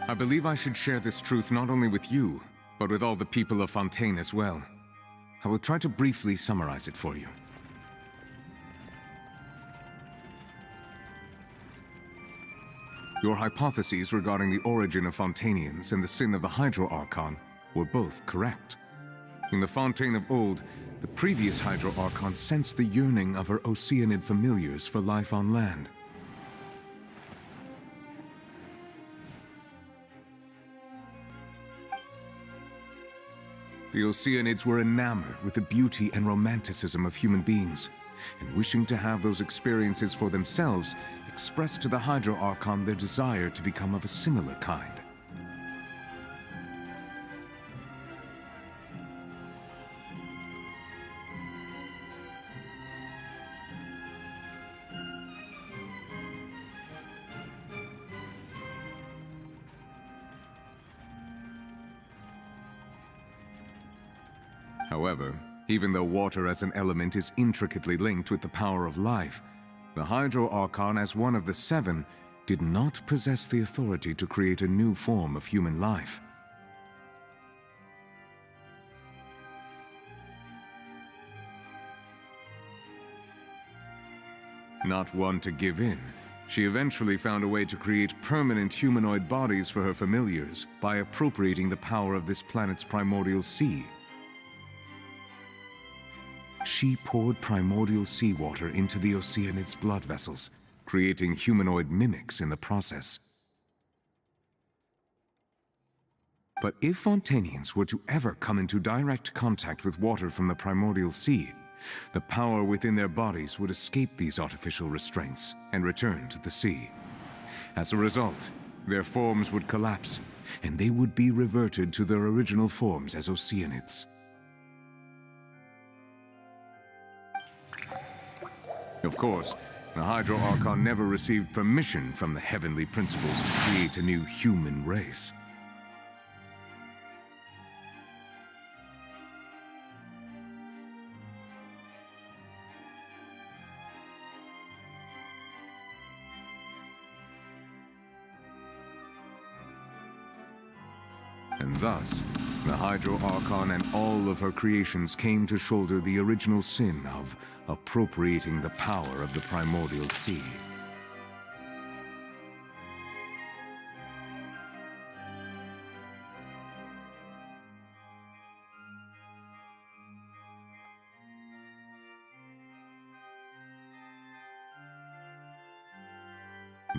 I believe I should share this truth not only with you, but with all the people of Fontaine as well. I will try to briefly summarize it for you. Your hypotheses regarding the origin of Fontainians and the sin of the Hydro Archon were both correct. In the Fontaine of old, the previous Hydro Archon sensed the yearning of her Oceanid familiars for life on land. The Oceanids were enamored with the beauty and romanticism of human beings, and wishing to have those experiences for themselves, expressed to the Hydro Archon their desire to become of a similar kind. However, even though water as an element is intricately linked with the power of life, the Hydro Archon, as one of the seven, did not possess the authority to create a new form of human life. Not one to give in, she eventually found a way to create permanent humanoid bodies for her familiars by appropriating the power of this planet's primordial sea. She poured primordial seawater into the Oceanid's blood vessels, creating humanoid mimics in the process. But if Fontainians were to ever come into direct contact with water from the primordial sea, the power within their bodies would escape these artificial restraints and return to the sea. As a result, their forms would collapse, and they would be reverted to their original forms as Oceanids. Of course, the Hydro Archon never received permission from the heavenly principles to create a new human race. And thus, the Hydro Archon and all of her creations came to shoulder the original sin of appropriating the power of the primordial sea.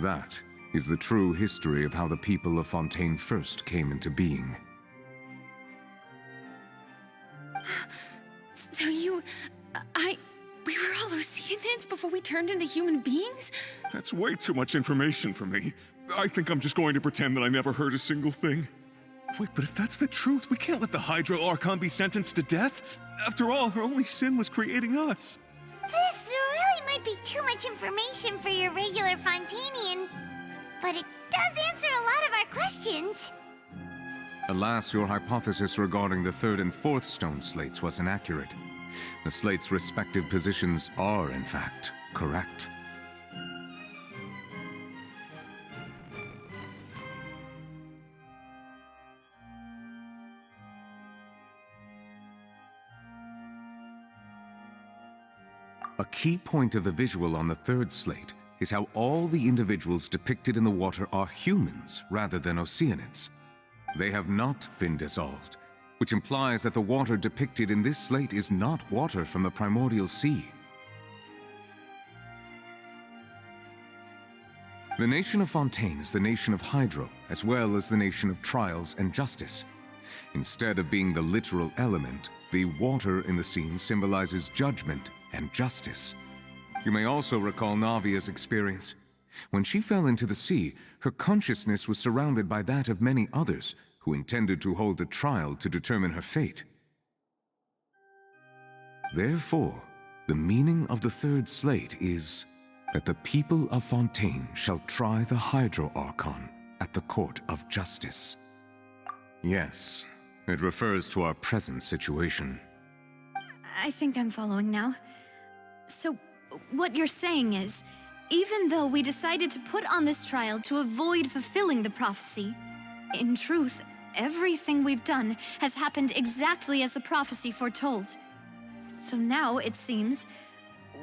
That is the true history of how the people of Fontaine first came into being. So we were all Oceanids before we turned into human beings? That's way too much information for me. I think I'm just going to pretend that I never heard a single thing. Wait, but if that's the truth, we can't let the Hydro Archon be sentenced to death. After all, her only sin was creating us. This really might be too much information for your regular Fontainian, but it does answer a lot of our questions. Alas, your hypothesis regarding the third and fourth stone slates was inaccurate. The slates' respective positions are, in fact, correct. A key point of the visual on the third slate is how all the individuals depicted in the water are humans rather than Oceanids. They have not been dissolved, which implies that the water depicted in this slate is not water from the primordial sea. The nation of Fontaine is the nation of Hydro, as well as the nation of trials and justice. Instead of being the literal element, the water in the scene symbolizes judgment and justice. You may also recall Navia's experience. When she fell into the sea, her consciousness was surrounded by that of many others who intended to hold a trial to determine her fate. Therefore, the meaning of the third slate is that the people of Fontaine shall try the Hydro Archon at the court of justice. Yes, it refers to our present situation. I think I'm following now. So, what you're saying is, even though we decided to put on this trial to avoid fulfilling the prophecy, in truth, everything we've done has happened exactly as the prophecy foretold. So now, it seems,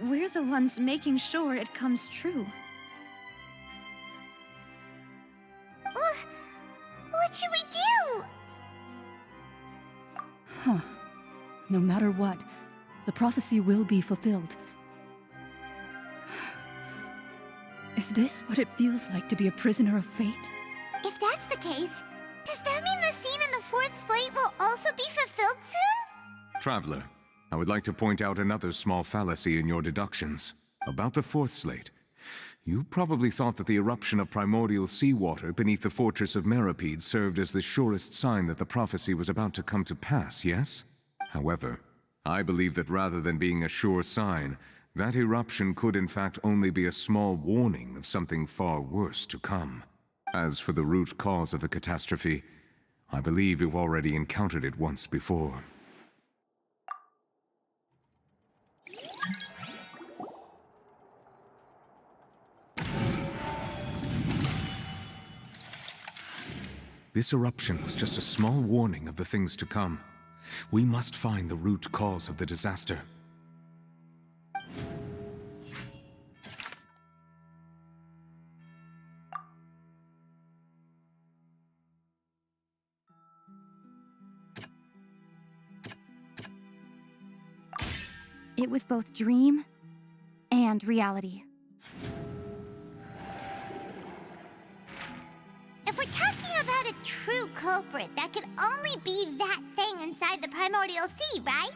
we're the ones making sure it comes true. What should we do? Huh. No matter what, the prophecy will be fulfilled. Is this what it feels like to be a prisoner of fate? If that's the case, does that mean the scene in the fourth slate will also be fulfilled soon? Traveler, I would like to point out another small fallacy in your deductions. About the fourth slate, you probably thought that the eruption of primordial seawater beneath the fortress of Meripede served as the surest sign that the prophecy was about to come to pass, yes? However, I believe that rather than being a sure sign, that eruption could in fact only be a small warning of something far worse to come. As for the root cause of the catastrophe, I believe you've already encountered it once before. This eruption was just a small warning of the things to come. We must find the root cause of the disaster. It was both dream and reality. If we're talking about a true culprit, that could only be that thing inside the primordial sea, right?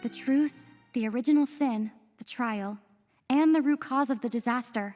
The truth, the original sin, the trial, and the root cause of the disaster.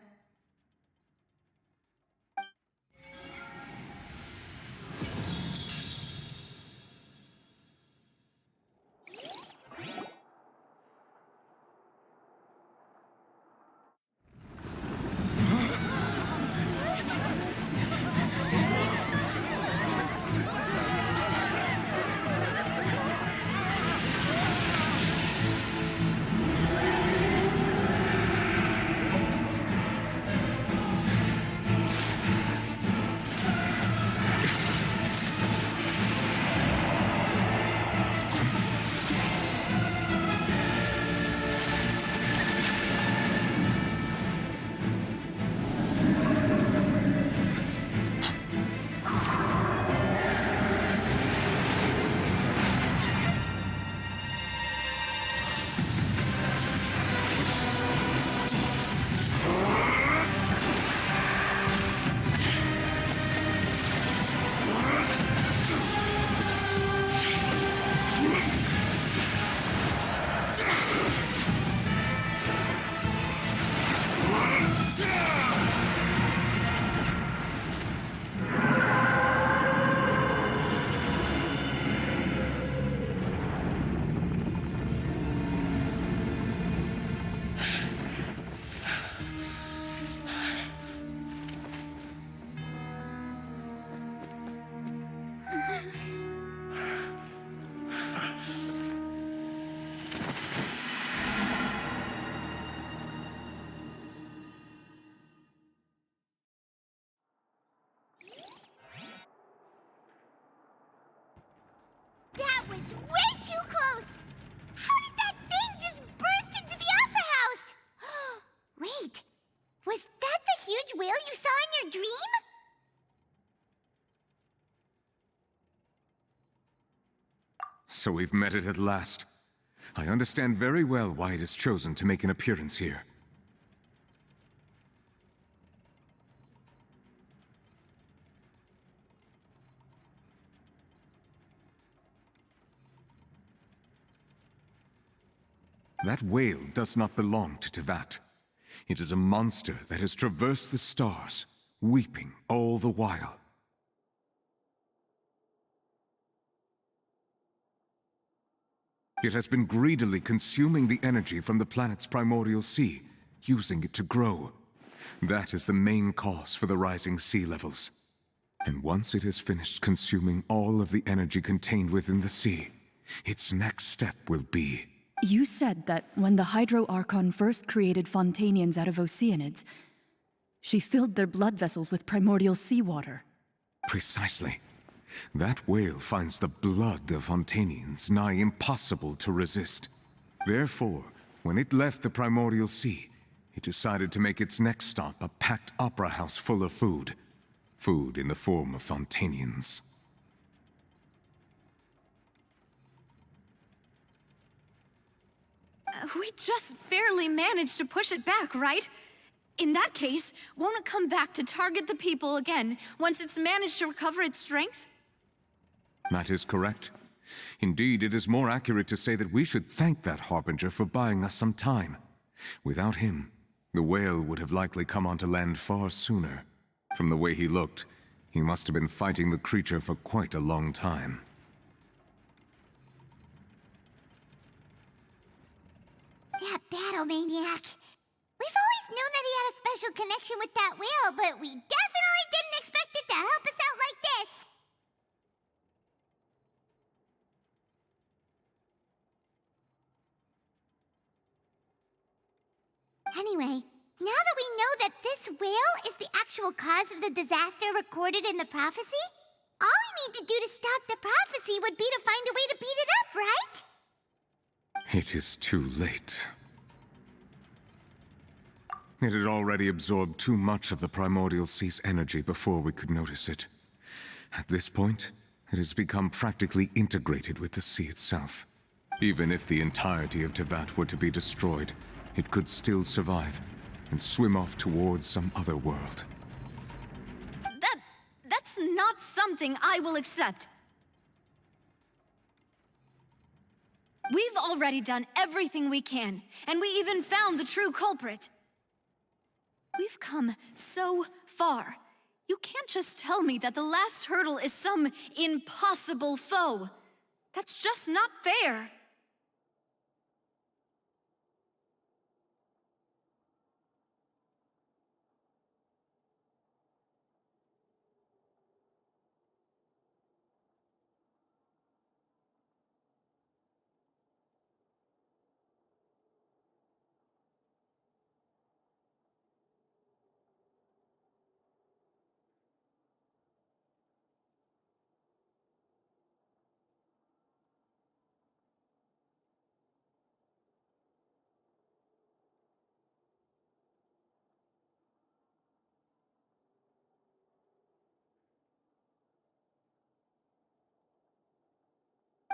That was way too close! How did that thing just burst into the opera house? Wait, was that the huge whale you saw in your dream? So we've met it at last. I understand very well why it has chosen to make an appearance here. That whale does not belong to Tevat. It is a monster that has traversed the stars, weeping all the while. It has been greedily consuming the energy from the planet's primordial sea, using it to grow. That is the main cause for the rising sea levels. And once it has finished consuming all of the energy contained within the sea, its next step will be... You said that when the Hydro Archon first created Fontainians out of Oceanids, she filled their blood vessels with primordial seawater. Precisely. That whale finds the blood of Fontainians nigh impossible to resist. Therefore, when it left the primordial sea, it decided to make its next stop a packed opera house full of food. Food in the form of Fontainians. We just barely managed to push it back, right? In that case, won't it come back to target the people again once it's managed to recover its strength? That is correct. Indeed, it is more accurate to say that we should thank that Harbinger for buying us some time. Without him, The whale would have likely come onto land far sooner. From the way he looked, he must have been fighting the creature for quite a long time. That battle maniac. We've always known that he had a special connection with that whale, but we definitely didn't expect it to help us out like this. Anyway, now that we know that this whale is the actual cause of the disaster recorded in the prophecy, all we need to do to stop the prophecy would be to find a way to beat it up, right? It is too late. It had already absorbed too much of the primordial sea's energy before we could notice it. At this point, it has become practically integrated with the sea itself. Even if the entirety of Tevat were to be destroyed, it could still survive and swim off towards some other world. That's not something I will accept. We've already done everything we can, and we even found the true culprit. We've come so far. You can't just tell me that the last hurdle is some impossible foe. That's just not fair.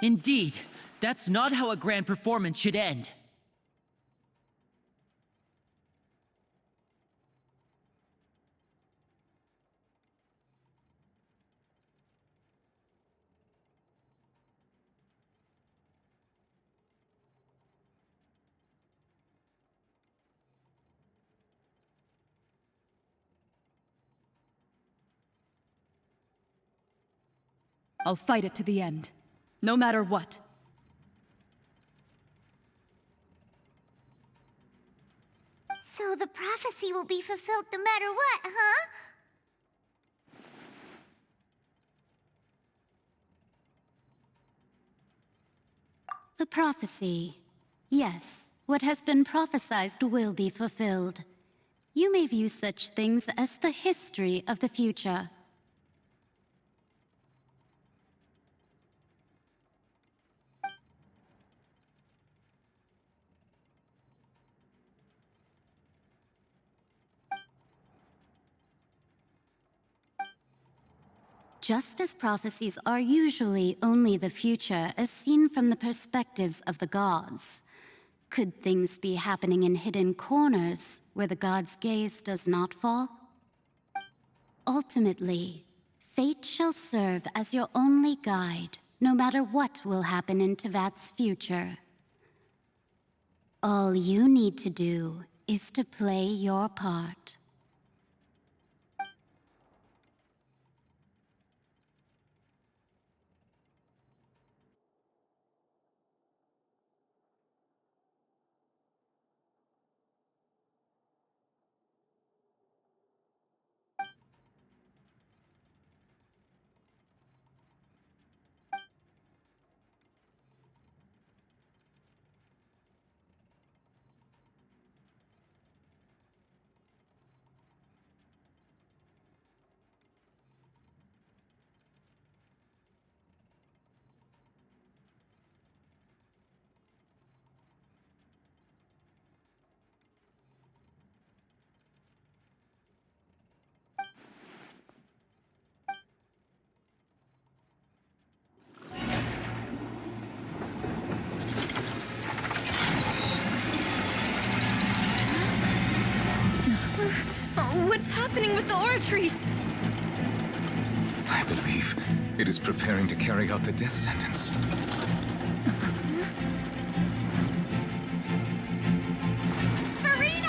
Indeed, that's not how a grand performance should end. I'll fight it to the end, no matter what. So the prophecy will be fulfilled no matter what, huh? The prophecy. Yes, what has been prophesied will be fulfilled. You may view such things as the history of the future. Just as prophecies are usually only the future as seen from the perspectives of the gods, could things be happening in hidden corners where the gods' gaze does not fall? Ultimately, fate shall serve as your only guide, no matter what will happen in Tevat's future. All you need to do is to play your part. What's happening with the oratories? I believe it is preparing to carry out the death sentence. Farina!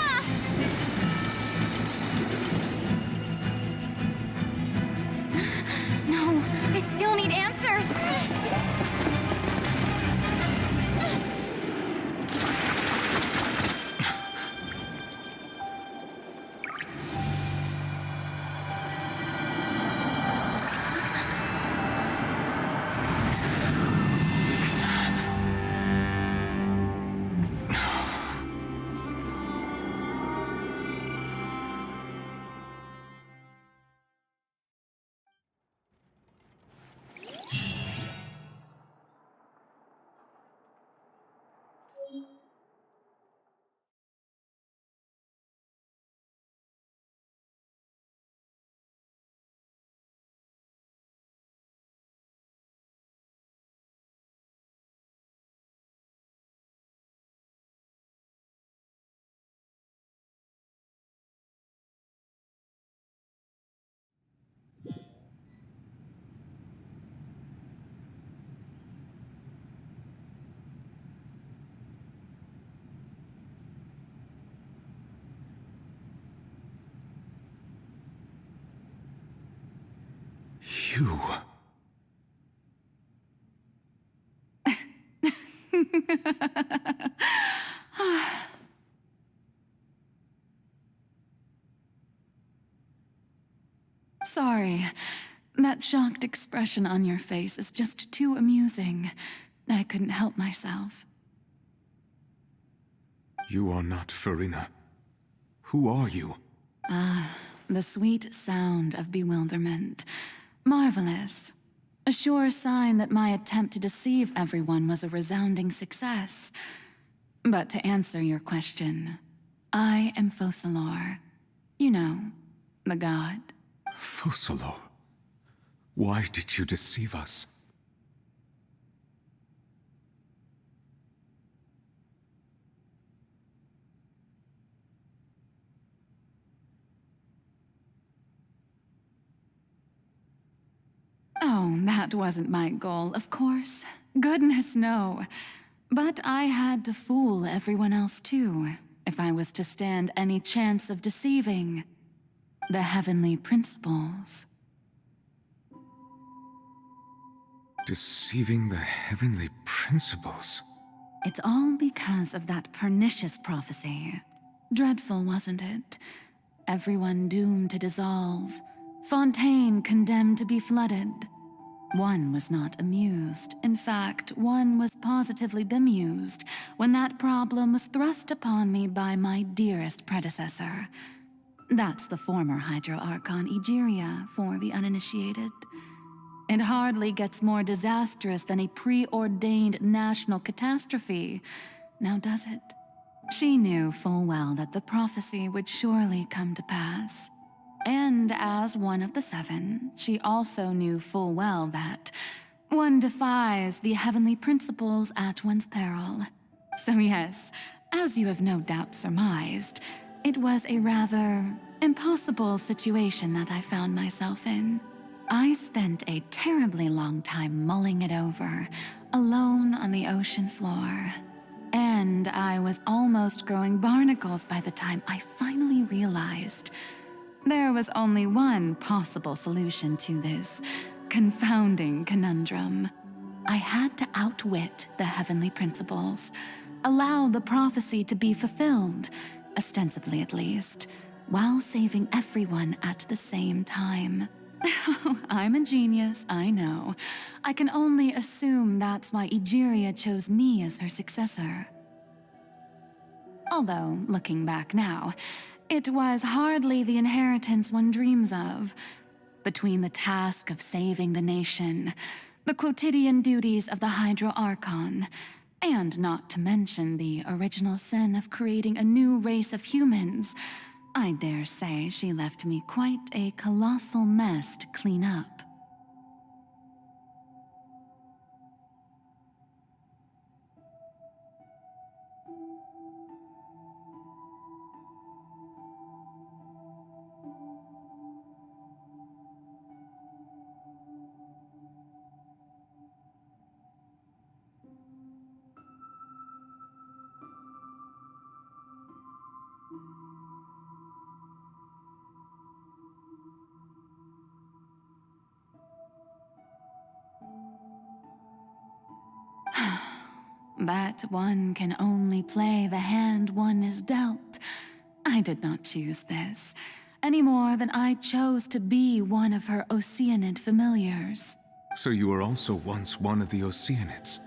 You. Sorry. That shocked expression on your face is just too amusing. I couldn't help myself. You are not Farina. Who are you? The sweet sound of bewilderment. Marvelous. A sure sign that my attempt to deceive everyone was a resounding success. But to answer your question, I am Focalor. You know, the god. Focalor? Why did you deceive us? Oh, that wasn't my goal, of course. Goodness, no. But I had to fool everyone else too, if I was to stand any chance of deceiving the heavenly principles. Deceiving the heavenly principles? It's all because of that pernicious prophecy. Dreadful, wasn't it? Everyone doomed to dissolve. Fontaine condemned to be flooded. One was not amused. In fact, one was positively bemused when that problem was thrust upon me by my dearest predecessor. That's the former Hydro Archon Egeria for the uninitiated. It hardly gets more disastrous than a preordained national catastrophe, now does it? She knew full well that the prophecy would surely come to pass. And as one of the seven, she also knew full well that one defies the heavenly principles at one's peril. So yes, as you have no doubt surmised, it was a rather impossible situation that I found myself in. I spent a terribly long time mulling it over, alone on the ocean floor. And I was almost growing barnacles by the time I finally realized there was only one possible solution to this confounding conundrum. I had to outwit the heavenly principles, allow the prophecy to be fulfilled, ostensibly at least, while saving everyone at the same time. I'm a genius, I know. I can only assume that's why Egeria chose me as her successor. Although, looking back now, it was hardly the inheritance one dreams of. Between the task of saving the nation, the quotidian duties of the Hydro Archon, and not to mention the original sin of creating a new race of humans, I dare say she left me quite a colossal mess to clean up. But one can only play the hand one is dealt. I did not choose this, any more than I chose to be one of her Oceanid familiars. So you were also once one of the Oceanids,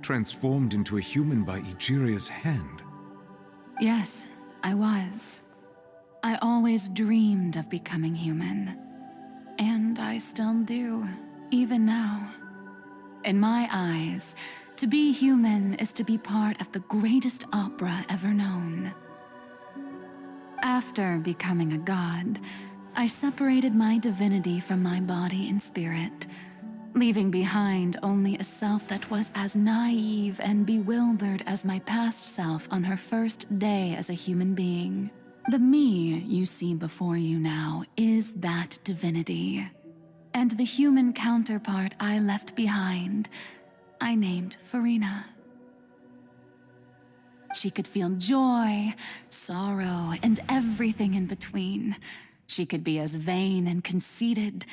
transformed into a human by Egeria's hand. Yes, I was. I always dreamed of becoming human. And I still do, even now. In my eyes, to be human is to be part of the greatest opera ever known. After becoming a god, I separated my divinity from my body and spirit, leaving behind only a self that was as naive and bewildered as my past self on her first day as a human being. The me you see before you now is that divinity. And the human counterpart I left behind, I named Farina. She could feel joy, sorrow, and everything in between. She could be as vain and conceited,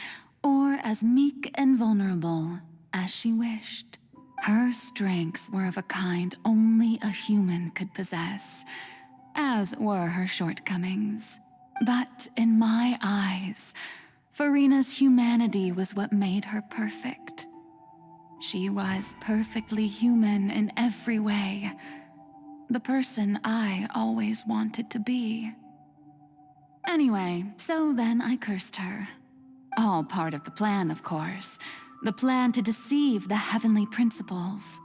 or as meek and vulnerable as she wished. Her strengths were of a kind only a human could possess, as were her shortcomings. But in my eyes, Farina's humanity was what made her perfect. She was perfectly human in every way, the person I always wanted to be. Anyway, so then I cursed her. All part of the plan, of course. The plan to deceive the heavenly principles.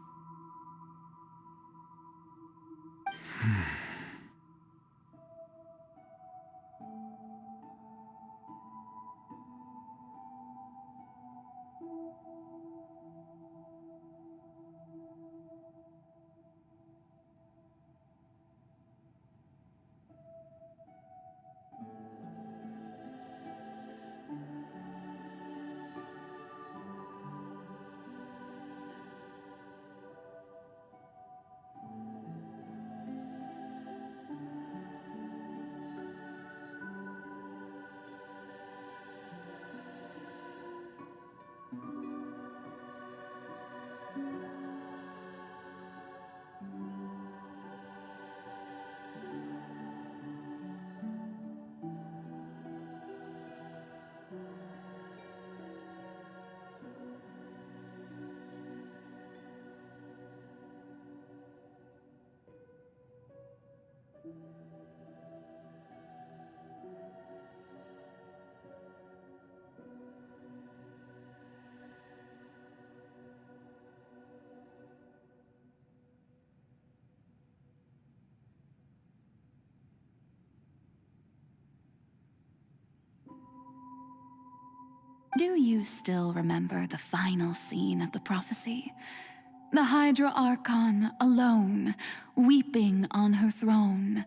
Do you still remember the final scene of the prophecy? The Hydra Archon, alone, weeping on her throne.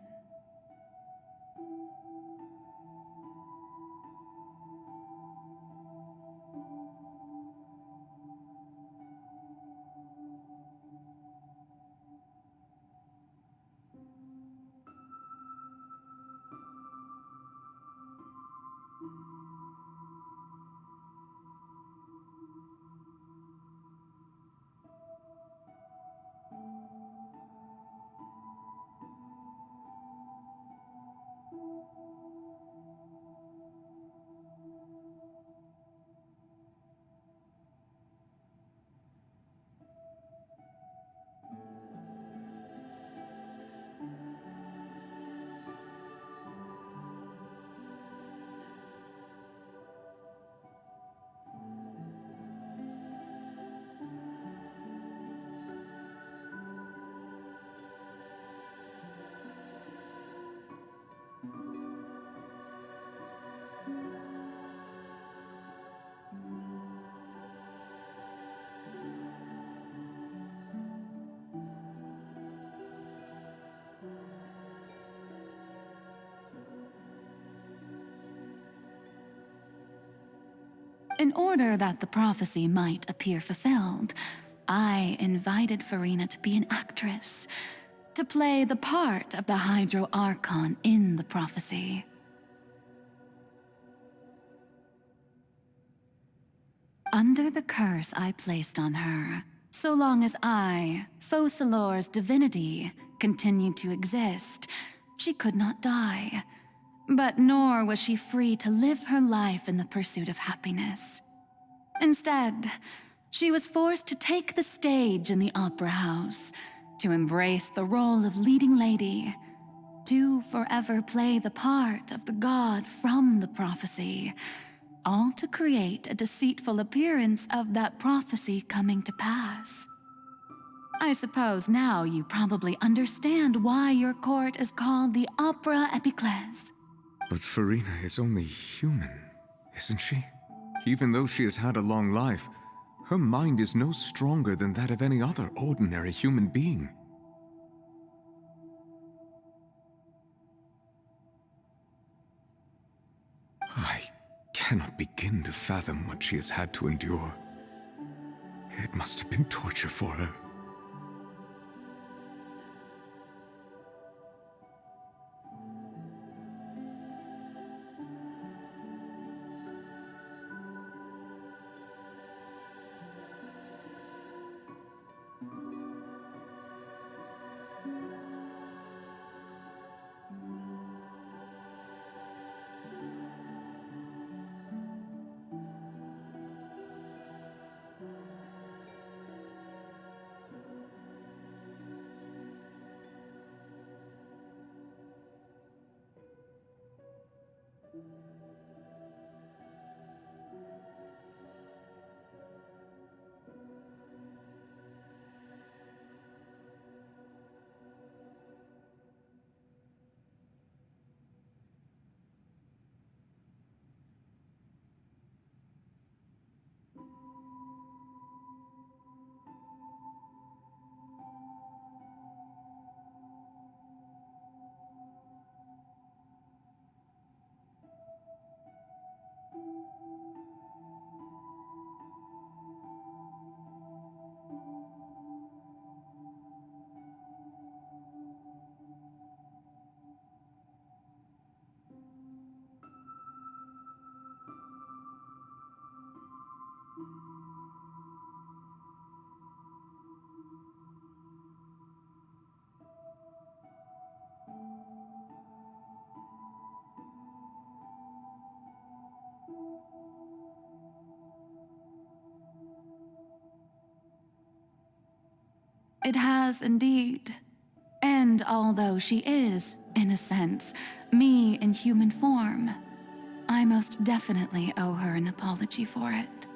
In order that the prophecy might appear fulfilled, I invited Farina to be an actress, to play the part of the Hydro Archon in the prophecy. Under the curse I placed on her, so long as I, Focalor's divinity, continued to exist, she could not die. But nor was she free to live her life in the pursuit of happiness. Instead, she was forced to take the stage in the opera house, to embrace the role of leading lady, to forever play the part of the god from the prophecy, all to create a deceitful appearance of that prophecy coming to pass. I suppose now you probably understand why your court is called the Opera Epiclese. But Farina is only human, isn't she? Even though she has had a long life, her mind is no stronger than that of any other ordinary human being. I cannot begin to fathom what she has had to endure. It must have been torture for her. It has indeed. And although she is, in a sense, me in human form, I most definitely owe her an apology for it.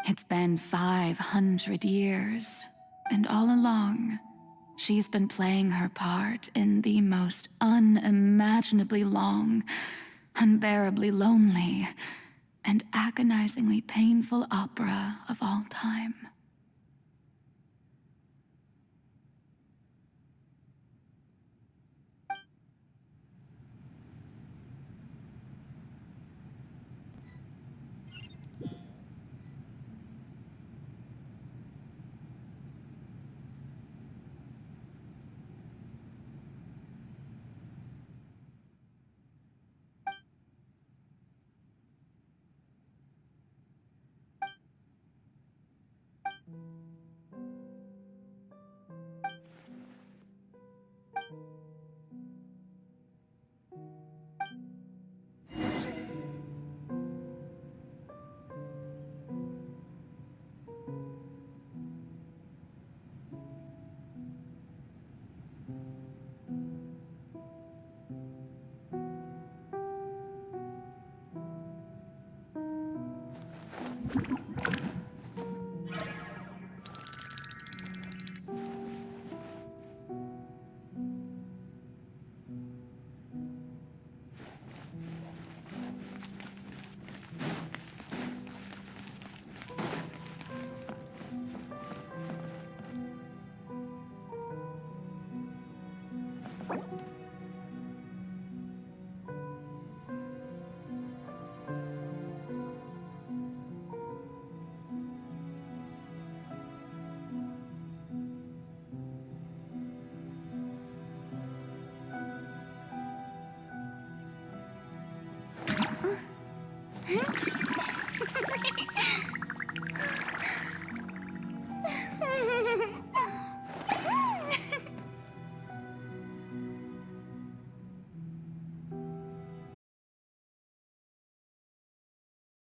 It's been 500 years, and all along, she's been playing her part in the most unimaginably long, unbearably lonely, and agonizingly painful opera of all time.